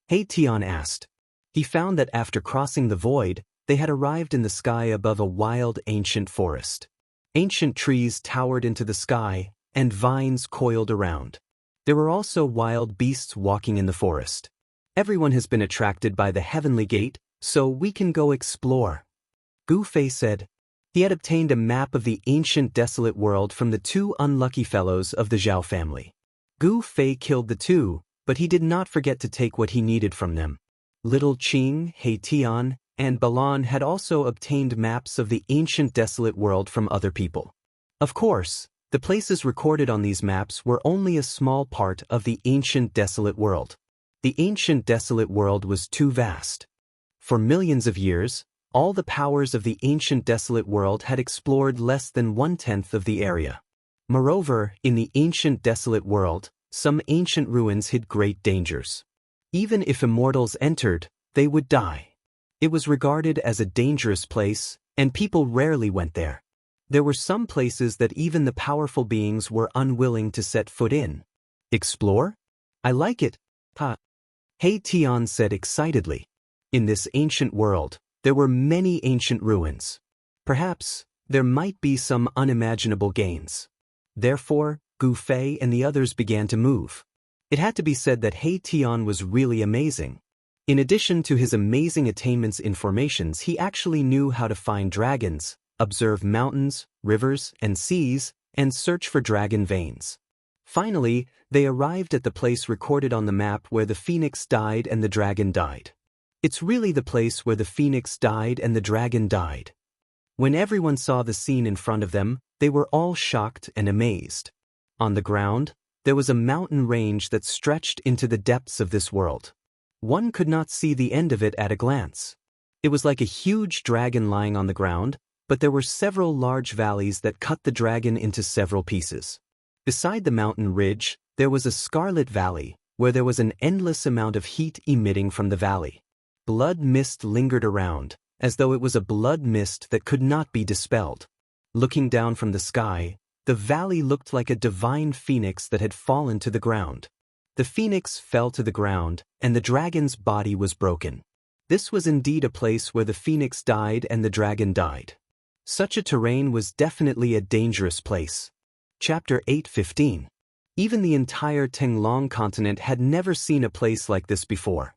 He Tian asked. He found that after crossing the void, they had arrived in the sky above a wild ancient forest. Ancient trees towered into the sky, and vines coiled around. There were also wild beasts walking in the forest. Everyone has been attracted by the heavenly gate, so we can go explore. Gu Fei said. He had obtained a map of the ancient desolate world from the 2 unlucky fellows of the Zhao family. Gu Fei killed the 2, but he did not forget to take what he needed from them. Little Qing, He Tian, and Balan had also obtained maps of the ancient desolate world from other people. Of course, the places recorded on these maps were only a small part of the ancient desolate world. The ancient desolate world was too vast. For millions of years, all the powers of the ancient desolate world had explored less than 1/10 of the area. Moreover, in the ancient desolate world, some ancient ruins hid great dangers. Even if immortals entered, they would die. It was regarded as a dangerous place, and people rarely went there. There were some places that even the powerful beings were unwilling to set foot in. Explore? I like it. Ha. He Tian said excitedly. In this ancient world, there were many ancient ruins. Perhaps, there might be some unimaginable gains. Therefore, Gu Fei and the others began to move. It had to be said that He Tian was really amazing. In addition to his amazing attainments in formations, he actually knew how to find dragons, observe mountains, rivers, and seas, and search for dragon veins. Finally, they arrived at the place recorded on the map where the phoenix died and the dragon died. It's really the place where the phoenix died and the dragon died. When everyone saw the scene in front of them, they were all shocked and amazed. On the ground, there was a mountain range that stretched into the depths of this world. One could not see the end of it at a glance. It was like a huge dragon lying on the ground, but there were several large valleys that cut the dragon into several pieces. Beside the mountain ridge, there was a scarlet valley, where there was an endless amount of heat emitting from the valley. Blood mist lingered around, as though it was a blood mist that could not be dispelled. Looking down from the sky, the valley looked like a divine phoenix that had fallen to the ground. The phoenix fell to the ground, and the dragon's body was broken. This was indeed a place where the phoenix died and the dragon died. Such a terrain was definitely a dangerous place. Chapter 8:15. Even the entire Tenglong continent had never seen a place like this before.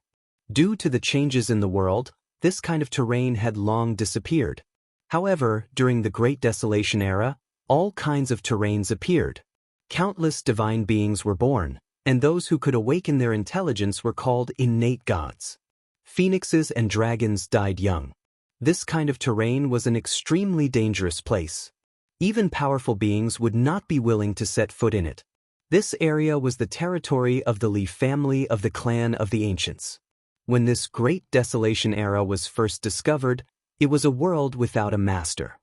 Due to the changes in the world, this kind of terrain had long disappeared. However, during the Great Desolation era, all kinds of terrains appeared. Countless divine beings were born, and those who could awaken their intelligence were called innate gods. Phoenixes and dragons died young. This kind of terrain was an extremely dangerous place. Even powerful beings would not be willing to set foot in it. This area was the territory of the Li family of the clan of the ancients. When this Great Desolation era was first discovered, it was a world without a master.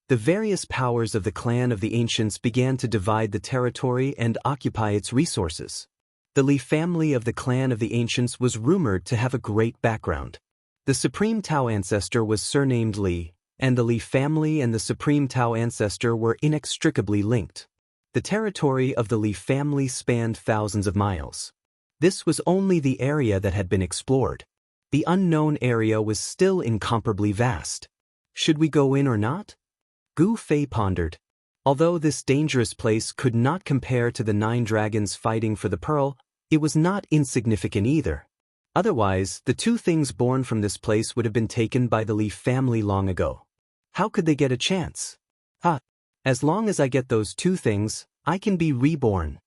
The various powers of the clan of the ancients began to divide the territory and occupy its resources. The Li family of the clan of the ancients was rumored to have a great background. The Supreme Tao ancestor was surnamed Li, and the Li family and the Supreme Tao ancestor were inextricably linked. The territory of the Li family spanned thousands of miles. This was only the area that had been explored. The unknown area was still incomparably vast. Should we go in or not? Gu Fei pondered. Although this dangerous place could not compare to the 9 dragons fighting for the pearl, it was not insignificant either. Otherwise, the 2 things born from this place would have been taken by the Li family long ago. How could they get a chance? As long as I get those 2 things, I can be reborn.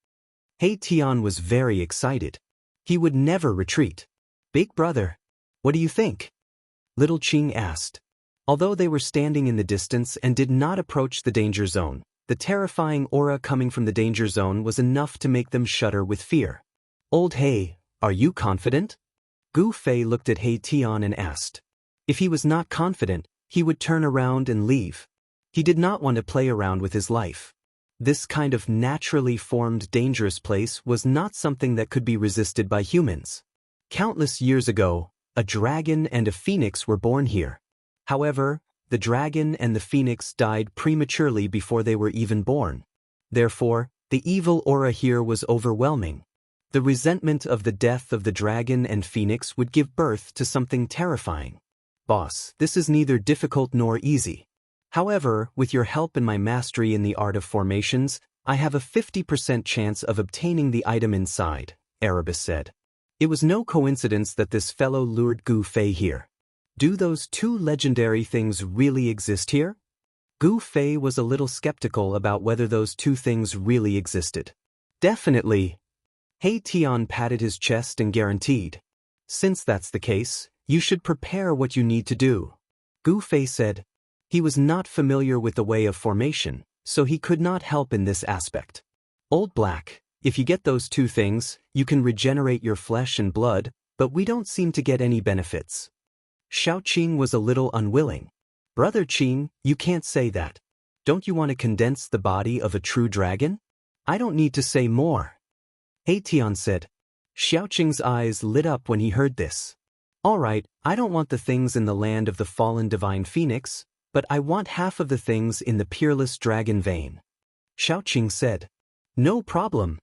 He Tian was very excited. He would never retreat. Big brother, what do you think? Little Qing asked. Although they were standing in the distance and did not approach the danger zone, the terrifying aura coming from the danger zone was enough to make them shudder with fear. Old He, are you confident? Gu Fei looked at He Tian and asked. If he was not confident, he would turn around and leave. He did not want to play around with his life. This kind of naturally formed dangerous place was not something that could be resisted by humans. Countless years ago, a dragon and a phoenix were born here. However, the dragon and the phoenix died prematurely before they were even born. Therefore, the evil aura here was overwhelming. The resentment of the death of the dragon and phoenix would give birth to something terrifying. Boss, this is neither difficult nor easy. However, with your help and my mastery in the art of formations, I have a 50% chance of obtaining the item inside, Erebus said. It was no coincidence that this fellow lured Gu Fei here. Do those 2 legendary things really exist here? Gu Fei was a little skeptical about whether those 2 things really existed. Definitely. He Tian patted his chest and guaranteed. Since that's the case, you should prepare what you need to do. Gu Fei said. He was not familiar with the way of formation, so he could not help in this aspect. Old Black, if you get those 2 things, you can regenerate your flesh and blood, but we don't seem to get any benefits. Xiao Qing was a little unwilling. Brother Qing, you can't say that. Don't you want to condense the body of a true dragon? I don't need to say more. He Tian said. Xiao Qing's eyes lit up when he heard this. All right, I don't want the things in the land of the fallen divine phoenix, but I want half of the things in the peerless dragon vein. Xiao Qing said. No problem.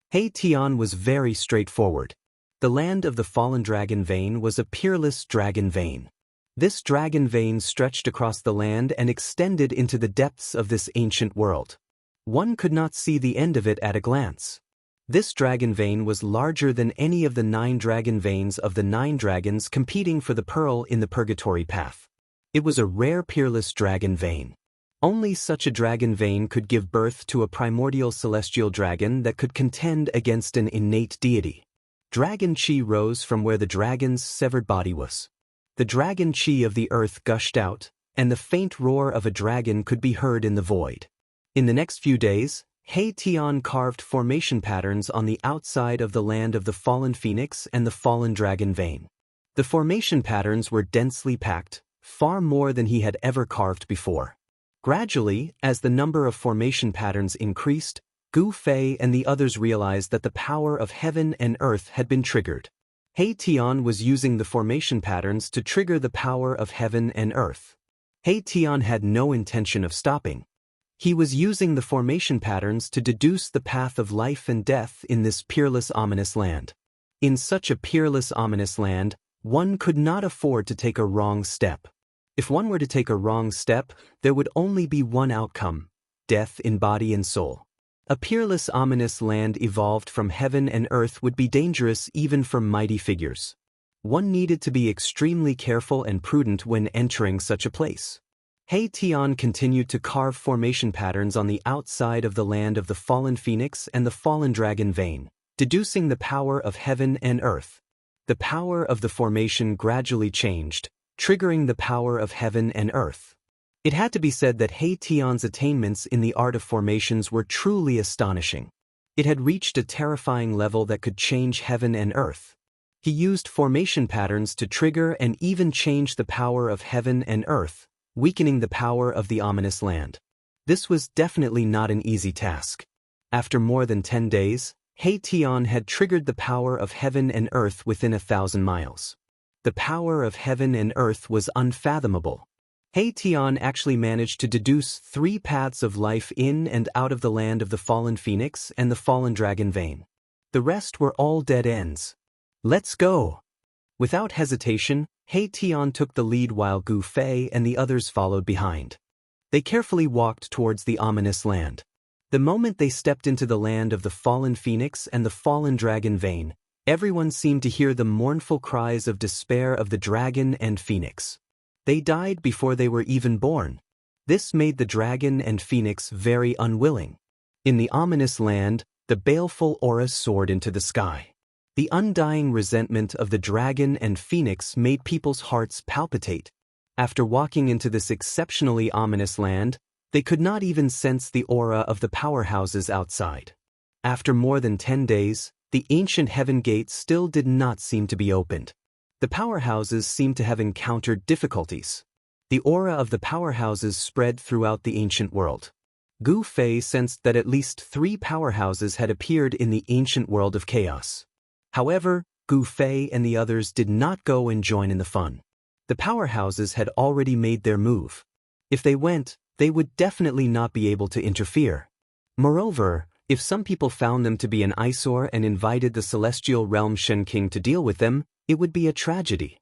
He Tian was very straightforward. The land of the fallen dragon vein was a peerless dragon vein. This dragon vein stretched across the land and extended into the depths of this ancient world. One could not see the end of it at a glance. This dragon vein was larger than any of the 9 dragon veins of the 9 dragons competing for the pearl in the purgatory path. It was a rare peerless dragon vein. Only such a dragon vein could give birth to a primordial celestial dragon that could contend against an innate deity. Dragon chi rose from where the dragon's severed body was. The dragon chi of the earth gushed out, and the faint roar of a dragon could be heard in the void. In the next few days, He Tian carved formation patterns on the outside of the land of the fallen phoenix and the fallen dragon vein. The formation patterns were densely packed, far more than he had ever carved before. Gradually, as the number of formation patterns increased, Gu Fei and the others realized that the power of heaven and earth had been triggered. He Tian was using the formation patterns to trigger the power of heaven and earth. He Tian had no intention of stopping. He was using the formation patterns to deduce the path of life and death in this peerless ominous land. In such a peerless ominous land, one could not afford to take a wrong step. If one were to take a wrong step, there would only be one outcome: death in body and soul. A peerless ominous land evolved from heaven and earth would be dangerous even for mighty figures. One needed to be extremely careful and prudent when entering such a place. He Tian continued to carve formation patterns on the outside of the land of the fallen phoenix and the fallen dragon vein, deducing the power of heaven and earth. The power of the formation gradually changed, triggering the power of heaven and earth. It had to be said that He Tian's attainments in the art of formations were truly astonishing. It had reached a terrifying level that could change heaven and earth. He used formation patterns to trigger and even change the power of heaven and earth, weakening the power of the ominous land. This was definitely not an easy task. After more than 10 days, He Tian had triggered the power of heaven and earth within 1,000 miles. The power of heaven and earth was unfathomable. He Tian actually managed to deduce 3 paths of life in and out of the land of the fallen phoenix and the fallen dragon vein. The rest were all dead ends. Let's go! Without hesitation, He Tian took the lead while Gu Fei and the others followed behind. They carefully walked towards the ominous land. The moment they stepped into the land of the fallen phoenix and the fallen dragon vein, everyone seemed to hear the mournful cries of despair of the dragon and phoenix. They died before they were even born. This made the dragon and phoenix very unwilling. In the ominous land, the baleful aura soared into the sky. The undying resentment of the dragon and phoenix made people's hearts palpitate. After walking into this exceptionally ominous land, they could not even sense the aura of the powerhouses outside. After more than 10 days, the ancient heaven gate still did not seem to be opened. The powerhouses seemed to have encountered difficulties. The aura of the powerhouses spread throughout the ancient world. Gu Fei sensed that at least 3 powerhouses had appeared in the ancient world of chaos. However, Gu Fei and the others did not go and join in the fun. The powerhouses had already made their move. If they went, they would definitely not be able to interfere. Moreover, if some people found them to be an eyesore and invited the celestial realm Shen King to deal with them, it would be a tragedy.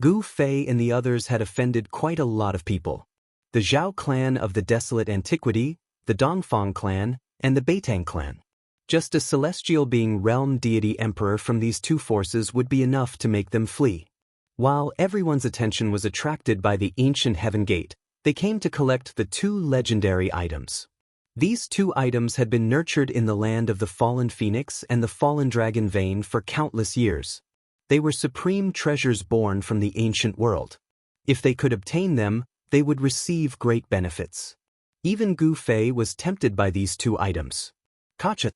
Gu Fei and the others had offended quite a lot of people. The Zhao clan of the Desolate Antiquity, the Dongfang clan, and the Beitang clan. Just a celestial being realm deity emperor from these 2 forces would be enough to make them flee. While everyone's attention was attracted by the ancient heaven gate, they came to collect the 2 legendary items. These 2 items had been nurtured in the land of the fallen phoenix and the fallen dragon vein for countless years. They were supreme treasures born from the ancient world. If they could obtain them, they would receive great benefits. Even Gu Fei was tempted by these 2 items. Kacha.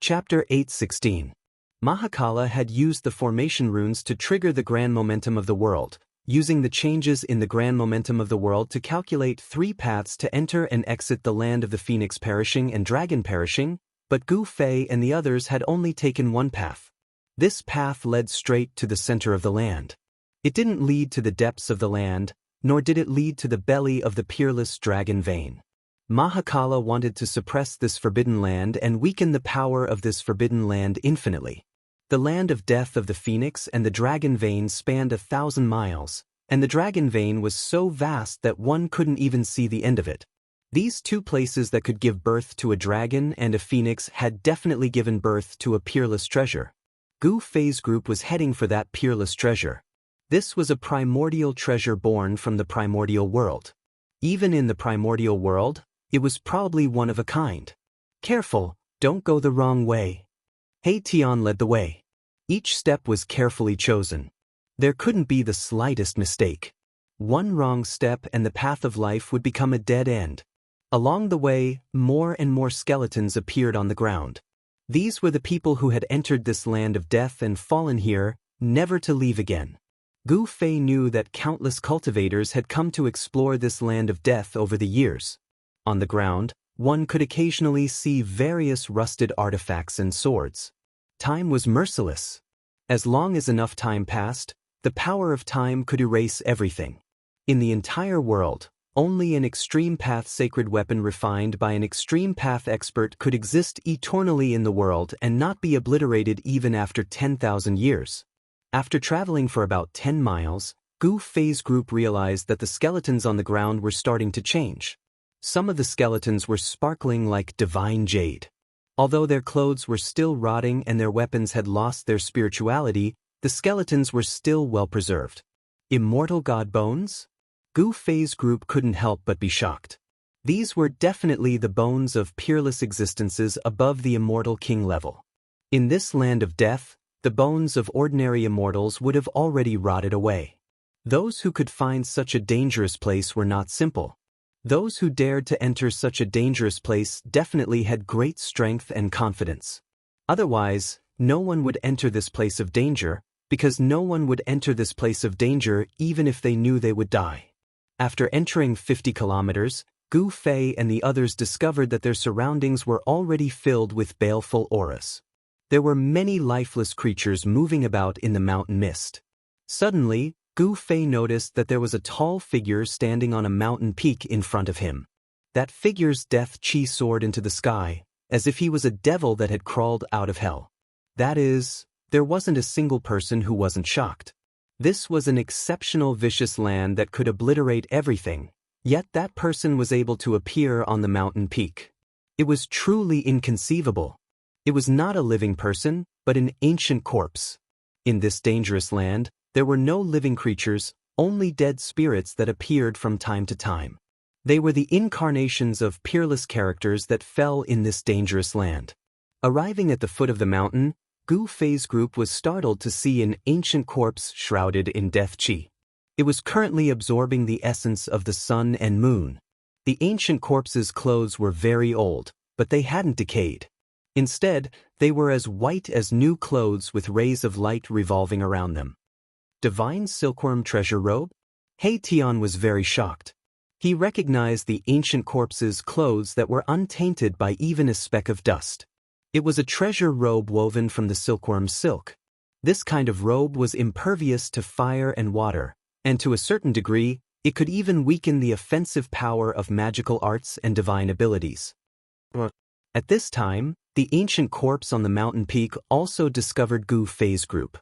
Chapter 8:16. Mahakala had used the formation runes to trigger the grand momentum of the world, using the changes in the grand momentum of the world to calculate 3 paths to enter and exit the land of the phoenix perishing and dragon perishing, but Gu Fei and the others had only taken 1 path. This path led straight to the center of the land. It didn't lead to the depths of the land, nor did it lead to the belly of the peerless dragon vein. Mahakala wanted to suppress this forbidden land and weaken the power of this forbidden land infinitely. The land of death of the phoenix and the dragon vein spanned 1,000 miles, and the dragon vein was so vast that one couldn't even see the end of it. These two places that could give birth to a dragon and a phoenix had definitely given birth to a peerless treasure. Gu Fei's group was heading for that peerless treasure. This was a primordial treasure born from the primordial world. Even in the primordial world, it was probably one of a kind. Careful, don't go the wrong way. He Tian led the way. Each step was carefully chosen. There couldn't be the slightest mistake. One wrong step and the path of life would become a dead end. Along the way, more and more skeletons appeared on the ground. These were the people who had entered this land of death and fallen here, never to leave again. Gu Fei knew that countless cultivators had come to explore this land of death over the years. On the ground, one could occasionally see various rusted artifacts and swords. Time was merciless. As long as enough time passed, the power of time could erase everything. In the entire world, only an extreme path sacred weapon refined by an extreme path expert could exist eternally in the world and not be obliterated even after 10,000 years. After traveling for about 10 miles, Gu Fei's group realized that the skeletons on the ground were starting to change. Some of the skeletons were sparkling like divine jade. Although their clothes were still rotting and their weapons had lost their spirituality, the skeletons were still well preserved. Immortal god bones? Gu Fei's group couldn't help but be shocked. These were definitely the bones of peerless existences above the immortal king level. In this land of death, the bones of ordinary immortals would have already rotted away. Those who could find such a dangerous place were not simple. Those who dared to enter such a dangerous place definitely had great strength and confidence. Otherwise, no one would enter this place of danger, because no one would enter this place of danger even if they knew they would die. After entering 50 kilometers, Gu Fei and the others discovered that their surroundings were already filled with baleful auras. There were many lifeless creatures moving about in the mountain mist. Suddenly, Gu Fei noticed that there was a tall figure standing on a mountain peak in front of him. That figure's death chi soared into the sky, as if he was a devil that had crawled out of hell. That is, there wasn't a single person who wasn't shocked. This was an exceptional vicious land that could obliterate everything, yet that person was able to appear on the mountain peak. It was truly inconceivable. It was not a living person, but an ancient corpse. In this dangerous land, there were no living creatures, only dead spirits that appeared from time to time. They were the incarnations of peerless characters that fell in this dangerous land. Arriving at the foot of the mountain, Gu Fei's group was startled to see an ancient corpse shrouded in death chi. It was currently absorbing the essence of the sun and moon. The ancient corpse's clothes were very old, but they hadn't decayed. Instead, they were as white as new clothes with rays of light revolving around them. Divine silkworm treasure robe? He Tian was very shocked. He recognized the ancient corpse's clothes that were untainted by even a speck of dust. It was a treasure robe woven from the silkworm's silk. This kind of robe was impervious to fire and water, and to a certain degree, it could even weaken the offensive power of magical arts and divine abilities. At this time, the ancient corpse on the mountain peak also discovered Gu Fei's group.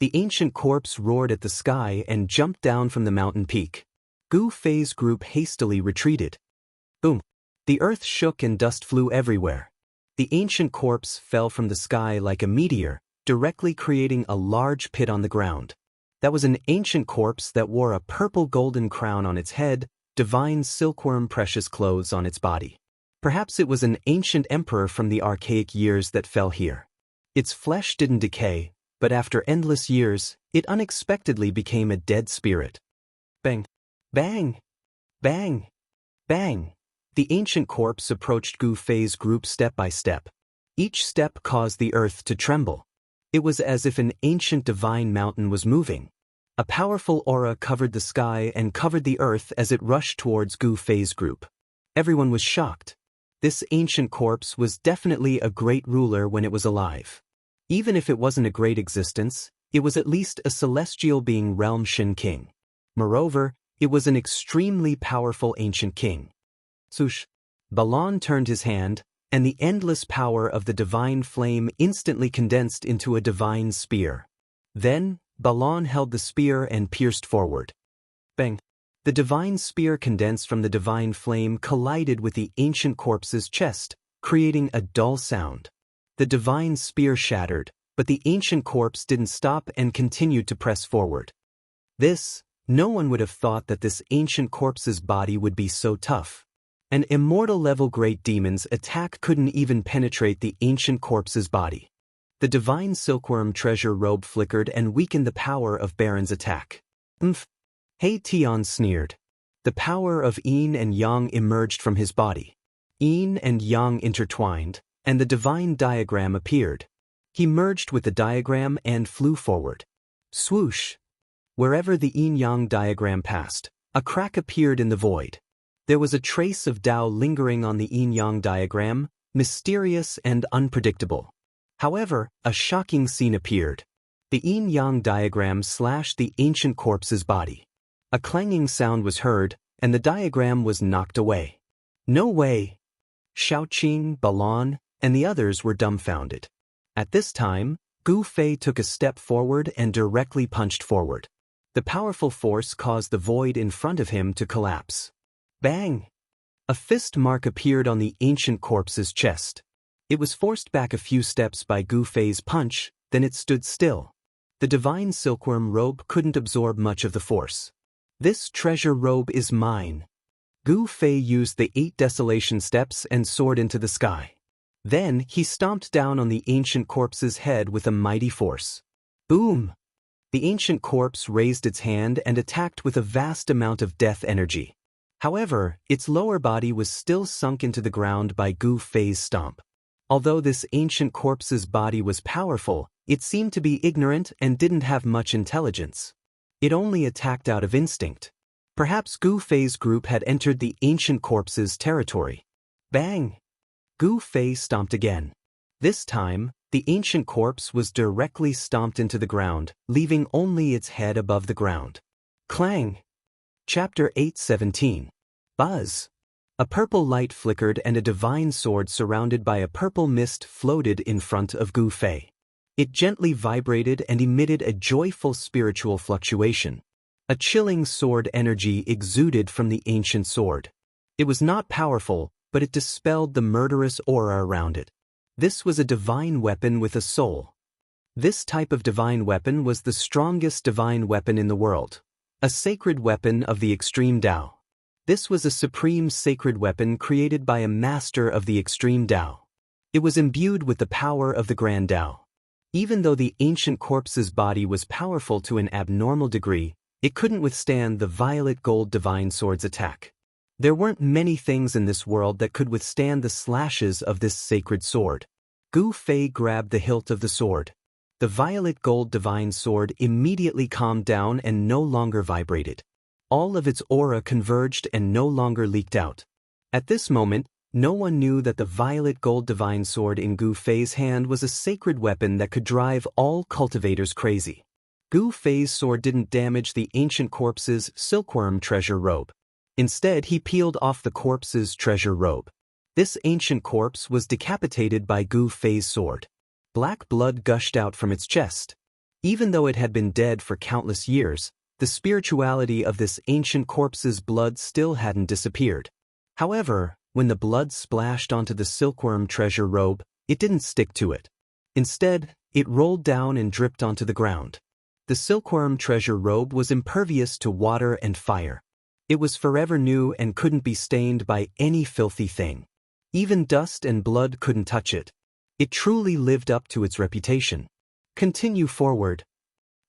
The ancient corpse roared at the sky and jumped down from the mountain peak. Gu Fei's group hastily retreated. Boom! The earth shook and dust flew everywhere. The ancient corpse fell from the sky like a meteor, directly creating a large pit on the ground. That was an ancient corpse that wore a purple golden crown on its head, divine silkworm precious clothes on its body. Perhaps it was an ancient emperor from the archaic years that fell here. Its flesh didn't decay, but after endless years, it unexpectedly became a dead spirit. Bang! Bang! Bang! Bang! The ancient corpse approached Gu Fei's group step by step. Each step caused the earth to tremble. It was as if an ancient divine mountain was moving. A powerful aura covered the sky and covered the earth as it rushed towards Gu Fei's group. Everyone was shocked. This ancient corpse was definitely a great ruler when it was alive. Even if it wasn't a great existence, it was at least a celestial being realm Shin king. Moreover, it was an extremely powerful ancient king. Swoosh! Balan turned his hand, and the endless power of the divine flame instantly condensed into a divine spear. Then, Balon held the spear and pierced forward. Bang! The divine spear condensed from the divine flame collided with the ancient corpse's chest, creating a dull sound. The divine spear shattered, but the ancient corpse didn't stop and continued to press forward. No one would have thought that this ancient corpse's body would be so tough. An immortal-level great demon's attack couldn't even penetrate the ancient corpse's body. The divine silkworm treasure robe flickered and weakened the power of Baron's attack. He Tian sneered. The power of yin and yang emerged from his body. Yin and yang intertwined, and the divine diagram appeared. He merged with the diagram and flew forward. Swoosh! Wherever the yin-yang diagram passed, a crack appeared in the void. There was a trace of Tao lingering on the yin-yang diagram, mysterious and unpredictable. However, a shocking scene appeared. The yin-yang diagram slashed the ancient corpse's body. A clanging sound was heard, and the diagram was knocked away. No way! Xiaoqing, Balon, and the others were dumbfounded. At this time, Gu Fei took a step forward and directly punched forward. The powerful force caused the void in front of him to collapse. Bang! A fist mark appeared on the ancient corpse's chest. It was forced back a few steps by Gu Fei's punch, then it stood still. The divine silkworm robe couldn't absorb much of the force. This treasure robe is mine. Gu Fei used the 8 desolation steps and soared into the sky. Then he stomped down on the ancient corpse's head with a mighty force. Boom! The ancient corpse raised its hand and attacked with a vast amount of death energy. However, its lower body was still sunk into the ground by Gu Fei's stomp. Although this ancient corpse's body was powerful, it seemed to be ignorant and didn't have much intelligence. It only attacked out of instinct. Perhaps Gu Fei's group had entered the ancient corpse's territory. Bang! Gu Fei stomped again. This time, the ancient corpse was directly stomped into the ground, leaving only its head above the ground. Clang! Chapter 8:17. Buzz! A purple light flickered and a divine sword surrounded by a purple mist floated in front of Gu Fei. It gently vibrated and emitted a joyful spiritual fluctuation. A chilling sword energy exuded from the ancient sword. It was not powerful, but it dispelled the murderous aura around it. This was a divine weapon with a soul. This type of divine weapon was the strongest divine weapon in the world. A sacred weapon of the extreme Tao. This was a supreme sacred weapon created by a master of the extreme Tao. It was imbued with the power of the grand Tao. Even though the ancient corpse's body was powerful to an abnormal degree, it couldn't withstand the violet gold divine sword's attack. There weren't many things in this world that could withstand the slashes of this sacred sword. Gu Fei grabbed the hilt of the sword. The violet gold divine sword immediately calmed down and no longer vibrated. All of its aura converged and no longer leaked out. At this moment, no one knew that the violet gold divine sword in Gu Fei's hand was a sacred weapon that could drive all cultivators crazy. Gu Fei's sword didn't damage the ancient corpse's silkworm treasure robe. Instead, he peeled off the corpse's treasure robe. This ancient corpse was decapitated by Gu Fei's sword. Black blood gushed out from its chest. Even though it had been dead for countless years, the spirituality of this ancient corpse's blood still hadn't disappeared. However, when the blood splashed onto the silkworm treasure robe, it didn't stick to it. Instead, it rolled down and dripped onto the ground. The silkworm treasure robe was impervious to water and fire. It was forever new and couldn't be stained by any filthy thing. Even dust and blood couldn't touch it. It truly lived up to its reputation. Continue forward.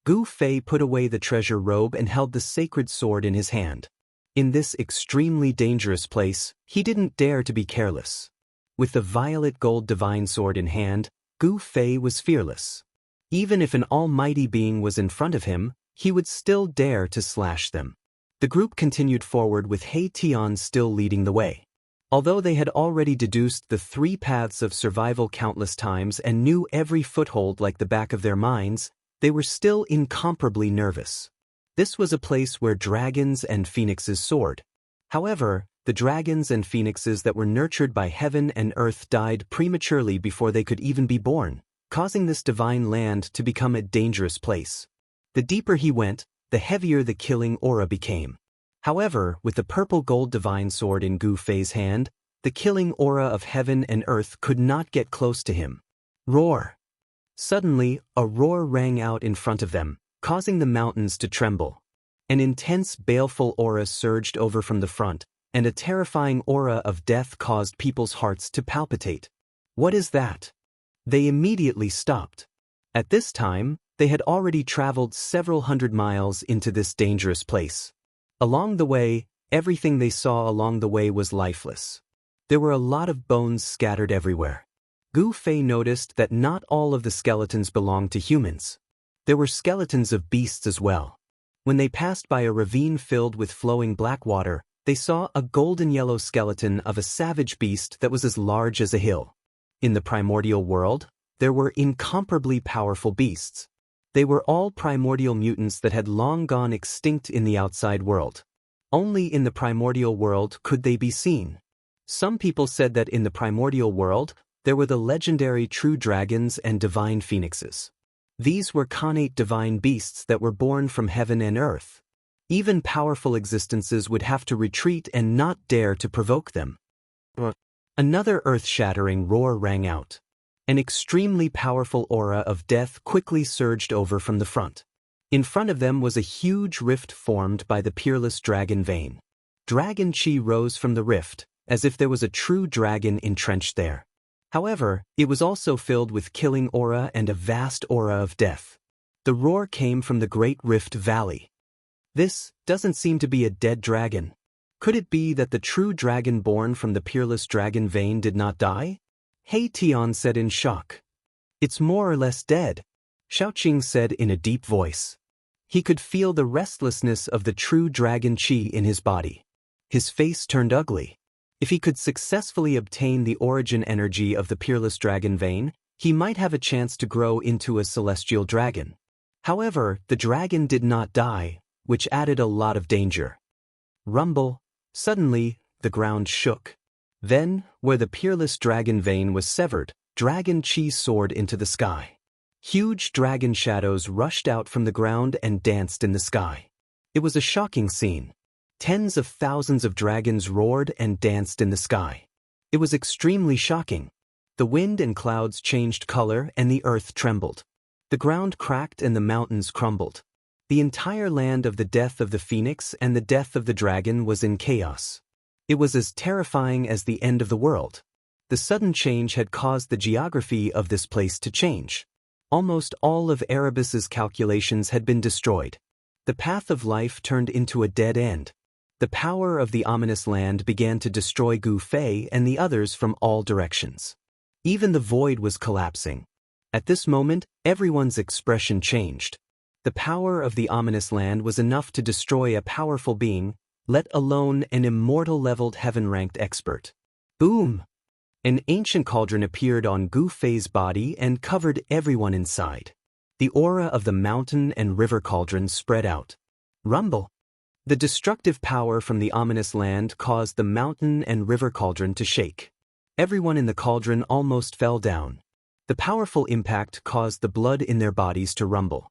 Gu Fei put away the treasure robe and held the sacred sword in his hand. In this extremely dangerous place, he didn't dare to be careless. With the violet gold divine sword in hand, Gu Fei was fearless. Even if an almighty being was in front of him, he would still dare to slash them. The group continued forward with He Tian still leading the way. Although they had already deduced the 3 paths of survival countless times and knew every foothold like the back of their minds, they were still incomparably nervous. This was a place where dragons and phoenixes soared. However, The dragons and phoenixes that were nurtured by heaven and earth died prematurely before they could even be born, causing this divine land to become a dangerous place. The deeper he went, the heavier the killing aura became. However, with the purple-gold divine sword in Gu Fei's hand, the killing aura of heaven and earth could not get close to him. Roar! Suddenly, a roar rang out in front of them, causing the mountains to tremble. An intense, baleful aura surged over from the front, and a terrifying aura of death caused people's hearts to palpitate. What is that? They immediately stopped. At this time, they had already traveled several hundred miles into this dangerous place. Along the way, everything they saw along the way was lifeless. There were a lot of bones scattered everywhere. Gu Fei noticed that not all of the skeletons belonged to humans. There were skeletons of beasts as well. When they passed by a ravine filled with flowing black water, they saw a golden-yellow skeleton of a savage beast that was as large as a hill. In the primordial world, there were incomparably powerful beasts. They were all primordial mutants that had long gone extinct in the outside world. Only in the primordial world could they be seen. Some people said that in the primordial world, there were the legendary true dragons and divine phoenixes. These were connate divine beasts that were born from heaven and earth. Even powerful existences would have to retreat and not dare to provoke them. Another earth-shattering roar rang out. An extremely powerful aura of death quickly surged over from the front. In front of them was a huge rift formed by the peerless dragon vein. Dragon chi rose from the rift, as if there was a true dragon entrenched there. However, it was also filled with killing aura and a vast aura of death. The roar came from the Great Rift Valley. This doesn't seem to be a dead dragon. Could it be that the true dragon born from the peerless dragon vein did not die? He Tian said in shock. It's more or less dead, Xiaoqing said in a deep voice. He could feel the restlessness of the true dragon chi in his body. His face turned ugly. If he could successfully obtain the origin energy of the peerless dragon vein, he might have a chance to grow into a celestial dragon. However, the dragon did not die, which added a lot of danger. Rumble. Suddenly, the ground shook. Then, where the peerless dragon vein was severed, dragon chi soared into the sky. Huge dragon shadows rushed out from the ground and danced in the sky. It was a shocking scene. Tens of thousands of dragons roared and danced in the sky. It was extremely shocking. The wind and clouds changed color and the earth trembled. The ground cracked and the mountains crumbled. The entire land of the death of the phoenix and the death of the dragon was in chaos. It was as terrifying as the end of the world. The sudden change had caused the geography of this place to change. Almost all of Erebus's calculations had been destroyed. The path of life turned into a dead end. The power of the ominous land began to destroy Gu Fei and the others from all directions. Even the void was collapsing. At this moment, everyone's expression changed. The power of the ominous land was enough to destroy a powerful being, let alone an immortal-leveled heaven-ranked expert. Boom! An ancient cauldron appeared on Gu Fei's body and covered everyone inside. The aura of the mountain and river cauldron spread out. Rumble! The destructive power from the ominous land caused the mountain and river cauldron to shake. Everyone in the cauldron almost fell down. The powerful impact caused the blood in their bodies to rumble.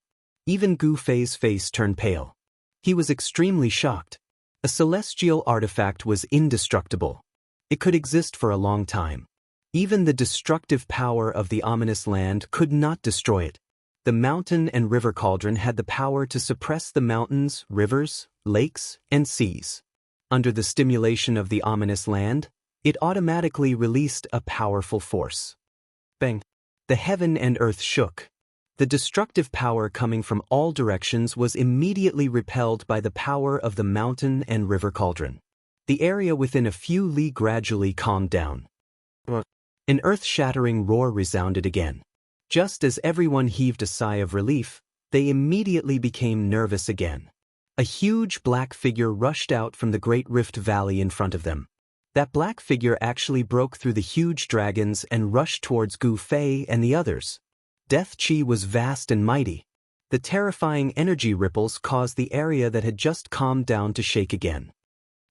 Even Gu Fei's face turned pale. He was extremely shocked. A celestial artifact was indestructible. It could exist for a long time. Even the destructive power of the ominous land could not destroy it. The mountain and river cauldron had the power to suppress the mountains, rivers, lakes, and seas. Under the stimulation of the ominous land, it automatically released a powerful force. Bang! The heaven and earth shook. The destructive power coming from all directions was immediately repelled by the power of the mountain and river cauldron. The area within a few li gradually calmed down. An earth-shattering roar resounded again. Just as everyone heaved a sigh of relief, they immediately became nervous again. A huge black figure rushed out from the Great Rift Valley in front of them. That black figure actually broke through the huge dragons and rushed towards Gu Fei and the others. Death Chi was vast and mighty. The terrifying energy ripples caused the area that had just calmed down to shake again.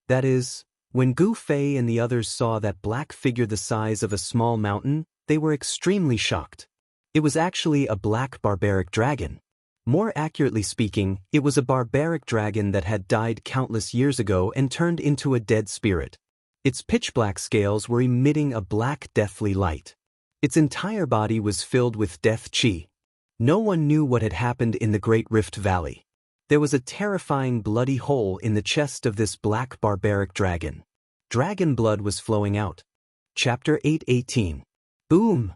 That is, When Gu Fei and the others saw that black figure the size of a small mountain, they were extremely shocked. It was actually a black barbaric dragon. More accurately speaking, it was a barbaric dragon that had died countless years ago and turned into a dead spirit. Its pitch-black scales were emitting a black deathly light. Its entire body was filled with death chi. No one knew what had happened in the Great Rift Valley. There was a terrifying bloody hole in the chest of this black barbaric dragon. Dragon blood was flowing out. Chapter 8:18. Boom!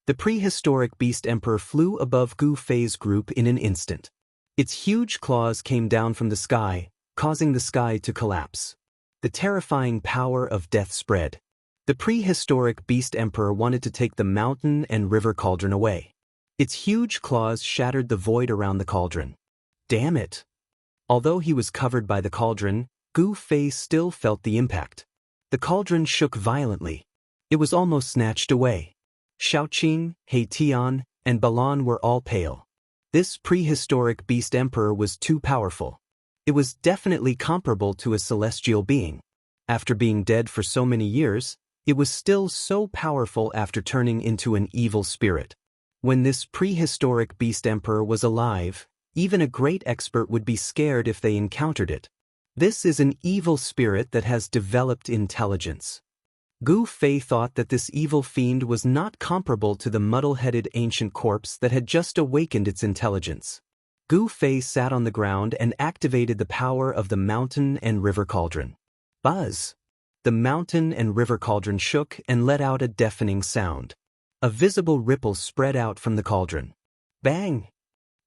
The prehistoric beast emperor flew above Gu Fei's group in an instant. Its huge claws came down from the sky, causing the sky to collapse. The terrifying power of death spread. The prehistoric beast emperor wanted to take the mountain and river cauldron away. Its huge claws shattered the void around the cauldron. Damn it! Although he was covered by the cauldron, Gu Fei still felt the impact. The cauldron shook violently. It was almost snatched away. Shaoqing, Heitian, and Balan were all pale. This prehistoric beast emperor was too powerful. It was definitely comparable to a celestial being. After being dead for so many years, it was still so powerful after turning into an evil spirit. When this prehistoric beast emperor was alive, even a great expert would be scared if they encountered it. This is an evil spirit that has developed intelligence. Gu Fei thought that this evil fiend was not comparable to the muddle-headed ancient corpse that had just awakened its intelligence. Gu Fei sat on the ground and activated the power of the mountain and river cauldron. Buzz! The mountain and river cauldron shook and let out a deafening sound. A visible ripple spread out from the cauldron. Bang!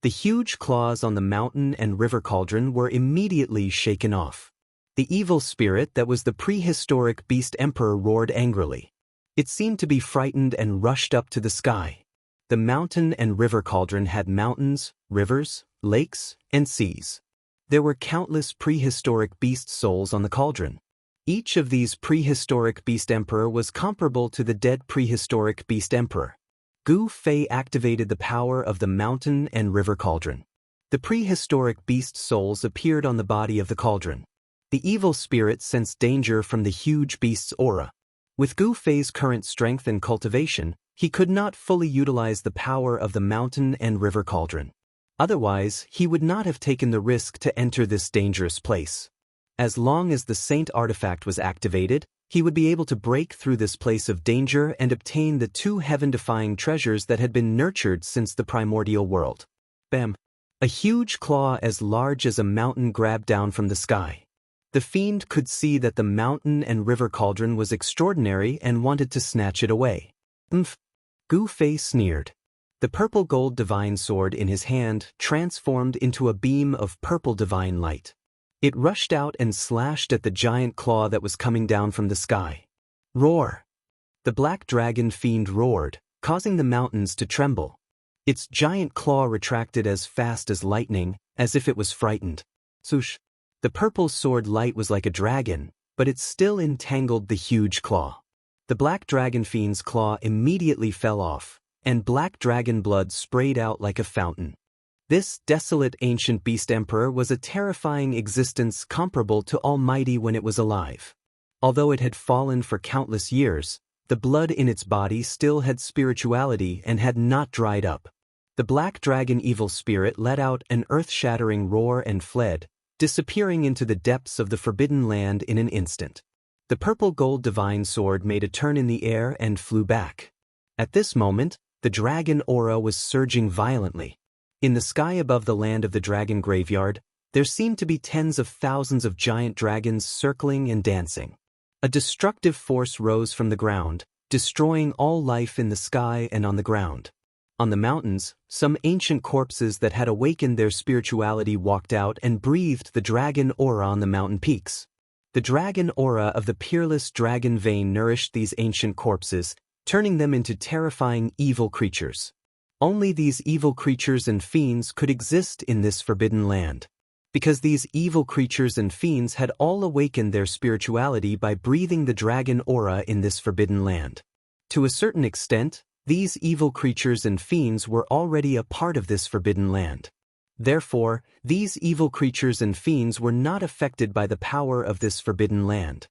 The huge claws on the mountain and river cauldron were immediately shaken off. The evil spirit that was the prehistoric beast emperor roared angrily. It seemed to be frightened and rushed up to the sky. The mountain and river cauldron had mountains, rivers, lakes, and seas. There were countless prehistoric beast souls on the cauldron. Each of these prehistoric beast emperor was comparable to the dead prehistoric beast emperor. Gu Fei activated the power of the mountain and river cauldron. The prehistoric beast souls appeared on the body of the cauldron. The evil spirit sensed danger from the huge beast's aura. With Gu Fei's current strength and cultivation, he could not fully utilize the power of the mountain and river cauldron. Otherwise, he would not have taken the risk to enter this dangerous place. As long as the Saint artifact was activated, he would be able to break through this place of danger and obtain the two heaven-defying treasures that had been nurtured since the primordial world. Bam! A huge claw as large as a mountain grabbed down from the sky. The fiend could see that the mountain and river cauldron was extraordinary and wanted to snatch it away. Gu Fei sneered. The purple gold divine sword in his hand transformed into a beam of purple divine light. It rushed out and slashed at the giant claw that was coming down from the sky. Roar! The black dragon fiend roared, causing the mountains to tremble. Its giant claw retracted as fast as lightning, as if it was frightened. Swoosh! The purple sword light was like a dragon, but it still entangled the huge claw. The black dragon fiend's claw immediately fell off, and black dragon blood sprayed out like a fountain. This desolate ancient beast emperor was a terrifying existence comparable to Almighty when it was alive. Although it had fallen for countless years, the blood in its body still had spirituality and had not dried up. The black dragon evil spirit let out an earth-shattering roar and fled, disappearing into the depths of the Forbidden Land in an instant. The purple gold divine sword made a turn in the air and flew back. At this moment, the dragon aura was surging violently. In the sky above the land of the dragon graveyard, there seemed to be tens of thousands of giant dragons circling and dancing. A destructive force rose from the ground, destroying all life in the sky and on the ground. On the mountains, some ancient corpses that had awakened their spirituality walked out and breathed the dragon aura on the mountain peaks. The dragon aura of the peerless dragon vein nourished these ancient corpses, turning them into terrifying evil creatures. Only these evil creatures and fiends could exist in this forbidden land. Because these evil creatures and fiends had all awakened their spirituality by breathing the dragon aura in this forbidden land. To a certain extent, these evil creatures and fiends were already a part of this forbidden land. Therefore, these evil creatures and fiends were not affected by the power of this forbidden land.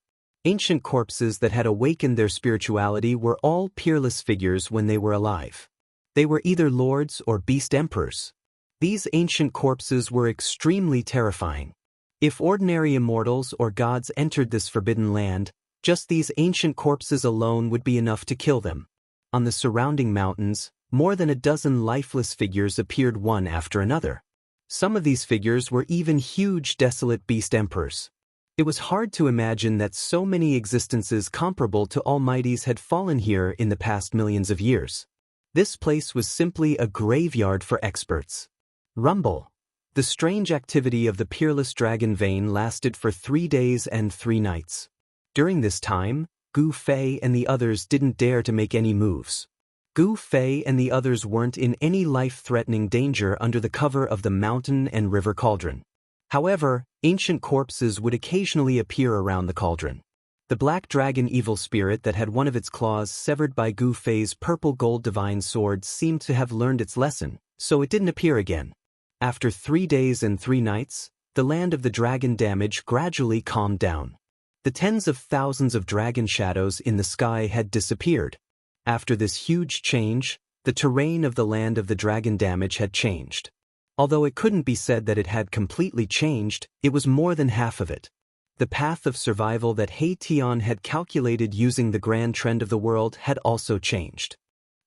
Ancient corpses that had awakened their spirituality were all peerless figures when they were alive. They were either lords or beast emperors. These ancient corpses were extremely terrifying. If ordinary immortals or gods entered this forbidden land, just these ancient corpses alone would be enough to kill them. On the surrounding mountains, more than a dozen lifeless figures appeared one after another. Some of these figures were even huge desolate beast emperors. It was hard to imagine that so many existences comparable to Almighty's had fallen here in the past millions of years. This place was simply a graveyard for experts. Rumble. The strange activity of the peerless dragon vein lasted for 3 days and 3 nights. During this time, Gu Fei and the others didn't dare to make any moves. Gu Fei and the others weren't in any life-threatening danger under the cover of the mountain and river cauldron. However, ancient corpses would occasionally appear around the cauldron. The black dragon evil spirit that had one of its claws severed by Gu Fei's purple gold divine sword seemed to have learned its lesson, so it didn't appear again. After 3 days and 3 nights, the land of the dragon damage gradually calmed down. The tens of thousands of dragon shadows in the sky had disappeared. After this huge change, the terrain of the land of the dragon damage had changed. Although it couldn't be said that it had completely changed, it was more than half of it. The path of survival that He Tian had calculated using the grand trend of the world had also changed.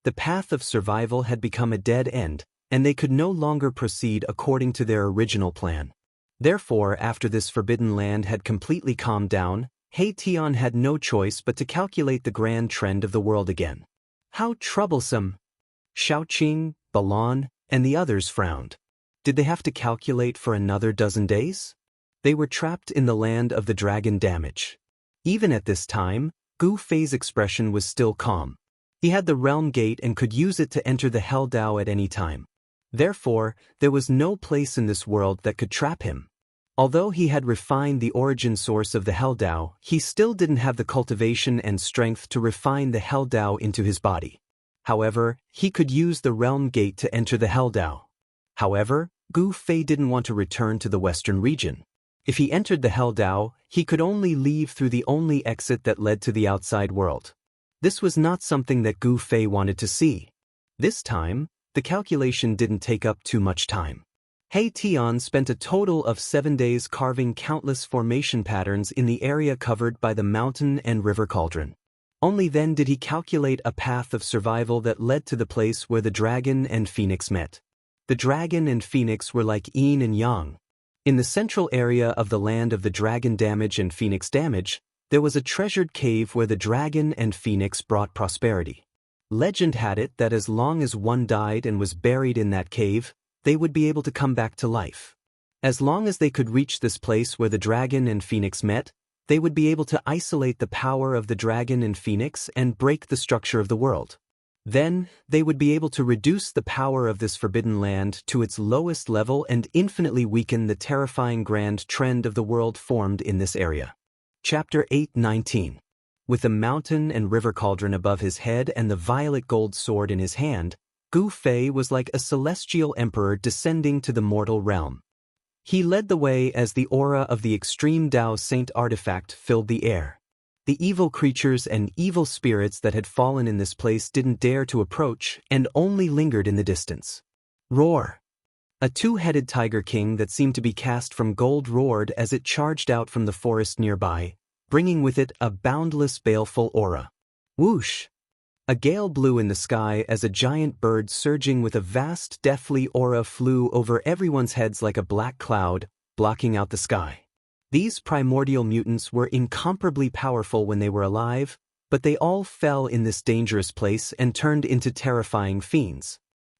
The path of survival had become a dead end, and they could no longer proceed according to their original plan. Therefore, after this forbidden land had completely calmed down, He Tian had no choice but to calculate the grand trend of the world again. How troublesome! Shaoqing, Balan, and the others frowned. Did they have to calculate for another dozen days? They were trapped in the land of the dragon damage. Even at this time, Gu Fei's expression was still calm. He had the realm gate and could use it to enter the Hell Dao at any time. Therefore, there was no place in this world that could trap him. Although he had refined the origin source of the Hell Dao, he still didn't have the cultivation and strength to refine the Hell Dao into his body. However, he could use the realm gate to enter the Hell Dao. However, Gu Fei didn't want to return to the western region. If he entered the Hell Dao, he could only leave through the only exit that led to the outside world. This was not something that Gu Fei wanted to see. This time, the calculation didn't take up too much time. He Tian spent a total of 7 days carving countless formation patterns in the area covered by the mountain and river cauldron. Only then did he calculate a path of survival that led to the place where the dragon and phoenix met. The dragon and phoenix were like yin and yang. In the central area of the land of the dragon damage and phoenix damage, there was a treasured cave where the dragon and phoenix brought prosperity. Legend had it that as long as one died and was buried in that cave, they would be able to come back to life. As long as they could reach this place where the dragon and phoenix met, they would be able to isolate the power of the dragon and phoenix and break the structure of the world. Then, they would be able to reduce the power of this forbidden land to its lowest level and infinitely weaken the terrifying grand trend of the world formed in this area. Chapter 8:19. With the mountain and river cauldron above his head and the violet gold sword in his hand, Gu Fei was like a celestial emperor descending to the mortal realm. He led the way as the aura of the extreme Dao Saint artifact filled the air. The evil creatures and evil spirits that had fallen in this place didn't dare to approach and only lingered in the distance. Roar! A 2-headed tiger king that seemed to be cast from gold roared as it charged out from the forest nearby, bringing with it a boundless baleful aura. Whoosh! A gale blew in the sky as a giant bird surging with a vast deathly aura flew over everyone's heads like a black cloud, blocking out the sky. These primordial mutants were incomparably powerful when they were alive, but they all fell in this dangerous place and turned into terrifying fiends.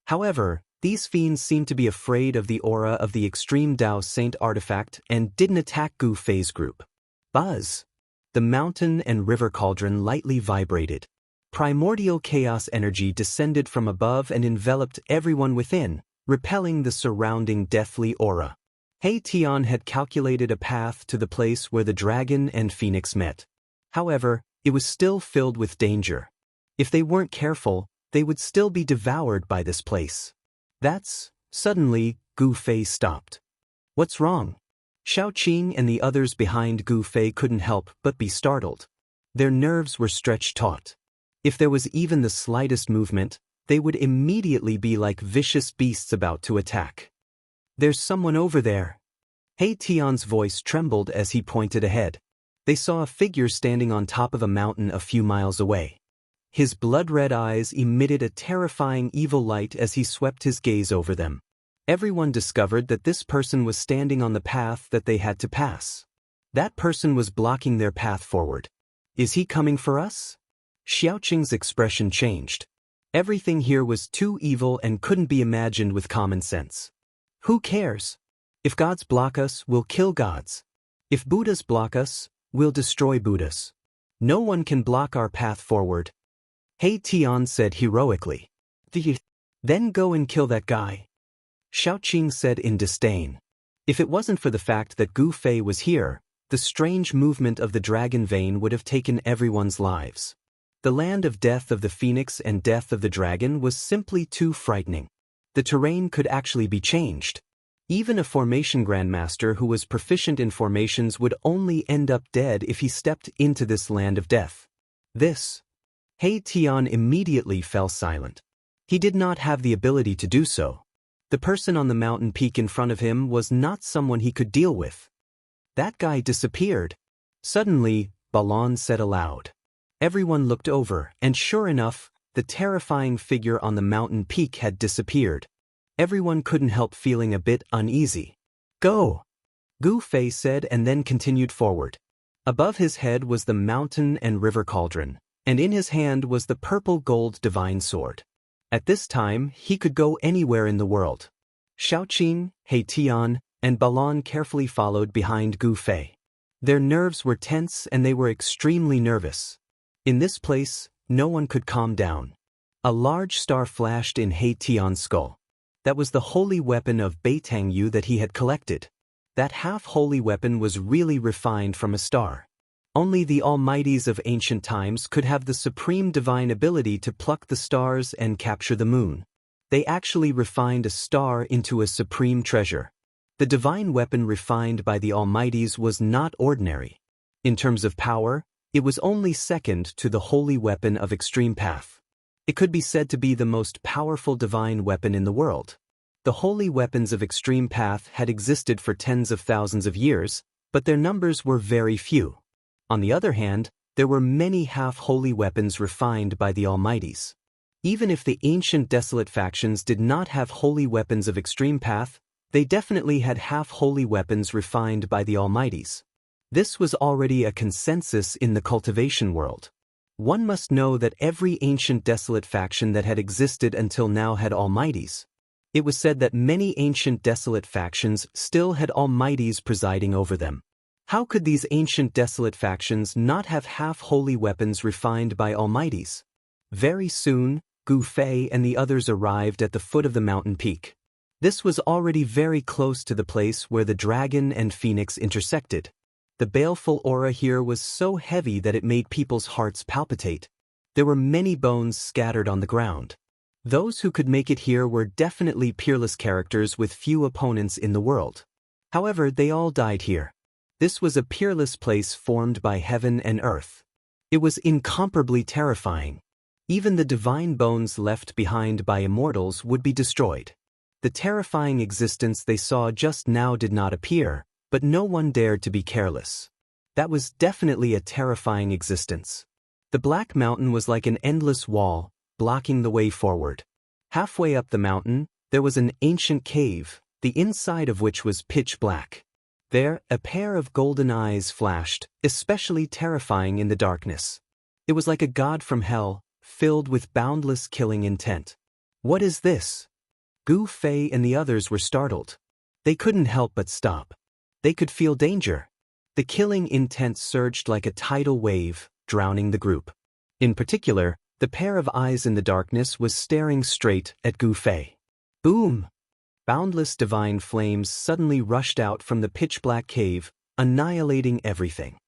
However, these fiends seemed to be afraid of the aura of the extreme Dao Saint artifact and didn't attack Gu Fei's group. Buzz! The mountain and river cauldron lightly vibrated. Primordial chaos energy descended from above and enveloped everyone within, repelling the surrounding deathly aura. He Tian had calculated a path to the place where the dragon and phoenix met. However, it was still filled with danger. If they weren't careful, they would still be devoured by this place. Suddenly, Gu Fei stopped. What's wrong? Xiaoqing and the others behind Gu Fei couldn't help but be startled. Their nerves were stretched taut. If there was even the slightest movement, they would immediately be like vicious beasts about to attack. "There's someone over there." He Tian's voice trembled as he pointed ahead. They saw a figure standing on top of a mountain a few miles away. His blood-red eyes emitted a terrifying evil light as he swept his gaze over them. Everyone discovered that this person was standing on the path that they had to pass. That person was blocking their path forward. "Is he coming for us?" Xiaoqing's expression changed. Everything here was too evil and couldn't be imagined with common sense. "Who cares? If gods block us, we'll kill gods. If Buddhas block us, we'll destroy Buddhas. No one can block our path forward." He Tian said heroically. "Then go and kill that guy," Xiaoqing said in disdain. If it wasn't for the fact that Gu Fei was here, the strange movement of the dragon vein would have taken everyone's lives. The land of death of the phoenix and death of the dragon was simply too frightening. The terrain could actually be changed. Even a formation grandmaster who was proficient in formations would only end up dead if he stepped into this land of death. He Tian immediately fell silent. He did not have the ability to do so. The person on the mountain peak in front of him was not someone he could deal with. That guy disappeared. Suddenly, Balon said aloud. Everyone looked over, and sure enough, the terrifying figure on the mountain peak had disappeared. Everyone couldn't help feeling a bit uneasy. "Go," Gu Fei said and then continued forward. Above his head was the mountain and river cauldron, and in his hand was the purple-gold divine sword. At this time, he could go anywhere in the world. Xiaoqing, He Tian, and Balon carefully followed behind Gu Fei. Their nerves were tense and they were extremely nervous. In this place, no one could calm down. A large star flashed in He Tian's skull. That was the holy weapon of Beitang Yu that he had collected. That half-holy weapon was really refined from a star. Only the almighties of ancient times could have the supreme divine ability to pluck the stars and capture the moon. They actually refined a star into a supreme treasure. The divine weapon refined by the almighties was not ordinary. In terms of power, it was only second to the holy weapon of extreme path. It could be said to be the most powerful divine weapon in the world. The holy weapons of extreme path had existed for tens of thousands of years, but their numbers were very few. On the other hand, there were many half-holy weapons refined by the almighties. Even if the ancient desolate factions did not have holy weapons of extreme path, they definitely had half-holy weapons refined by the almighties. This was already a consensus in the cultivation world. One must know that every ancient desolate faction that had existed until now had almighties. It was said that many ancient desolate factions still had almighties presiding over them. How could these ancient desolate factions not have half-holy weapons refined by almighties? Very soon, Gu Fei and the others arrived at the foot of the mountain peak. This was already very close to the place where the dragon and phoenix intersected. The baleful aura here was so heavy that it made people's hearts palpitate. There were many bones scattered on the ground. Those who could make it here were definitely peerless characters with few opponents in the world. However, they all died here. This was a peerless place formed by heaven and earth. It was incomparably terrifying. Even the divine bones left behind by immortals would be destroyed. The terrifying existence they saw just now did not appear, but no one dared to be careless. That was definitely a terrifying existence. The Black Mountain was like an endless wall, blocking the way forward. Halfway up the mountain, there was an ancient cave, the inside of which was pitch black. There, a pair of golden eyes flashed, especially terrifying in the darkness. It was like a god from hell, filled with boundless killing intent. "What is this?" Gu Fei and the others were startled. They couldn't help but stop. They could feel danger. The killing intent surged like a tidal wave, drowning the group. In particular, the pair of eyes in the darkness was staring straight at Gu Fei. Boom! Boundless divine flames suddenly rushed out from the pitch-black cave, annihilating everything.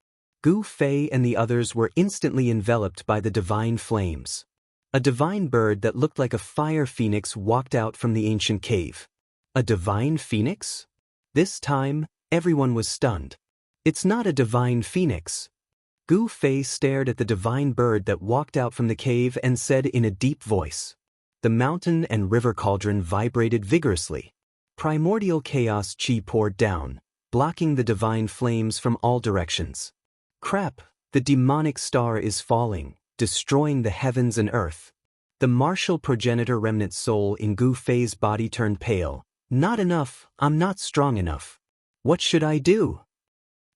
Gu Fei and the others were instantly enveloped by the divine flames. A divine bird that looked like a fire phoenix walked out from the ancient cave. A divine phoenix? This time, Everyone was stunned. It's not a divine phoenix. Gu Fei stared at the divine bird that walked out from the cave and said in a deep voice. The mountain and river cauldron vibrated vigorously. Primordial chaos chi poured down, blocking the divine flames from all directions. Crap, the demonic star is falling, destroying the heavens and earth. The martial progenitor remnant soul in Gu Fei's body turned pale. Not enough, I'm not strong enough. What should I do?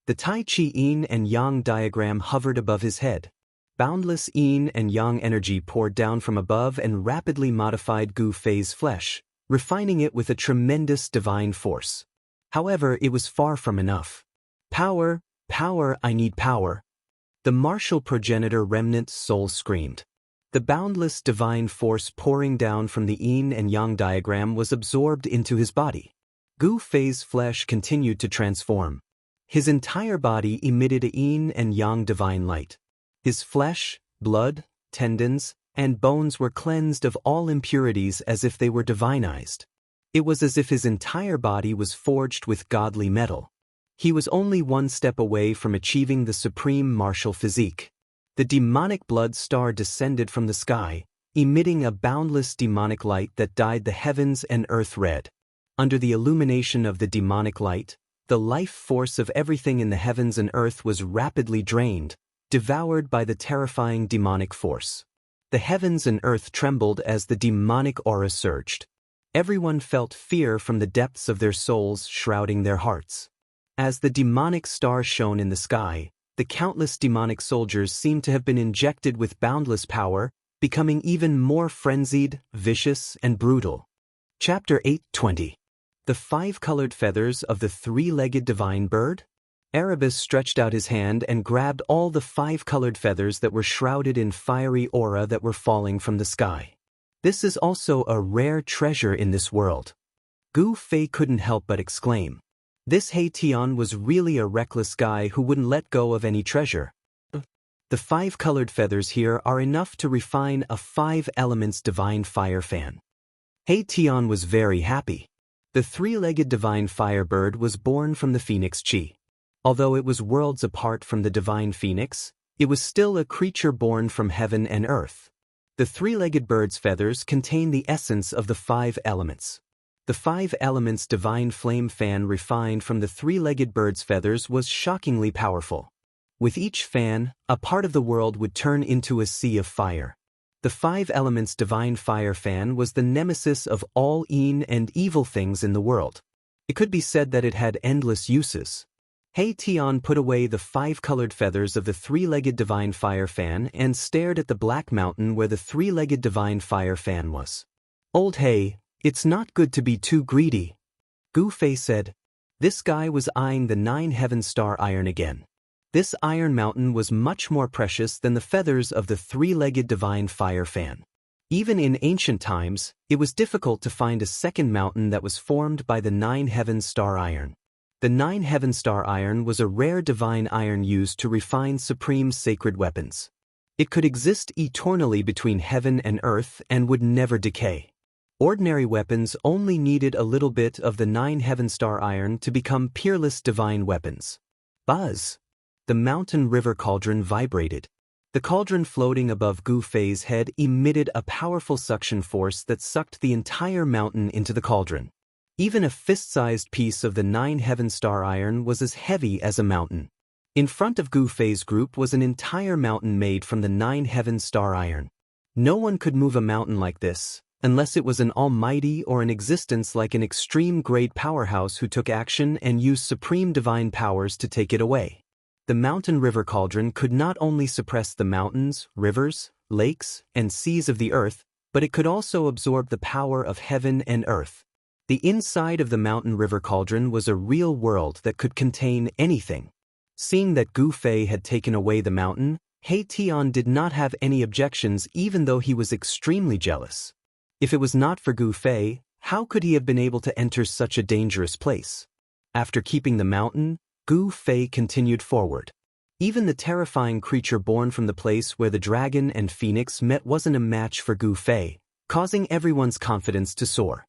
The Tai Chi Yin and Yang diagram hovered above his head. Boundless Yin and Yang energy poured down from above and rapidly modified Gu Fei's flesh, refining it with a tremendous divine force. However, it was far from enough. Power, power, I need power. The martial progenitor remnant soul screamed. The boundless divine force pouring down from the Yin and Yang diagram was absorbed into his body. Gu Fei's flesh continued to transform. His entire body emitted a Yin and Yang divine light. His flesh, blood, tendons, and bones were cleansed of all impurities as if they were divinized. It was as if his entire body was forged with godly metal. He was only one step away from achieving the supreme martial physique. The demonic blood star descended from the sky, emitting a boundless demonic light that dyed the heavens and earth red. Under the illumination of the demonic light, the life force of everything in the heavens and earth was rapidly drained, devoured by the terrifying demonic force. The heavens and earth trembled as the demonic aura surged. Everyone felt fear from the depths of their souls shrouding their hearts. As the demonic star shone in the sky, the countless demonic soldiers seemed to have been injected with boundless power, becoming even more frenzied, vicious, and brutal. Chapter 8:20. The five-colored feathers of the three-legged divine bird? Erebus stretched out his hand and grabbed all the five-colored feathers that were shrouded in fiery aura that were falling from the sky. This is also a rare treasure in this world. Gu Fei couldn't help but exclaim. This He Tian was really a reckless guy who wouldn't let go of any treasure. The five-colored feathers here are enough to refine a five-elements divine fire fan. He Tian was very happy. The three-legged divine firebird was born from the phoenix chi. Although it was worlds apart from the divine phoenix, it was still a creature born from heaven and earth. The three-legged bird's feathers contain the essence of the five elements. The five elements divine flame fan refined from the three-legged bird's feathers was shockingly powerful. With each fan, a part of the world would turn into a sea of fire. The five elements divine fire fan was the nemesis of all yin and evil things in the world. It could be said that it had endless uses. He Tian put away the five-colored feathers of the three-legged divine fire fan and stared at the black mountain where the three-legged divine fire fan was. Old He, it's not good to be too greedy. Gu Fei said. This guy was eyeing the 9-heaven star iron again. This iron mountain was much more precious than the feathers of the three-legged divine fire fan. Even in ancient times, it was difficult to find a second mountain that was formed by the 9-heaven star iron. The 9-heaven star iron was a rare divine iron used to refine supreme sacred weapons. It could exist eternally between heaven and earth and would never decay. Ordinary weapons only needed a little bit of the 9-heaven star iron to become peerless divine weapons. Buzz! The mountain river cauldron vibrated. The cauldron floating above Gu Fei's head emitted a powerful suction force that sucked the entire mountain into the cauldron. Even a fist-sized piece of the 9-heaven star iron was as heavy as a mountain. In front of Gu Fei's group was an entire mountain made from the 9-heaven star iron. No one could move a mountain like this, unless it was an almighty or an existence like an extreme great powerhouse who took action and used supreme divine powers to take it away. The mountain river cauldron could not only suppress the mountains, rivers, lakes, and seas of the earth, but it could also absorb the power of heaven and earth. The inside of the mountain river cauldron was a real world that could contain anything. Seeing that Gu Fei had taken away the mountain, He Tian did not have any objections even though he was extremely jealous. If it was not for Gu Fei, how could he have been able to enter such a dangerous place? After keeping the mountain, Gu Fei continued forward. Even the terrifying creature born from the place where the dragon and phoenix met wasn't a match for Gu Fei, causing everyone's confidence to soar.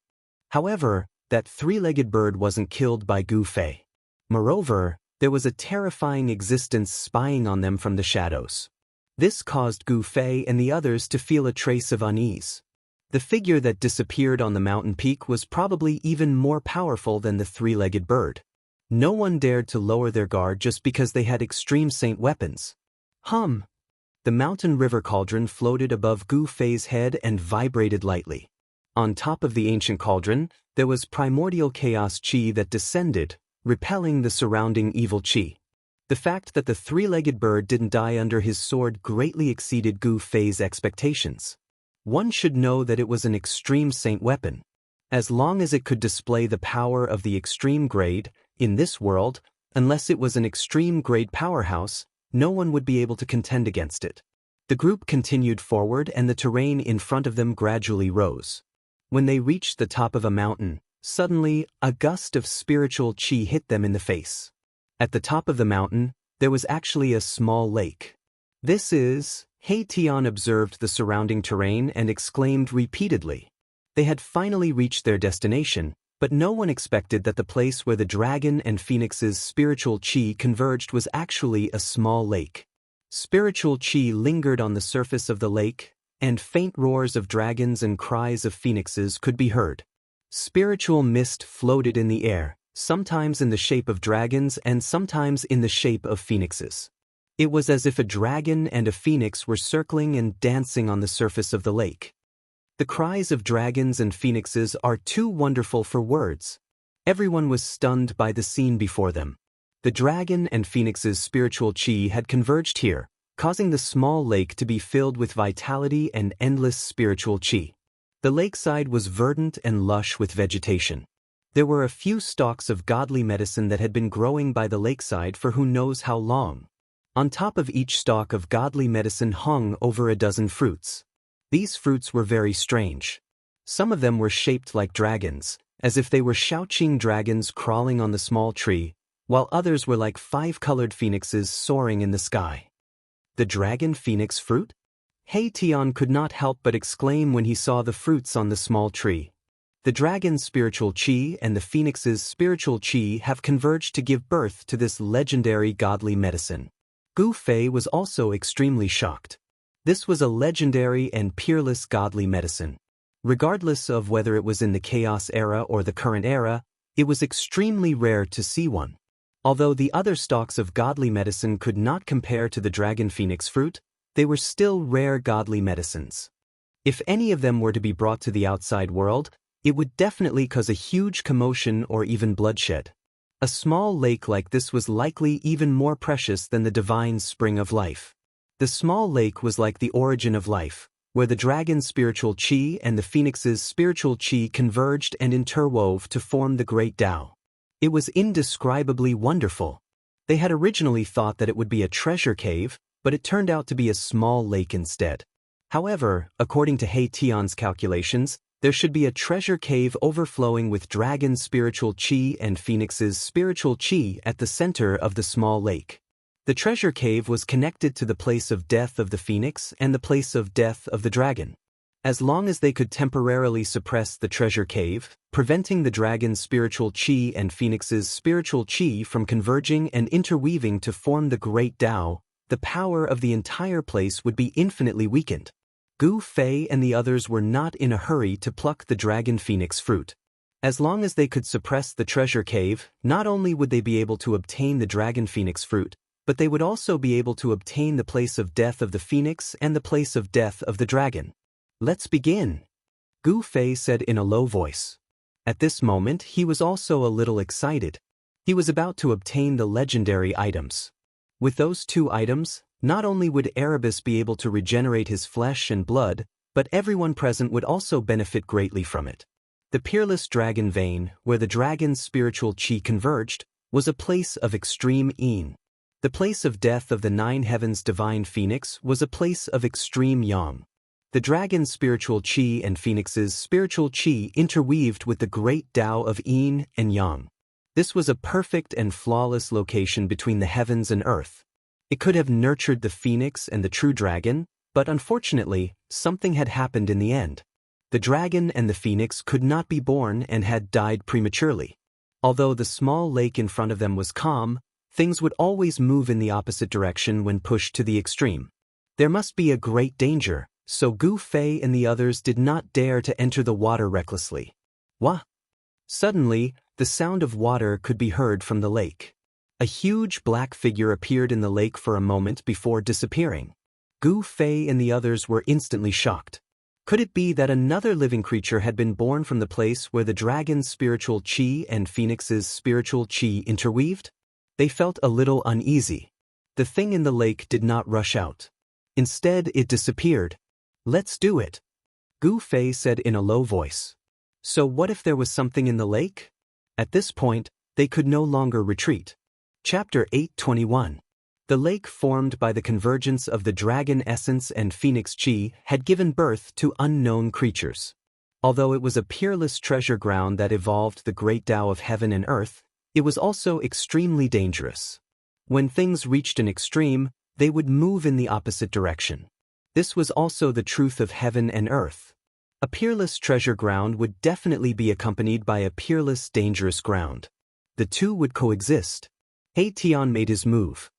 However, that three-legged bird wasn't killed by Gu Fei. Moreover, there was a terrifying existence spying on them from the shadows. This caused Gu Fei and the others to feel a trace of unease. The figure that disappeared on the mountain peak was probably even more powerful than the three-legged bird. No one dared to lower their guard just because they had extreme saint weapons. The mountain river cauldron floated above Gu Fei's head and vibrated lightly. On top of the ancient cauldron, there was primordial chaos chi that descended, repelling the surrounding evil chi. The fact that the three-legged bird didn't die under his sword greatly exceeded Gu Fei's expectations. One should know that it was an extreme saint weapon. As long as it could display the power of the extreme grade, in this world, unless it was an extreme grade powerhouse, no one would be able to contend against it. The group continued forward and the terrain in front of them gradually rose. When they reached the top of a mountain, suddenly, a gust of spiritual chi hit them in the face. At the top of the mountain, there was actually a small lake. "This is..." He Tian observed the surrounding terrain and exclaimed repeatedly. They had finally reached their destination, but no one expected that the place where the dragon and phoenix's spiritual chi converged was actually a small lake. Spiritual chi lingered on the surface of the lake, and faint roars of dragons and cries of phoenixes could be heard. Spiritual mist floated in the air, sometimes in the shape of dragons and sometimes in the shape of phoenixes. It was as if a dragon and a phoenix were circling and dancing on the surface of the lake. The cries of dragons and phoenixes are too wonderful for words. Everyone was stunned by the scene before them. The dragon and phoenix's spiritual chi had converged here, causing the small lake to be filled with vitality and endless spiritual chi. The lakeside was verdant and lush with vegetation. There were a few stalks of godly medicine that had been growing by the lakeside for who knows how long. On top of each stalk of godly medicine hung over a dozen fruits. These fruits were very strange. Some of them were shaped like dragons, as if they were Shaoqing dragons crawling on the small tree, while others were like five-colored phoenixes soaring in the sky. The dragon phoenix fruit? He Tian could not help but exclaim when he saw the fruits on the small tree. The dragon's spiritual chi and the phoenix's spiritual chi have converged to give birth to this legendary godly medicine. Gu Fei was also extremely shocked. This was a legendary and peerless godly medicine. Regardless of whether it was in the Chaos era or the current era, it was extremely rare to see one. Although the other stalks of godly medicine could not compare to the dragon phoenix fruit, they were still rare godly medicines. If any of them were to be brought to the outside world, it would definitely cause a huge commotion or even bloodshed. A small lake like this was likely even more precious than the divine spring of life. The small lake was like the origin of life, where the dragon's spiritual chi and the phoenix's spiritual chi converged and interwove to form the great Tao. It was indescribably wonderful. They had originally thought that it would be a treasure cave, but it turned out to be a small lake instead. However, according to He Tian's calculations, there should be a treasure cave overflowing with dragon's spiritual chi and phoenix's spiritual chi at the center of the small lake. The treasure cave was connected to the place of death of the phoenix and the place of death of the dragon. As long as they could temporarily suppress the treasure cave, preventing the dragon's spiritual chi and phoenix's spiritual chi from converging and interweaving to form the great Tao, the power of the entire place would be infinitely weakened. Gu Fei and the others were not in a hurry to pluck the dragon phoenix fruit. As long as they could suppress the treasure cave, not only would they be able to obtain the dragon phoenix fruit, but they would also be able to obtain the place of death of the phoenix and the place of death of the dragon. "Let's begin," Gu Fei said in a low voice. At this moment he was also a little excited. He was about to obtain the legendary items. With those two items, not only would Erebus be able to regenerate his flesh and blood, but everyone present would also benefit greatly from it. The peerless dragon vein, where the dragon's spiritual chi converged, was a place of extreme yin. The place of death of the nine heavens divine phoenix was a place of extreme yang. The dragon's spiritual chi and phoenix's spiritual chi interweaved with the great Tao of yin and yang. This was a perfect and flawless location between the heavens and earth. It could have nurtured the phoenix and the true dragon, but unfortunately, something had happened in the end. The dragon and the phoenix could not be born and had died prematurely. Although the small lake in front of them was calm, things would always move in the opposite direction when pushed to the extreme. There must be a great danger, so Gu Fei and the others did not dare to enter the water recklessly. Wah! Suddenly, the sound of water could be heard from the lake. A huge black figure appeared in the lake for a moment before disappearing. Gu Fei and the others were instantly shocked. Could it be that another living creature had been born from the place where the dragon's spiritual qi and Phoenix's spiritual qi interweaved? They felt a little uneasy. The thing in the lake did not rush out. Instead, it disappeared. "Let's do it," Gu Fei said in a low voice. So what if there was something in the lake? At this point, they could no longer retreat. Chapter 8:21. The lake formed by the convergence of the dragon essence and phoenix qi had given birth to unknown creatures. Although it was a peerless treasure ground that evolved the great Tao of heaven and earth, it was also extremely dangerous. When things reached an extreme, they would move in the opposite direction. This was also the truth of heaven and earth. A peerless treasure ground would definitely be accompanied by a peerless dangerous ground. The two would coexist. He Tian made his move.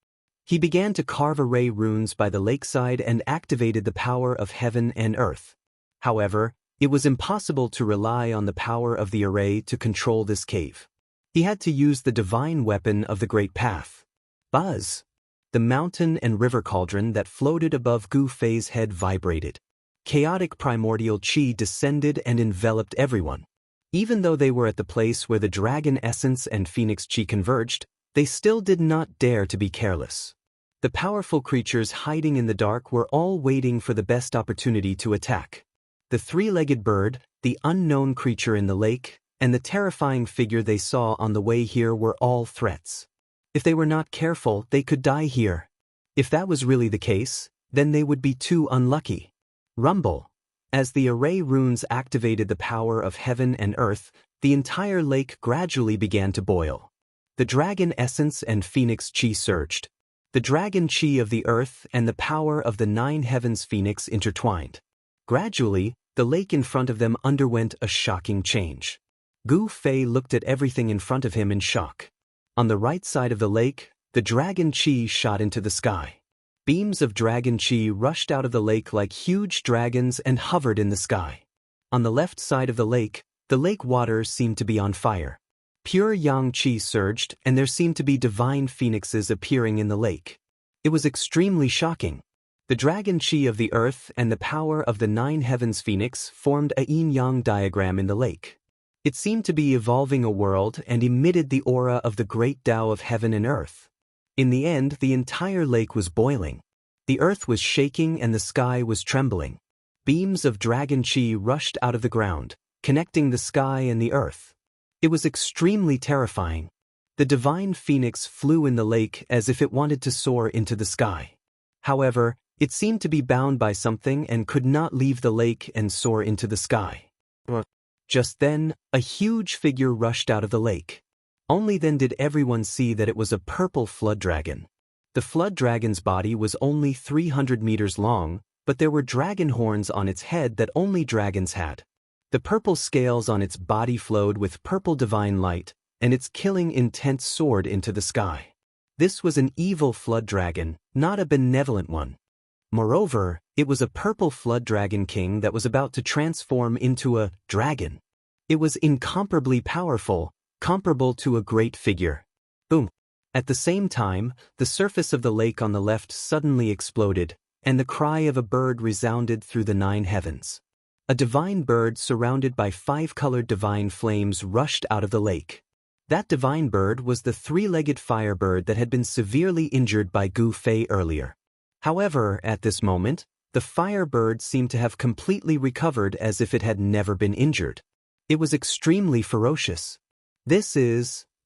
He began to carve array runes by the lakeside and activated the power of heaven and earth. However, it was impossible to rely on the power of the array to control this cave. He had to use the divine weapon of the Great Path. Buzz! The mountain and river cauldron that floated above Gu Fei's head vibrated. Chaotic primordial qi descended and enveloped everyone. Even though they were at the place where the dragon essence and phoenix qi converged, they still did not dare to be careless. The powerful creatures hiding in the dark were all waiting for the best opportunity to attack. The three-legged bird, the unknown creature in the lake, and the terrifying figure they saw on the way here were all threats. If they were not careful, they could die here. If that was really the case, then they would be too unlucky. Rumble. As the array runes activated the power of heaven and earth, the entire lake gradually began to boil. The dragon essence and phoenix qi surged. The dragon qi of the earth and the power of the nine heavens phoenix intertwined. Gradually, the lake in front of them underwent a shocking change. Gu Fei looked at everything in front of him in shock. On the right side of the lake, the dragon qi shot into the sky. Beams of dragon qi rushed out of the lake like huge dragons and hovered in the sky. On the left side of the lake water seemed to be on fire. Pure yang qi surged, and there seemed to be divine phoenixes appearing in the lake. It was extremely shocking. The dragon qi of the earth and the power of the nine heavens phoenix formed a yin-yang diagram in the lake. It seemed to be evolving a world and emitted the aura of the great Tao of heaven and earth. In the end, the entire lake was boiling. The earth was shaking and the sky was trembling. Beams of dragon qi rushed out of the ground, connecting the sky and the earth. It was extremely terrifying. The divine phoenix flew in the lake as if it wanted to soar into the sky. However, it seemed to be bound by something and could not leave the lake and soar into the sky. Just then, a huge figure rushed out of the lake. Only then did everyone see that it was a purple flood dragon. The flood dragon's body was only 300 meters long, but there were dragon horns on its head that only dragons had. The purple scales on its body flowed with purple divine light, and its killing intent soared into the sky. This was an evil flood dragon, not a benevolent one. Moreover, it was a purple flood dragon king that was about to transform into a dragon. It was incomparably powerful, comparable to a great figure. Boom! At the same time, the surface of the lake on the left suddenly exploded, and the cry of a bird resounded through the nine heavens. A divine bird surrounded by 5-colored divine flames rushed out of the lake. That divine bird was the three-legged firebird that had been severely injured by Gu Fei earlier. However, at this moment, the firebird seemed to have completely recovered as if it had never been injured. It was extremely ferocious.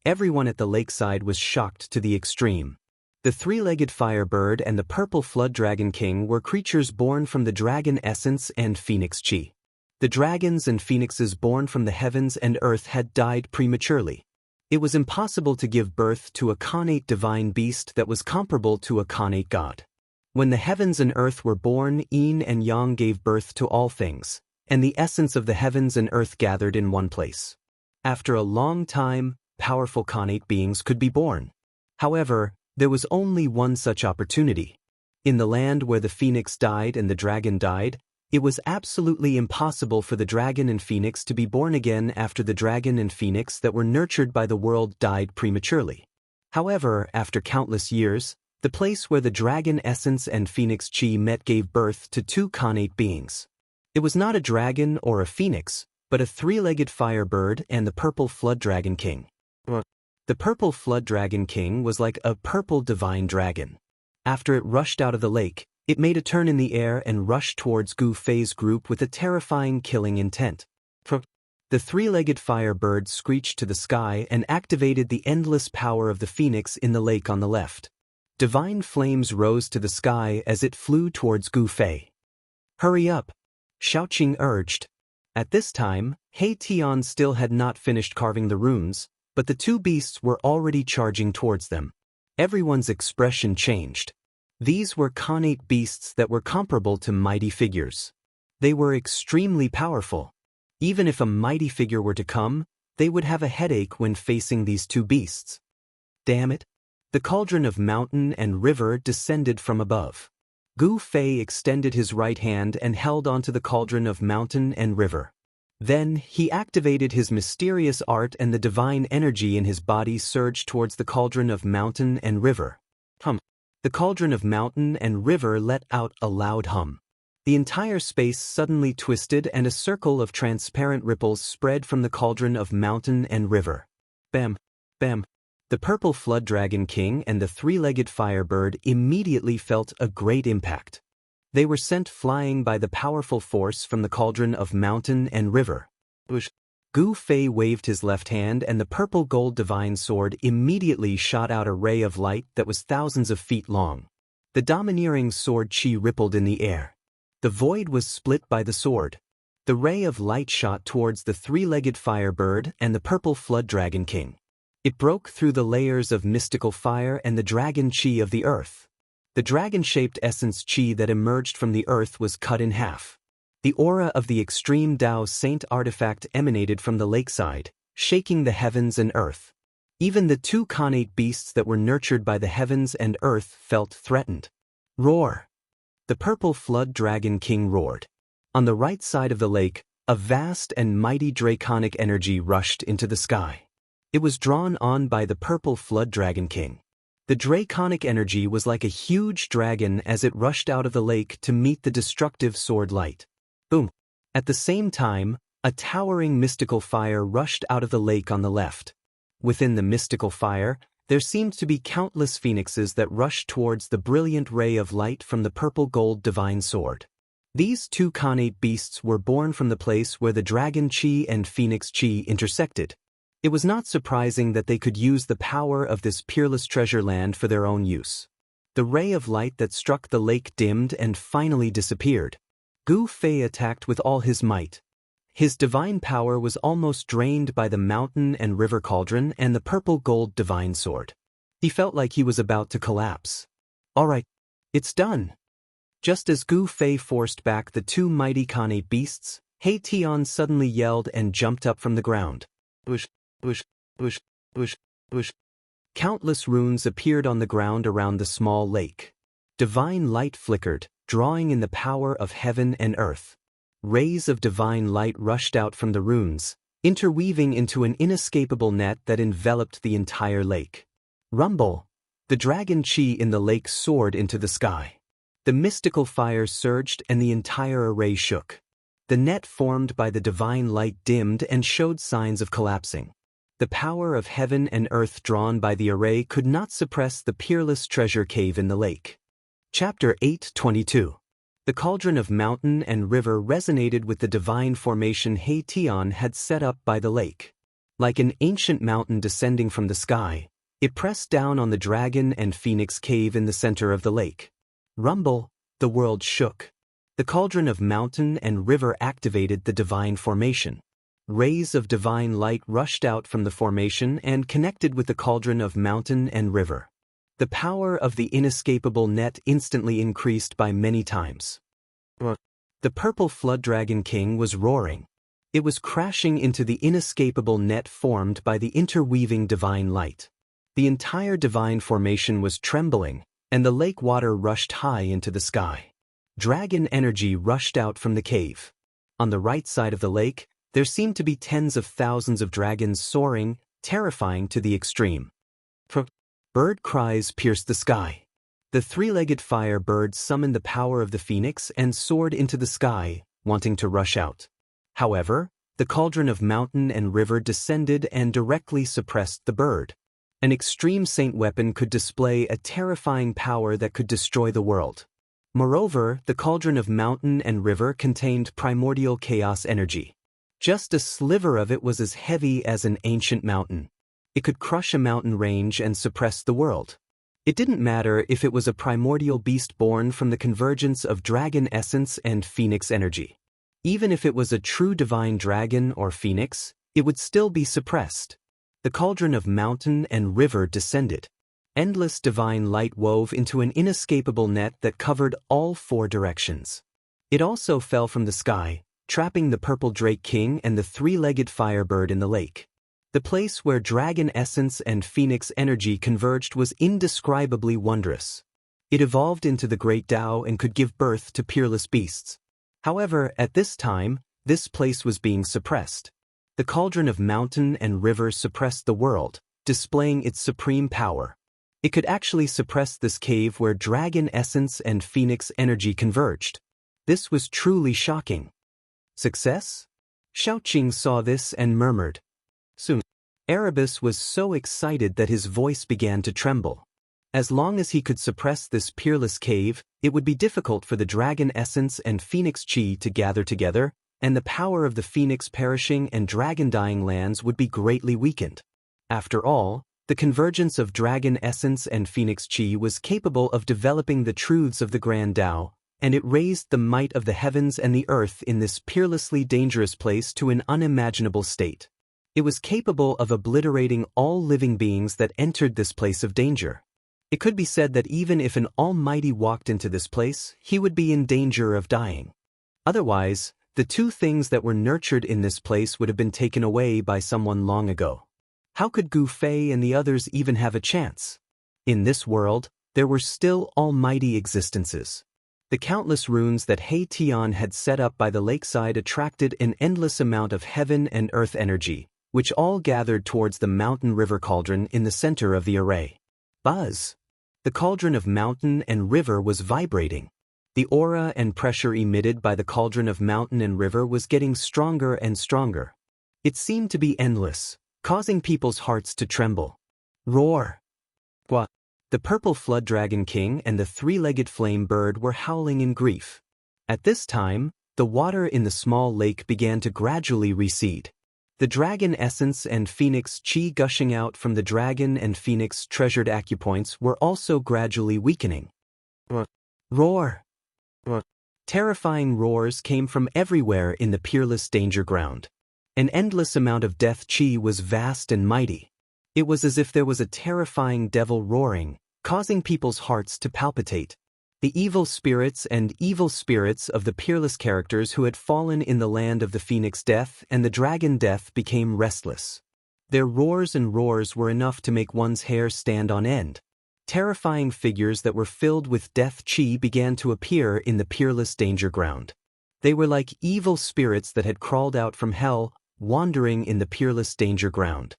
Everyone at the lakeside was shocked to the extreme. The three-legged firebird and the purple flood dragon king were creatures born from the dragon essence and phoenix qi. The dragons and phoenixes born from the heavens and earth had died prematurely. It was impossible to give birth to a connate divine beast that was comparable to a connate god. When the heavens and earth were born, yin and yang gave birth to all things, and the essence of the heavens and earth gathered in one place. After a long time, powerful Khanate beings could be born. However, there was only one such opportunity. In the land where the phoenix died and the dragon died, it was absolutely impossible for the dragon and phoenix to be born again after the dragon and phoenix that were nurtured by the world died prematurely. However, after countless years, the place where the dragon essence and phoenix chi met gave birth to two Khanate beings. It was not a dragon or a phoenix, but a three-legged firebird and the purple flood dragon king. The purple flood dragon king was like a purple divine dragon. After it rushed out of the lake, it made a turn in the air and rushed towards Gu Fei's group with a terrifying killing intent. The three-legged firebird screeched to the sky and activated the endless power of the phoenix in the lake on the left. Divine flames rose to the sky as it flew towards Gu Fei. "Hurry up!" Xiaoqing urged. At this time, He Tian still had not finished carving the runes, but the two beasts were already charging towards them. Everyone's expression changed. These were Khanate beasts that were comparable to mighty figures. They were extremely powerful. Even if a mighty figure were to come, they would have a headache when facing these two beasts. Damn it! The cauldron of mountain and river descended from above. Gu Fei extended his right hand and held onto the cauldron of mountain and river. Then, he activated his mysterious art and the divine energy in his body surged towards the cauldron of mountain and river. The cauldron of mountain and river let out a loud hum. The entire space suddenly twisted and a circle of transparent ripples spread from the cauldron of mountain and river. Bam! Bam! The purple flood dragon king and the three-legged firebird immediately felt a great impact. They were sent flying by the powerful force from the cauldron of mountain and river. Gu Fei waved his left hand and the purple gold divine sword immediately shot out a ray of light that was thousands of feet long. The domineering sword chi rippled in the air. The void was split by the sword. The ray of light shot towards the three-legged firebird and the purple flood dragon king. It broke through the layers of mystical fire and the dragon chi of the earth. The dragon-shaped essence chi that emerged from the earth was cut in half. The aura of the extreme Dao Saint artifact emanated from the lakeside, shaking the heavens and earth. Even the two Khanate beasts that were nurtured by the heavens and earth felt threatened. Roar! The purple flood dragon king roared. On the right side of the lake, a vast and mighty draconic energy rushed into the sky. It was drawn on by the purple flood dragon king. The draconic energy was like a huge dragon as it rushed out of the lake to meet the destructive sword light. Boom! At the same time, a towering mystical fire rushed out of the lake on the left. Within the mystical fire, there seemed to be countless phoenixes that rushed towards the brilliant ray of light from the purple gold divine sword. These two Khanate beasts were born from the place where the dragon chi and phoenix chi intersected. It was not surprising that they could use the power of this peerless treasure land for their own use. The ray of light that struck the lake dimmed and finally disappeared. Gu Fei attacked with all his might. His divine power was almost drained by the mountain and river cauldron and the purple gold divine sword. He felt like he was about to collapse. Alright, it's done. Just as Gu Fei forced back the two mighty Khanate beasts, He Tian suddenly yelled and jumped up from the ground. Bush, bush, bush, bush, bush. Countless runes appeared on the ground around the small lake. Divine light flickered, drawing in the power of heaven and earth. Rays of divine light rushed out from the runes, interweaving into an inescapable net that enveloped the entire lake. Rumble! The dragon chi in the lake soared into the sky. The mystical fire surged and the entire array shook. The net formed by the divine light dimmed and showed signs of collapsing. The power of heaven and earth drawn by the array could not suppress the peerless treasure cave in the lake. Chapter 8:22. The cauldron of mountain and river resonated with the divine formation He Tian had set up by the lake. Like an ancient mountain descending from the sky, it pressed down on the dragon and phoenix cave in the center of the lake. Rumble! The world shook. The cauldron of mountain and river activated the divine formation. Rays of divine light rushed out from the formation and connected with the cauldron of mountain and river. The power of the inescapable net instantly increased by many times. The purple flood dragon king was roaring. It was crashing into the inescapable net formed by the interweaving divine light. The entire divine formation was trembling, and the lake water rushed high into the sky. Dragon energy rushed out from the cave. On the right side of the lake, there seemed to be tens of thousands of dragons soaring, terrifying to the extreme. Bird cries pierced the sky. The three-legged fire bird summoned the power of the phoenix and soared into the sky, wanting to rush out. However, the cauldron of mountain and river descended and directly suppressed the bird. An extreme saint weapon could display a terrifying power that could destroy the world. Moreover, the cauldron of mountain and river contained primordial chaos energy. Just a sliver of it was as heavy as an ancient mountain. It could crush a mountain range and suppress the world. It didn't matter if it was a primordial beast born from the convergence of dragon essence and phoenix energy. Even if it was a true divine dragon or phoenix, it would still be suppressed. The cauldron of mountain and river descended. Endless divine light wove into an inescapable net that covered all four directions. It also fell from the sky, trapping the purple drake king and the three-legged firebird in the lake. The place where dragon essence and phoenix energy converged was indescribably wondrous. It evolved into the great Tao and could give birth to peerless beasts. However, at this time, this place was being suppressed. The cauldron of mountain and river suppressed the world, displaying its supreme power. It could actually suppress this cave where dragon essence and phoenix energy converged. This was truly shocking. Success? Xiaoqing saw this and murmured. Soon, Erebus was so excited that his voice began to tremble. As long as he could suppress this peerless cave, it would be difficult for the dragon essence and phoenix chi to gather together, and the power of the phoenix perishing and dragon dying lands would be greatly weakened. After all, the convergence of dragon essence and phoenix chi was capable of developing the truths of the Grand Tao, and it raised the might of the heavens and the earth in this peerlessly dangerous place to an unimaginable state. It was capable of obliterating all living beings that entered this place of danger. It could be said that even if an almighty walked into this place, he would be in danger of dying. Otherwise, the two things that were nurtured in this place would have been taken away by someone long ago. How could Gu Fei and the others even have a chance? In this world, there were still almighty existences. The countless runes that He Tian had set up by the lakeside attracted an endless amount of heaven and earth energy, which all gathered towards the mountain river cauldron in the center of the array. Buzz! The cauldron of mountain and river was vibrating. The aura and pressure emitted by the cauldron of mountain and river was getting stronger and stronger. It seemed to be endless, causing people's hearts to tremble. Roar! Gua! The purple flood dragon king and the three-legged flame bird were howling in grief. At this time, the water in the small lake began to gradually recede. The dragon essence and phoenix chi gushing out from the dragon and phoenix treasured acupoints were also gradually weakening. Roar! Terrifying roars came from everywhere in the peerless danger ground. An endless amount of death chi was vast and mighty. It was as if there was a terrifying devil roaring, causing people's hearts to palpitate. The evil spirits of the peerless characters who had fallen in the land of the phoenix death and the dragon death became restless. Their roars and roars were enough to make one's hair stand on end. Terrifying figures that were filled with death chi began to appear in the peerless danger ground. They were like evil spirits that had crawled out from hell, wandering in the peerless danger ground.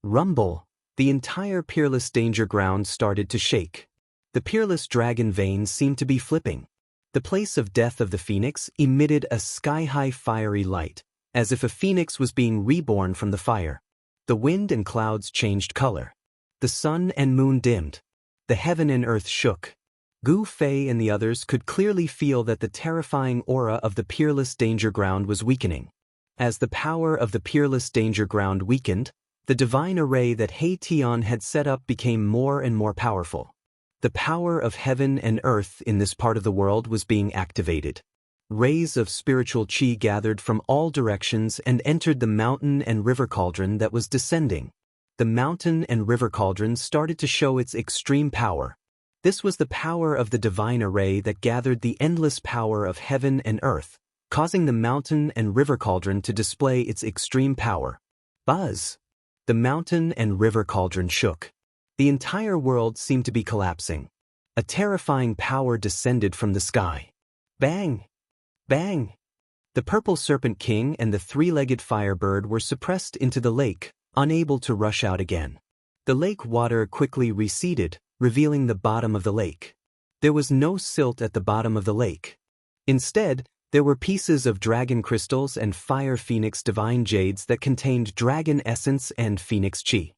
Rumble! The entire peerless danger ground started to shake. The peerless dragon veins seemed to be flipping. The place of death of the phoenix emitted a sky-high fiery light, as if a phoenix was being reborn from the fire. The wind and clouds changed color. The sun and moon dimmed. The heaven and earth shook. Gu Fei and the others could clearly feel that the terrifying aura of the peerless danger ground was weakening. As the power of the peerless danger ground weakened, the divine array that He Tian had set up became more and more powerful. The power of heaven and earth in this part of the world was being activated. Rays of spiritual chi gathered from all directions and entered the mountain and river cauldron that was descending. The mountain and river cauldron started to show its extreme power. This was the power of the divine array that gathered the endless power of heaven and earth, causing the mountain and river cauldron to display its extreme power. Buzz! The mountain and river cauldron shook. The entire world seemed to be collapsing. A terrifying power descended from the sky. Bang! Bang! The purple serpent king and the three-legged firebird were suppressed into the lake, unable to rush out again. The lake water quickly receded, revealing the bottom of the lake. There was no silt at the bottom of the lake. Instead, there were pieces of dragon crystals and fire phoenix divine jades that contained dragon essence and phoenix chi.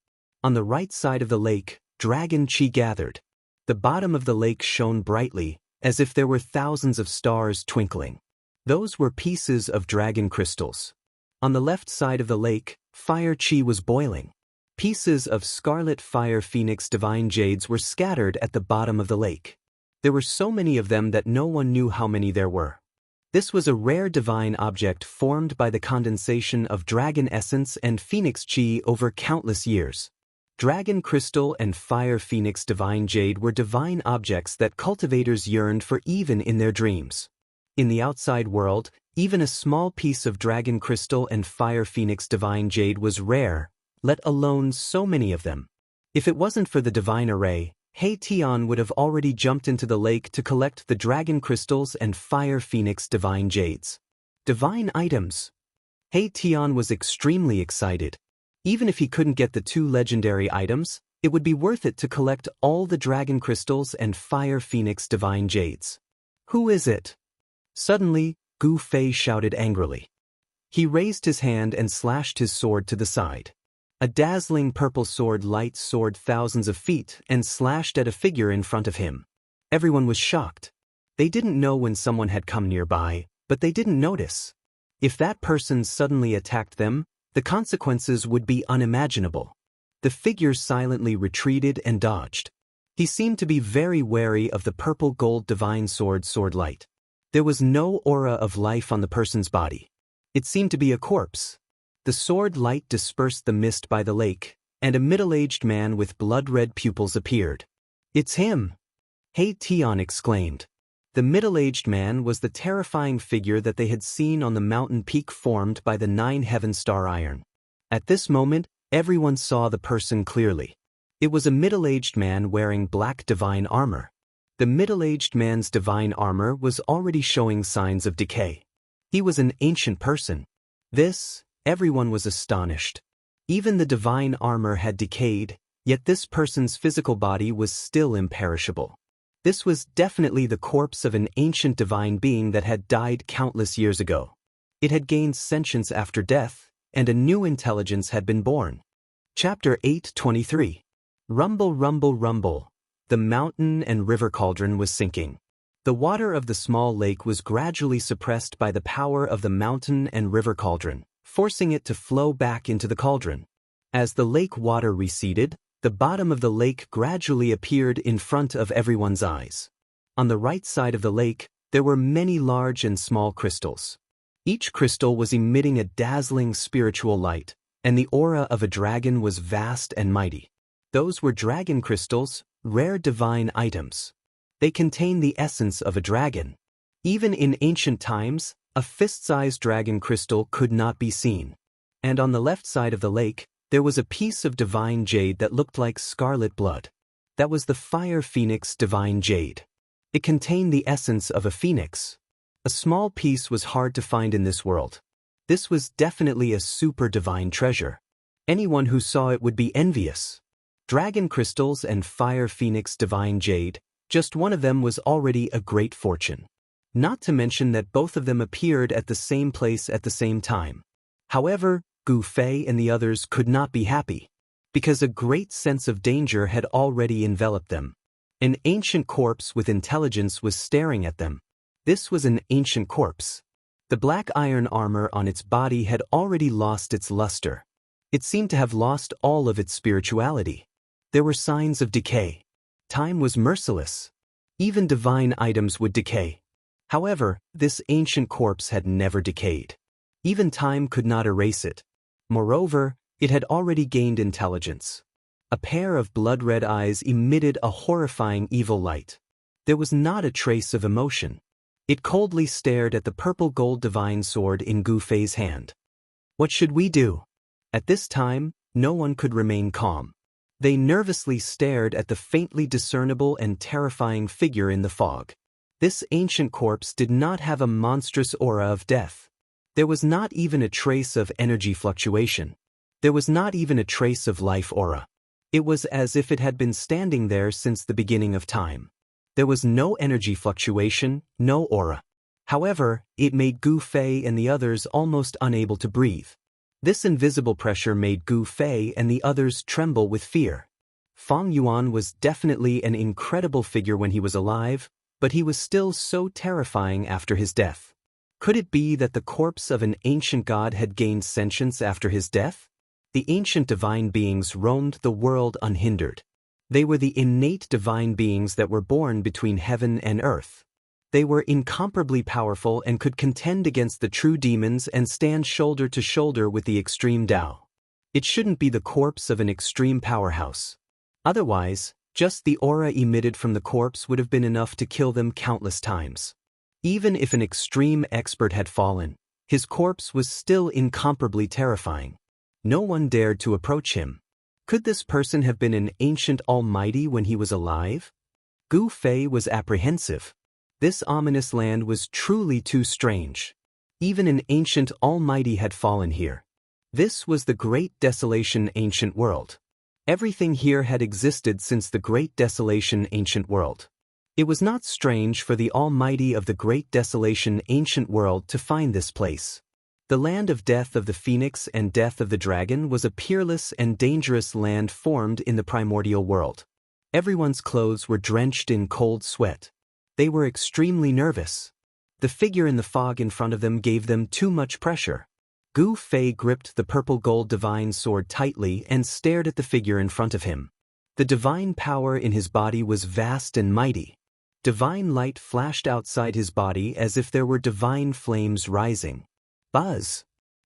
On the right side of the lake, dragon chi gathered. The bottom of the lake shone brightly, as if there were thousands of stars twinkling. Those were pieces of dragon crystals. On the left side of the lake, fire chi was boiling. Pieces of scarlet fire phoenix divine jades were scattered at the bottom of the lake. There were so many of them that no one knew how many there were. This was a rare divine object formed by the condensation of dragon essence and phoenix chi over countless years. Dragon crystal and fire phoenix divine jade were divine objects that cultivators yearned for even in their dreams. In the outside world, even a small piece of dragon crystal and fire phoenix divine jade was rare, let alone so many of them. If it wasn't for the divine array, He Tian would have already jumped into the lake to collect the dragon crystals and fire phoenix divine jades. Divine items! He Tian was extremely excited. Even if he couldn't get the two legendary items, it would be worth it to collect all the dragon crystals and fire phoenix divine jades. Who is it? Suddenly, Gu Fei shouted angrily. He raised his hand and slashed his sword to the side. A dazzling purple sword light soared thousands of feet and slashed at a figure in front of him. Everyone was shocked. They didn't know when someone had come nearby, but they didn't notice. If that person suddenly attacked them, the consequences would be unimaginable. The figure silently retreated and dodged. He seemed to be very wary of the purple gold divine sword light. There was no aura of life on the person's body. It seemed to be a corpse. The sword light dispersed the mist by the lake, and a middle-aged man with blood-red pupils appeared. "It's him!" He Tian exclaimed. The middle-aged man was the terrifying figure that they had seen on the mountain peak formed by the 9 heaven star iron. At this moment, everyone saw the person clearly. It was a middle-aged man wearing black divine armor. The middle-aged man's divine armor was already showing signs of decay. He was an ancient person. Everyone was astonished. Even the divine armor had decayed, yet this person's physical body was still imperishable. This was definitely the corpse of an ancient divine being that had died countless years ago. It had gained sentience after death, and a new intelligence had been born. Chapter 8:23. Rumble, rumble, rumble. The mountain and river cauldron was sinking. The water of the small lake was gradually suppressed by the power of the mountain and river cauldron, forcing it to flow back into the cauldron. As the lake water receded, the bottom of the lake gradually appeared in front of everyone's eyes. On the right side of the lake, there were many large and small crystals. Each crystal was emitting a dazzling spiritual light, and the aura of a dragon was vast and mighty. Those were dragon crystals, rare divine items. They contain the essence of a dragon. Even in ancient times, a fist-sized dragon crystal could not be seen. And on the left side of the lake, there was a piece of divine jade that looked like scarlet blood. That was the fire phoenix divine jade. It contained the essence of a phoenix. A small piece was hard to find in this world. This was definitely a super divine treasure. Anyone who saw it would be envious. Dragon crystals and fire phoenix divine jade, just one of them was already a great fortune. Not to mention that both of them appeared at the same place at the same time. However, Gu Fei and the others could not be happy, because a great sense of danger had already enveloped them. An ancient corpse with intelligence was staring at them. This was an ancient corpse. The black iron armor on its body had already lost its luster. It seemed to have lost all of its spirituality. There were signs of decay. Time was merciless. Even divine items would decay. However, this ancient corpse had never decayed. Even time could not erase it. Moreover, it had already gained intelligence. A pair of blood-red eyes emitted a horrifying evil light. There was not a trace of emotion. It coldly stared at the purple gold divine sword in Gu Fei's hand. What should we do? At this time, no one could remain calm. They nervously stared at the faintly discernible and terrifying figure in the fog. This ancient corpse did not have a monstrous aura of death. There was not even a trace of energy fluctuation. There was not even a trace of life aura. It was as if it had been standing there since the beginning of time. There was no energy fluctuation, no aura. However, it made Gu Fei and the others almost unable to breathe. This invisible pressure made Gu Fei and the others tremble with fear. Fang Yuan was definitely an incredible figure when he was alive, but he was still so terrifying after his death. Could it be that the corpse of an ancient god had gained sentience after his death? The ancient divine beings roamed the world unhindered. They were the innate divine beings that were born between heaven and earth. They were incomparably powerful and could contend against the true demons and stand shoulder to shoulder with the extreme Dao. It shouldn't be the corpse of an extreme powerhouse. Otherwise, just the aura emitted from the corpse would have been enough to kill them countless times. Even if an extreme expert had fallen, his corpse was still incomparably terrifying. No one dared to approach him. Could this person have been an ancient almighty when he was alive? Gu Fei was apprehensive. This ominous land was truly too strange. Even an ancient almighty had fallen here. This was the Great Desolation Ancient World. Everything here had existed since the Great Desolation Ancient World. It was not strange for the Almighty of the Great Desolation Ancient World to find this place. The land of death of the phoenix and death of the dragon was a peerless and dangerous land formed in the primordial world. Everyone's clothes were drenched in cold sweat. They were extremely nervous. The figure in the fog in front of them gave them too much pressure. Gu Fei gripped the purple gold divine sword tightly and stared at the figure in front of him. The divine power in his body was vast and mighty. Divine light flashed outside his body as if there were divine flames rising. Buzz!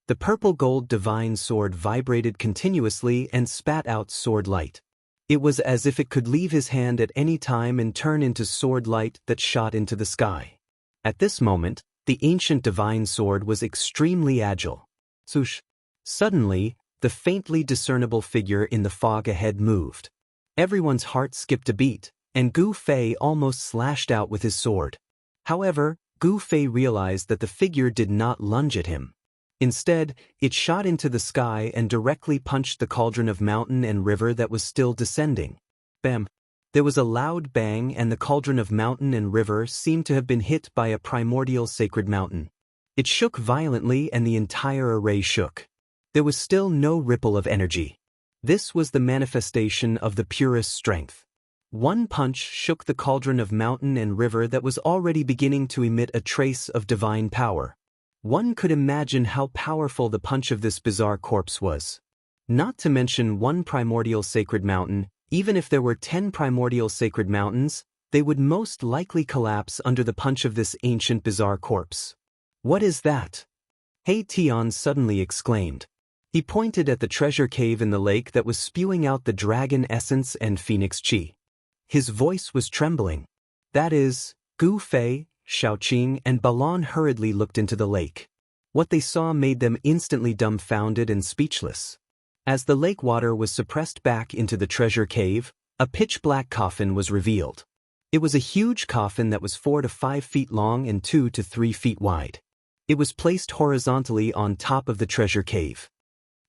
The purple gold divine sword vibrated continuously and spat out sword light. It was as if it could leave his hand at any time and turn into sword light that shot into the sky. At this moment, the ancient divine sword was extremely agile. Swoosh! Suddenly, the faintly discernible figure in the fog ahead moved. Everyone's heart skipped a beat, and Gu Fei almost slashed out with his sword. However, Gu Fei realized that the figure did not lunge at him. Instead, it shot into the sky and directly punched the cauldron of mountain and river that was still descending. Bam! There was a loud bang and the cauldron of mountain and river seemed to have been hit by a primordial sacred mountain. It shook violently and the entire array shook. There was still no ripple of energy. This was the manifestation of the purest strength. One punch shook the cauldron of mountain and river that was already beginning to emit a trace of divine power. One could imagine how powerful the punch of this bizarre corpse was. Not to mention one primordial sacred mountain, even if there were 10 primordial sacred mountains, they would most likely collapse under the punch of this ancient bizarre corpse. What is that? He Tian suddenly exclaimed. He pointed at the treasure cave in the lake that was spewing out the dragon essence and phoenix chi. His voice was trembling. That is, Gu Fei, Shaoqing, and Balan hurriedly looked into the lake. What they saw made them instantly dumbfounded and speechless. As the lake water was suppressed back into the treasure cave, a pitch-black coffin was revealed. It was a huge coffin that was 4 to 5 feet long and 2 to 3 feet wide. It was placed horizontally on top of the treasure cave.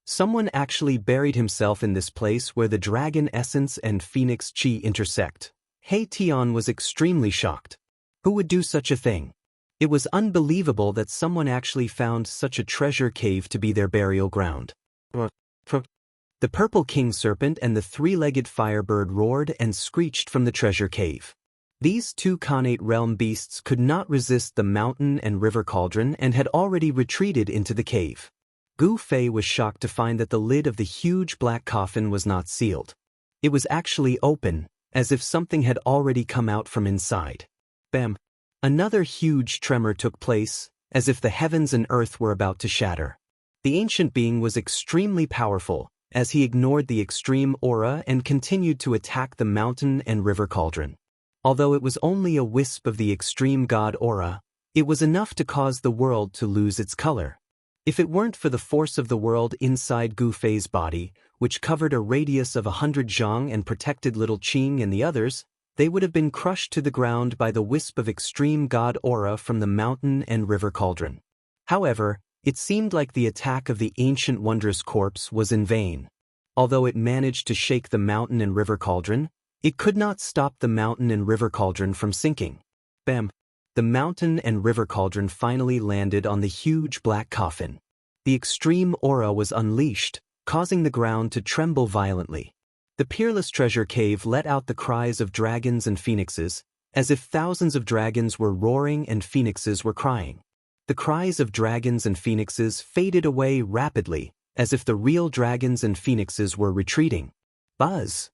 Someone actually buried himself in this place where the dragon essence and phoenix chi intersect. He Tian was extremely shocked. Who would do such a thing? It was unbelievable that someone actually found such a treasure cave to be their burial ground. The purple king serpent and the three-legged firebird roared and screeched from the treasure cave. These two connate realm beasts could not resist the mountain and river cauldron and had already retreated into the cave. Gu Fei was shocked to find that the lid of the huge black coffin was not sealed. It was actually open, as if something had already come out from inside. Bam! Another huge tremor took place, as if the heavens and earth were about to shatter. The ancient being was extremely powerful, as he ignored the extreme aura and continued to attack the mountain and river cauldron. Although it was only a wisp of the extreme god aura, It was enough to cause the world to lose its color. If it weren't for the force of the world inside Gu Fei's body, which covered a radius of 100 zhang and protected little Qing and the others, they would have been crushed to the ground by the wisp of extreme god aura from the mountain and river cauldron. However, it seemed like the attack of the ancient wondrous corpse was in vain. Although it managed to shake the mountain and river cauldron, it could not stop the mountain and river cauldron from sinking. Bam! The mountain and river cauldron finally landed on the huge black coffin. The extreme aura was unleashed, causing the ground to tremble violently. The peerless treasure cave let out the cries of dragons and phoenixes, as if thousands of dragons were roaring and phoenixes were crying. The cries of dragons and phoenixes faded away rapidly, as if the real dragons and phoenixes were retreating. Buzz!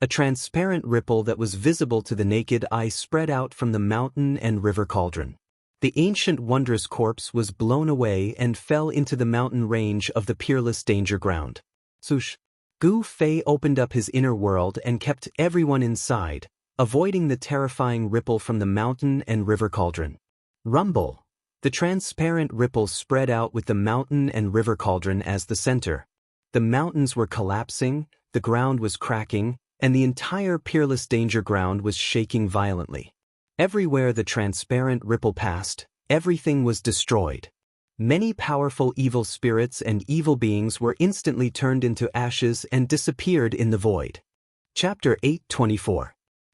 A transparent ripple that was visible to the naked eye spread out from the mountain and river cauldron. The ancient wondrous corpse was blown away and fell into the mountain range of the peerless danger ground. Swoosh! Gu Fei opened up his inner world and kept everyone inside, avoiding the terrifying ripple from the mountain and river cauldron. Rumble! The transparent ripple spread out with the mountain and river cauldron as the center. The mountains were collapsing, the ground was cracking, and the entire peerless danger ground was shaking violently. Everywhere the transparent ripple passed, everything was destroyed. Many powerful evil spirits and evil beings were instantly turned into ashes and disappeared in the void. Chapter 8:24.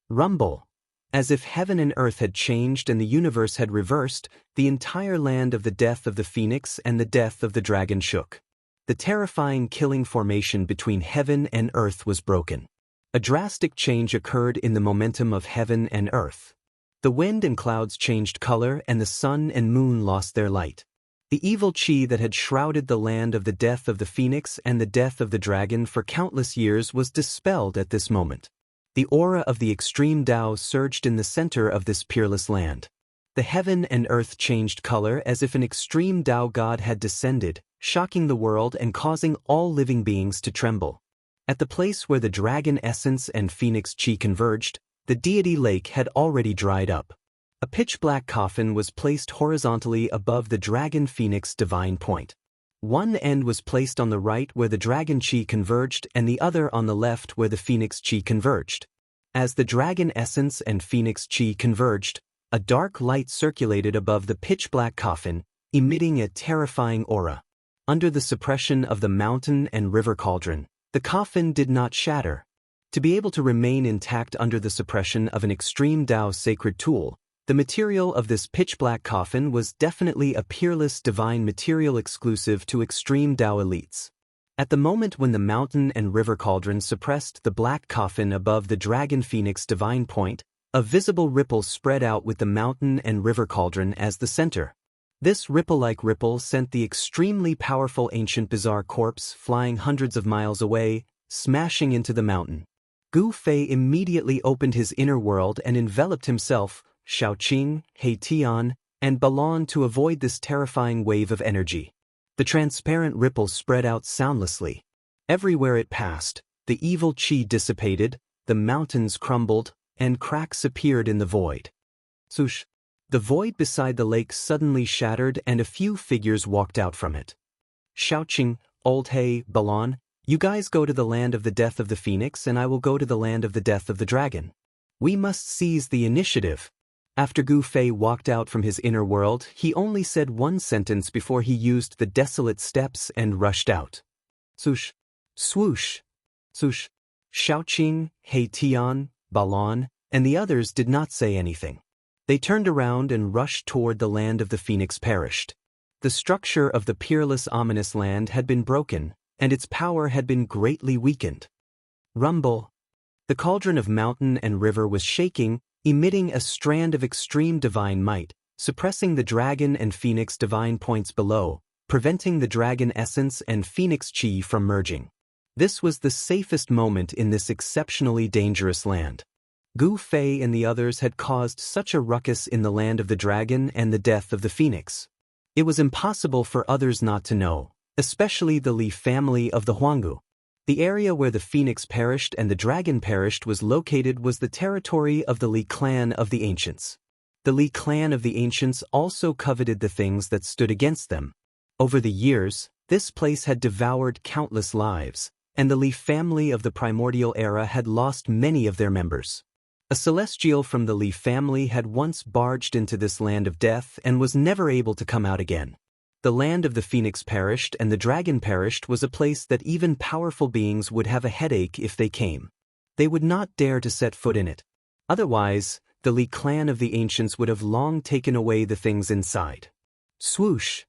Rumble. As if heaven and earth had changed and the universe had reversed, the entire land of the death of the phoenix and the death of the dragon shook. The terrifying killing formation between heaven and earth was broken. A drastic change occurred in the momentum of heaven and earth. The wind and clouds changed color and the sun and moon lost their light. The evil qi that had shrouded the land of the death of the phoenix and the death of the dragon for countless years was dispelled at this moment. The aura of the extreme Tao surged in the center of this peerless land. The heaven and earth changed color as if an extreme Tao god had descended, shocking the world and causing all living beings to tremble. At the place where the dragon essence and phoenix qi converged, the deity lake had already dried up. A pitch-black coffin was placed horizontally above the dragon phoenix divine point. One end was placed on the right where the dragon qi converged and the other on the left where the phoenix qi converged. As the dragon essence and phoenix qi converged, a dark light circulated above the pitch-black coffin, emitting a terrifying aura. Under the suppression of the mountain and river cauldron, the coffin did not shatter. To be able to remain intact under the suppression of an extreme Tao sacred tool, the material of this pitch-black coffin was definitely a peerless divine material exclusive to extreme Tao elites. At the moment when the mountain and river cauldron suppressed the black coffin above the dragon phoenix divine point, a visible ripple spread out with the mountain and river cauldron as the center. This ripple-like ripple sent the extremely powerful ancient bizarre corpse flying hundreds of miles away, smashing into the mountain. Gu Fei immediately opened his inner world and enveloped himself, Xiaoqing, Heitian, and Balon to avoid this terrifying wave of energy. The transparent ripple spread out soundlessly. Everywhere it passed, the evil qi dissipated, the mountains crumbled, and cracks appeared in the void. Swoosh! The void beside the lake suddenly shattered and a few figures walked out from it. Xiaoqing, Old He, Balon, you guys go to the land of the death of the phoenix and I will go to the land of the death of the dragon. We must seize the initiative. After Gu Fei walked out from his inner world, he only said one sentence before he used the desolate steps and rushed out. Swoosh! Swoosh! Swoosh! Xiaoqing, Heitian, Balon, and the others did not say anything. They turned around and rushed toward the land of the phoenix perished. The structure of the peerless ominous land had been broken, and its power had been greatly weakened. Rumble! The cauldron of mountain and river was shaking, emitting a strand of extreme divine might, suppressing the dragon and phoenix divine points below, preventing the dragon essence and phoenix qi from merging. This was the safest moment in this exceptionally dangerous land. Gu Fei and the others had caused such a ruckus in the land of the dragon and the death of the phoenix. It was impossible for others not to know, especially the Li family of the Huanggu. The area where the phoenix perished and the dragon perished was the territory of the Li clan of the ancients. The Li clan of the ancients also coveted the things that stood against them. Over the years, this place had devoured countless lives, and the Li family of the primordial era had lost many of their members. A celestial from the Li family had once barged into this land of death and was never able to come out again. The land of the phoenix perished and the dragon perished was a place that even powerful beings would have a headache if they came. They would not dare to set foot in it. Otherwise, the Li clan of the ancients would have long taken away the things inside. Swoosh!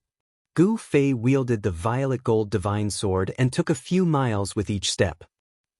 Gu Fei wielded the violet gold divine sword and took a few miles with each step.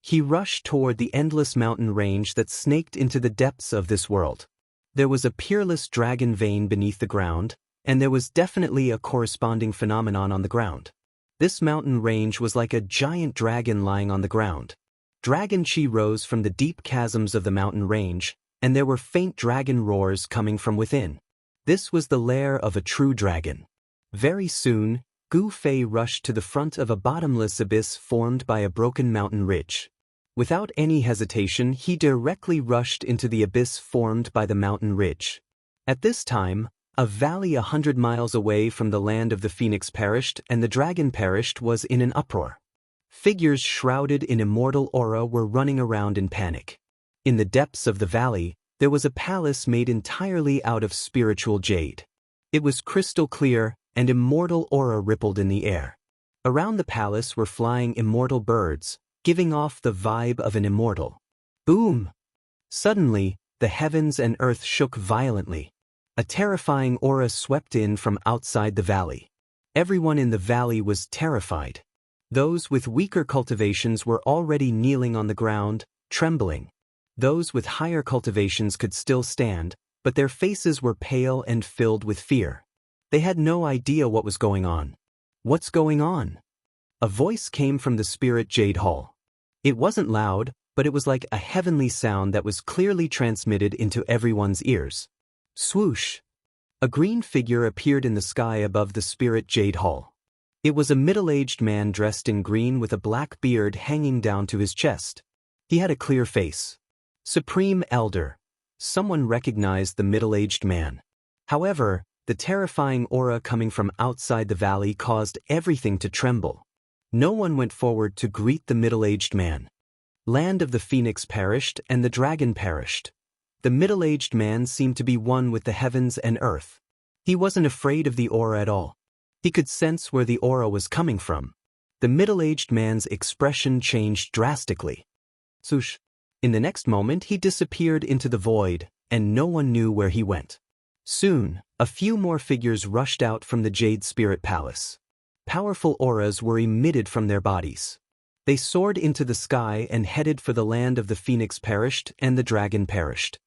He rushed toward the endless mountain range that snaked into the depths of this world. There was a peerless dragon vein beneath the ground, and there was definitely a corresponding phenomenon on the ground. This mountain range was like a giant dragon lying on the ground. Dragon chi rose from the deep chasms of the mountain range, and there were faint dragon roars coming from within. This was the lair of a true dragon. Very soon, Gu Fei rushed to the front of a bottomless abyss formed by a broken mountain ridge. Without any hesitation, he directly rushed into the abyss formed by the mountain ridge. At this time, a valley 100 miles away from the land of the phoenix perished and the dragon perished was in an uproar. Figures shrouded in immortal aura were running around in panic. In the depths of the valley, there was a palace made entirely out of spiritual jade. It was crystal clear, and immortal aura rippled in the air. Around the palace were flying immortal birds, giving off the vibe of an immortal. Boom! Suddenly, the heavens and earth shook violently. A terrifying aura swept in from outside the valley. Everyone in the valley was terrified. Those with weaker cultivations were already kneeling on the ground, trembling. Those with higher cultivations could still stand, but their faces were pale and filled with fear. They had no idea what was going on. What's going on? A voice came from the spirit Jade Hall. It wasn't loud, but it was like a heavenly sound that was clearly transmitted into everyone's ears. Swoosh! A green figure appeared in the sky above the spirit Jade Hall. It was a middle-aged man dressed in green with a black beard hanging down to his chest. He had a clear face. Supreme Elder. Someone recognized the middle-aged man. However, the terrifying aura coming from outside the valley caused everything to tremble. No one went forward to greet the middle-aged man. Land of the phoenix perished and the dragon perished. The middle-aged man seemed to be one with the heavens and earth. He wasn't afraid of the aura at all. He could sense where the aura was coming from. The middle-aged man's expression changed drastically. Swoosh! In the next moment he disappeared into the void, and no one knew where he went. Soon, a few more figures rushed out from the Jade Spirit Palace. Powerful auras were emitted from their bodies. They soared into the sky and headed for the land of the phoenix perished and the dragon perished.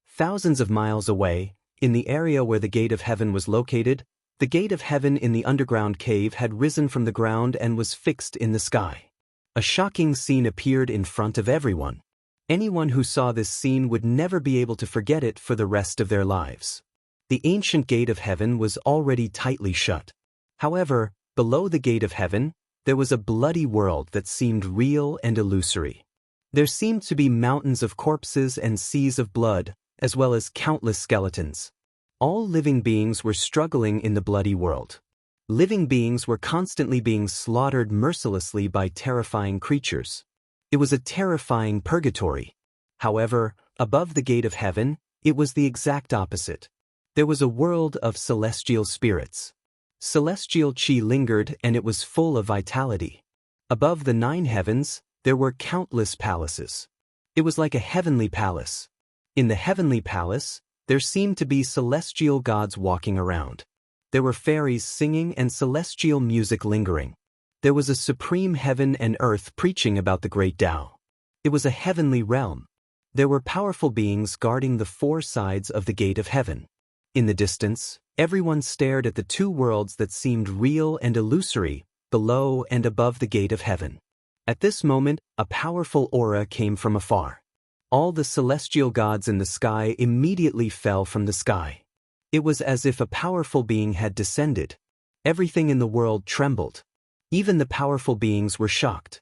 Thousands of miles away, in the area where the Gate of Heaven was located, the Gate of Heaven in the underground cave had risen from the ground and was fixed in the sky. A shocking scene appeared in front of everyone. Anyone who saw this scene would never be able to forget it for the rest of their lives. The ancient Gate of Heaven was already tightly shut. However, below the Gate of Heaven, there was a bloody world that seemed real and illusory. There seemed to be mountains of corpses and seas of blood, as well as countless skeletons. All living beings were struggling in the bloody world. Living beings were constantly being slaughtered mercilessly by terrifying creatures. It was a terrifying purgatory. However, above the Gate of Heaven, it was the exact opposite. There was a world of celestial spirits. Celestial chi lingered and it was full of vitality. Above the 9 heavens, there were countless palaces. It was like a heavenly palace. In the heavenly palace, there seemed to be celestial gods walking around. There were fairies singing and celestial music lingering. There was a supreme heaven and earth preaching about the great Tao. It was a heavenly realm. There were powerful beings guarding the 4 sides of the Gate of Heaven. In the distance, everyone stared at the 2 worlds that seemed real and illusory, below and above the Gate of Heaven. At this moment, a powerful aura came from afar. All the celestial gods in the sky immediately fell from the sky. It was as if a powerful being had descended. Everything in the world trembled. Even the powerful beings were shocked.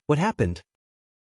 What happened?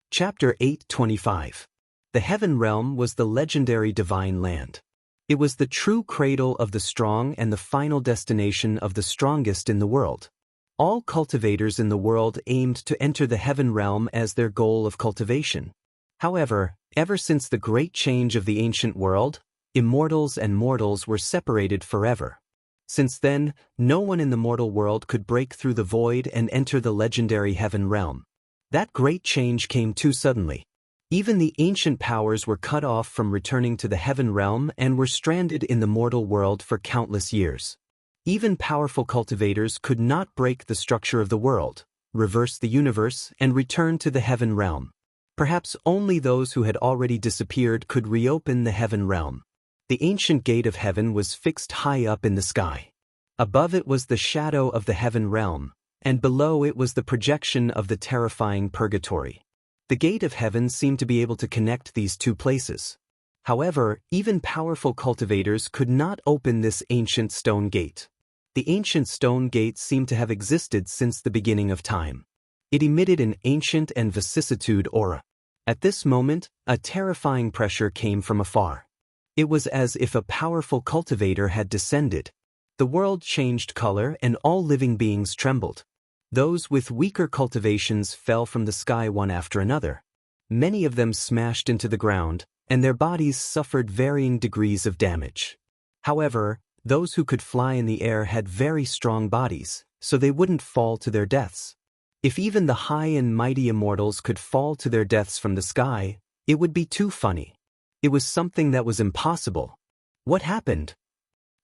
Chapter 8:25. The Heaven Realm was the legendary divine land. It was the true cradle of the strong and the final destination of the strongest in the world. All cultivators in the world aimed to enter the heaven realm as their goal of cultivation. However, ever since the great change of the ancient world, immortals and mortals were separated forever. Since then, no one in the mortal world could break through the void and enter the legendary heaven realm. That great change came too suddenly. Even the ancient powers were cut off from returning to the heaven realm and were stranded in the mortal world for countless years. Even powerful cultivators could not break the structure of the world, reverse the universe, and return to the heaven realm. Perhaps only those who had already disappeared could reopen the heaven realm. The ancient gate of heaven was fixed high up in the sky. Above it was the shadow of the heaven realm, and below it was the projection of the terrifying purgatory. The gate of heaven seemed to be able to connect these two places. However, even powerful cultivators could not open this ancient stone gate. The ancient stone gate seemed to have existed since the beginning of time. It emitted an ancient and vicissitude aura. At this moment, a terrifying pressure came from afar. It was as if a powerful cultivator had descended. The world changed color and all living beings trembled. Those with weaker cultivations fell from the sky one after another. Many of them smashed into the ground, and their bodies suffered varying degrees of damage. However, those who could fly in the air had very strong bodies, so they wouldn't fall to their deaths. If even the high and mighty immortals could fall to their deaths from the sky, it would be too funny. It was something that was impossible. What happened?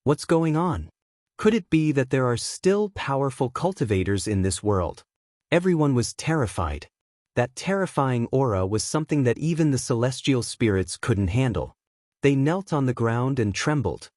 What's going on? Could it be that there are still powerful cultivators in this world? Everyone was terrified. That terrifying aura was something that even the celestial spirits couldn't handle. They knelt on the ground and trembled.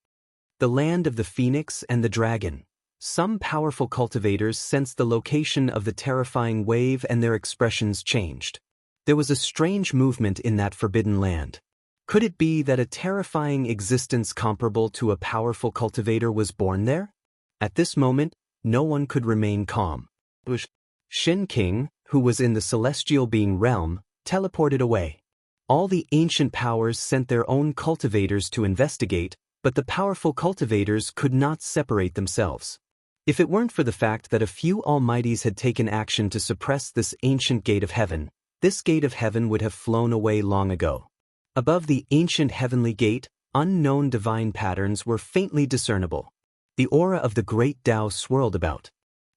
The land of the phoenix and the dragon. Some powerful cultivators sensed the location of the terrifying wave and their expressions changed. There was a strange movement in that forbidden land. Could it be that a terrifying existence comparable to a powerful cultivator was born there? At this moment, no one could remain calm. Xianxia, who was in the celestial being realm, teleported away. All the ancient powers sent their own cultivators to investigate, but the powerful cultivators could not separate themselves. If it weren't for the fact that a few almighties had taken action to suppress this ancient gate of heaven, this gate of heaven would have flown away long ago. Above the ancient heavenly gate, unknown divine patterns were faintly discernible. The aura of the great Tao swirled about.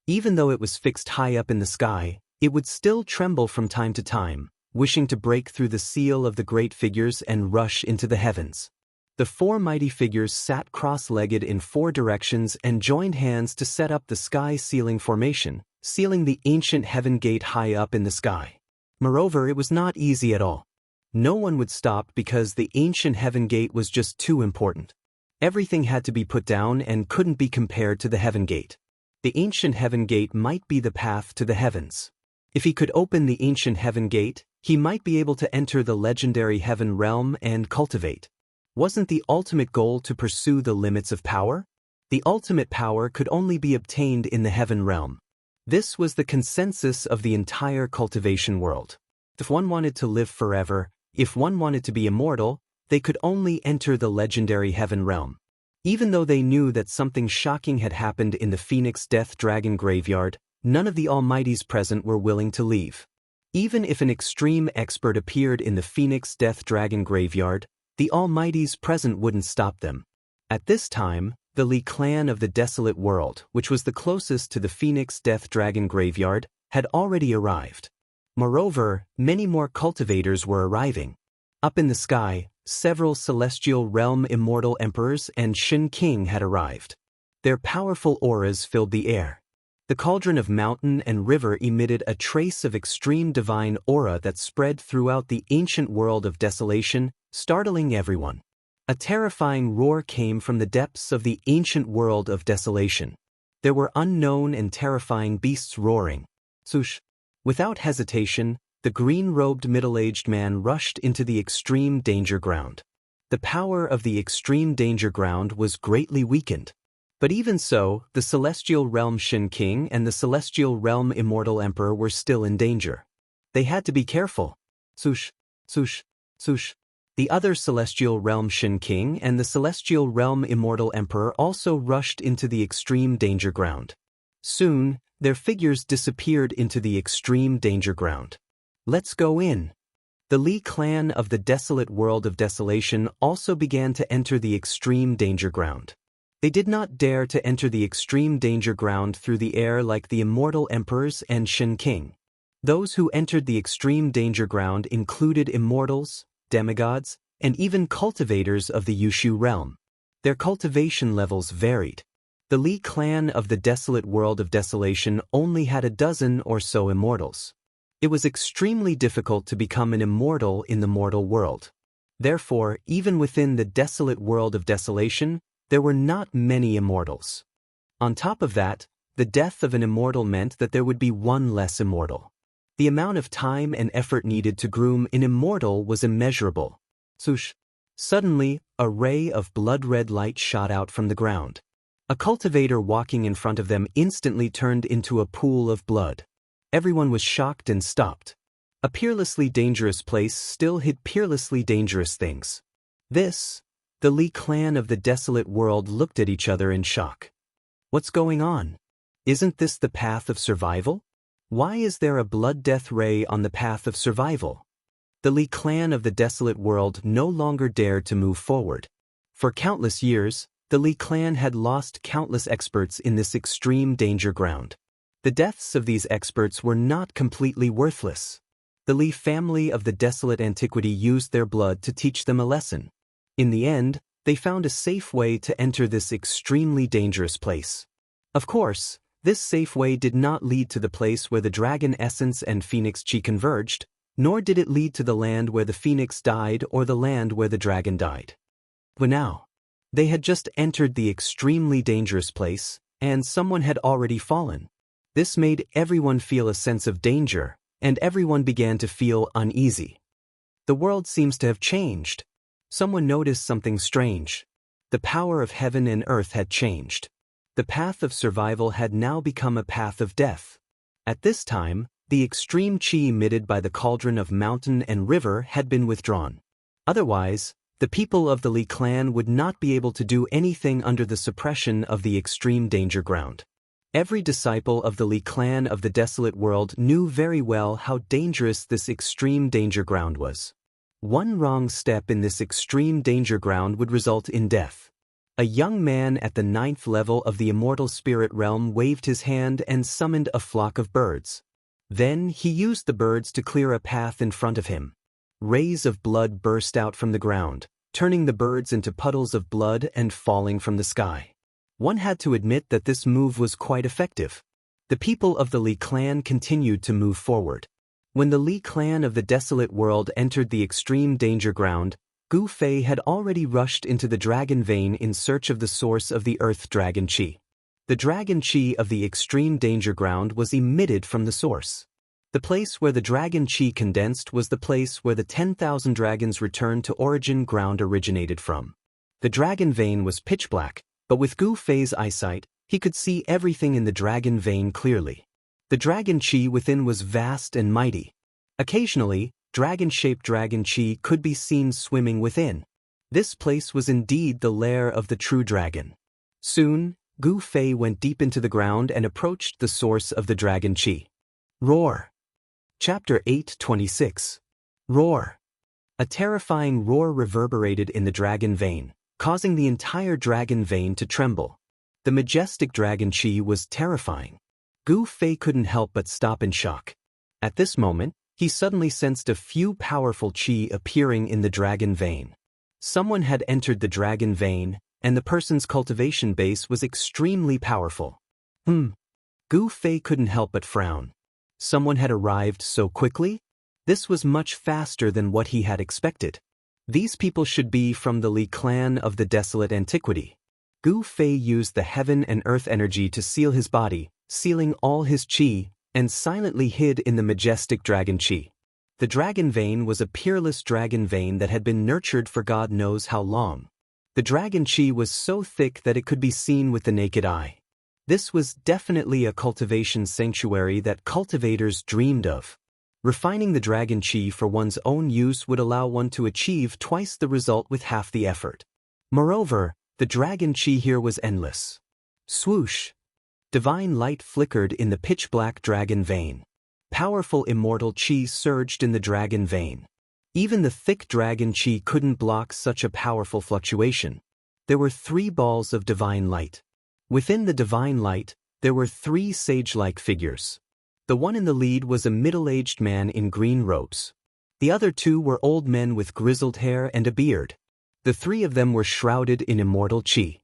Even though it was fixed high up in the sky, it would still tremble from time to time, wishing to break through the seal of the great figures and rush into the heavens. The four mighty figures sat cross-legged in four directions and joined hands to set up the sky sealing formation, sealing the ancient heaven gate high up in the sky. Moreover, it was not easy at all. No one would stop because the ancient heaven gate was just too important. Everything had to be put down and couldn't be compared to the heaven gate. The ancient heaven gate might be the path to the heavens. If he could open the ancient heaven gate, he might be able to enter the legendary heaven realm and cultivate. Wasn't the ultimate goal to pursue the limits of power? The ultimate power could only be obtained in the heaven realm. This was the consensus of the entire cultivation world. If one wanted to live forever, if one wanted to be immortal, they could only enter the legendary heaven realm. Even though they knew that something shocking had happened in the Phoenix Death Dragon graveyard, none of the almighties present were willing to leave. Even if an extreme expert appeared in the Phoenix Death Dragon graveyard, the almighties present wouldn't stop them. At this time, the Li clan of the Desolate World, which was the closest to the Phoenix Death Dragon graveyard, had already arrived. Moreover, many more cultivators were arriving. Up in the sky, several celestial realm immortal emperors and Xianxia had arrived. Their powerful auras filled the air. The cauldron of mountain and river emitted a trace of extreme divine aura that spread throughout the ancient world of desolation, startling everyone. A terrifying roar came from the depths of the ancient world of desolation. There were unknown and terrifying beasts roaring. Swoosh! Without hesitation, the green-robed middle-aged man rushed into the extreme danger ground. The power of the extreme danger ground was greatly weakened. But even so, the celestial realm Xianxia and the celestial realm immortal emperor were still in danger. They had to be careful. Swoosh! Swoosh! Swoosh! The other celestial realm Shin King and the celestial realm Immortal Emperor also rushed into the extreme danger ground. Soon, their figures disappeared into the extreme danger ground. Let's go in. The Li clan of the desolate world of desolation also began to enter the extreme danger ground. They did not dare to enter the extreme danger ground through the air like the Immortal Emperors and Shin King. Those who entered the extreme danger ground included immortals, demigods, and even cultivators of the Yushu realm. Their cultivation levels varied. The Li clan of the desolate world of desolation only had a dozen or so immortals. It was extremely difficult to become an immortal in the mortal world. Therefore, even within the desolate world of desolation, there were not many immortals. On top of that, the death of an immortal meant that there would be one less immortal. The amount of time and effort needed to groom an immortal was immeasurable. Swoosh! Suddenly, a ray of blood-red light shot out from the ground. A cultivator walking in front of them instantly turned into a pool of blood. Everyone was shocked and stopped. A peerlessly dangerous place still hid peerlessly dangerous things. The Li clan of the desolate world looked at each other in shock. What's going on? Isn't this the path of survival? Why is there a blood death ray on the path of survival? The Li clan of the desolate world no longer dared to move forward. For countless years, the Li clan had lost countless experts in this extreme danger ground. The deaths of these experts were not completely worthless. The Li family of the desolate antiquity used their blood to teach them a lesson. In the end, they found a safe way to enter this extremely dangerous place. Of course, this safe way did not lead to the place where the dragon essence and phoenix chi converged, nor did it lead to the land where the phoenix died or the land where the dragon died. But now, they had just entered the extremely dangerous place, and someone had already fallen. This made everyone feel a sense of danger, and everyone began to feel uneasy. The world seems to have changed. Someone noticed something strange. The power of heaven and earth had changed. The path of survival had now become a path of death. At this time, the extreme chi emitted by the cauldron of mountain and river had been withdrawn. Otherwise, the people of the Li clan would not be able to do anything under the suppression of the extreme danger ground. Every disciple of the Li clan of the desolate world knew very well how dangerous this extreme danger ground was. One wrong step in this extreme danger ground would result in death. A young man at the 9th level of the immortal spirit realm waved his hand and summoned a flock of birds. Then he used the birds to clear a path in front of him. Rays of blood burst out from the ground, turning the birds into puddles of blood and falling from the sky. One had to admit that this move was quite effective. The people of the Li clan continued to move forward. When the Li clan of the desolate world entered the extreme danger ground, Gu Fei had already rushed into the dragon vein in search of the source of the earth dragon chi. The dragon chi of the extreme danger ground was emitted from the source. The place where the dragon chi condensed was the place where the 10,000 dragons returned to origin ground originated from. The dragon vein was pitch black, but with Gu Fei's eyesight, he could see everything in the dragon vein clearly. The dragon chi within was vast and mighty. Occasionally, dragon-shaped dragon chi could be seen swimming within. This place was indeed the lair of the true dragon. Soon, Gu Fei went deep into the ground and approached the source of the dragon chi. Roar! Chapter 8:26. Roar! A terrifying roar reverberated in the dragon vein, causing the entire dragon vein to tremble. The majestic dragon chi was terrifying. Gu Fei couldn't help but stop in shock. At this moment, he suddenly sensed a few powerful chi appearing in the dragon vein. Someone had entered the dragon vein, and the person's cultivation base was extremely powerful. Gu Fei couldn't help but frown. Someone had arrived so quickly? This was much faster than what he had expected. These people should be from the Li clan of the desolate antiquity. Gu Fei used the heaven and earth energy to seal his body, sealing all his chi, and silently hid in the majestic dragon chi. The dragon vein was a peerless dragon vein that had been nurtured for God knows how long. The dragon chi was so thick that it could be seen with the naked eye. This was definitely a cultivation sanctuary that cultivators dreamed of. Refining the dragon chi for one's own use would allow one to achieve twice the result with half the effort. Moreover, the dragon chi here was endless. Swoosh! Divine light flickered in the pitch-black dragon vein. Powerful immortal chi surged in the dragon vein. Even the thick dragon chi couldn't block such a powerful fluctuation. There were 3 balls of divine light. Within the divine light, there were 3 sage-like figures. The one in the lead was a middle-aged man in green robes. The other 2 were old men with grizzled hair and a beard. The 3 of them were shrouded in immortal chi.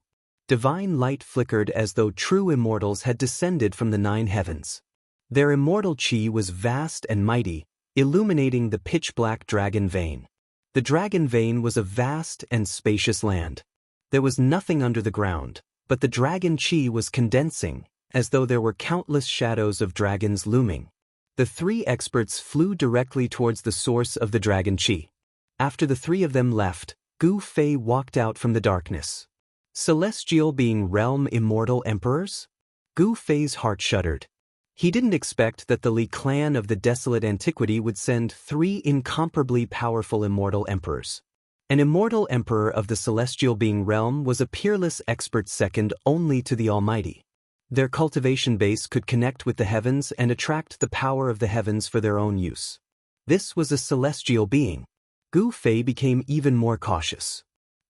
Divine light flickered as though true immortals had descended from the 9 heavens. Their immortal chi was vast and mighty, illuminating the pitch-black dragon vein. The dragon vein was a vast and spacious land. There was nothing under the ground, but the dragon chi was condensing, as though there were countless shadows of dragons looming. The 3 experts flew directly towards the source of the dragon chi. After the 3 of them left, Gu Fei walked out from the darkness. Celestial being realm immortal emperors? Gu Fei's heart shuddered. He didn't expect that the Li clan of the desolate antiquity would send 3 incomparably powerful immortal emperors. An immortal emperor of the celestial being realm was a peerless expert second only to the Almighty. Their cultivation base could connect with the heavens and attract the power of the heavens for their own use. This was a celestial being. Gu Fei became even more cautious.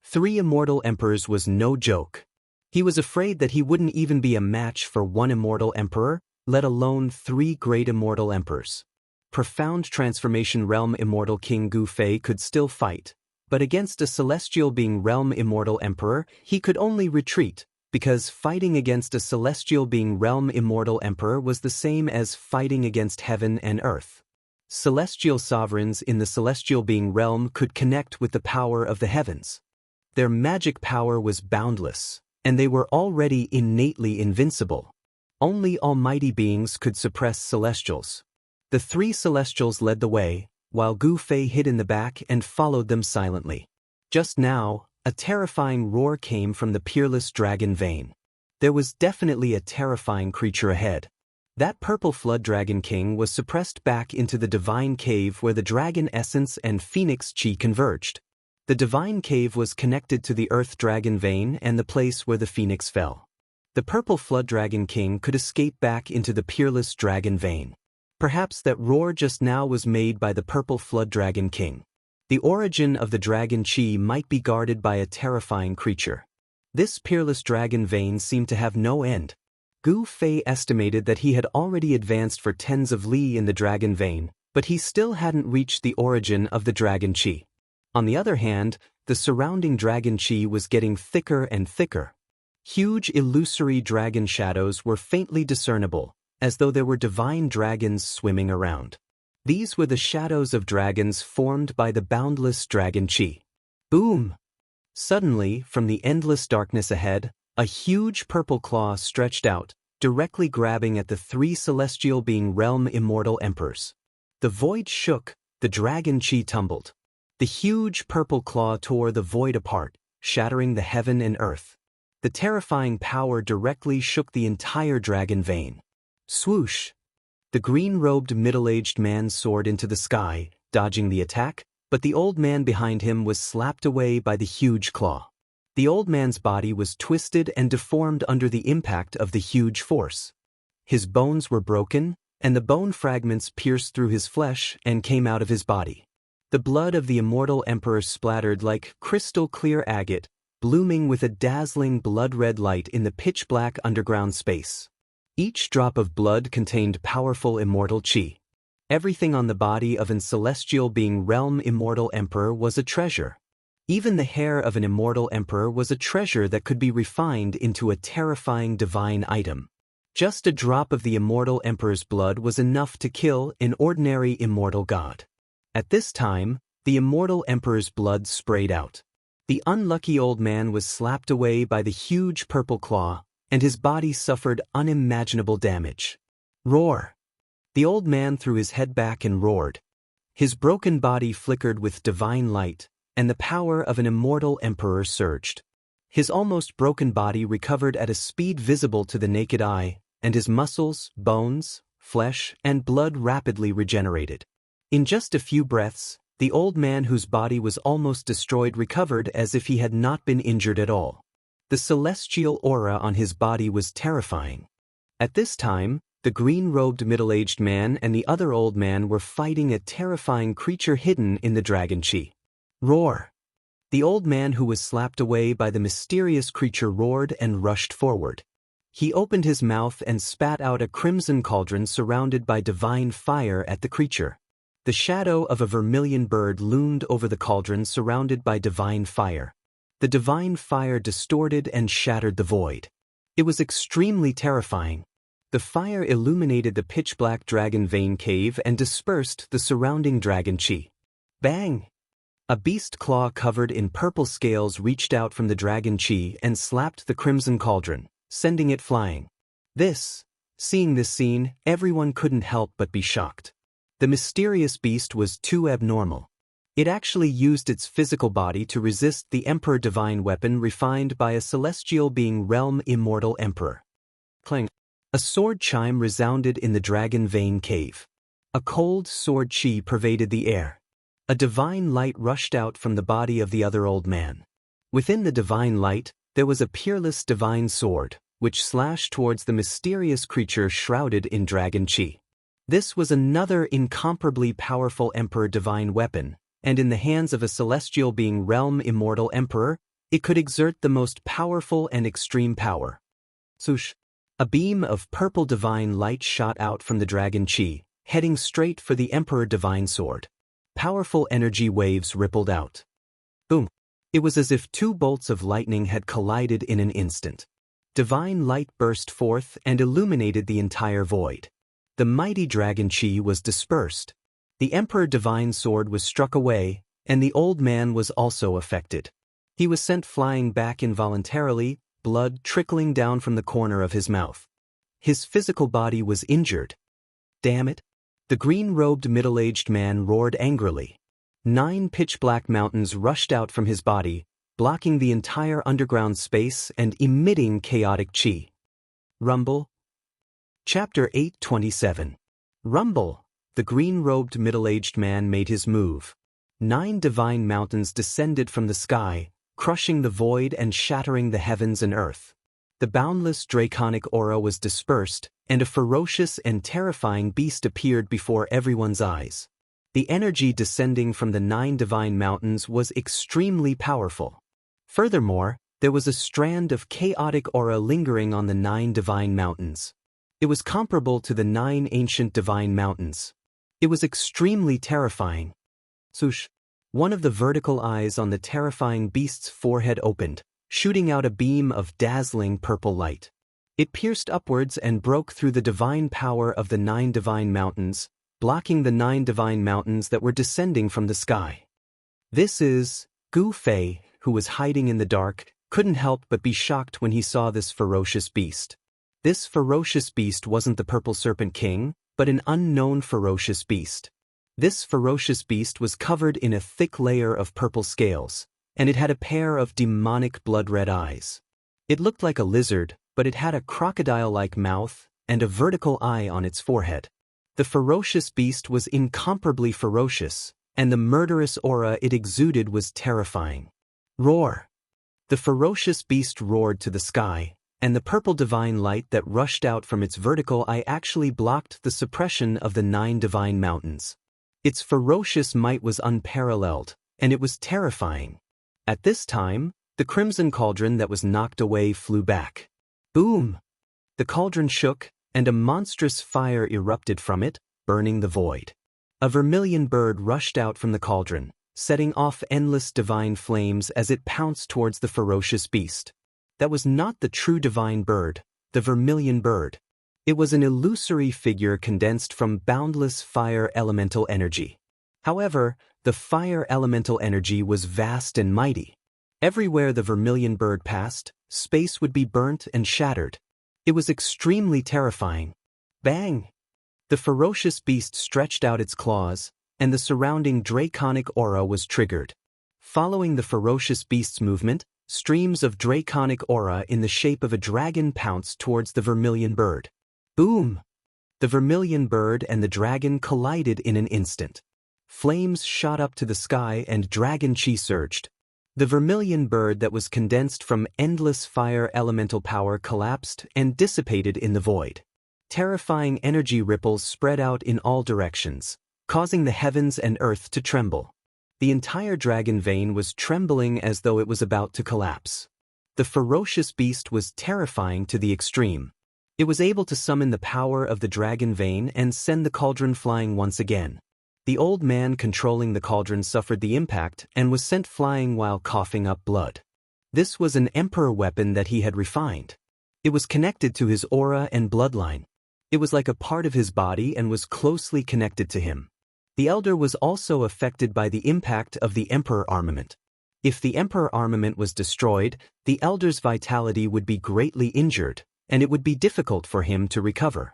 3 immortal emperors was no joke. He was afraid that he wouldn't even be a match for 1 immortal emperor, let alone 3 great immortal emperors. Profound transformation realm immortal King Gu Fei could still fight, but against a celestial being realm immortal emperor, he could only retreat, because fighting against a celestial being realm immortal emperor was the same as fighting against heaven and earth. Celestial sovereigns in the celestial being realm could connect with the power of the heavens. Their magic power was boundless, and they were already innately invincible. Only almighty beings could suppress celestials. The 3 celestials led the way, while Gu Fei hid in the back and followed them silently. Just now, a terrifying roar came from the peerless dragon vein. There was definitely a terrifying creature ahead. That purple flood dragon king was suppressed back into the divine cave where the dragon essence and phoenix chi converged. The divine cave was connected to the earth dragon vein and the place where the phoenix fell. The purple flood dragon king could escape back into the peerless dragon vein. Perhaps that roar just now was made by the purple flood dragon king. The origin of the dragon chi might be guarded by a terrifying creature. This peerless dragon vein seemed to have no end. Gu Fei estimated that he had already advanced for tens of li in the dragon vein, but he still hadn't reached the origin of the dragon chi. On the other hand, the surrounding dragon chi was getting thicker and thicker. Huge illusory dragon shadows were faintly discernible, as though there were divine dragons swimming around. These were the shadows of dragons formed by the boundless dragon chi. Boom! Suddenly, from the endless darkness ahead, a huge purple claw stretched out, directly grabbing at the 3 celestial being realm immortal emperors. The void shook, the dragon chi tumbled. The huge purple claw tore the void apart, shattering the heaven and earth. The terrifying power directly shook the entire dragon vein. Swoosh! The green-robed middle-aged man soared into the sky, dodging the attack, but the old man behind him was slapped away by the huge claw. The old man's body was twisted and deformed under the impact of the huge force. His bones were broken, and the bone fragments pierced through his flesh and came out of his body. The blood of the immortal emperor splattered like crystal-clear agate, blooming with a dazzling blood-red light in the pitch-black underground space. Each drop of blood contained powerful immortal chi. Everything on the body of an celestial being realm immortal emperor was a treasure. Even the hair of an immortal emperor was a treasure that could be refined into a terrifying divine item. Just a drop of the immortal emperor's blood was enough to kill an ordinary immortal god. At this time, the immortal emperor's blood sprayed out. The unlucky old man was slapped away by the huge purple claw, and his body suffered unimaginable damage. Roar! The old man threw his head back and roared. His broken body flickered with divine light, and the power of an immortal emperor surged. His almost broken body recovered at a speed visible to the naked eye, and his muscles, bones, flesh, and blood rapidly regenerated. In just a few breaths, the old man whose body was almost destroyed recovered as if he had not been injured at all. The celestial aura on his body was terrifying. At this time, the green-robed middle-aged man and the other old man were fighting a terrifying creature hidden in the dragon chi. Roar! The old man who was slapped away by the mysterious creature roared and rushed forward. He opened his mouth and spat out a crimson cauldron surrounded by divine fire at the creature. The shadow of a vermilion bird loomed over the cauldron surrounded by divine fire. The divine fire distorted and shattered the void. It was extremely terrifying. The fire illuminated the pitch-black dragon vein cave and dispersed the surrounding dragon chi. Bang! A beast claw covered in purple scales reached out from the dragon chi and slapped the crimson cauldron, sending it flying. Seeing this scene, everyone couldn't help but be shocked. The mysterious beast was too abnormal. It actually used its physical body to resist the Emperor divine weapon refined by a celestial being realm immortal emperor. Clang. A sword chime resounded in the dragon vein cave. A cold sword chi pervaded the air. A divine light rushed out from the body of the other old man. Within the divine light, there was a peerless divine sword, which slashed towards the mysterious creature shrouded in dragon chi. This was another incomparably powerful emperor divine weapon, and in the hands of a celestial being realm immortal emperor, it could exert the most powerful and extreme power. Swoosh! A beam of purple divine light shot out from the dragon chi, heading straight for the emperor divine sword. Powerful energy waves rippled out. Boom! It was as if two bolts of lightning had collided in an instant. Divine light burst forth and illuminated the entire void. The mighty dragon chi was dispersed. The Emperor Divine Sword was struck away, and the old man was also affected. He was sent flying back involuntarily, blood trickling down from the corner of his mouth. His physical body was injured. Damn it! The green-robed middle-aged man roared angrily. 9 pitch-black mountains rushed out from his body, blocking the entire underground space and emitting chaotic chi. Rumble. Chapter 827. Rumble. The green-robed middle-aged man made his move. 9 divine mountains descended from the sky, crushing the void and shattering the heavens and earth. The boundless draconic aura was dispersed, and a ferocious and terrifying beast appeared before everyone's eyes. The energy descending from the 9 divine mountains was extremely powerful. Furthermore, there was a strand of chaotic aura lingering on the 9 divine mountains. It was comparable to the 9 ancient divine mountains. It was extremely terrifying. Swoosh! One of the vertical eyes on the terrifying beast's forehead opened, shooting out a beam of dazzling purple light. It pierced upwards and broke through the divine power of the 9 divine mountains, blocking the 9 divine mountains that were descending from the sky. This is Gu Fei, who was hiding in the dark, couldn't help but be shocked when he saw this ferocious beast. This ferocious beast wasn't the Purple Serpent King, but an unknown ferocious beast. This ferocious beast was covered in a thick layer of purple scales, and it had a pair of demonic blood-red eyes. It looked like a lizard, but it had a crocodile-like mouth and a vertical eye on its forehead. The ferocious beast was incomparably ferocious, and the murderous aura it exuded was terrifying. Roar! The ferocious beast roared to the sky, and the purple divine light that rushed out from its vertical eye actually blocked the suppression of the 9 divine mountains. Its ferocious might was unparalleled, and it was terrifying. At this time, the crimson cauldron that was knocked away flew back. Boom! The cauldron shook, and a monstrous fire erupted from it, burning the void. A vermilion bird rushed out from the cauldron, setting off endless divine flames as it pounced towards the ferocious beast. That was not the true divine bird, the vermilion bird. It was an illusory figure condensed from boundless fire elemental energy. However, the fire elemental energy was vast and mighty. Everywhere the vermilion bird passed, space would be burnt and shattered. It was extremely terrifying. Bang! The ferocious beast stretched out its claws, and the surrounding draconic aura was triggered. Following the ferocious beast's movement, streams of draconic aura in the shape of a dragon pounced towards the vermilion bird. Boom! The vermilion bird and the dragon collided in an instant. Flames shot up to the sky and dragon chi surged. The vermilion bird that was condensed from endless fire elemental power collapsed and dissipated in the void. Terrifying energy ripples spread out in all directions, causing the heavens and earth to tremble. The entire dragon vein was trembling as though it was about to collapse. The ferocious beast was terrifying to the extreme. It was able to summon the power of the dragon vein and send the cauldron flying once again. The old man controlling the cauldron suffered the impact and was sent flying while coughing up blood. This was an emperor weapon that he had refined. It was connected to his aura and bloodline. It was like a part of his body and was closely connected to him. The elder was also affected by the impact of the emperor armament. If the emperor armament was destroyed, the elder's vitality would be greatly injured, and it would be difficult for him to recover.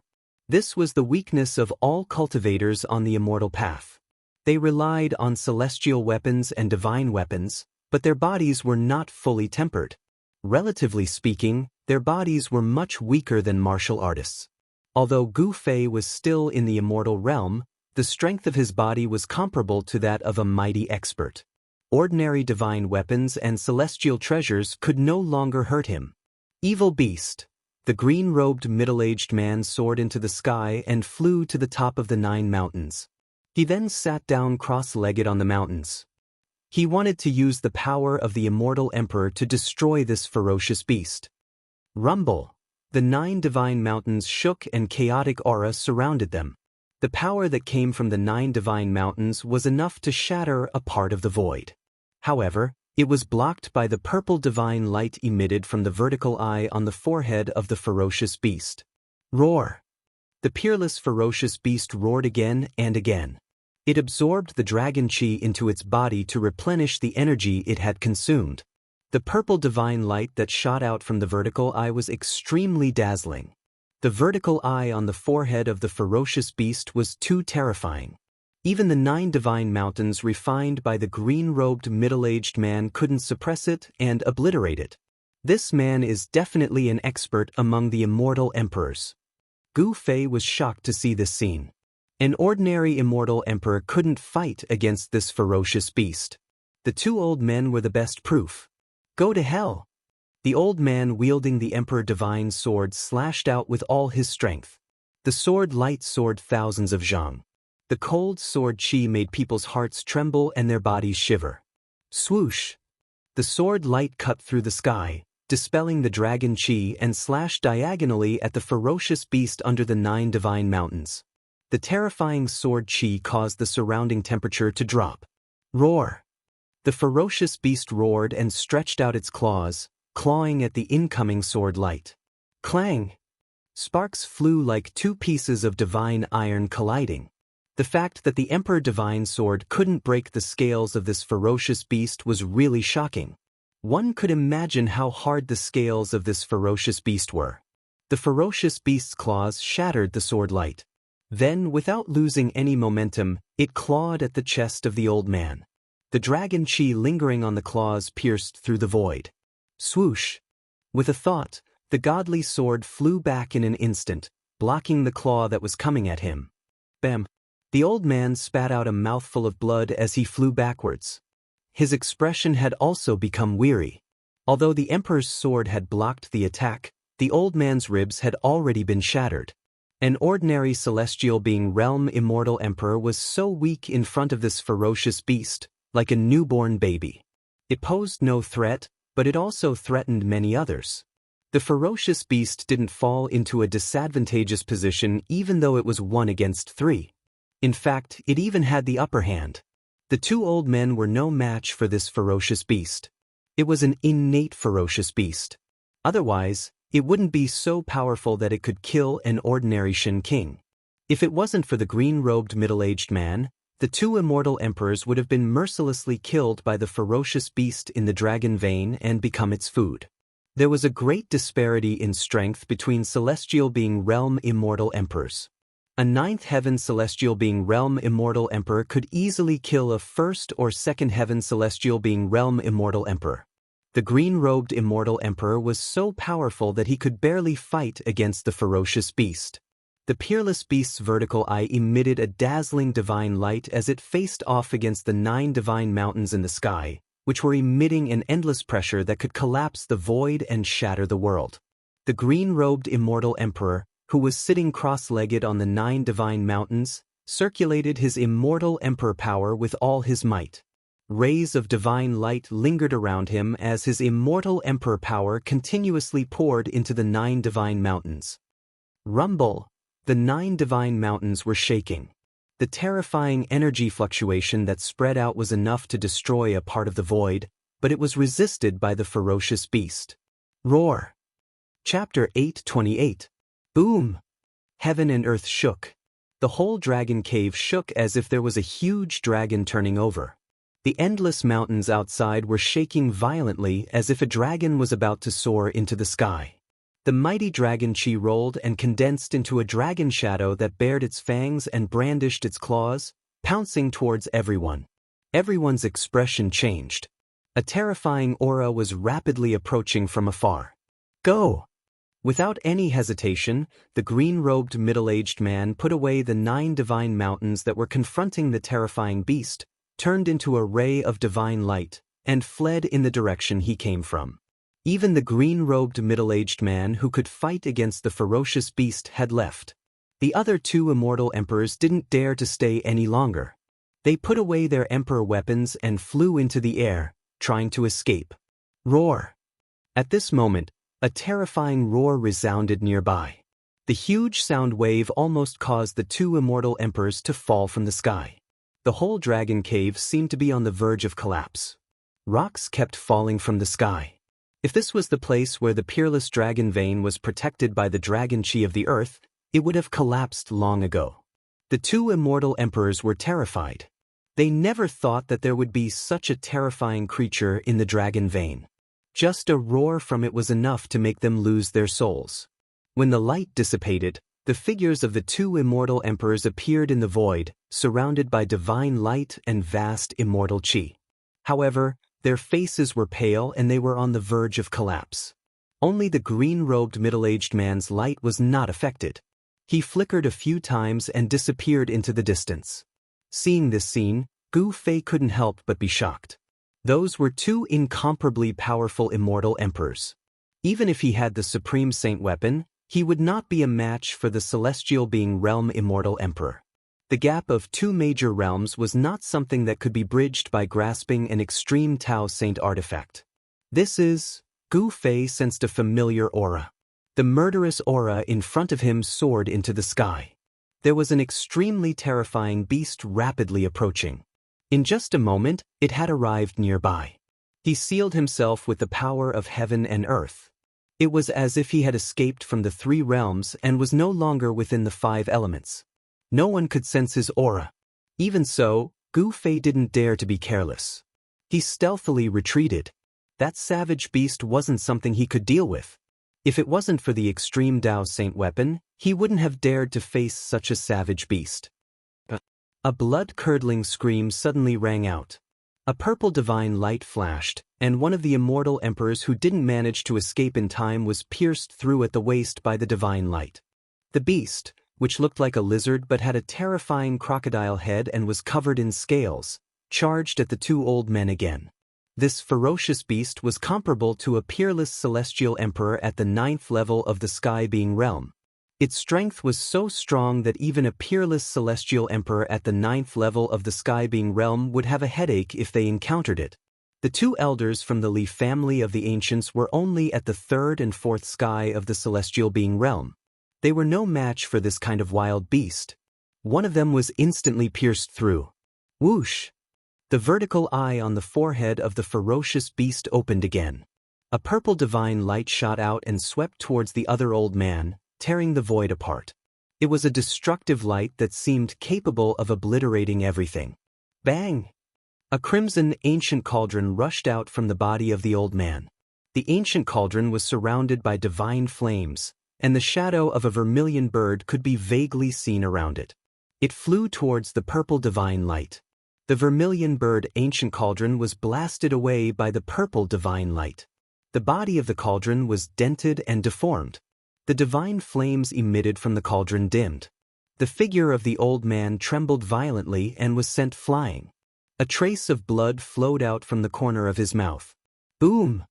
This was the weakness of all cultivators on the immortal path. They relied on celestial weapons and divine weapons, but their bodies were not fully tempered. Relatively speaking, their bodies were much weaker than martial artists. Although Gu Fei was still in the immortal realm, the strength of his body was comparable to that of a mighty expert. Ordinary divine weapons and celestial treasures could no longer hurt him. Evil beast. The green-robed middle-aged man soared into the sky and flew to the top of the 9 mountains. He then sat down cross-legged on the mountains. He wanted to use the power of the immortal emperor to destroy this ferocious beast. Rumble. The 9 divine mountains shook and chaotic aura surrounded them. The power that came from the 9 divine mountains was enough to shatter a part of the void. However, it was blocked by the purple divine light emitted from the vertical eye on the forehead of the ferocious beast. Roar! The peerless ferocious beast roared again and again. It absorbed the dragon chi into its body to replenish the energy it had consumed. The purple divine light that shot out from the vertical eye was extremely dazzling. The vertical eye on the forehead of the ferocious beast was too terrifying. Even the 9 divine mountains refined by the green-robed middle-aged man couldn't suppress it and obliterate it. This man is definitely an expert among the immortal emperors. Gu Fei was shocked to see this scene. An ordinary immortal emperor couldn't fight against this ferocious beast. The 2 old men were the best proof. Go to hell! The old man wielding the emperor divine sword slashed out with all his strength. The sword light soared thousands of zhang. The cold sword chi made people's hearts tremble and their bodies shiver. Swoosh! The sword light cut through the sky, dispelling the dragon chi and slashed diagonally at the ferocious beast under the 9 divine mountains. The terrifying sword chi caused the surrounding temperature to drop. Roar! The ferocious beast roared and stretched out its claws, clawing at the incoming sword light. Clang! Sparks flew like 2 pieces of divine iron colliding. The fact that the Emperor Divine Sword couldn't break the scales of this ferocious beast was really shocking. One could imagine how hard the scales of this ferocious beast were. The ferocious beast's claws shattered the sword light. Then, without losing any momentum, it clawed at the chest of the old man. The dragon chi lingering on the claws pierced through the void. Swoosh! With a thought, the godly sword flew back in an instant, blocking the claw that was coming at him. Bam! The old man spat out a mouthful of blood as he flew backwards. His expression had also become weary. Although the emperor's sword had blocked the attack, the old man's ribs had already been shattered. An ordinary celestial being realm immortal emperor was so weak in front of this ferocious beast, like a newborn baby. It posed no threat, but it also threatened many others. The ferocious beast didn't fall into a disadvantageous position even though it was 1 against 3. In fact, it even had the upper hand. The 2 old men were no match for this ferocious beast. It was an innate ferocious beast. Otherwise, it wouldn't be so powerful that it could kill an ordinary Shin King. If it wasn't for the green-robed middle-aged man, the 2 immortal emperors would have been mercilessly killed by the ferocious beast in the dragon vein and become its food. There was a great disparity in strength between celestial being realm immortal emperors. A 9th heaven celestial being realm immortal emperor could easily kill a 1st or 2nd heaven celestial being realm immortal emperor. The green-robed immortal emperor was so powerful that he could barely fight against the ferocious beast. The peerless beast's vertical eye emitted a dazzling divine light as it faced off against the 9 divine mountains in the sky, which were emitting an endless pressure that could collapse the void and shatter the world. The green-robed immortal emperor, who was sitting cross-legged on the 9 divine mountains, circulated his immortal emperor power with all his might. Rays of divine light lingered around him as his immortal emperor power continuously poured into the 9 divine mountains. Rumble! The 9 divine mountains were shaking. The terrifying energy fluctuation that spread out was enough to destroy a part of the void, but it was resisted by the ferocious beast. Roar! Chapter 8:28. Boom! Heaven and earth shook. The whole dragon cave shook as if there was a huge dragon turning over. The endless mountains outside were shaking violently as if a dragon was about to soar into the sky. The mighty dragon chi rolled and condensed into a dragon shadow that bared its fangs and brandished its claws, pouncing towards everyone. Everyone's expression changed. A terrifying aura was rapidly approaching from afar. Go! Without any hesitation, the green-robed middle-aged man put away the 9 divine mountains that were confronting the terrifying beast, turned into a ray of divine light, and fled in the direction he came from. Even the green-robed middle-aged man who could fight against the ferocious beast had left. The other 2 immortal emperors didn't dare to stay any longer. They put away their emperor weapons and flew into the air, trying to escape. Roar! At this moment, a terrifying roar resounded nearby. The huge sound wave almost caused the 2 immortal emperors to fall from the sky. The whole dragon cave seemed to be on the verge of collapse. Rocks kept falling from the sky. If this was the place where the peerless dragon vein was protected by the dragon chi of the earth, it would have collapsed long ago. The 2 immortal emperors were terrified. They never thought that there would be such a terrifying creature in the dragon vein. Just a roar from it was enough to make them lose their souls. When the light dissipated, the figures of the 2 immortal emperors appeared in the void, surrounded by divine light and vast immortal chi. However, their faces were pale and they were on the verge of collapse. Only the green-robed middle-aged man's light was not affected. He flickered a few times and disappeared into the distance. Seeing this scene, Gu Fei couldn't help but be shocked. Those were 2 incomparably powerful immortal emperors. Even if he had the supreme saint weapon, he would not be a match for the celestial being realm immortal emperor. The gap of 2 major realms was not something that could be bridged by grasping an extreme Tao Saint artifact. Gu Fei sensed a familiar aura. The murderous aura in front of him soared into the sky. There was an extremely terrifying beast rapidly approaching. In just a moment, it had arrived nearby. He sealed himself with the power of heaven and earth. It was as if he had escaped from the 3 realms and was no longer within the 5 elements. No one could sense his aura. Even so, Gu Fei didn't dare to be careless. He stealthily retreated. That savage beast wasn't something he could deal with. If it wasn't for the extreme Tao Saint weapon, he wouldn't have dared to face such a savage beast. A blood-curdling scream suddenly rang out. A purple divine light flashed, and one of the immortal emperors who didn't manage to escape in time was pierced through at the waist by the divine light. The beast, which looked like a lizard but had a terrifying crocodile head and was covered in scales, charged at the 2 old men again. This ferocious beast was comparable to a peerless celestial emperor at the 9th level of the sky-being realm. Its strength was so strong that even a peerless celestial emperor at the 9th level of the sky-being realm would have a headache if they encountered it. The 2 elders from the Li family of the ancients were only at the 3rd and 4th sky of the celestial being realm. They were no match for this kind of wild beast. One of them was instantly pierced through. Whoosh! The vertical eye on the forehead of the ferocious beast opened again. A purple divine light shot out and swept towards the other old man, tearing the void apart. It was a destructive light that seemed capable of obliterating everything. Bang! A crimson ancient cauldron rushed out from the body of the old man. The ancient cauldron was surrounded by divine flames, and the shadow of a vermilion bird could be vaguely seen around it. It flew towards the purple divine light. The vermilion bird ancient cauldron was blasted away by the purple divine light. The body of the cauldron was dented and deformed. The divine flames emitted from the cauldron dimmed. The figure of the old man trembled violently and was sent flying. A trace of blood flowed out from the corner of his mouth. Boom!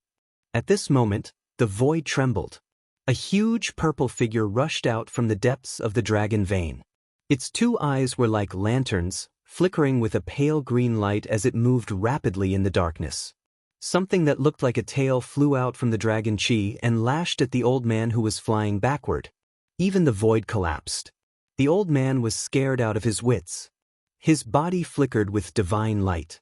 At this moment, the void trembled. A huge purple figure rushed out from the depths of the dragon vein. Its two eyes were like lanterns, flickering with a pale green light as it moved rapidly in the darkness. Something that looked like a tail flew out from the dragon chi and lashed at the old man who was flying backward. Even the void collapsed. The old man was scared out of his wits. His body flickered with divine light.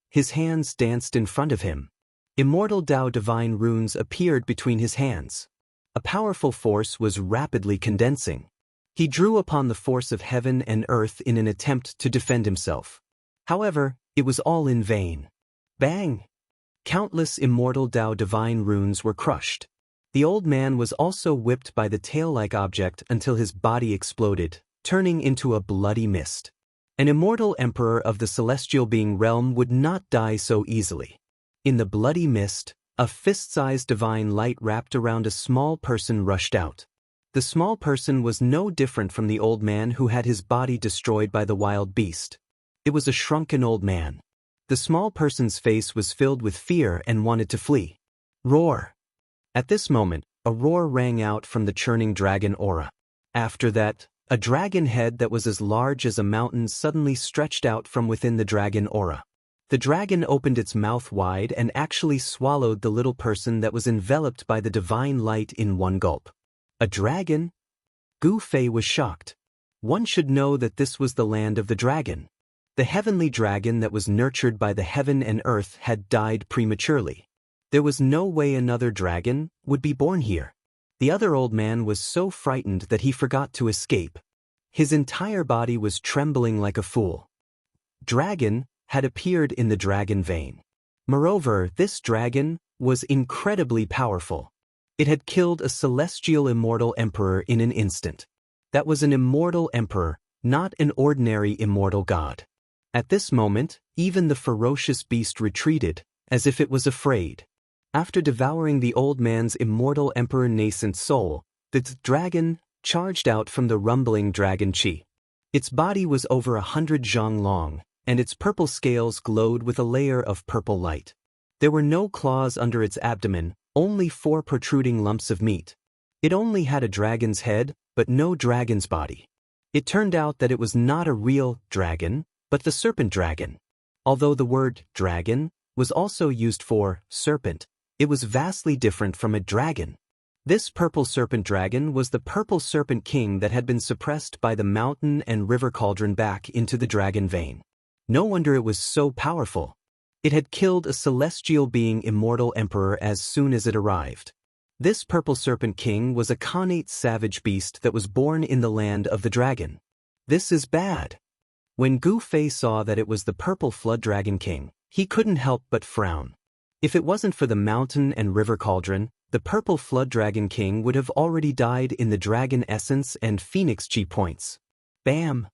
His hands danced in front of him. Immortal Dao divine runes appeared between his hands. A powerful force was rapidly condensing. He drew upon the force of heaven and earth in an attempt to defend himself. However, it was all in vain. Bang! Countless immortal Dao divine runes were crushed. The old man was also whipped by the tail-like object until his body exploded, turning into a bloody mist. An immortal emperor of the celestial being realm would not die so easily. In the bloody mist, a fist-sized divine light wrapped around a small person rushed out. The small person was no different from the old man who had his body destroyed by the wild beast. It was a shrunken old man. The small person's face was filled with fear and wanted to flee. Roar! At this moment, a roar rang out from the churning dragon aura. After that, a dragon head that was as large as a mountain suddenly stretched out from within the dragon aura. The dragon opened its mouth wide and actually swallowed the little person that was enveloped by the divine light in one gulp. A dragon? Gu Fei was shocked. One should know that this was the land of the dragon. The heavenly dragon that was nurtured by the heaven and earth had died prematurely. There was no way another dragon would be born here. The other old man was so frightened that he forgot to escape. His entire body was trembling like a fool. Dragon had appeared in the dragon vein. Moreover, this dragon was incredibly powerful. It had killed a celestial immortal emperor in an instant. That was an immortal emperor, not an ordinary immortal god. At this moment, even the ferocious beast retreated, as if it was afraid. After devouring the old man's immortal emperor nascent soul, the dragon charged out from the rumbling dragon chi. Its body was over 100 zhang long, and its purple scales glowed with a layer of purple light. There were no claws under its abdomen, only 4 protruding lumps of meat. It only had a dragon's head, but no dragon's body. It turned out that it was not a real dragon, but the serpent dragon. Although the word dragon was also used for serpent, it was vastly different from a dragon. This purple serpent dragon was the purple serpent king that had been suppressed by the mountain and river cauldron back into the dragon vein. No wonder it was so powerful. It had killed a celestial being immortal emperor as soon as it arrived. This purple serpent king was a connate savage beast that was born in the land of the dragon. This is bad. When Gu Fei saw that it was the purple flood dragon king, he couldn't help but frown. If it wasn't for the mountain and river cauldron, the purple flood dragon king would have already died in the dragon essence and phoenix chi points. Bam!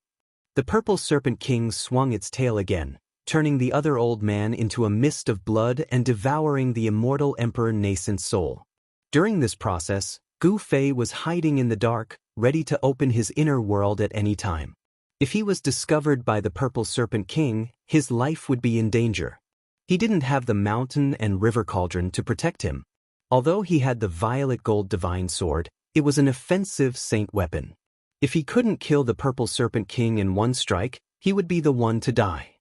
The purple serpent king swung its tail again, turning the other old man into a mist of blood and devouring the immortal emperor nascent soul. During this process, Gu Fei was hiding in the dark, ready to open his inner world at any time. If he was discovered by the purple serpent king, his life would be in danger. He didn't have the mountain and river cauldron to protect him. Although he had the violet gold divine sword, it was an offensive saint weapon. If he couldn't kill the purple serpent king in one strike, he would be the one to die.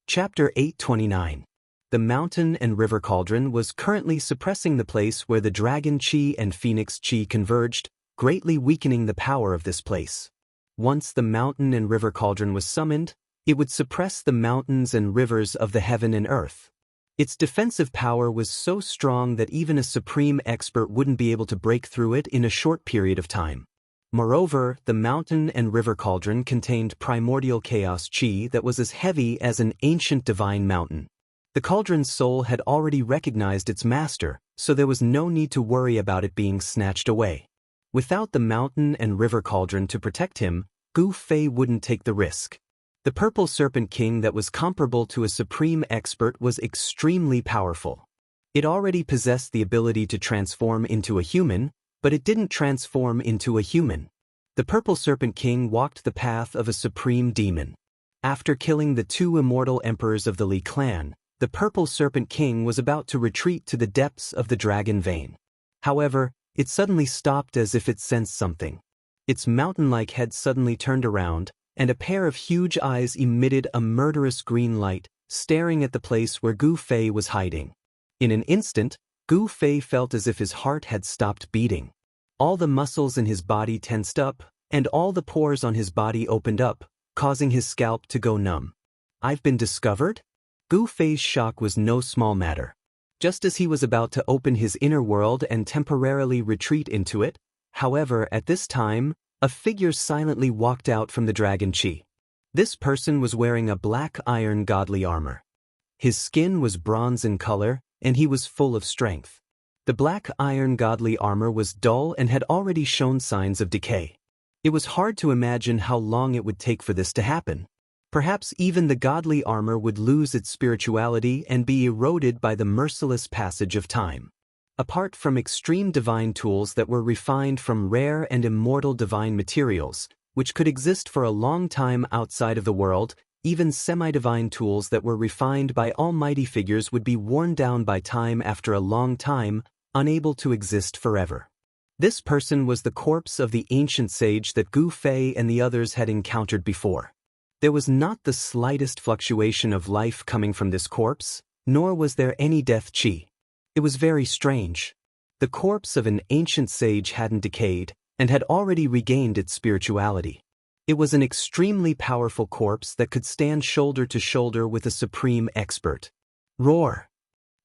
Chapter 829. The mountain and river cauldron was currently suppressing the place where the dragon chi and phoenix chi converged, greatly weakening the power of this place. Once the mountain and river cauldron was summoned, it would suppress the mountains and rivers of the heaven and earth. Its defensive power was so strong that even a supreme expert wouldn't be able to break through it in a short period of time. Moreover, the mountain and river cauldron contained primordial chaos chi that was as heavy as an ancient divine mountain. The cauldron's soul had already recognized its master, so there was no need to worry about it being snatched away. Without the mountain and river cauldron to protect him, Gu Fei wouldn't take the risk. The purple serpent king that was comparable to a supreme expert was extremely powerful. It already possessed the ability to transform into a human, But it didn't transform into a human. The Purple Serpent King walked the path of a supreme demon. After killing the two immortal emperors of the Li clan, the Purple Serpent King was about to retreat to the depths of the dragon vein. However, it suddenly stopped as if it sensed something. Its mountain-like head suddenly turned around, and a pair of huge eyes emitted a murderous green light, staring at the place where Gu Fei was hiding. In an instant, Gu Fei felt as if his heart had stopped beating. All the muscles in his body tensed up, and all the pores on his body opened up, causing his scalp to go numb. "I've been discovered?" Gu Fei's shock was no small matter. Just as he was about to open his inner world and temporarily retreat into it, however, at this time, a figure silently walked out from the dragon chi. This person was wearing a black iron godly armor. His skin was bronze in color, and he was full of strength. The black iron godly armor was dull and had already shown signs of decay. It was hard to imagine how long it would take for this to happen. Perhaps even the godly armor would lose its spirituality and be eroded by the merciless passage of time. Apart from extreme divine tools that were refined from rare and immortal divine materials, which could exist for a long time outside of the world, even semi-divine tools that were refined by almighty figures would be worn down by time after a long time, unable to exist forever. This person was the corpse of the ancient sage that Gu Fei and the others had encountered before. There was not the slightest fluctuation of life coming from this corpse, nor was there any death chi. It was very strange. The corpse of an ancient sage hadn't decayed, and had already regained its spirituality. It was an extremely powerful corpse that could stand shoulder to shoulder with a supreme expert. Roar!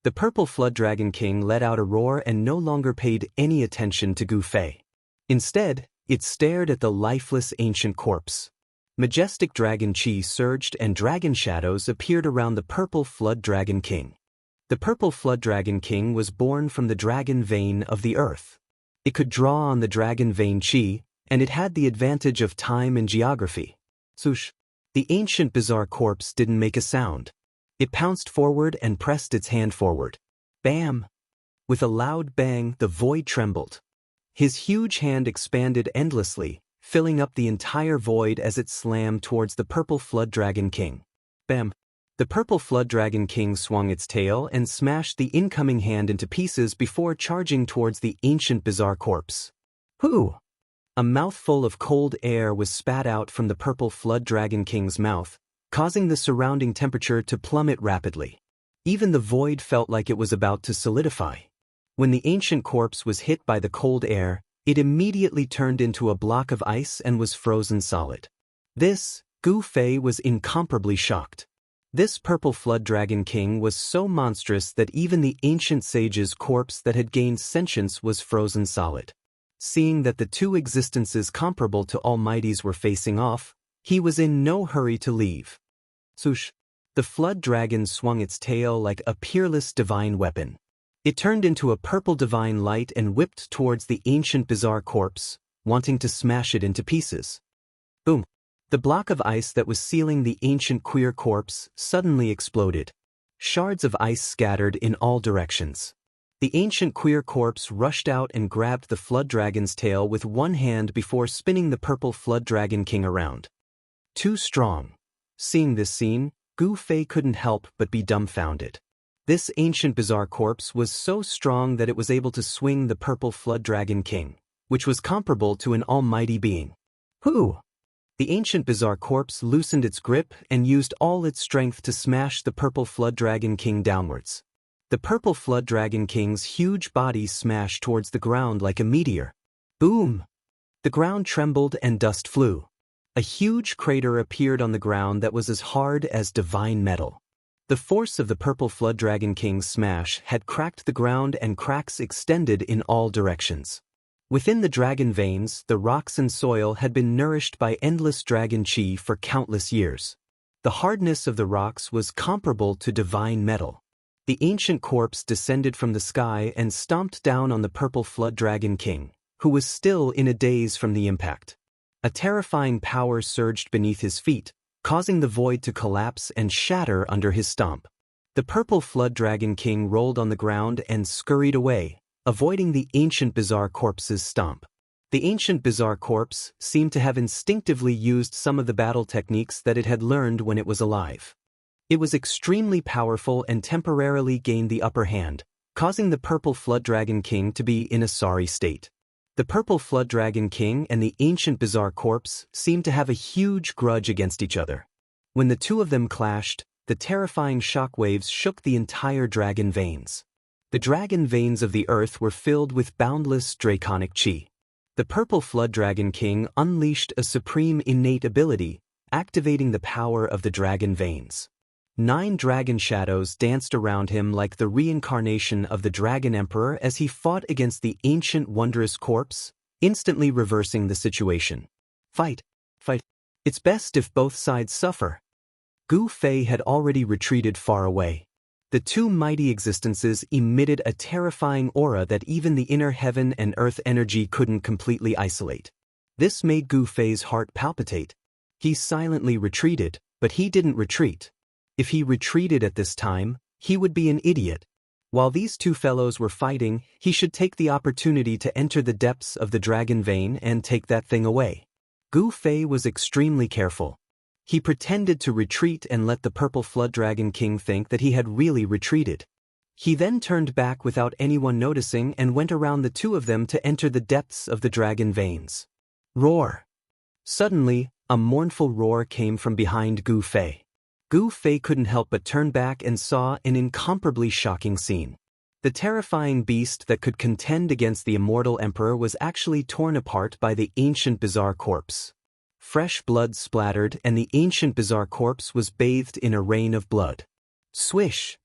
The Purple Flood Dragon King let out a roar and no longer paid any attention to Gu Fei. Instead, it stared at the lifeless ancient corpse. Majestic dragon chi surged and dragon shadows appeared around the Purple Flood Dragon King. The Purple Flood Dragon King was born from the dragon vein of the earth. It could draw on the dragon vein chi, and it had the advantage of time and geography. Swoosh! The ancient bizarre corpse didn't make a sound. It pounced forward and pressed its hand forward. Bam! With a loud bang, the void trembled. His huge hand expanded endlessly, filling up the entire void as it slammed towards the Purple Flood Dragon King. Bam! The Purple Flood Dragon King swung its tail and smashed the incoming hand into pieces before charging towards the ancient bizarre corpse. Hoo! A mouthful of cold air was spat out from the Purple Flood Dragon King's mouth, causing the surrounding temperature to plummet rapidly. Even the void felt like it was about to solidify. When the ancient corpse was hit by the cold air, it immediately turned into a block of ice and was frozen solid. This, Gu Fei was incomparably shocked. This Purple Flood Dragon King was so monstrous that even the ancient sage's corpse that had gained sentience was frozen solid. Seeing that the two existences comparable to Almighty's were facing off, he was in no hurry to leave. Swoosh! The flood dragon swung its tail like a peerless divine weapon. It turned into a purple divine light and whipped towards the ancient bizarre corpse, wanting to smash it into pieces. Boom! The block of ice that was sealing the ancient queer corpse suddenly exploded. Shards of ice scattered in all directions. The ancient queer corpse rushed out and grabbed the flood dragon's tail with one hand before spinning the Purple Flood Dragon King around. Too strong. Seeing this scene, Gu Fei couldn't help but be dumbfounded. This ancient bizarre corpse was so strong that it was able to swing the Purple Flood Dragon King, which was comparable to an almighty being. Whoo! The ancient bizarre corpse loosened its grip and used all its strength to smash the Purple Flood Dragon King downwards. The Purple Flood Dragon King's huge body smashed towards the ground like a meteor. Boom! The ground trembled and dust flew. A huge crater appeared on the ground that was as hard as divine metal. The force of the Purple Flood Dragon King's smash had cracked the ground and cracks extended in all directions. Within the dragon veins, the rocks and soil had been nourished by endless dragon chi for countless years. The hardness of the rocks was comparable to divine metal. The ancient corpse descended from the sky and stomped down on the Purple Flood Dragon King, who was still in a daze from the impact. A terrifying power surged beneath his feet, causing the void to collapse and shatter under his stomp. The Purple Flood Dragon King rolled on the ground and scurried away, avoiding the ancient bizarre corpse's stomp. The ancient bizarre corpse seemed to have instinctively used some of the battle techniques that it had learned when it was alive. It was extremely powerful and temporarily gained the upper hand, causing the Purple Flood Dragon King to be in a sorry state. The Purple Flood Dragon King and the ancient bizarre corpse seemed to have a huge grudge against each other. When the two of them clashed, the terrifying shockwaves shook the entire dragon veins. The dragon veins of the earth were filled with boundless draconic chi. The Purple Flood Dragon King unleashed a supreme innate ability, activating the power of the dragon veins. 9 dragon shadows danced around him like the reincarnation of the Dragon Emperor as he fought against the ancient wondrous corpse, instantly reversing the situation. Fight. Fight. It's best if both sides suffer. Gu Fei had already retreated far away. The two mighty existences emitted a terrifying aura that even the inner heaven and earth energy couldn't completely isolate. This made Gu Fei's heart palpitate. He silently retreated, but he didn't retreat. If he retreated at this time, he would be an idiot. While these two fellows were fighting, he should take the opportunity to enter the depths of the dragon vein and take that thing away. Gu Fei was extremely careful. He pretended to retreat and let the Purple Flood Dragon King think that he had really retreated. He then turned back without anyone noticing and went around the two of them to enter the depths of the dragon veins. Roar! Suddenly, a mournful roar came from behind Gu Fei. Gu Fei couldn't help but turn back and saw an incomparably shocking scene. The terrifying beast that could contend against the Immortal Emperor was actually torn apart by the ancient bizarre corpse. Fresh blood splattered and the ancient bizarre corpse was bathed in a rain of blood. Swish!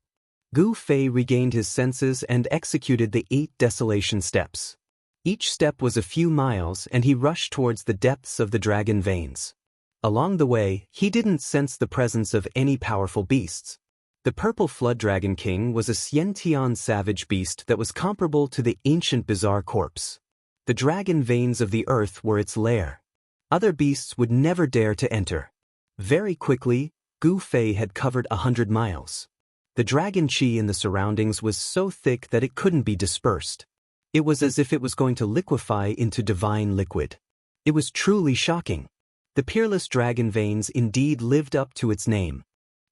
Gu Fei regained his senses and executed the 8 desolation steps. Each step was a few miles and he rushed towards the depths of the dragon veins. Along the way, he didn't sense the presence of any powerful beasts. The Purple Flood Dragon King was a Xiantian savage beast that was comparable to the ancient bizarre corpse. The dragon veins of the earth were its lair. Other beasts would never dare to enter. Very quickly, Gu Fei had covered 100 miles. The dragon chi in the surroundings was so thick that it couldn't be dispersed. It was as if it was going to liquefy into divine liquid. It was truly shocking. The peerless dragon veins indeed lived up to its name.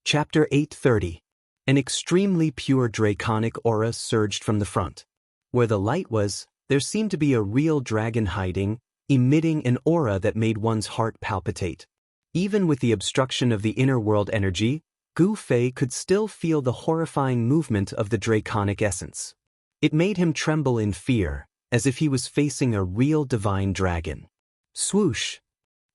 Chapter 830. An extremely pure draconic aura surged from the front. Where the light was, there seemed to be a real dragon hiding, emitting an aura that made one's heart palpitate. Even with the obstruction of the inner world energy, Gu Fei could still feel the horrifying movement of the draconic essence. It made him tremble in fear, as if he was facing a real divine dragon. Swoosh!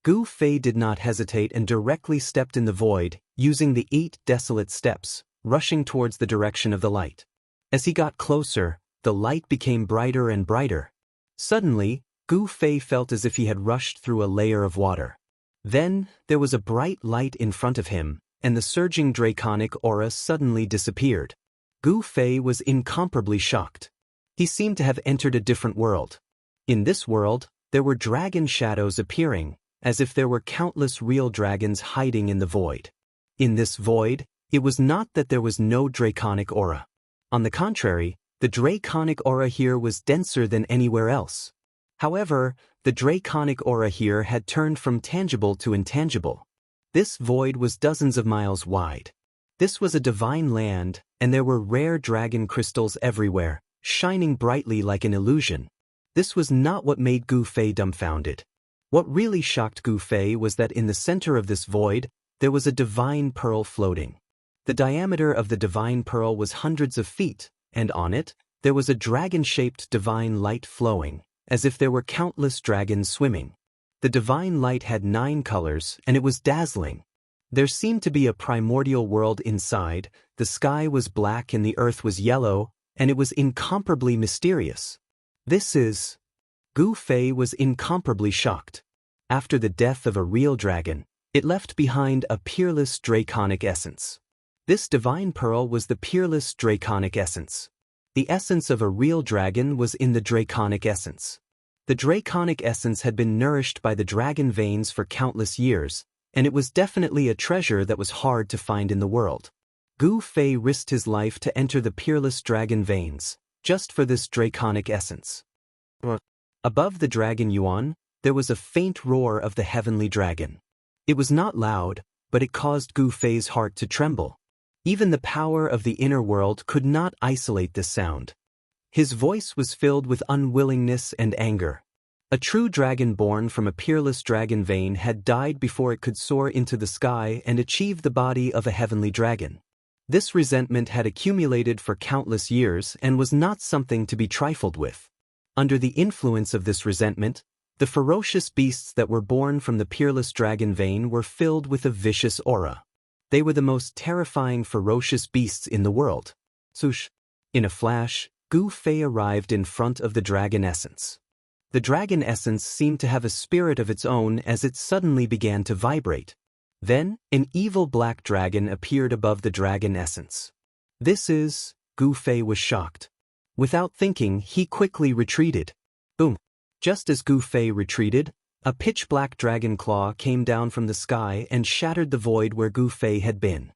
Gu Fei did not hesitate and directly stepped in the void, using the 8 desolate steps, rushing towards the direction of the light. As he got closer, the light became brighter and brighter. Suddenly, Gu Fei felt as if he had rushed through a layer of water. Then, there was a bright light in front of him, and the surging draconic aura suddenly disappeared. Gu Fei was incomparably shocked. He seemed to have entered a different world. In this world, there were dragon shadows appearing, as if there were countless real dragons hiding in the void. In this void, it was not that there was no draconic aura. On the contrary, the draconic aura here was denser than anywhere else. However, the draconic aura here had turned from tangible to intangible. This void was dozens of miles wide. This was a divine land, and there were rare dragon crystals everywhere, shining brightly like an illusion. This was not what made Gu Fei dumbfounded. What really shocked Gu Fei was that in the center of this void, there was a divine pearl floating. The diameter of the divine pearl was hundreds of feet, and on it, there was a dragon-shaped divine light flowing, as if there were countless dragons swimming. The divine light had 9 colors, and it was dazzling. There seemed to be a primordial world inside, the sky was black and the earth was yellow, and it was incomparably mysterious. Gu Fei was incomparably shocked. After the death of a real dragon, it left behind a peerless draconic essence. This divine pearl was the peerless draconic essence. The essence of a real dragon was in the draconic essence. The draconic essence had been nourished by the dragon veins for countless years, and it was definitely a treasure that was hard to find in the world. Gu Fei risked his life to enter the peerless dragon veins, just for this draconic essence. Above the dragon Yuan, there was a faint roar of the heavenly dragon. It was not loud, but it caused Gu Fei's heart to tremble. Even the power of the inner world could not isolate this sound. His voice was filled with unwillingness and anger. A true dragon born from a peerless dragon vein had died before it could soar into the sky and achieve the body of a heavenly dragon. This resentment had accumulated for countless years and was not something to be trifled with. Under the influence of this resentment, the ferocious beasts that were born from the peerless dragon vein were filled with a vicious aura. They were the most terrifying ferocious beasts in the world. Swoosh! In a flash, Gu Fei arrived in front of the dragon essence. The dragon essence seemed to have a spirit of its own as it suddenly began to vibrate. Then, an evil black dragon appeared above the dragon essence. Gu Fei was shocked. Without thinking, he quickly retreated. Boom! Just as Gu Fei retreated, a pitch-black dragon claw came down from the sky and shattered the void where Gu Fei had been.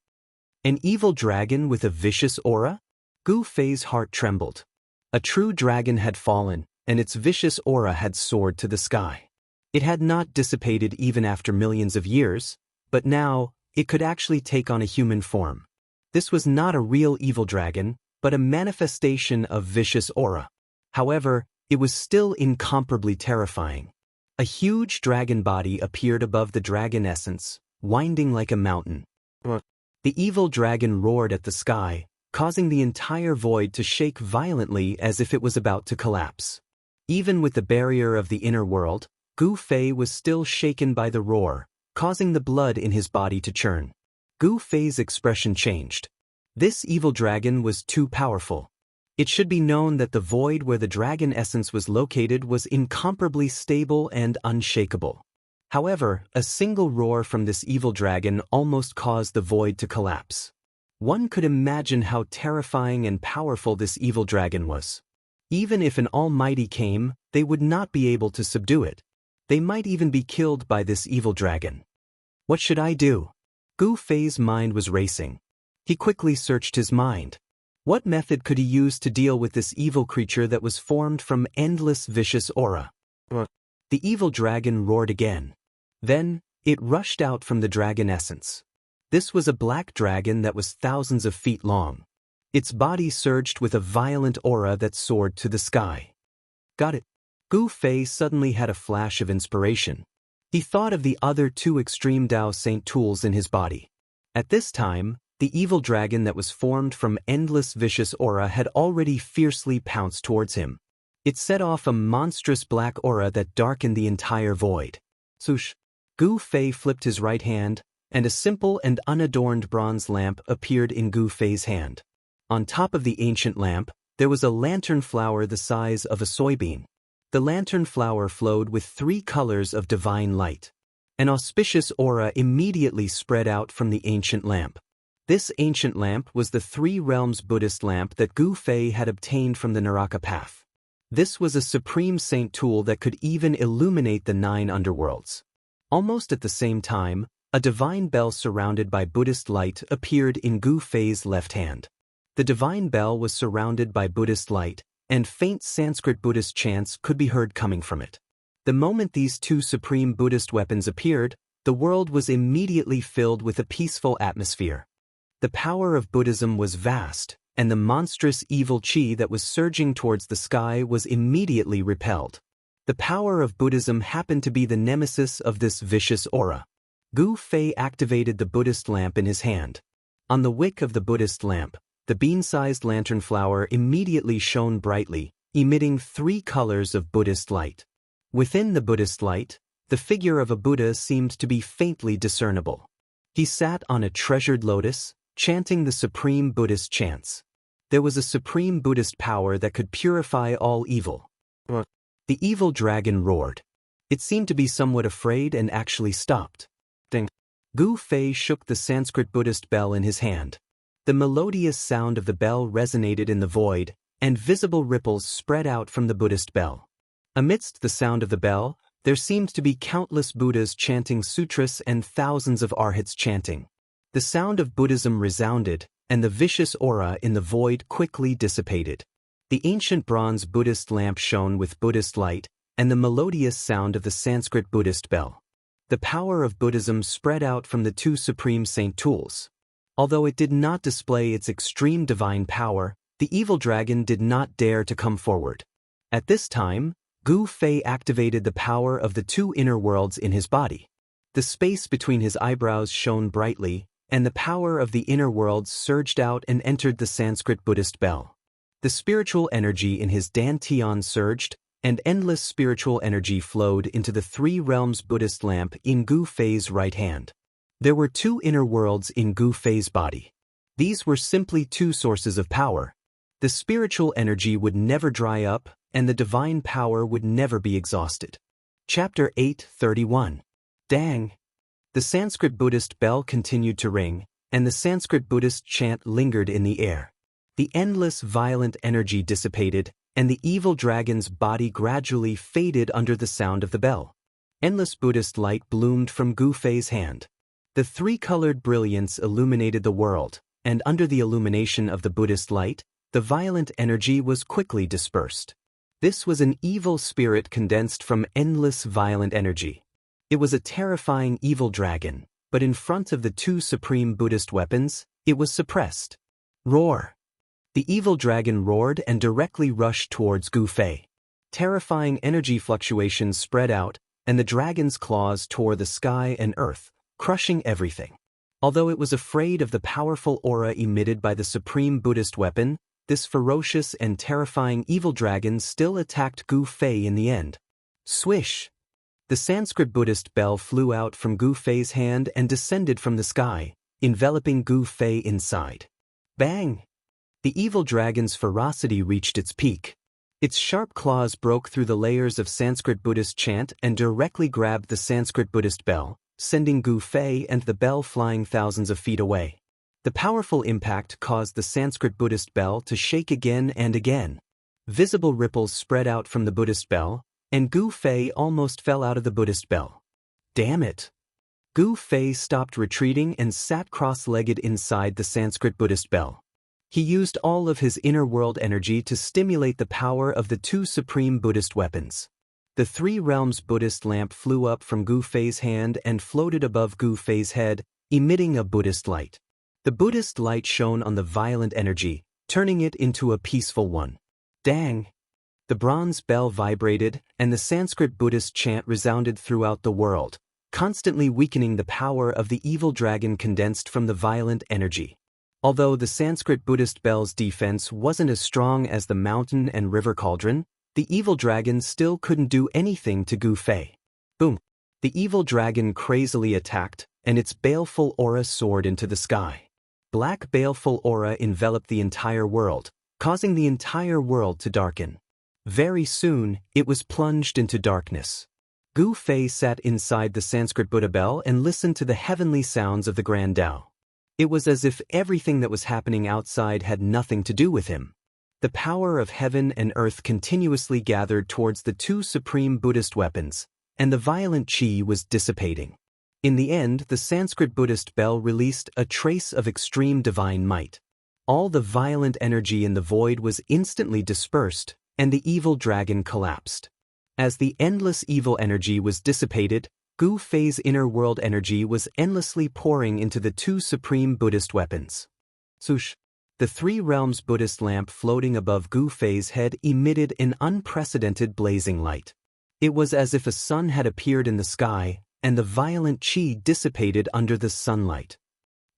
An evil dragon with a vicious aura? Gu Fei's heart trembled. A true dragon had fallen, and its vicious aura had soared to the sky. It had not dissipated even after millions of years, but now, it could actually take on a human form. This was not a real evil dragon, but a manifestation of vicious aura. However, it was still incomparably terrifying. A huge dragon body appeared above the dragon essence, winding like a mountain. The evil dragon roared at the sky, causing the entire void to shake violently as if it was about to collapse. Even with the barrier of the inner world, Gu Fei was still shaken by the roar, causing the blood in his body to churn. Gu Fei's expression changed. This evil dragon was too powerful. It should be known that the void where the dragon essence was located was incomparably stable and unshakable. However, a single roar from this evil dragon almost caused the void to collapse. One could imagine how terrifying and powerful this evil dragon was. Even if an almighty came, they would not be able to subdue it. They might even be killed by this evil dragon. What should I do? Gu Fei's mind was racing. He quickly searched his mind. What method could he use to deal with this evil creature that was formed from endless vicious aura? The evil dragon roared again. Then, it rushed out from the dragon essence. This was a black dragon that was thousands of feet long. Its body surged with a violent aura that soared to the sky. Got it. Gu Fei suddenly had a flash of inspiration. He thought of the other two extreme Dao Saint tools in his body. At this time, the evil dragon that was formed from endless vicious aura had already fiercely pounced towards him. It set off a monstrous black aura that darkened the entire void. Swoosh! Gu Fei flipped his right hand, and a simple and unadorned bronze lamp appeared in Gu Fei's hand. On top of the ancient lamp, there was a lantern flower the size of a soybean. The lantern flower flowed with 3 colors of divine light. An auspicious aura immediately spread out from the ancient lamp. This ancient lamp was the 3 realms Buddhist lamp that Gu Fei had obtained from the Naraka path. This was a supreme saint tool that could even illuminate the 9 underworlds. Almost at the same time, a divine bell surrounded by Buddhist light appeared in Gu Fei's left hand. The divine bell was surrounded by Buddhist light, and faint Sanskrit Buddhist chants could be heard coming from it. The moment these 2 supreme Buddhist weapons appeared, the world was immediately filled with a peaceful atmosphere. The power of Buddhism was vast, and the monstrous evil qi that was surging towards the sky was immediately repelled. The power of Buddhism happened to be the nemesis of this vicious aura. Gu Fei activated the Buddhist lamp in his hand. On the wick of the Buddhist lamp, the bean-sized lantern flower immediately shone brightly, emitting 3 colors of Buddhist light. Within the Buddhist light, the figure of a Buddha seemed to be faintly discernible. He sat on a treasured lotus, chanting the supreme Buddhist chants. There was a supreme Buddhist power that could purify all evil. The evil dragon roared. It seemed to be somewhat afraid and actually stopped. Ding! Gu Fei shook the Sanskrit Buddhist bell in his hand. The melodious sound of the bell resonated in the void, and visible ripples spread out from the Buddhist bell. Amidst the sound of the bell, there seemed to be countless Buddhas chanting sutras and thousands of arhats chanting. The sound of Buddhism resounded, and the vicious aura in the void quickly dissipated. The ancient bronze Buddhist lamp shone with Buddhist light, and the melodious sound of the Sanskrit Buddhist bell. The power of Buddhism spread out from the two supreme saint tools. Although it did not display its extreme divine power, the evil dragon did not dare to come forward. At this time, Gu Fei activated the power of the two inner worlds in his body. The space between his eyebrows shone brightly, and the power of the inner worlds surged out and entered the Sanskrit Buddhist bell. The spiritual energy in his dantian surged, and endless spiritual energy flowed into the three realms Buddhist lamp in Gu Fei's right hand. There were two inner worlds in Gu Fei's body. These were simply two sources of power. The spiritual energy would never dry up, and the divine power would never be exhausted. Chapter 8:31. Dang! The Sanskrit Buddhist bell continued to ring, and the Sanskrit Buddhist chant lingered in the air. The endless violent energy dissipated, and the evil dragon's body gradually faded under the sound of the bell. Endless Buddhist light bloomed from Gu Fei's hand. The three-colored brilliance illuminated the world, and under the illumination of the Buddhist light, the violent energy was quickly dispersed. This was an evil spirit condensed from endless violent energy. It was a terrifying evil dragon, but in front of the two supreme Buddhist weapons, it was suppressed. Roar! The evil dragon roared and directly rushed towards Gu Fei. Terrifying energy fluctuations spread out, and the dragon's claws tore the sky and earth, crushing everything. Although it was afraid of the powerful aura emitted by the supreme Buddhist weapon, this ferocious and terrifying evil dragon still attacked Gu Fei in the end. Swish! The Sanskrit Buddhist bell flew out from Gu Fei's hand and descended from the sky, enveloping Gu Fei inside. Bang! The evil dragon's ferocity reached its peak. Its sharp claws broke through the layers of Sanskrit Buddhist chant and directly grabbed the Sanskrit Buddhist bell, sending Gu Fei and the bell flying thousands of feet away. The powerful impact caused the Sanskrit Buddhist bell to shake again and again. Visible ripples spread out from the Buddhist bell, and Gu Fei almost fell out of the Buddhist bell. Damn it! Gu Fei stopped retreating and sat cross-legged inside the Sanskrit Buddhist bell. He used all of his inner world energy to stimulate the power of the two supreme Buddhist weapons. The three realms Buddhist lamp flew up from Gu Fei's hand and floated above Gu Fei's head, emitting a Buddhist light. The Buddhist light shone on the violent energy, turning it into a peaceful one. Dang! The bronze bell vibrated, and the Sanskrit Buddhist chant resounded throughout the world, constantly weakening the power of the evil dragon condensed from the violent energy. Although the Sanskrit Buddhist bell's defense wasn't as strong as the mountain and river cauldron, the evil dragon still couldn't do anything to Gu Fei. Boom! The evil dragon crazily attacked, and its baleful aura soared into the sky. Black baleful aura enveloped the entire world, causing the entire world to darken. Very soon, it was plunged into darkness. Gu Fei sat inside the Sanskrit Buddha bell and listened to the heavenly sounds of the Grand Tao. It was as if everything that was happening outside had nothing to do with him. The power of heaven and earth continuously gathered towards the two supreme Buddhist weapons, and the violent chi was dissipating. In the end, the Sanskrit Buddhist bell released a trace of extreme divine might. All the violent energy in the void was instantly dispersed, and the evil dragon collapsed. As the endless evil energy was dissipated, Gu Fei's inner world energy was endlessly pouring into the two supreme Buddhist weapons. Swoosh! The three realms Buddhist lamp floating above Gu Fei's head emitted an unprecedented blazing light. It was as if a sun had appeared in the sky, and the violent chi dissipated under the sunlight.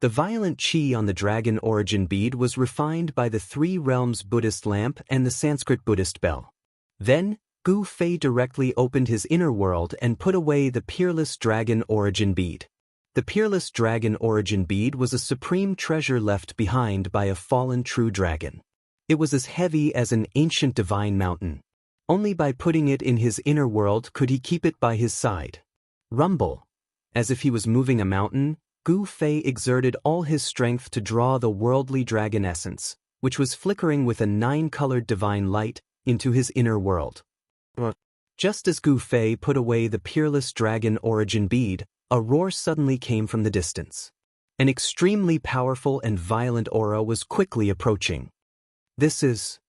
The violent chi on the dragon origin bead was refined by the three realms Buddhist lamp and the Sanskrit Buddhist bell. Then, Gu Fei directly opened his inner world and put away the peerless dragon origin bead. The peerless dragon origin bead was a supreme treasure left behind by a fallen true dragon. It was as heavy as an ancient divine mountain. Only by putting it in his inner world could he keep it by his side. Rumble! As if he was moving a mountain, Gu Fei exerted all his strength to draw the worldly dragon essence, which was flickering with a 9-colored divine light, into his inner world. Just as Gu Fei put away the peerless dragon origin bead, a roar suddenly came from the distance. An extremely powerful and violent aura was quickly approaching. This is...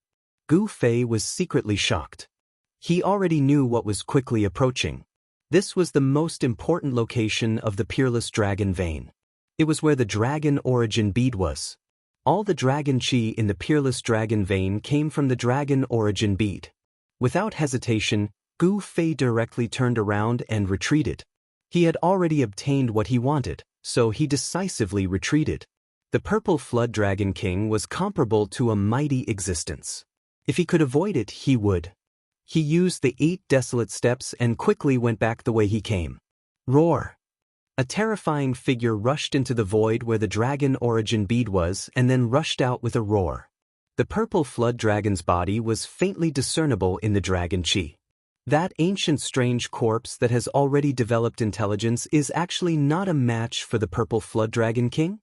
Gu Fei was secretly shocked. He already knew what was quickly approaching. This was the most important location of the Peerless Dragon Vein. It was where the dragon origin bead was. All the dragon chi in the Peerless Dragon Vein came from the dragon origin bead. Without hesitation, Gu Fei directly turned around and retreated. He had already obtained what he wanted, so he decisively retreated. The Purple Flood Dragon King was comparable to a mighty existence. If he could avoid it, he would. He used the 8 desolate steps and quickly went back the way he came. Roar! A terrifying figure rushed into the void where the dragon origin bead was and then rushed out with a roar. The Purple Flood Dragon's body was faintly discernible in the dragon chi. That ancient strange corpse that has already developed intelligence is actually not a match for the Purple Flood Dragon King?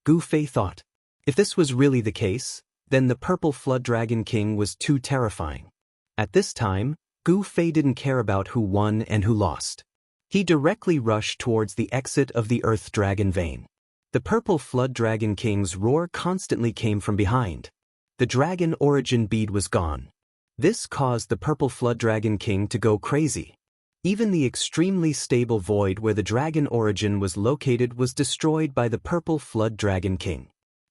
Gu Fei thought. If this was really the case, then the Purple Flood Dragon King was too terrifying. At this time, Gu Fei didn't care about who won and who lost. He directly rushed towards the exit of the Earth Dragon Vein. The Purple Flood Dragon King's roar constantly came from behind. The dragon origin bead was gone. This caused the Purple Flood Dragon King to go crazy. Even the extremely stable void where the dragon origin was located was destroyed by the Purple Flood Dragon King.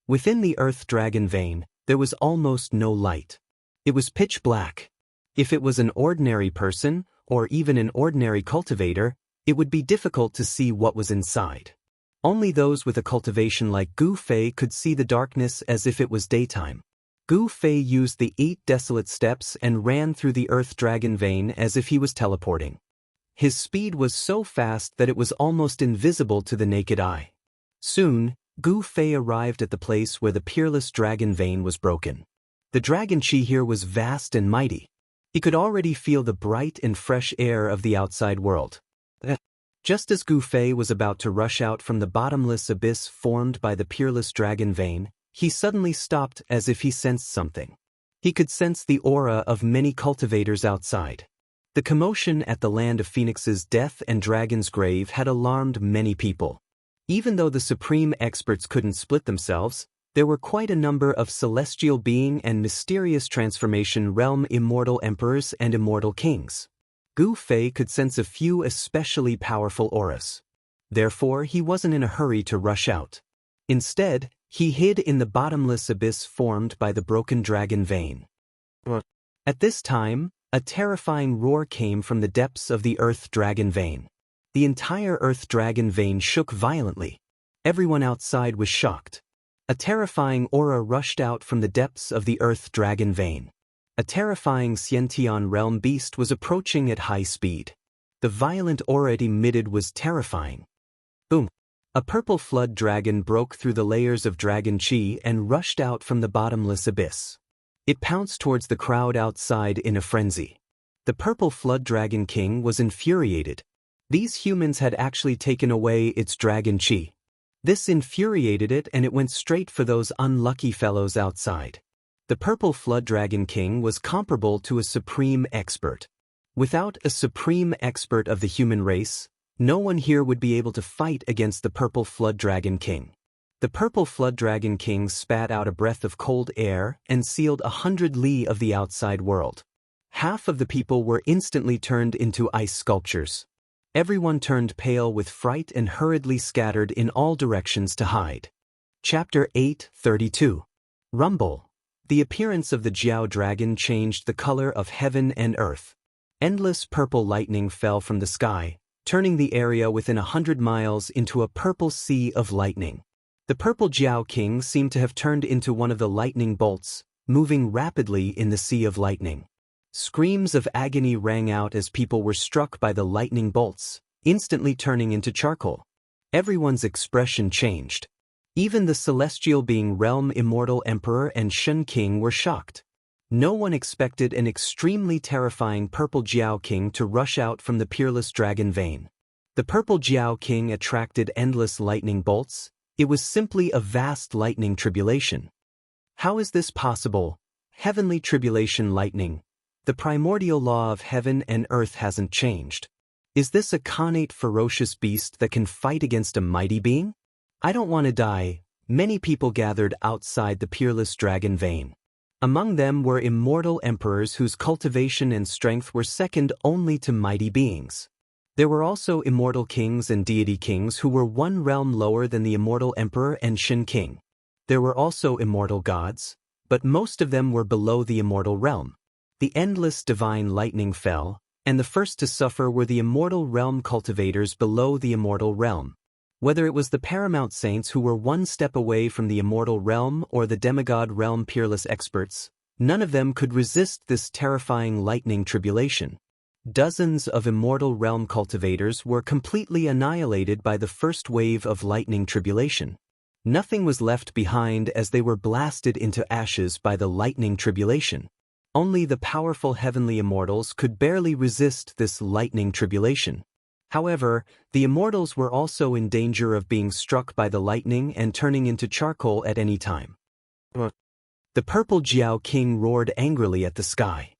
Within the Earth Dragon Vein, there was almost no light. It was pitch black. If it was an ordinary person, or even an ordinary cultivator, it would be difficult to see what was inside. Only those with a cultivation like Gu Fei could see the darkness as if it was daytime. Gu Fei used the 8 desolate steps and ran through the Earth Dragon Vein as if he was teleporting. His speed was so fast that it was almost invisible to the naked eye. Soon, Gu Fei arrived at the place where the Peerless Dragon Vein was broken. The dragon chi here was vast and mighty. He could already feel the bright and fresh air of the outside world. Just as Gu Fei was about to rush out from the bottomless abyss formed by the Peerless Dragon Vein, he suddenly stopped as if he sensed something. He could sense the aura of many cultivators outside. The commotion at the Land of Phoenix's death and dragon's grave had alarmed many people. Even though the supreme experts couldn't split themselves, there were quite a number of celestial being and mysterious transformation realm immortal emperors and immortal kings. Gu Fei could sense a few especially powerful auras. Therefore, he wasn't in a hurry to rush out. Instead, he hid in the bottomless abyss formed by the broken dragon vein. At this time, a terrifying roar came from the depths of the Earth Dragon Vein. The entire Earth Dragon Vein shook violently. Everyone outside was shocked. A terrifying aura rushed out from the depths of the Earth Dragon Vein. A terrifying Xiantian realm beast was approaching at high speed. The violent aura it emitted was terrifying. Boom! A purple flood dragon broke through the layers of dragon chi and rushed out from the bottomless abyss. It pounced towards the crowd outside in a frenzy. The Purple Flood Dragon King was infuriated. These humans had actually taken away its dragon chi. This infuriated it and it went straight for those unlucky fellows outside. The Purple Flood Dragon King was comparable to a supreme expert. Without a supreme expert of the human race, no one here would be able to fight against the Purple Flood Dragon King. The Purple Flood Dragon King spat out a breath of cold air and sealed 100 li of the outside world. Half of the people were instantly turned into ice sculptures. Everyone turned pale with fright and hurriedly scattered in all directions to hide. Chapter 8:32. Rumble. The appearance of the Jiao dragon changed the color of heaven and earth. Endless purple lightning fell from the sky, turning the area within 100 miles into a purple sea of lightning. The purple Jiao King seemed to have turned into one of the lightning bolts, moving rapidly in the sea of lightning. Screams of agony rang out as people were struck by the lightning bolts, instantly turning into charcoal. Everyone's expression changed. Even the celestial being Realm Immortal Emperor and Shen King were shocked. No one expected an extremely terrifying purple Jiao King to rush out from the peerless dragon vein. The purple Jiao King attracted endless lightning bolts. It was simply a vast lightning tribulation. How is this possible? Heavenly tribulation lightning. The primordial law of heaven and earth hasn't changed. Is this a connate ferocious beast that can fight against a mighty being? I don't want to die. Many people gathered outside the peerless dragon vein. Among them were immortal emperors whose cultivation and strength were second only to mighty beings. There were also immortal kings and deity kings who were one realm lower than the immortal emperor and Shen king. There were also immortal gods, but most of them were below the immortal realm. The endless divine lightning fell, and the first to suffer were the immortal realm cultivators below the immortal realm. Whether it was the paramount saints who were one step away from the immortal realm or the demigod realm peerless experts, none of them could resist this terrifying lightning tribulation. Dozens of immortal realm cultivators were completely annihilated by the first wave of lightning tribulation. Nothing was left behind as they were blasted into ashes by the lightning tribulation. Only the powerful heavenly immortals could barely resist this lightning tribulation. However, the immortals were also in danger of being struck by the lightning and turning into charcoal at any time. The purple Jiao King roared angrily at the sky.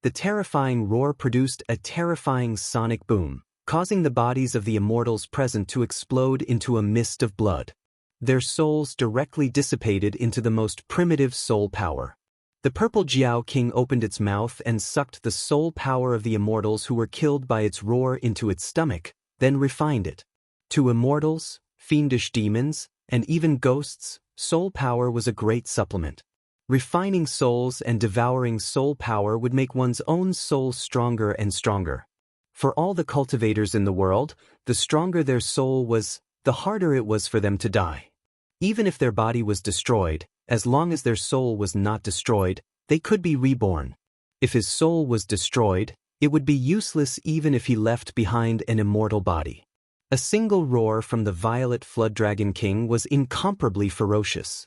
The terrifying roar produced a terrifying sonic boom, causing the bodies of the immortals present to explode into a mist of blood. Their souls directly dissipated into the most primitive soul power. The purple Jiao King opened its mouth and sucked the soul power of the immortals who were killed by its roar into its stomach, then refined it. To immortals, fiendish demons, and even ghosts, soul power was a great supplement. Refining souls and devouring soul power would make one's own soul stronger and stronger. For all the cultivators in the world, the stronger their soul was, the harder it was for them to die. Even if their body was destroyed, as long as their soul was not destroyed, they could be reborn. If his soul was destroyed, it would be useless even if he left behind an immortal body. A single roar from the violet flood dragon king was incomparably ferocious.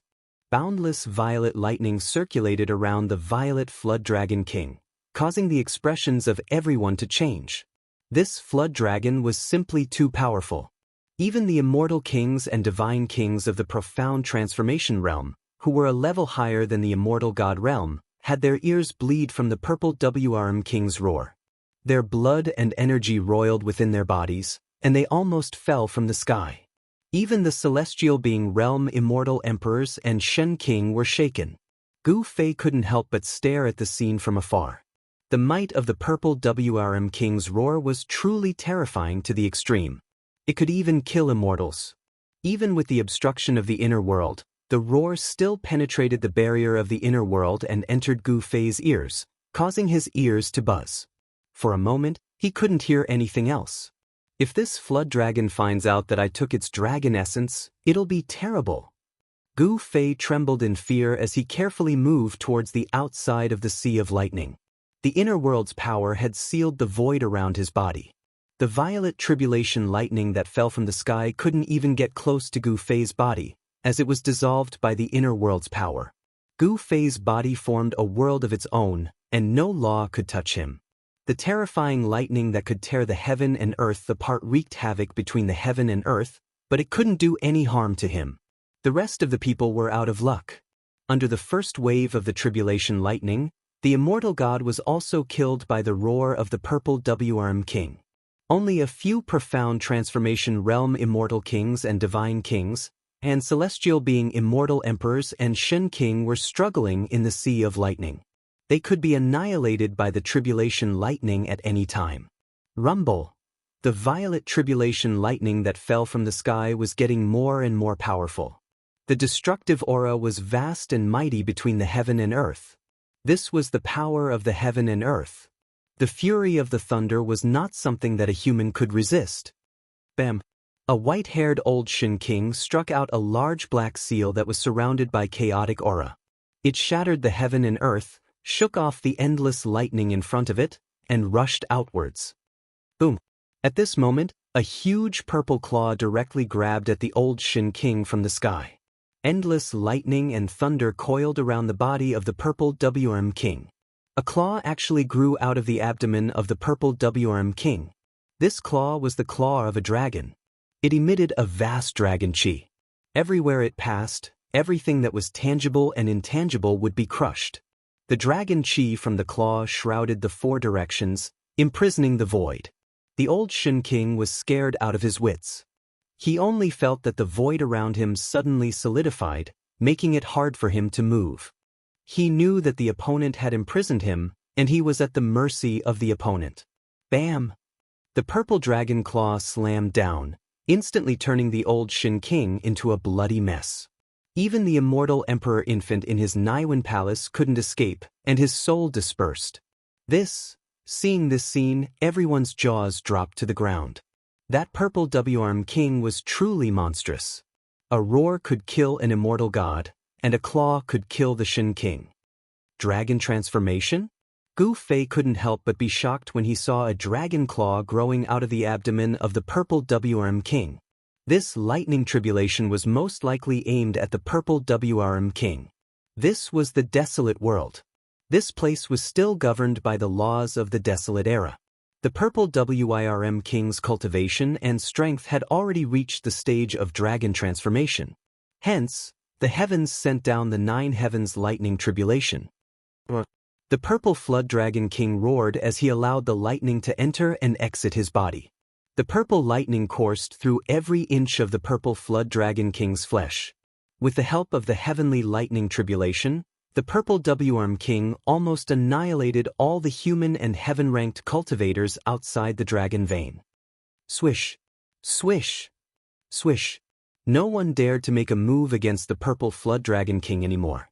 Boundless violet lightning circulated around the violet flood dragon king, causing the expressions of everyone to change. This flood dragon was simply too powerful. Even the immortal kings and divine kings of the profound transformation realm, who were a level higher than the immortal god realm, had their ears bleed from the purple WRM king's roar. Their blood and energy roiled within their bodies, and they almost fell from the sky. Even the celestial being realm immortal emperors and Shen king were shaken. Gu Fei couldn't help but stare at the scene from afar. The might of the purple WRM king's roar was truly terrifying to the extreme. It could even kill immortals. Even with the obstruction of the inner world, the roar still penetrated the barrier of the inner world and entered Gu Fei's ears, causing his ears to buzz. For a moment, he couldn't hear anything else. If this flood dragon finds out that I took its dragon essence, it'll be terrible. Gu Fei trembled in fear as he carefully moved towards the outside of the sea of lightning. The inner world's power had sealed the void around his body. The violet tribulation lightning that fell from the sky couldn't even get close to Gu Fei's body, as it was dissolved by the inner world's power. Gu Fei's body formed a world of its own, and no law could touch him. The terrifying lightning that could tear the heaven and earth apart wreaked havoc between the heaven and earth, but it couldn't do any harm to him. The rest of the people were out of luck. Under the first wave of the tribulation lightning, the immortal god was also killed by the roar of the purple WRM king. Only a few profound transformation realm immortal kings and divine kings, and celestial being immortal emperors and Shen king were struggling in the sea of lightning. They could be annihilated by the tribulation lightning at any time. Rumble! The violet tribulation lightning that fell from the sky was getting more and more powerful. The destructive aura was vast and mighty between the heaven and earth. This was the power of the heaven and earth. The fury of the thunder was not something that a human could resist. Bam! A white-haired old Shen king struck out a large black seal that was surrounded by chaotic aura. It shattered the heaven and earth, shook off the endless lightning in front of it, and rushed outwards. Boom! At this moment, a huge purple claw directly grabbed at the old Shen king from the sky. Endless lightning and thunder coiled around the body of the purple WRM king. A claw actually grew out of the abdomen of the purple WRM king. This claw was the claw of a dragon. It emitted a vast dragon chi. Everywhere it passed, everything that was tangible and intangible would be crushed. The dragon chi from the claw shrouded the four directions, imprisoning the void. The old Shen king was scared out of his wits. He only felt that the void around him suddenly solidified, making it hard for him to move. He knew that the opponent had imprisoned him, and he was at the mercy of the opponent. Bam! The purple dragon claw slammed down, instantly turning the old Shin King into a bloody mess. Even the immortal Emperor infant in his Naiwan palace couldn't escape, and his soul dispersed. Seeing this scene, everyone's jaws dropped to the ground. That purple W-arm king was truly monstrous. A roar could kill an immortal god, and a claw could kill the Shin King. Dragon transformation? Gu Fei couldn't help but be shocked when he saw a dragon claw growing out of the abdomen of the purple W-arm king. This lightning tribulation was most likely aimed at the purple W-arm king. This was the desolate world. This place was still governed by the laws of the desolate era. The purple WIRM king's cultivation and strength had already reached the stage of dragon transformation. Hence, the heavens sent down the 9 heavens lightning tribulation. The purple flood dragon king roared as he allowed the lightning to enter and exit his body. The purple lightning coursed through every inch of the purple flood dragon king's flesh. With the help of the heavenly lightning tribulation, the purple W-arm king almost annihilated all the human and heaven-ranked cultivators outside the dragon vein. Swish, swish, swish. No one dared to make a move against the purple flood dragon king anymore.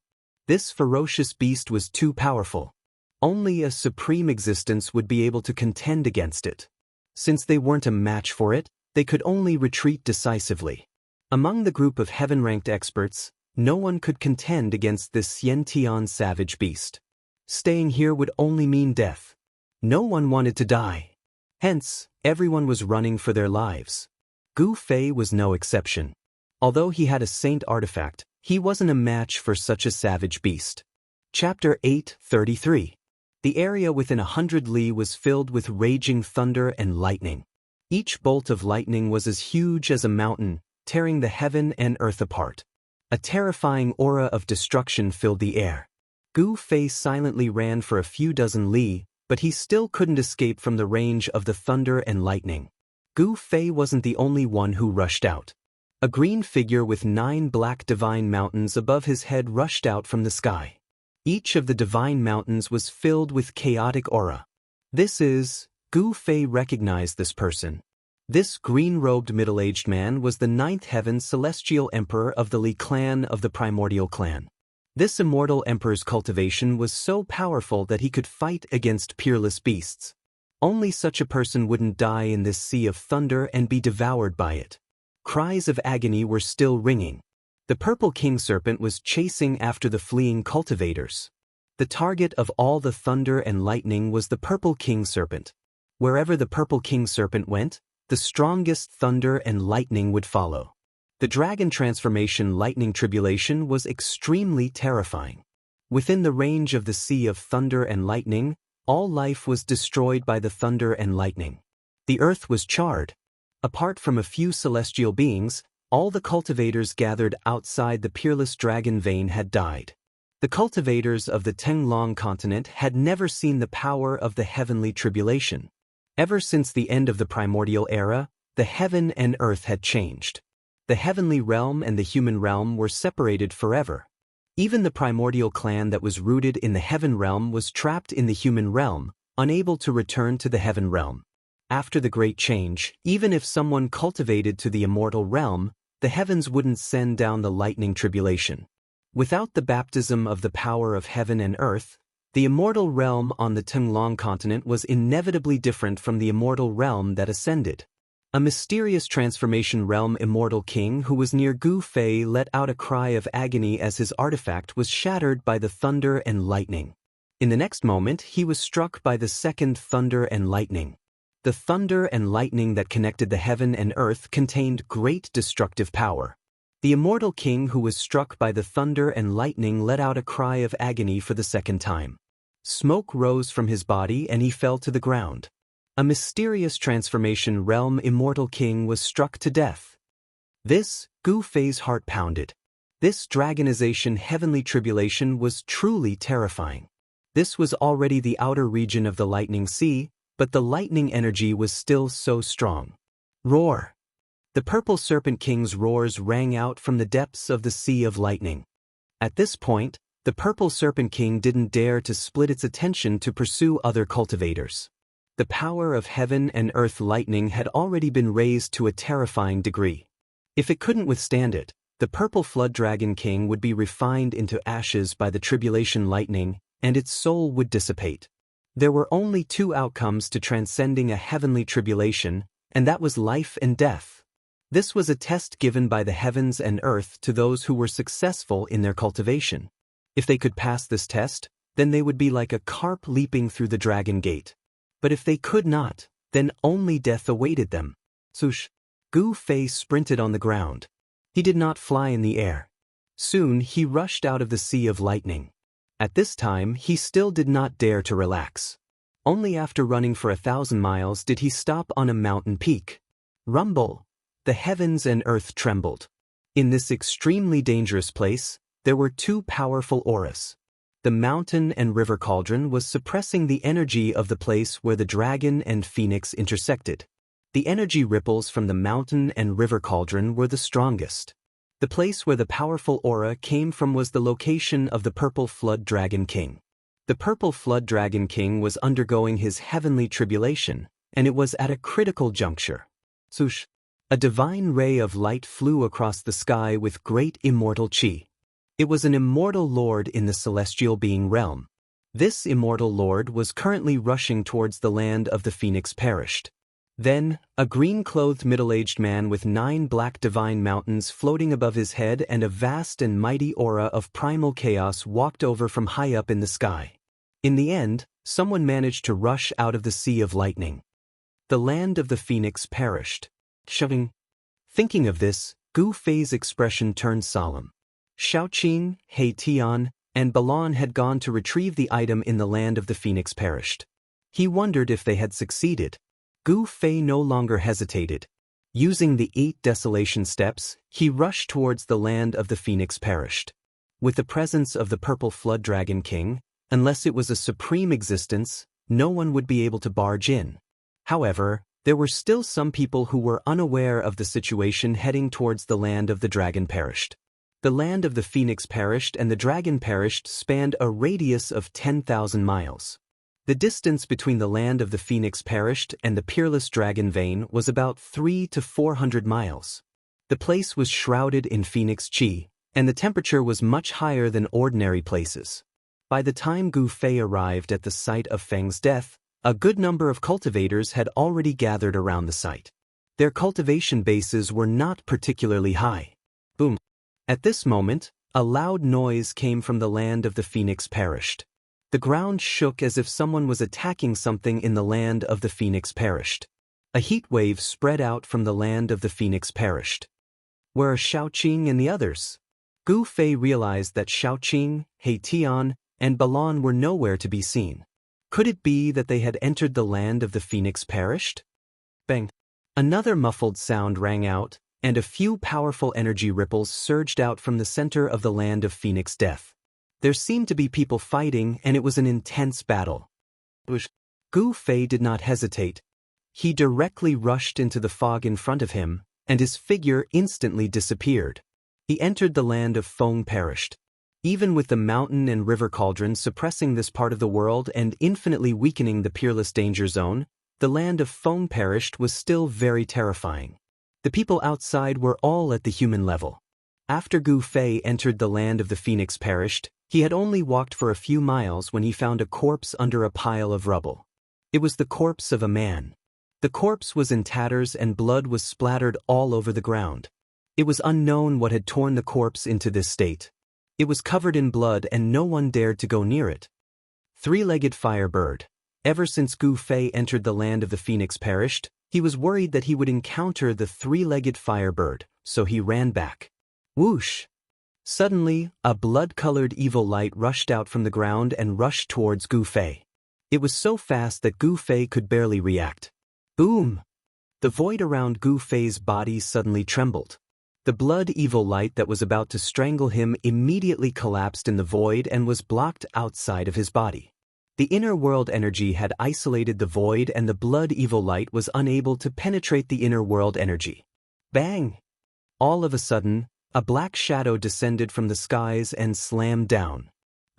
This ferocious beast was too powerful. Only a supreme existence would be able to contend against it. Since they weren't a match for it, they could only retreat decisively. Among the group of heaven-ranked experts, no one could contend against this Xiantian savage beast. Staying here would only mean death. No one wanted to die. Hence, everyone was running for their lives. Gu Fei was no exception. Although he had a saint artifact, he wasn't a match for such a savage beast. Chapter 8:33. The area within 100 li was filled with raging thunder and lightning. Each bolt of lightning was as huge as a mountain, tearing the heaven and earth apart. A terrifying aura of destruction filled the air. Gu Fei silently ran for a few dozen li, but he still couldn't escape from the range of the thunder and lightning. Gu Fei wasn't the only one who rushed out. A green figure with 9 black divine mountains above his head rushed out from the sky. Each of the divine mountains was filled with chaotic aura. Gu Fei recognized this person. This green-robed middle-aged man was the 9th heaven celestial emperor of the Li clan of the primordial clan. This immortal emperor's cultivation was so powerful that he could fight against peerless beasts. Only such a person wouldn't die in this sea of thunder and be devoured by it. Cries of agony were still ringing. The purple king serpent was chasing after the fleeing cultivators. The target of all the thunder and lightning was the purple king serpent. Wherever the purple king serpent went, the strongest thunder and lightning would follow. The dragon transformation lightning tribulation was extremely terrifying. Within the range of the sea of thunder and lightning, all life was destroyed by the thunder and lightning. The earth was charred. Apart from a few celestial beings, all the cultivators gathered outside the peerless dragon vein had died. The cultivators of the Tenglong continent had never seen the power of the heavenly tribulation. Ever since the end of the primordial era, the heaven and earth had changed. The heavenly realm and the human realm were separated forever. Even the primordial clan that was rooted in the heaven realm was trapped in the human realm, unable to return to the heaven realm. After the great change, even if someone cultivated to the immortal realm, the heavens wouldn't send down the lightning tribulation. Without the baptism of the power of heaven and earth, the immortal realm on the Tenglong continent was inevitably different from the immortal realm that ascended. A mysterious transformation realm immortal king who was near Gu Fei let out a cry of agony as his artifact was shattered by the thunder and lightning. In the next moment, he was struck by the second thunder and lightning. The thunder and lightning that connected the heaven and earth contained great destructive power. The immortal king who was struck by the thunder and lightning let out a cry of agony for the second time. Smoke rose from his body and he fell to the ground. A mysterious transformation realm immortal king was struck to death. Gu Fei's heart pounded. This dragonization heavenly tribulation was truly terrifying. This was already the outer region of the lightning sea, but the lightning energy was still so strong. Roar! The purple serpent king's roars rang out from the depths of the sea of lightning. At this point, The Purple Serpent King didn't dare to split its attention to pursue other cultivators. The power of heaven and earth lightning had already been raised to a terrifying degree. If it couldn't withstand it, the Purple Flood Dragon King would be refined into ashes by the tribulation lightning, and its soul would dissipate. There were only two outcomes to transcending a heavenly tribulation, and that was life and death. This was a test given by the heavens and earth to those who were successful in their cultivation. If they could pass this test, then they would be like a carp leaping through the dragon gate. But if they could not, then only death awaited them. Swoosh! Gu Fei sprinted on the ground. He did not fly in the air. Soon he rushed out of the sea of lightning. At this time he still did not dare to relax. Only after running for 1,000 miles did he stop on a mountain peak. Rumble! The heavens and earth trembled. In this extremely dangerous place, there were two powerful auras. The mountain and river cauldron was suppressing the energy of the place where the dragon and phoenix intersected. The energy ripples from the mountain and river cauldron were the strongest. The place where the powerful aura came from was the location of the Purple Flood Dragon King. The Purple Flood Dragon King was undergoing his heavenly tribulation, and it was at a critical juncture. Swoosh! A divine ray of light flew across the sky with great immortal chi. It was an immortal lord in the celestial being realm. This immortal lord was currently rushing towards the land of the phoenix perished. Then, a green-clothed middle-aged man with 9 black divine mountains floating above his head and a vast and mighty aura of primal chaos walked over from high up in the sky. In the end, someone managed to rush out of the sea of lightning. The land of the phoenix perished. Shoving. Thinking of this, Gu Fei's expression turned solemn. Xiaoqing, He Tian, and Balon had gone to retrieve the item in the land of the phoenix perished. He wondered if they had succeeded. Gu Fei no longer hesitated. Using the 8 desolation steps, he rushed towards the land of the phoenix perished. With the presence of the Purple Flood Dragon King, unless it was a supreme existence, no one would be able to barge in. However, there were still some people who were unaware of the situation heading towards the land of the dragon perished. The land of the phoenix perished and the dragon perished spanned a radius of 10,000 miles. The distance between the land of the phoenix perished and the peerless dragon vein was about 300 to 400 miles. The place was shrouded in phoenix chi, and the temperature was much higher than ordinary places. By the time Gu Fei arrived at the site of Feng's death, a good number of cultivators had already gathered around the site. Their cultivation bases were not particularly high. Boom! At this moment, a loud noise came from the land of the phoenix perished. The ground shook as if someone was attacking something in the land of the phoenix perished. A heat wave spread out from the land of the phoenix perished. Where are Xiaoqing and the others? Gu Fei realized that Xiaoqing, He Tian, and Balon were nowhere to be seen. Could it be that they had entered the land of the phoenix perished? Bang! Another muffled sound rang out, and a few powerful energy ripples surged out from the center of the land of phoenix death. There seemed to be people fighting, and it was an intense battle. Gu Fei did not hesitate. He directly rushed into the fog in front of him, and his figure instantly disappeared. He entered the land of Feng perished. Even with the mountain and river cauldron suppressing this part of the world and infinitely weakening the peerless danger zone, the land of Feng perished was still very terrifying. The people outside were all at the human level. After Gu Fei entered the land of the phoenix perished, he had only walked for a few miles when he found a corpse under a pile of rubble. It was the corpse of a man. The corpse was in tatters and blood was splattered all over the ground. It was unknown what had torn the corpse into this state. It was covered in blood and no one dared to go near it. Three-legged firebird. Ever since Gu Fei entered the land of the phoenix perished, he was worried that he would encounter the three-legged firebird, so he ran back. Whoosh! Suddenly, a blood-colored evil light rushed out from the ground and rushed towards Gu Fei. It was so fast that Gu Fei could barely react. Boom! The void around Gu Fei's body suddenly trembled. The blood evil light that was about to strangle him immediately collapsed in the void and was blocked outside of his body. The inner world energy had isolated the void and the blood evil light was unable to penetrate the inner world energy. Bang! All of a sudden, a black shadow descended from the skies and slammed down.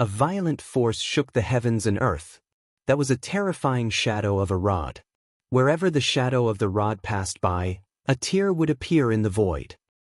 A violent force shook the heavens and earth. That was a terrifying shadow of a rod. Wherever the shadow of the rod passed by, a tear would appear in the void.